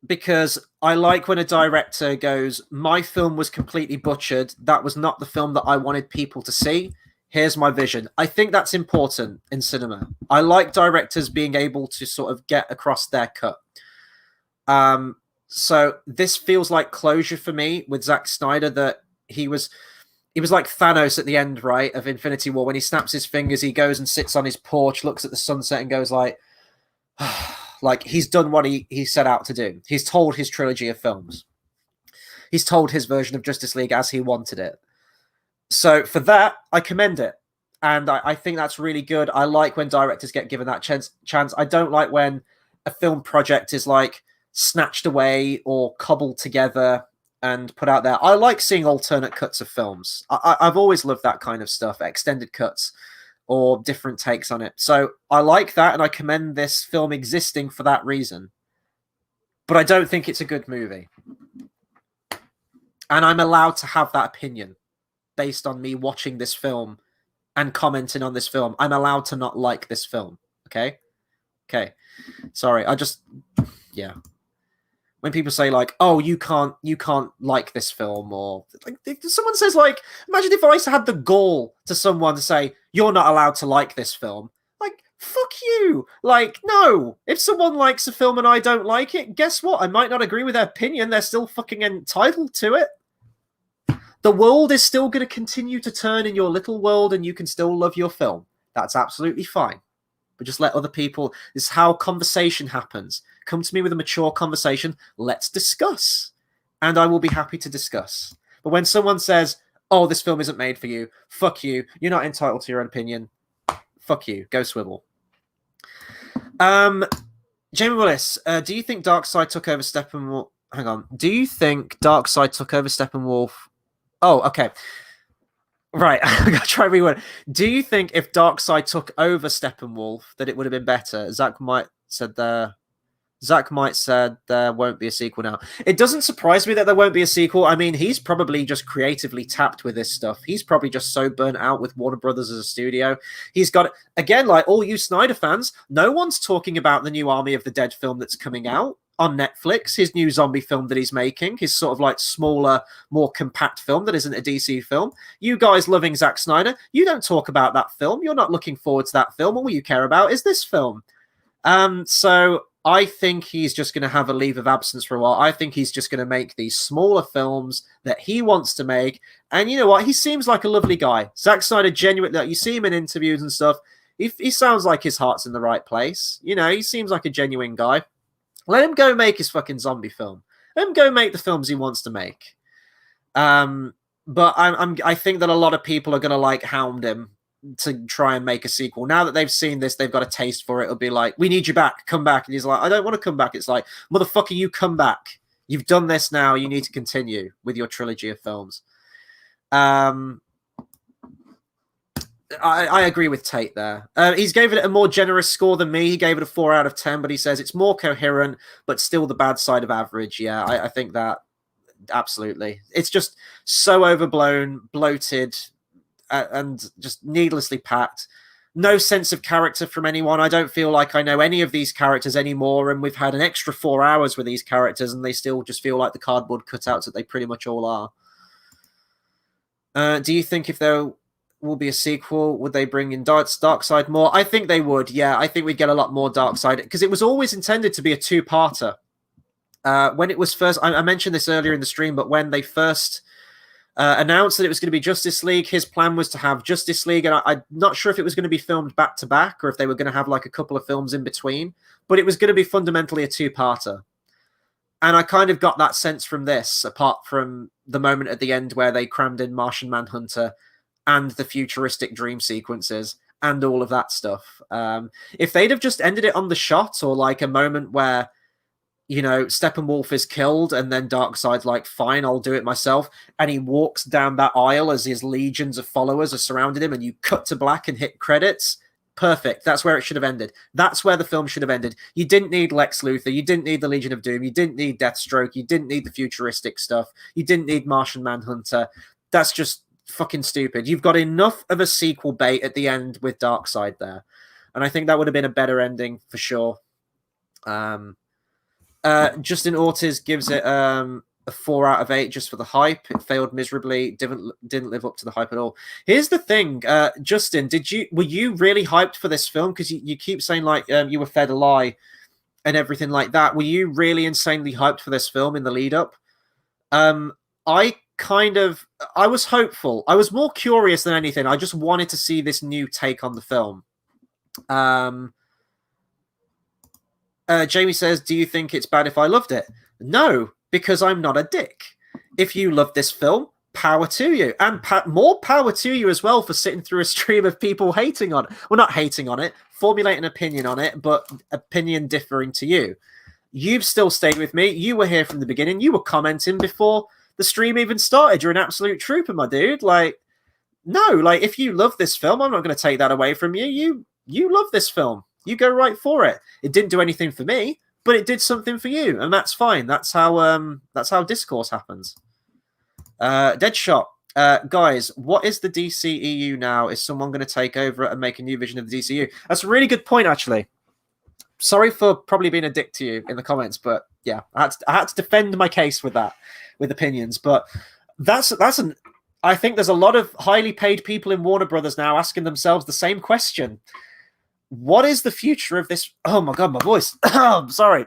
because I like when a director goes, my film was completely butchered, that was not the film that I wanted people to see, here's my vision. I think that's important in cinema. I like directors being able to sort of get across their cut. So this feels like closure for me with Zack Snyder, that he was like Thanos at the end, right, of Infinity War. When he snaps his fingers, he goes and sits on his porch, looks at the sunset and goes like, like he's done what he set out to do. He's told his trilogy of films. He's told his version of Justice League as he wanted it. So for that, I commend it. And I think that's really good. I like when directors get given that chance. I don't like when a film project is like snatched away or cobbled together and put out there. I like seeing alternate cuts of films. I've always loved that kind of stuff, extended cuts or different takes on it. So I like that, and I commend this film existing for that reason. But I don't think it's a good movie. And I'm allowed to have that opinion based on me watching this film and commenting on this film. I'm allowed to not like this film. Okay? Okay. Sorry. Yeah. When people say like, oh, you can't like this film, or like if someone says like, imagine if I had the gall to someone to say, you're not allowed to like this film. Like, fuck you. Like, no. If someone likes a film and I don't like it, guess what? I might not agree with their opinion. They're still fucking entitled to it. The world is still going to continue to turn in your little world, and you can still love your film. That's absolutely fine. But just let other people... This is how conversation happens. Come to me with a mature conversation. Let's discuss. And I will be happy to discuss. But when someone says, oh, this film isn't made for you, fuck you, you're not entitled to your own opinion, fuck you, go swivel. Jamie Willis, do you think Darkseid took over Steppenwolf... Hang on. Do you think Darkseid took over Steppenwolf... Oh, okay. Right, I gotta try reword. Do you think if Darkseid took over Steppenwolf that it would have been better? Zach might said there won't be a sequel now. It doesn't surprise me that there won't be a sequel. I mean, he's probably just creatively tapped with this stuff. He's probably just so burnt out with Warner Brothers as a studio. He's got, again, like all you Snyder fans, no one's talking about the new Army of the Dead film that's coming out on Netflix, his new zombie film that he's making, his sort of like smaller, more compact film that isn't a DC film. You guys loving Zack Snyder, you don't talk about that film. You're not looking forward to that film. All you care about is this film. So I think he's just going to have a leave of absence for a while. I think he's just going to make these smaller films that he wants to make. And you know what? He seems like a lovely guy. Zack Snyder, genuinely, like, you see him in interviews and stuff. He sounds like his heart's in the right place. You know, he seems like a genuine guy. Let him go make his fucking zombie film. Let him go make the films he wants to make. But I think that a lot of people are going to like hound him to try and make a sequel. Now that they've seen this, they've got a taste for it. It'll be like, we need you back. Come back. And he's like, I don't want to come back. It's like, motherfucker, you come back. You've done this now. You need to continue with your trilogy of films. I agree with Tate there. He's gave it a more generous score than me. He gave it a 4 out of 10, but he says it's more coherent, but still the bad side of average. Yeah, I think that absolutely. It's just so overblown, bloated, and just needlessly packed. No sense of character from anyone. I don't feel like I know any of these characters anymore, and we've had an extra 4 hours with these characters, and they still just feel like the cardboard cutouts that they pretty much all are. Do you think if there will be a sequel. Would they bring in Darkseid more? I think they would. Yeah, I think we'd get a lot more Darkseid because it was always intended to be a two-parter. When it was first, I mentioned this earlier in the stream, but when they first announced that it was going to be Justice League, his plan was to have Justice League, and I'm not sure if it was going to be filmed back to back or if they were going to have like a couple of films in between, but it was going to be fundamentally a two-parter. And I kind of got that sense from this, apart from the moment at the end where they crammed in Martian Manhunter and the futuristic dream sequences and all of that stuff. If they'd have just ended it on the shot, or like a moment where, you know, Steppenwolf is killed and then Darkseid's like, fine, I'll do it myself. And he walks down that aisle as his legions of followers are surrounding him and you cut to black and hit credits. Perfect. That's where it should have ended. That's where the film should have ended. You didn't need Lex Luthor. You didn't need the Legion of Doom. You didn't need Deathstroke. You didn't need the futuristic stuff. You didn't need Martian Manhunter. That's just fucking stupid. You've got enough of a sequel bait at the end with Darkseid there. And I think that would have been a better ending for sure. Justin Ortiz gives it a 4 out of 8 just for the hype. It failed miserably. Didn't live up to the hype at all. Here's the thing, Justin. Were you really hyped for this film? Because you keep saying like you were fed a lie and everything like that. Were you really insanely hyped for this film in the lead up? I was hopeful. I was more curious than anything. I just wanted to see this new take on the film. Jamie says, do you think it's bad if I loved it? No, because I'm not a dick. If you love this film, power to you. And more power to you as well for sitting through a stream of people hating on it. Well, not hating on it, formulating an opinion on it, but opinion differing to you. You've still stayed with me. You were here from the beginning. You were commenting before the stream even started. You're an absolute trooper, my dude. Like, no, like, if you love this film, I'm not going to take that away from you. You love this film. You go right for it. It didn't do anything for me, but it did something for you, and that's fine. That's how discourse happens. Deadshot, guys, what is the DCEU now? Is someone going to take over it and make a new vision of the DCEU? That's a really good point, actually. Sorry for probably being a dick to you in the comments, but yeah, I had to defend my case with that, with opinions. But I think there's a lot of highly paid people in Warner Brothers now asking themselves the same question. What is the future of this? Oh my God, my voice. I'm sorry.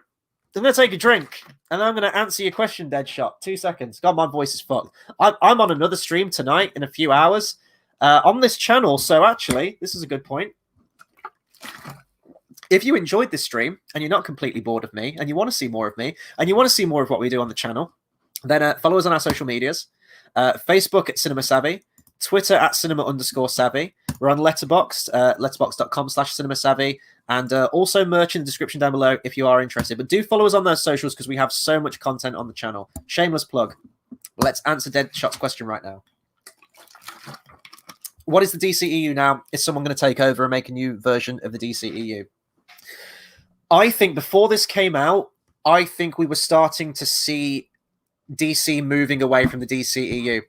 I'm going to take a drink and I'm going to answer your question, Deadshot. 2 seconds. God, my voice is fucked. I'm on another stream tonight in a few hours on this channel. So actually, this is a good point. If you enjoyed this stream and you're not completely bored of me and you want to see more of me and you want to see more of what we do on the channel, then follow us on our social medias. Facebook at Cinema Savvy, Twitter at cinema_savvy. We're on Letterboxd, letterboxd.com/cinemasavvy, and also merch in the description down below if you are interested. But do follow us on those socials because we have so much content on the channel. Shameless plug. Let's answer Deadshot's question right now. What is the DCEU now? Is someone going to take over and make a new version of the DCEU? I think before this came out, I think we were starting to see DC moving away from the DCEU.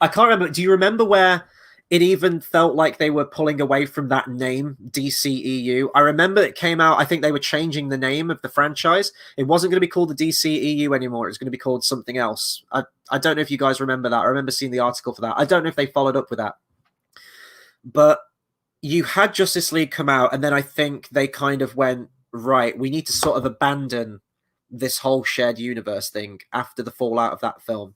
I can't remember. Do you remember where it even felt like they were pulling away from that name, DCEU? I remember it came out, I think they were changing the name of the franchise. It wasn't going to be called the DCEU anymore. It was going to be called something else. I don't know if you guys remember that. I remember seeing the article for that. I don't know if they followed up with that. But you had Justice League come out, and then I think they kind of went, right, we need to sort of abandon this whole shared universe thing after the fallout of that film.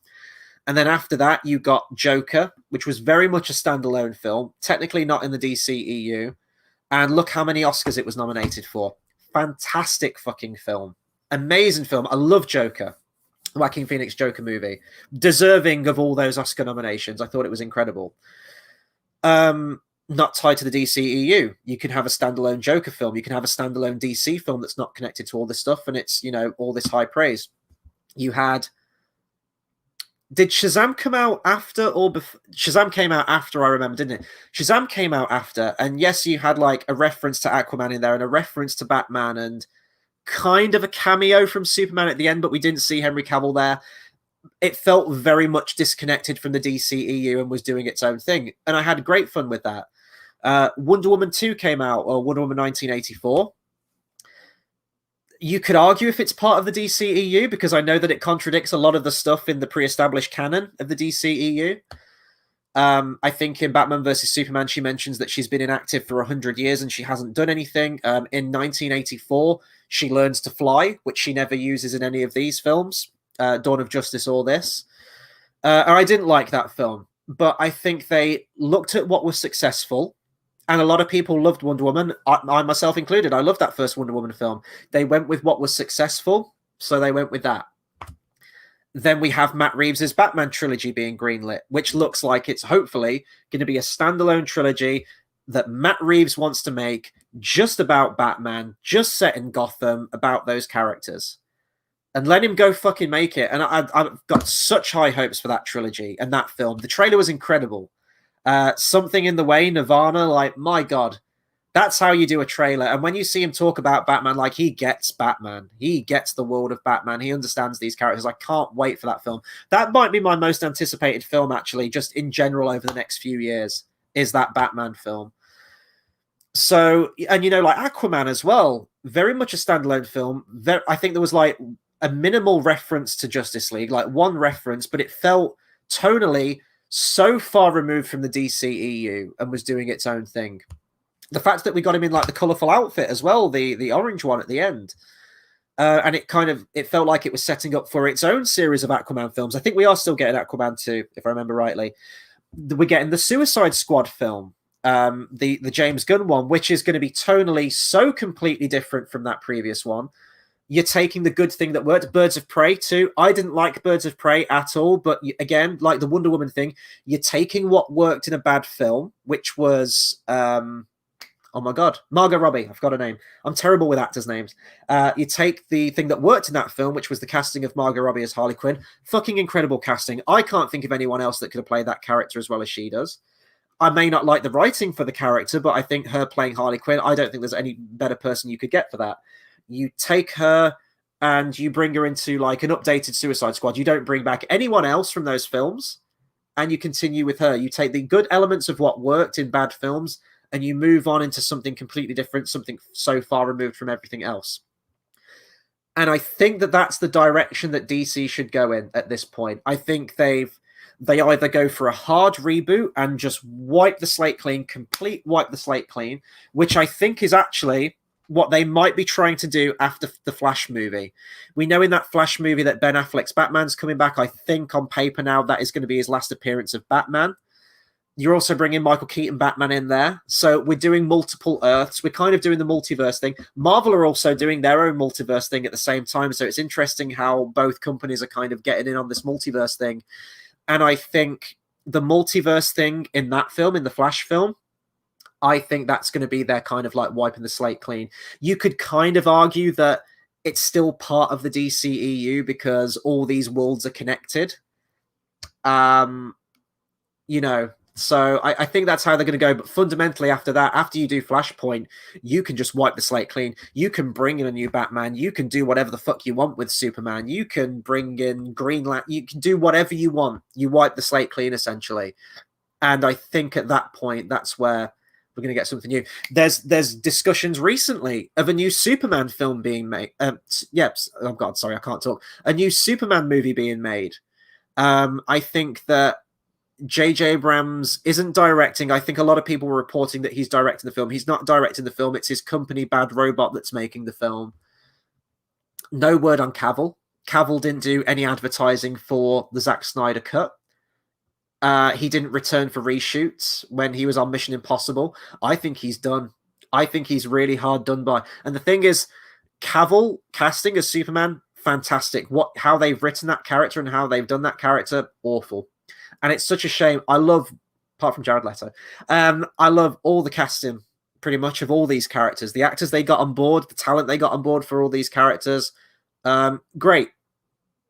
And then after that, you got Joker, which was very much a standalone film, technically not in the DCEU. And look how many Oscars it was nominated for. Fantastic fucking film. Amazing film. I love Joker. Joaquin Phoenix Joker movie. Deserving of all those Oscar nominations. I thought it was incredible. Not tied to the DCEU. You can have a standalone Joker film. You can have a standalone DC film that's not connected to all this stuff, and it's, you know, all this high praise. You had... Did Shazam come out after or before? Shazam came out after, I remember, didn't it? Shazam came out after, and yes, you had like a reference to Aquaman in there and a reference to Batman and kind of a cameo from Superman at the end, but we didn't see Henry Cavill there. It felt very much disconnected from the DCEU and was doing its own thing, and I had great fun with that. Wonder Woman 2 came out, or Wonder Woman 1984. You could argue if it's part of the DCEU, because I know that it contradicts a lot of the stuff in the pre-established canon of the DCEU. I think in Batman versus Superman, she mentions that she's been inactive for 100 years and she hasn't done anything. In 1984, she learns to fly, which she never uses in any of these films, Dawn of Justice or this. And I didn't like that film, but I think they looked at what was successful, and a lot of people loved Wonder Woman, I myself included. I loved that first Wonder Woman film. They went with what was successful, so they went with that. Then we have Matt Reeves' Batman trilogy being greenlit, which looks like it's hopefully going to be a standalone trilogy that Matt Reeves wants to make just about Batman, just set in Gotham, about those characters. And let him go fucking make it. And I've got such high hopes for that trilogy and that film. The trailer was incredible. Something in the Way, Nirvana, like, my God. That's how you do a trailer. And when you see him talk about Batman, like, he gets Batman. He gets the world of Batman. He understands these characters. I can't wait for that film. That might be my most anticipated film, actually, just in general over the next few years, is that Batman film. So, and you know, like Aquaman as well, very much a standalone film. I think there was like a minimal reference to Justice League, like one reference, but it felt tonally so far removed from the DCEU and was doing its own thing. The fact that we got him in like the colorful outfit as well, the orange one at the end, and it felt like it was setting up for its own series of Aquaman films. I think we are still getting Aquaman 2, if I remember rightly. We're getting the Suicide Squad film, the James Gunn one, which is going to be tonally so completely different from that previous one. You're taking the good thing that worked. Birds of Prey too. I didn't like Birds of Prey at all, but again, like the Wonder Woman thing, you're taking what worked in a bad film, which was oh my God, Margot Robbie. I've got her name. I'm terrible with actors' names. You take the thing that worked in that film, which was the casting of Margot Robbie as Harley Quinn. Fucking incredible casting. I can't think of anyone else that could have played that character as well as she does. I may not like the writing for the character, but I think her playing Harley Quinn, I don't think there's any better person you could get for that. You take her and you bring her into like an updated Suicide Squad. You don't bring back anyone else from those films, and you continue with her. You take the good elements of what worked in bad films and you move on into something completely different, something so far removed from everything else. And I think that that's the direction that DC should go in at this point. I think they either go for a hard reboot and just wipe the slate clean, wipe the slate clean, which I think is actually what they might be trying to do after the Flash movie. We know in that Flash movie that Ben Affleck's Batman's coming back. I think on paper now that is going to be his last appearance of Batman. You're also bringing Michael Keaton Batman in there. So we're doing multiple Earths. We're kind of doing the multiverse thing. Marvel are also doing their own multiverse thing at the same time. So it's interesting how both companies are kind of getting in on this multiverse thing. And I think the multiverse thing in that film, in the Flash film, I think that's going to be their kind of like wiping the slate clean. You could kind of argue that it's still part of the DCEU because all these worlds are connected. You know, so I think that's how they're going to go. But fundamentally, after that, after you do Flashpoint, you can just wipe the slate clean. You can bring in a new Batman. You can do whatever the fuck you want with Superman. You can bring in Green Lantern. You can do whatever you want. You wipe the slate clean, essentially. And I think at that point, that's where we're going to get something new. There's discussions recently of a new Superman film being made. Yes. Oh God, sorry, I can't talk. A new Superman movie being made. I think that J.J. Abrams isn't directing. I think a lot of people were reporting that he's directing the film. He's not directing the film. It's his company, Bad Robot, that's making the film. No word on Cavill. Cavill didn't do any advertising for the Zack Snyder cut. He didn't return for reshoots when he was on Mission Impossible. I think he's done. I think he's really hard done by. And the thing is, Cavill casting as Superman, fantastic. How they've written that character and how they've done that character, awful. And it's such a shame. I love, apart from Jared Leto, I love all the casting, pretty much, of all these characters. The actors they got on board, the talent they got on board for all these characters, great.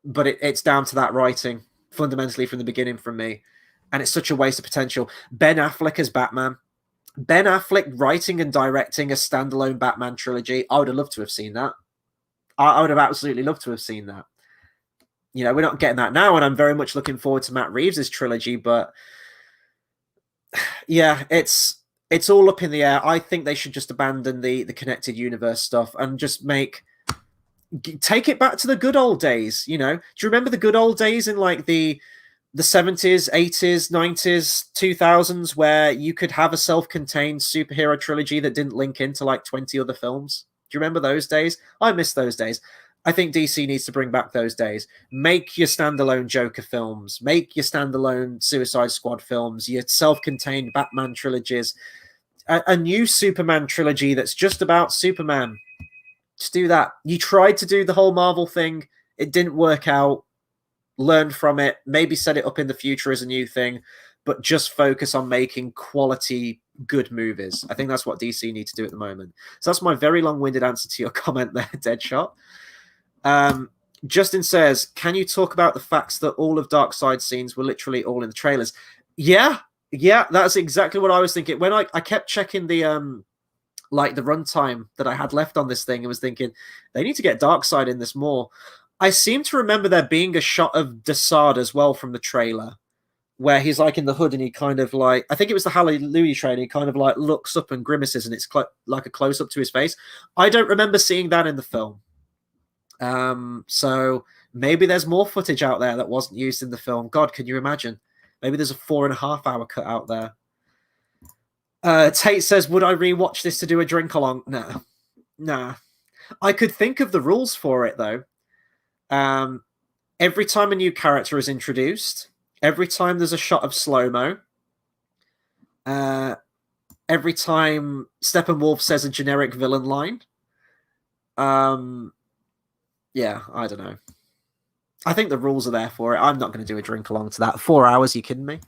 But it's down to that writing, fundamentally, from the beginning from me. And it's such a waste of potential. Ben Affleck as Batman. Ben Affleck writing and directing a standalone Batman trilogy. I would have loved to have seen that. I would have absolutely loved to have seen that. You know, we're not getting that now, and I'm very much looking forward to Matt Reeves' trilogy, but yeah, it's all up in the air. I think they should just abandon the connected universe stuff and just take it back to the good old days, you know? Do you remember the good old days in like the the 70s, 80s, 90s, 2000s, where you could have a self-contained superhero trilogy that didn't link into like 20 other films. Do you remember those days? I miss those days. I think DC needs to bring back those days. Make your standalone Joker films. Make your standalone Suicide Squad films. Your self-contained Batman trilogies. A new Superman trilogy that's just about Superman. Just do that. You tried to do the whole Marvel thing. It didn't work out. Learn from it, maybe set it up in the future as a new thing, but just focus on making quality, good movies. I think that's what DC need to do at the moment. So that's my very long-winded answer to your comment there, Deadshot. Justin says, can you talk about the facts that all of Darkseid scenes were literally all in the trailers? Yeah, that's exactly what I was thinking. When I kept checking the like the runtime that I had left on this thing, and was thinking, they need to get Darkseid in this more. I seem to remember there being a shot of Desaad as well from the trailer, where he's like in the hood and he kind of like, I think it was the Hallelujah trailer, he kind of like looks up and grimaces and it's like a close up to his face. I don't remember seeing that in the film. So maybe there's more footage out there that wasn't used in the film. God, can you imagine? Maybe there's a 4.5 hour cut out there. Tate says, would I rewatch this to do a drink along? Nah. I could think of the rules for it though. Every time a new character is introduced, every time there's a shot of slow-mo, every time Steppenwolf says a generic villain line. Yeah, I don't know. I think the rules are there for it. I'm not going to do a drink along to that. 4 hours, you kidding me?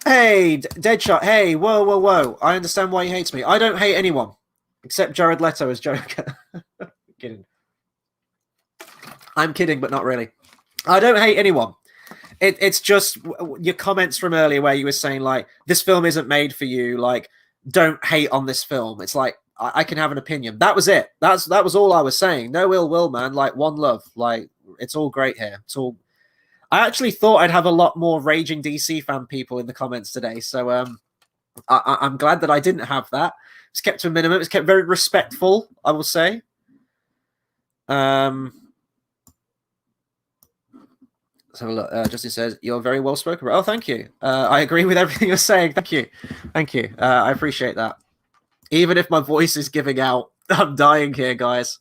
Hey, Deadshot. Hey, whoa. I understand why he hates me. I don't hate anyone except Jared Leto as Joker. Kidding. I'm kidding, but not really. I don't hate anyone. It's just your comments from earlier where you were saying, like, this film isn't made for you. Like, don't hate on this film. It's like, I can have an opinion. That was it. That was all I was saying. No ill will, man. Like, one love. Like, it's all great here. It's all... I actually thought I'd have a lot more raging DC fan people in the comments today, so I'm glad that I didn't have that. It's kept to a minimum. It's kept very respectful, I will say. So look, Justin says, you're very well spoken. Oh, thank you. I agree with everything you're saying. Thank you. I appreciate that. Even if my voice is giving out, I'm dying here, guys.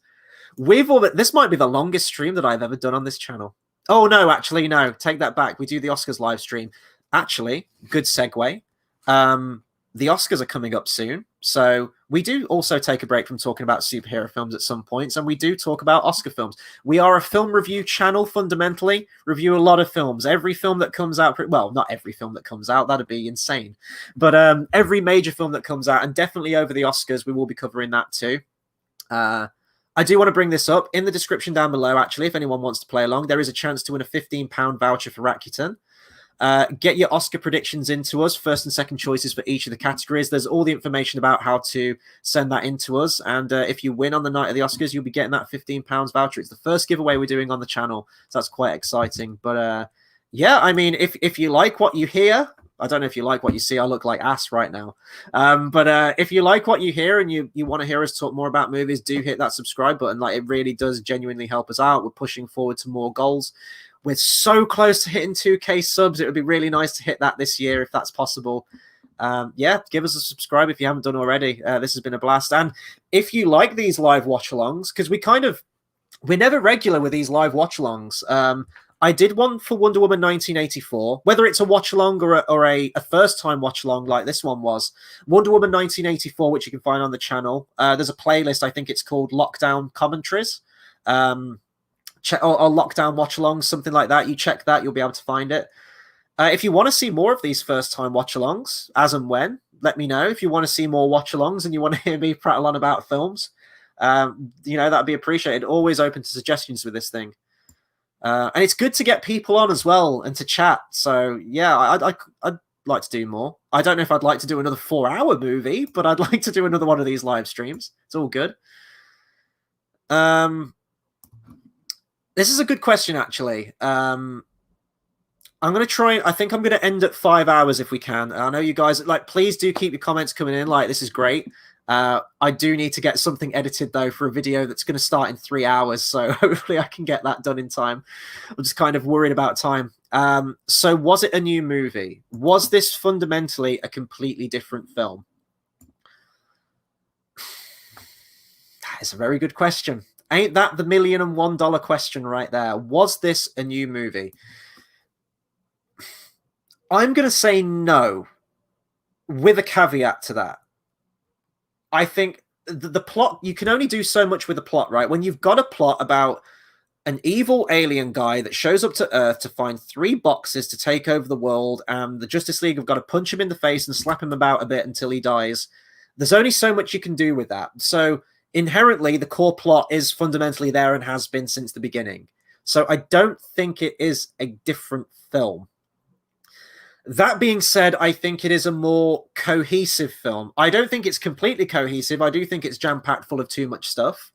This might be the longest stream that I've ever done on this channel. Oh, no, actually, no. Take that back. We do the Oscars live stream. Actually, good segue. The Oscars are coming up soon. So we do also take a break from talking about superhero films at some points, and we do talk about Oscar films. We are a film review channel, fundamentally. Review a lot of films. Every film that comes out... Well, not every film that comes out. That'd be insane. But every major film that comes out, and definitely over the Oscars, we will be covering that too. I do want to bring this up. In the description down below, actually, if anyone wants to play along, there is a chance to win a £15 voucher for Rakuten. Get your Oscar predictions into us, first and second choices for each of the categories. There's all the information about how to send that into us. And if you win on the night of the Oscars, you'll be getting that £15 voucher. It's the first giveaway we're doing on the channel, so that's quite exciting. But yeah, I mean, if you like what you hear... I don't know if you like what you see. I look like ass right now. But if you like what you hear and you want to hear us talk more about movies, do hit that subscribe button. Like, it really does genuinely help us out. We're pushing forward to more goals. We're so close to hitting 2K subs. It would be really nice to hit that this year if that's possible. Yeah, give us a subscribe if you haven't done already. This has been a blast. And if you like these live watch-alongs, because we're never regular with these live watch-alongs. I did one for Wonder Woman 1984, whether it's a watch-along or a first-time watch-along like this one was. Wonder Woman 1984, which you can find on the channel. There's a playlist, I think it's called Lockdown Commentaries. Or Lockdown Watch-alongs, something like that. You check that, you'll be able to find it. If you want to see more of these first-time watch-alongs, as and when, let me know. If you want to see more watch-alongs and you want to hear me prattle on about films, that'd be appreciated. Always open to suggestions with this thing. And it's good to get people on as well and to chat. So, yeah, I'd like to do more. I don't know if I'd like to do another 4-hour movie, but I'd like to do another one of these live streams. It's all good. This is a good question, actually. I'm going to try... I think I'm going to end at 5 hours if we can. I know you guys... Like, please do keep your comments coming in. Like, this is great. I do need to get something edited, though, for a video that's going to start in 3 hours, so hopefully I can get that done in time. I'm just kind of worried about time. So was it a new movie? Was this fundamentally a completely different film? That is a very good question. Ain't that the $1,000,001 question right there? Was this a new movie? I'm going to say no, with a caveat to that. I think the plot, you can only do so much with a plot, right? When you've got a plot about an evil alien guy that shows up to Earth to find 3 boxes to take over the world, and the Justice League have got to punch him in the face and slap him about a bit until he dies. There's only so much you can do with that. So inherently, the core plot is fundamentally there and has been since the beginning. So I don't think it is a different film. That being said, I think it is a more cohesive film. I don't think it's completely cohesive. I do think it's jam-packed full of too much stuff.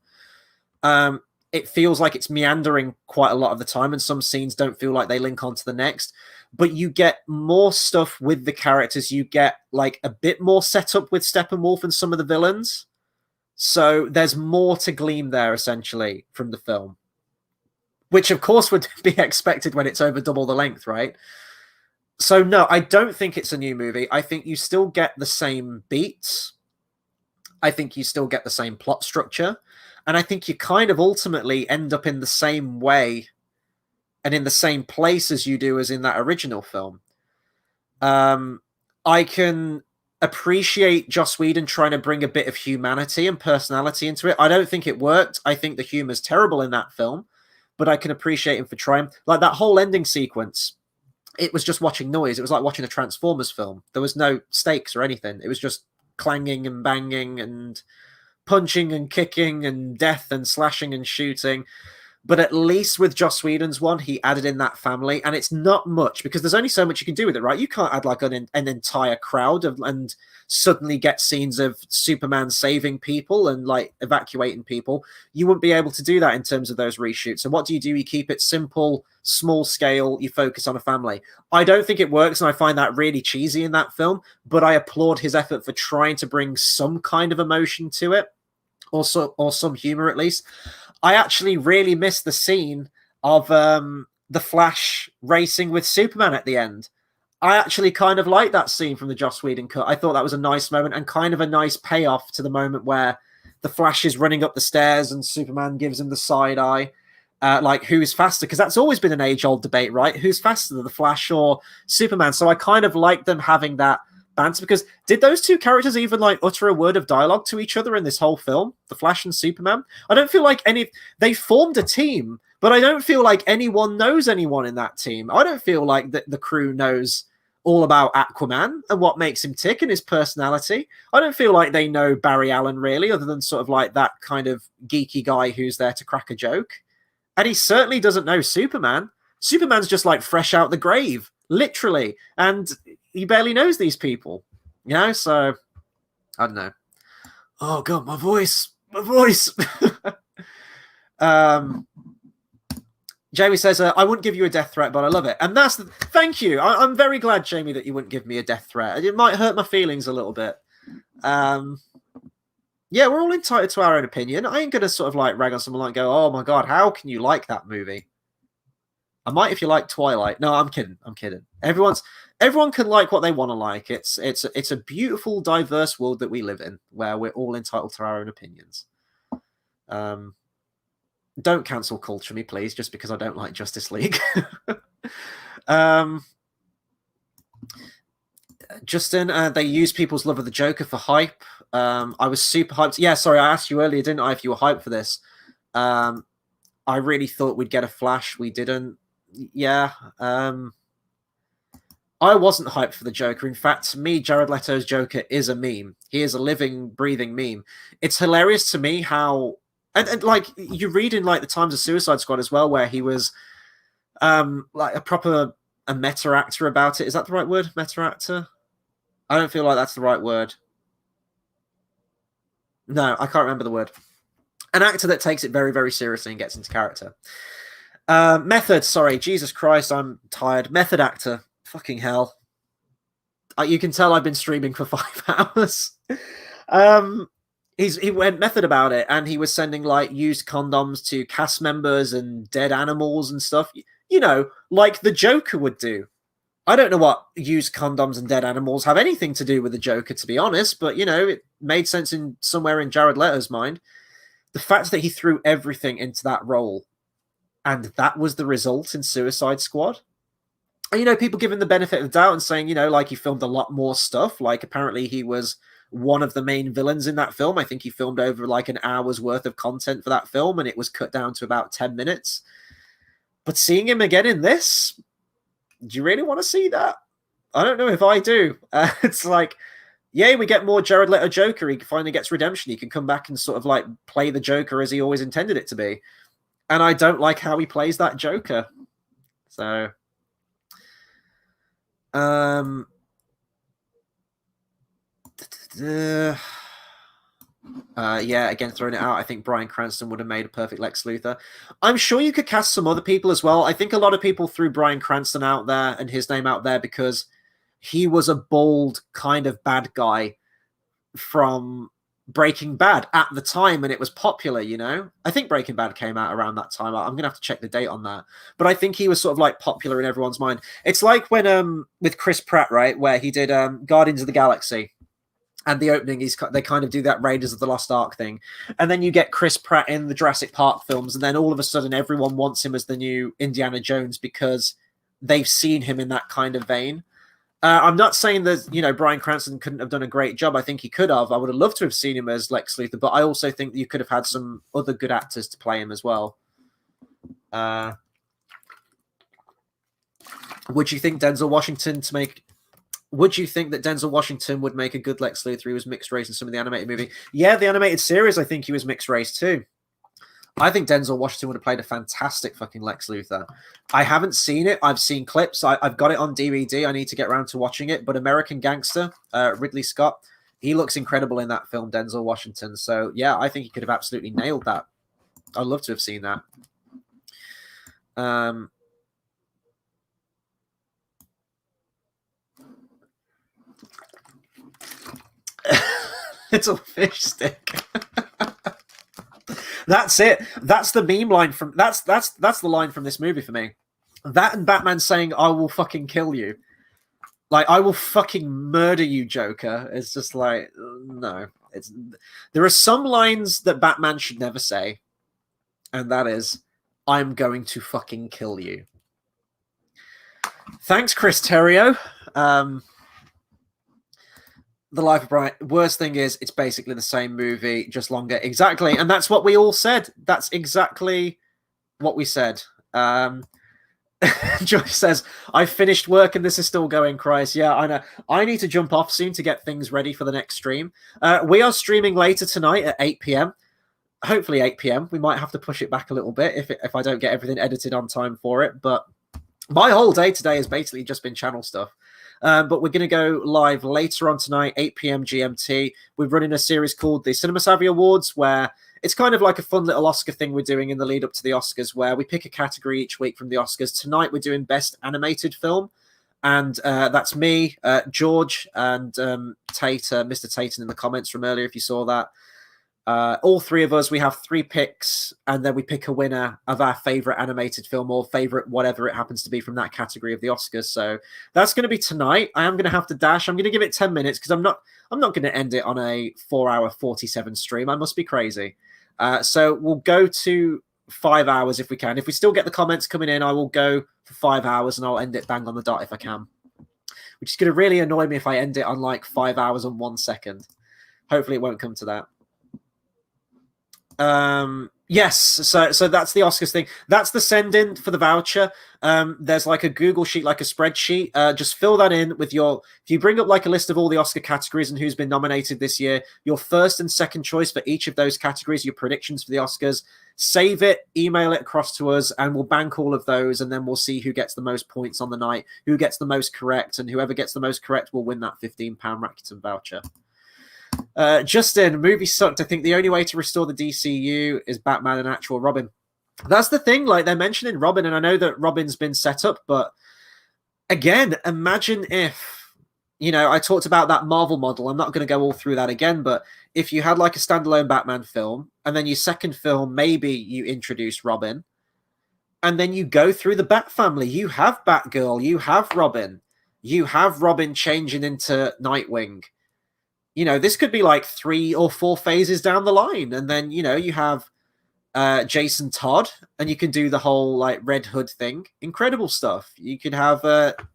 It feels like it's meandering quite a lot of the time, and some scenes don't feel like they link on to the next. But you get more stuff with the characters. You get like a bit more setup with Steppenwolf and some of the villains. So there's more to glean there, essentially, from the film. Which, of course, would be expected when it's over double the length, right? So, no, I don't think it's a new movie. I think you still get the same beats. I think you still get the same plot structure. And I think you kind of ultimately end up in the same way and in the same place as you do as in that original film. I can appreciate Joss Whedon trying to bring a bit of humanity and personality into it. I don't think it worked. I think the humor's terrible in that film, but I can appreciate him for trying. Like that whole ending sequence, it was just watching noise. It was like watching a Transformers film. There was no stakes or anything. It was just clanging and banging and punching and kicking and death and slashing and shooting. But at least with Joss Whedon's one, he added in that family, and it's not much because there's only so much you can do with it, right? You can't add like an entire crowd and suddenly get scenes of Superman saving people and like evacuating people. You wouldn't be able to do that in terms of those reshoots. So what do? You keep it simple, small scale, you focus on a family. I don't think it works, and I find that really cheesy in that film, but I applaud his effort for trying to bring some kind of emotion to it, or some humor at least. I actually really missed the scene of the Flash racing with Superman at the end. I actually kind of liked that scene from the Joss Whedon cut. I thought that was a nice moment and kind of a nice payoff to the moment where the Flash is running up the stairs and Superman gives him the side eye. Like, who's faster? Because that's always been an age-old debate, right? Who's faster, the Flash or Superman? So I kind of like them having that banter, because did those two characters even like utter a word of dialogue to each other in this whole film, the Flash and Superman? I don't feel like they formed a team, but I don't feel like anyone knows anyone in that team. I don't feel like the crew knows all about Aquaman and what makes him tick and his personality. I don't feel like they know Barry Allen really, other than sort of like that kind of geeky guy who's there to crack a joke. And he certainly doesn't know Superman. Superman's just like fresh out the grave, literally. And he barely knows these people, you know? So, I don't know. Oh, God, my voice. Jamie says, I wouldn't give you a death threat, but I love it. And thank you. I'm very glad, Jamie, that you wouldn't give me a death threat. It might hurt my feelings a little bit. Yeah, we're all entitled to our own opinion. I ain't going to sort of like rag on someone like go, oh my God, how can you like that movie? I might if you like Twilight. No, I'm kidding. Everyone can like what they want to like. It's a beautiful, diverse world that we live in, where we're all entitled to our own opinions. Don't cancel culture me, please, just because I don't like Justice League. Justin, they use people's love of the Joker for hype. I was super hyped. Yeah, sorry, I asked you earlier, didn't I, if you were hyped for this? I really thought we'd get a Flash. We didn't. Yeah. I wasn't hyped for the Joker. In fact, to me, Jared Leto's Joker is a meme. He is a living, breathing meme. It's hilarious to me how... And like, you read in like the Times of Suicide Squad as well, where he was like a meta actor about it. Is that the right word? Meta actor? I don't feel like that's the right word. No, I can't remember the word. An actor that takes it very, very seriously and gets into character. Method, sorry. Jesus Christ, I'm tired. Method actor. Fucking hell. You can tell I've been streaming for 5 hours. he went method about it, and he was sending like used condoms to cast members and dead animals and stuff. You know, like the Joker would do. I don't know what used condoms and dead animals have anything to do with the Joker, to be honest, but you know, it made sense in somewhere in Jared Leto's mind. The fact that he threw everything into that role, and that was the result in Suicide Squad. And, you know, people give him the benefit of the doubt and saying, you know, like he filmed a lot more stuff. Like apparently he was one of the main villains in that film. I think he filmed over like an hour's worth of content for that film, and it was cut down to about 10 minutes. But seeing him again in this, do you really want to see that? I don't know if I do. It's like, yay, we get more Jared Leto Joker. He finally gets redemption. He can come back and sort of like play the Joker as he always intended it to be. And I don't like how he plays that Joker. So, yeah, again, throwing it out, I think Bryan Cranston would have made a perfect Lex Luthor. I'm sure you could cast some other people as well. I think a lot of people threw Bryan Cranston out there and his name out there because he was a bold kind of bad guy from Breaking Bad at the time, and it was popular, you know? I think Breaking Bad came out around that time. I'm going to have to check the date on that. But I think he was sort of like popular in everyone's mind. It's like when, with Chris Pratt, right, where he did Guardians of the Galaxy. And the opening, they kind of do that Raiders of the Lost Ark thing. And then you get Chris Pratt in the Jurassic Park films, and then all of a sudden everyone wants him as the new Indiana Jones because they've seen him in that kind of vein. I'm not saying that, you know, Bryan Cranston couldn't have done a great job. I think he could have. I would have loved to have seen him as Lex Luthor, but I also think that you could have had some other good actors to play him as well. Would you think Denzel Washington Would you think that Denzel Washington would make a good Lex Luthor? He was mixed race in some of the animated movie. Yeah, the animated series, I think he was mixed race too. I think Denzel Washington would have played a fantastic fucking Lex Luthor. I haven't seen it. I've seen clips. I've got it on DVD. I need to get around to watching it. But American Gangster, Ridley Scott, he looks incredible in that film, Denzel Washington. So, yeah, I think he could have absolutely nailed that. I'd love to have seen that. It's a fish stick. That's it. That's the meme line from that's the line from this movie for me. That and Batman saying, "I will fucking kill you." Like, I will fucking murder you, Joker. It's just like, no. There are some lines that Batman should never say, and that is, "I'm going to fucking kill you." Thanks, Chris Terrio. The Life of Brian. Worst thing is, it's basically the same movie, just longer. Exactly. And that's what we all said. That's exactly what we said. Joyce says, I finished work and this is still going, Christ. Yeah, I know. I need to jump off soon to get things ready for the next stream. We are streaming later tonight at 8 p.m. Hopefully 8 p.m. We might have to push it back a little bit if I don't get everything edited on time for it. But my whole day today has basically just been channel stuff. But we're going to go live later on tonight, 8 p.m. GMT. We're running a series called the Cinema Savvy Awards, where it's kind of like a fun little Oscar thing we're doing in the lead up to the Oscars, where we pick a category each week from the Oscars. Tonight, we're doing Best Animated Film. And that's me, George, and Tate, Mr. Taten in the comments from earlier, if you saw that. All three of us, we have 3 picks, and then we pick a winner of our favorite animated film or favorite whatever it happens to be from that category of the Oscars. So that's going to be tonight. I am going to have to dash. I'm going to give it 10 minutes because I'm not going to end it on a 4-hour 47 stream. I must be crazy. So we'll go to 5 hours if we can. If we still get the comments coming in, I will go for 5 hours and I'll end it bang on the dot if I can. Which is going to really annoy me if I end it on like 5 hours and 1 second. Hopefully it won't come to that. Yes, so that's the Oscars thing. That's the send in for the voucher. There's like a Google sheet, like a spreadsheet. Just fill that in with if you bring up like a list of all the Oscar categories and who's been nominated this year, your first and second choice for each of those categories, your predictions for the Oscars, save it, email it across to us, and we'll bank all of those, and then we'll see who gets the most points on the night, who gets the most correct, and whoever gets the most correct will win that £15 Rakuten voucher. Justin, movie sucked. I think the only way to restore the DCU is Batman and actual Robin. That's the thing. Like, they're mentioning Robin, and I know that Robin's been set up, but again, imagine if you know, I talked about that Marvel model. I'm not going to go all through that again, but if you had like a standalone Batman film, and then your second film, maybe you introduce Robin, and then you go through the Bat family. You have Batgirl, you have Robin changing into Nightwing. You know, this could be like 3 or 4 phases down the line, and then you know you have Jason Todd, and you can do the whole like Red Hood thing. Incredible stuff. You could have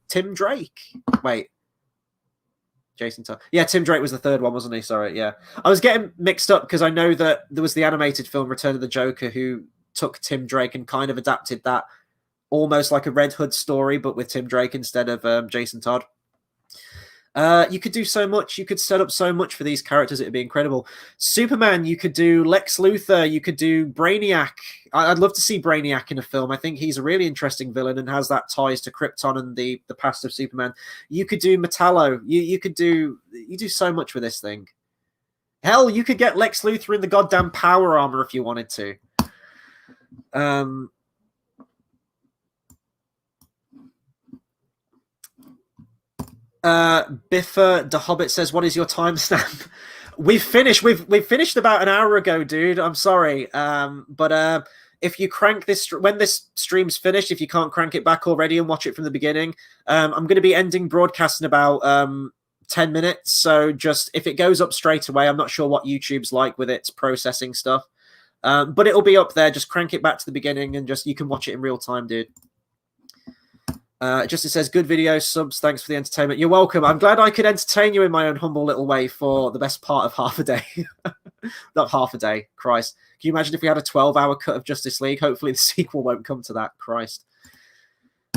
Tim Drake. Wait, Jason Todd. Yeah, Tim Drake was the third one, wasn't he? Sorry, yeah. I was getting mixed up because I know that there was the animated film Return of the Joker who took Tim Drake and kind of adapted that almost like a Red Hood story, but with Tim Drake instead of Jason Todd. You could do so much. You could set up so much for these characters. It would be incredible. Superman, you could do Lex Luthor. You could do Brainiac. I'd love to see Brainiac in a film. I think he's a really interesting villain and has that ties to Krypton and the past of Superman. You could do Metallo. You do so much with this thing. Hell, you could get Lex Luthor in the goddamn power armor if you wanted to. Biffa the Hobbit says, "What is your timestamp?" We've finished. We've finished about an hour ago, dude. I'm sorry. But if you crank this when this stream's finished, if you can't crank it back already and watch it from the beginning, I'm going to be ending broadcast in about 10 minutes. So just if it goes up straight away, I'm not sure what YouTube's like with its processing stuff, but it'll be up there. Just crank it back to the beginning and just you can watch it in real time, dude. Justin says, good video, subs, thanks for the entertainment. You're welcome. I'm glad I could entertain you in my own humble little way for the best part of half a day. Not half a day, Christ. Can you imagine if we had a 12-hour cut of Justice League? Hopefully the sequel won't come to that, Christ.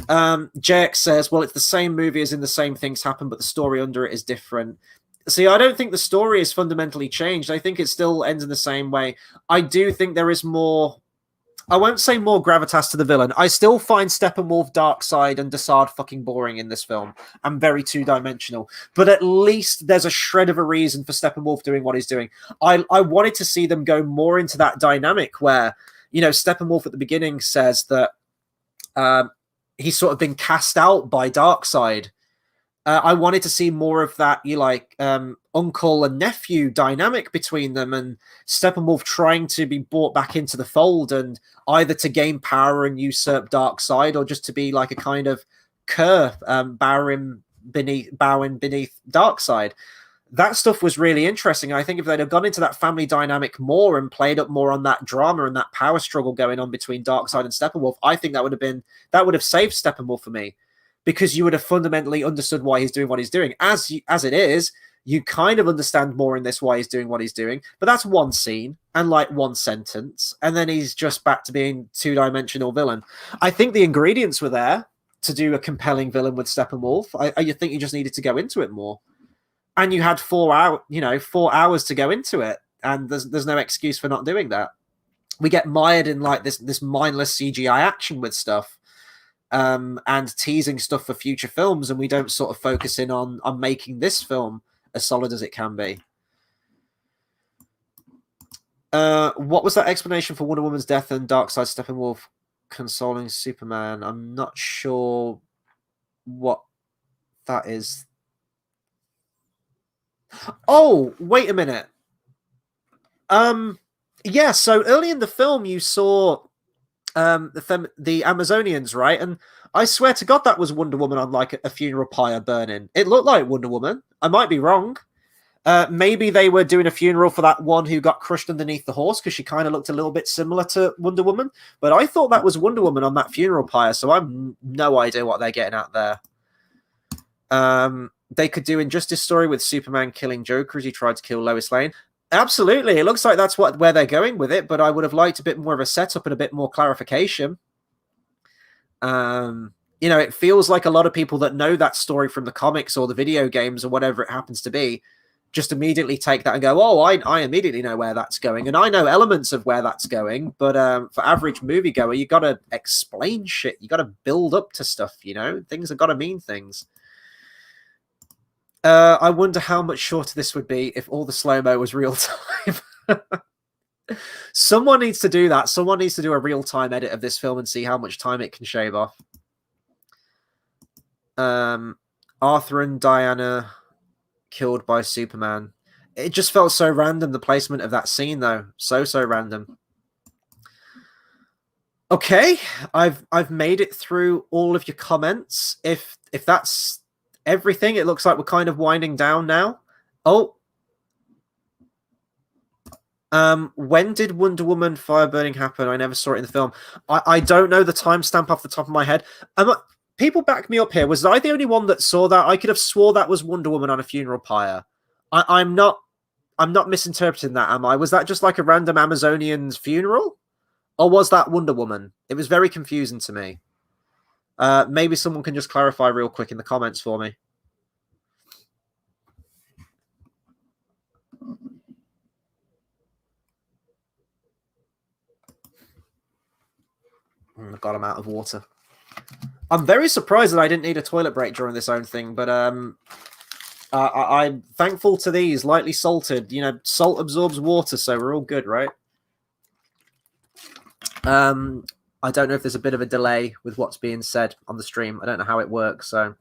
JX says, well, it's the same movie as in the same things happen, but the story under it is different. See, I don't think the story is fundamentally changed. I think it still ends in the same way. I do think there is more... I won't say more gravitas to the villain. I still find Steppenwolf, Darkseid, and Desaad fucking boring in this film. I'm very two-dimensional. But at least there's a shred of a reason for Steppenwolf doing what he's doing. I wanted to see them go more into that dynamic where, you know, Steppenwolf at the beginning says that he's sort of been cast out by Darkseid. I wanted to see more of that, uncle and nephew dynamic between them, and Steppenwolf trying to be brought back into the fold, and either to gain power and usurp Darkseid, or just to be like a kind of cur, bowing beneath Darkseid. That stuff was really interesting. I think if they'd have gone into that family dynamic more and played up more on that drama and that power struggle going on between Darkseid and Steppenwolf, I think that would have saved Steppenwolf for me. Because you would have fundamentally understood why he's doing what he's doing. As it is, you kind of understand more in this why he's doing what he's doing. But that's one scene and like one sentence. And then he's just back to being two-dimensional villain. I think the ingredients were there to do a compelling villain with Steppenwolf. I think you just needed to go into it more. And you had 4 hours to go into it. And there's no excuse for not doing that. We get mired in like this mindless CGI action with stuff. And teasing stuff for future films, and we don't sort of focus in on making this film as solid as it can be. What was that explanation for Wonder Woman's death and Darkseid Steppenwolf consoling Superman? I'm not sure what that is. Oh, wait a minute. Yeah, so early in the film you saw the Amazonians, right? And I swear to God that was Wonder Woman on like a funeral pyre burning. It looked like Wonder Woman. I might be wrong. Maybe they were doing a funeral for that one who got crushed underneath the horse, because she kind of looked a little bit similar to Wonder Woman. But I thought that was Wonder Woman on that funeral pyre, so I've no idea what they're getting at there. They could do Injustice story with Superman killing Joker as he tried to kill Lois Lane. Absolutely. It looks like that's where they're going with it, but I would have liked a bit more of a setup and a bit more clarification. It feels like a lot of people that know that story from the comics or the video games or whatever it happens to be just immediately take that and go, oh, I immediately know where that's going. And I know elements of where that's going, but for average moviegoer, you got to explain shit. You got to build up to stuff, Things have got to mean things. I wonder how much shorter this would be if all the slow-mo was real time. Someone needs to do that. Someone needs to do a real-time edit of this film and see how much time it can shave off. Arthur and Diana killed by Superman. It just felt so random, the placement of that scene, though. So random. Okay, I've made it through all of your comments. If that's everything, it looks like we're kind of winding down now. Oh. When did Wonder Woman fire burning happen? I never saw it in the film. I don't know the timestamp off the top of my head. People back me up here. Was I the only one that saw that? I could have swore that was Wonder Woman on a funeral pyre. I'm not misinterpreting that, am I? Was that just like a random Amazonian's funeral? Or was that Wonder Woman? It was very confusing to me. Maybe someone can just clarify real quick in the comments for me. God, I'm out of water. I'm very surprised that I didn't need a toilet break during this own thing, but I'm thankful to these, lightly salted. You know, salt absorbs water, so we're all good, right? I don't know if there's a bit of a delay with what's being said on the stream. I don't know how it works, so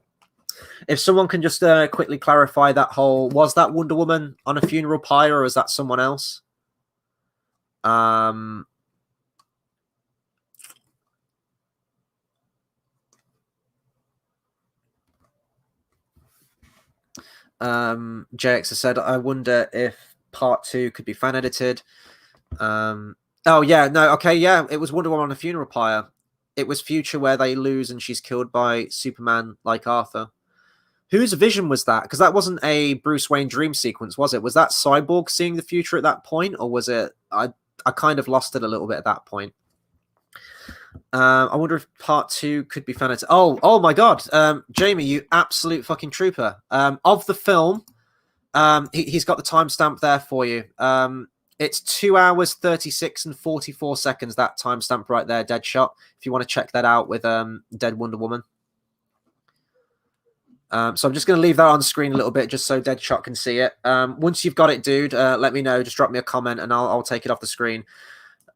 if someone can just quickly clarify that whole, was that Wonder Woman on a funeral pyre, or is that someone else? JX has said, I wonder if part 2 could be fan edited. Oh yeah, no, okay, yeah, it was Wonder Woman on a funeral pyre. It was future where they lose and she's killed by Superman like Arthur. Whose vision was that? Because that wasn't a Bruce Wayne dream sequence, was it? Was that Cyborg seeing the future at that point, or was it? I kind of lost it a little bit at that point. I wonder if part 2 could be fan edited. Oh my God, Jamie, you absolute fucking trooper. Of the film, he's got the timestamp there for you. It's 2 hours 36 and 44 seconds. That timestamp right there, Deadshot. If you want to check that out with Dead Wonder Woman. So I'm just going to leave that on screen a little bit just so Deadshot can see it. Once you've got it, dude, let me know. Just drop me a comment and I'll take it off the screen.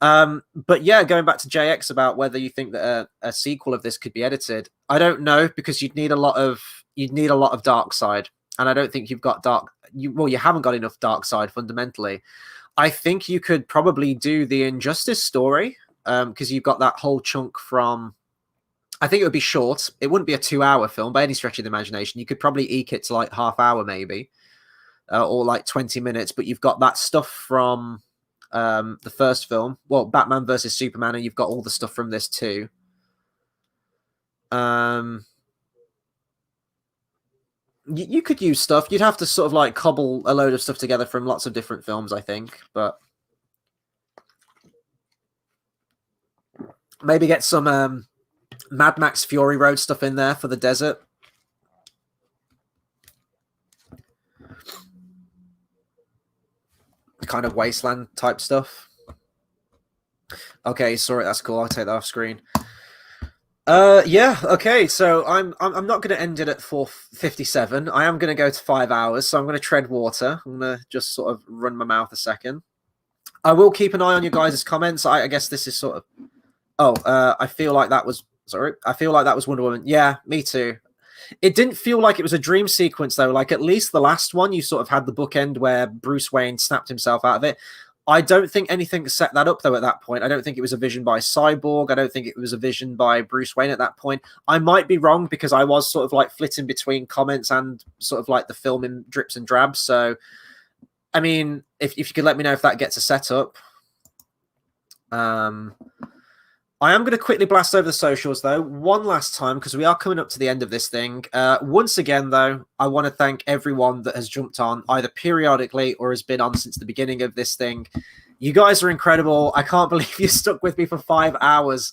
But yeah, going back to JX about whether you think that a sequel of this could be edited, I don't know, because you'd need a lot of dark side, and I don't think you've got you haven't got enough dark side fundamentally. I think you could probably do the Injustice story, because you've got that whole chunk from. I think it would be short. It wouldn't be a 2-hour film by any stretch of the imagination. You could probably eke it to like half hour maybe, or like 20 minutes. But you've got that stuff from the first film, well, Batman versus Superman, and you've got all the stuff from this too. You could use stuff. You'd have to sort of like cobble a load of stuff together from lots of different films, I think, but maybe get some Mad Max Fury Road stuff in there for the desert. Kind of wasteland type stuff. Okay, sorry, that's cool. I'll take that off screen. Yeah, okay. So I'm not going to end it at 4:57. I am going to go to 5 hours. So I'm going to tread water. I'm going to just sort of run my mouth a second. I will keep an eye on your guys' comments. I guess this is sort of. Oh, I feel like that was. Sorry, I feel like that was Wonder Woman. Yeah, me too. It didn't feel like it was a dream sequence, though. Like, at least the last one, you sort of had the bookend where Bruce Wayne snapped himself out of it. I don't think anything set that up, though, at that point. I don't think it was a vision by Cyborg. I don't think it was a vision by Bruce Wayne at that point. I might be wrong because I was sort of like flitting between comments and sort of like the film in drips and drabs. So, I mean, if you could let me know if that gets a setup. I am going to quickly blast over the socials, though, one last time, because we are coming up to the end of this thing. Once again, though, I want to thank everyone that has jumped on, either periodically or has been on since the beginning of this thing. You guys are incredible. I can't believe you stuck with me for 5 hours.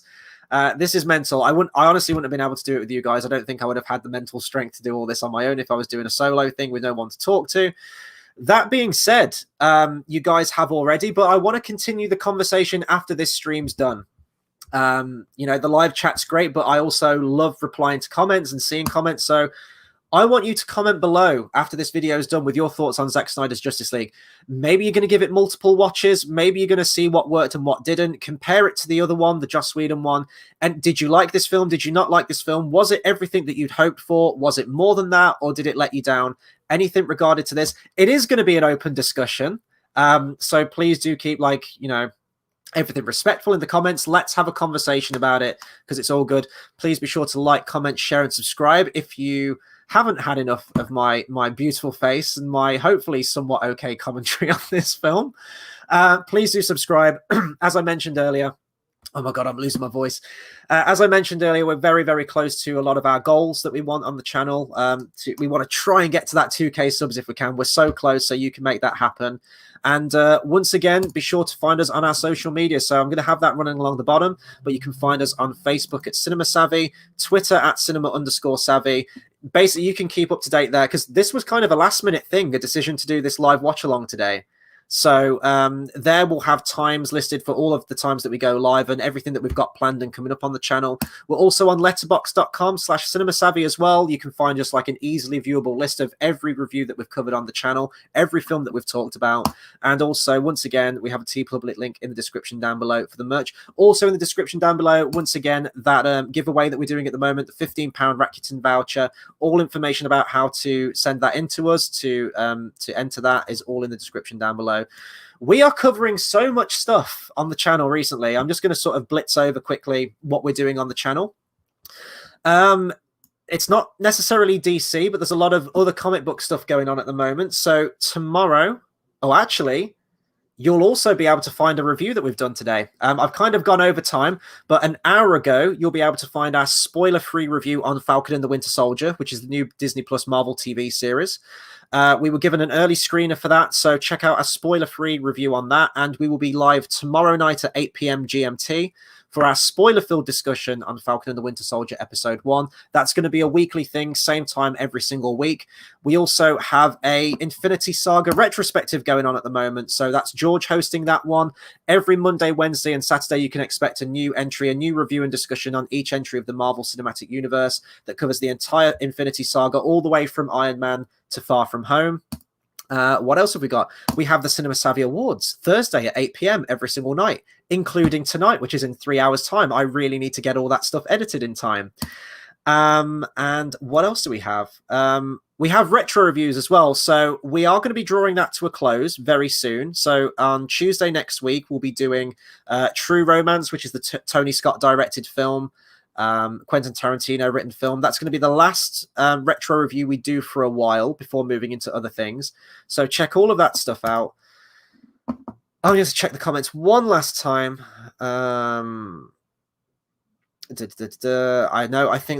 This is mental. I honestly wouldn't have been able to do it with you guys. I don't think I would have had the mental strength to do all this on my own if I was doing a solo thing with no one to talk to. That being said, you guys have already, but I want to continue the conversation after this stream's done. You know, the live chat's great, but I also love replying to comments and seeing comments. So I want you to comment below after this video is done with your thoughts on Zack Snyder's Justice League. Maybe you're going to give it multiple watches. Maybe you're going to see what worked and what didn't. Compare it to the other one, the Joss Whedon one. And did you like this film? Did you not like this film? Was it everything that you'd hoped for? Was it more than that? Or did it let you down? Anything regarded to this? It is going to be an open discussion. So please do keep, like, you know, everything respectful in the comments. Let's have a conversation about it because it's all good. Please be sure to like, comment, share, and subscribe if you haven't had enough of my beautiful face and my hopefully somewhat okay commentary on this film. Please do subscribe. As I mentioned earlier, oh my God, I'm losing my voice. As I mentioned earlier, we're very, very close to a lot of our goals that we want on the channel. We want to try and get to that 2K subs if we can. We're so close, so you can make that happen. And once again, be sure to find us on our social media. So I'm going to have that running along the bottom, but you can find us on Facebook at Cinema Savvy, Twitter at cinema_savvy. Basically, you can keep up to date there because this was kind of a last minute thing, a decision to do this live watch along today. So there we'll have times listed for all of the times that we go live and everything that we've got planned and coming up on the channel. We're also on letterboxd.com/cinemasavvy as well. You can find just like an easily viewable list of every review that we've covered on the channel, every film that we've talked about. And also, once again, we have a TeePublic link in the description down below for the merch. Also in the description down below, once again, that giveaway that we're doing at the moment, the £15 Rakuten voucher. All information about how to send that in to us to enter that is all in the description down below. We are covering so much stuff on the channel recently. I'm just going to sort of blitz over quickly what we're doing on the channel. It's not necessarily DC, but there's a lot of other comic book stuff going on at the moment. So tomorrow, oh, actually, you'll also be able to find a review that we've done today. I've kind of gone over time, but an hour ago, you'll be able to find our spoiler-free review on Falcon and the Winter Soldier, which is the new Disney Plus Marvel TV series. We were given an early screener for that, so check out a spoiler-free review on that, and we will be live tomorrow night at 8 p.m. GMT for our spoiler-filled discussion on Falcon and the Winter Soldier Episode 1. That's going to be a weekly thing, same time every single week. We also have a Infinity Saga retrospective going on at the moment, so that's George hosting that one. Every Monday, Wednesday, and Saturday, you can expect a new entry, a new review and discussion on each entry of the Marvel Cinematic Universe that covers the entire Infinity Saga, all the way from Iron Man to Far From Home. What else have we got? We have the Cinema Savvy Awards Thursday at 8 p.m. every single night, including tonight, which is in 3 hours' time. I really need to get all that stuff edited in time. And what else do we have? We have retro reviews as well. So we are going to be drawing that to a close very soon. So on Tuesday next week, we'll be doing True Romance, which is the Tony Scott directed film. Quentin Tarantino written film. That's going to be the last retro review we do for a while before moving into other things. So check all of that stuff out. I'll just check the comments one last time. I think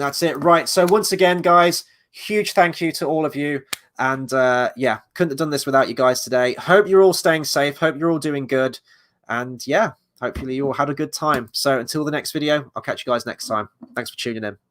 that's it. Right. So once again, guys, huge thank you to all of you. And yeah, couldn't have done this without you guys today. Hope you're all staying safe. Hope you're all doing good. And yeah, hopefully you all had a good time. So until the next video, I'll catch you guys next time. Thanks for tuning in.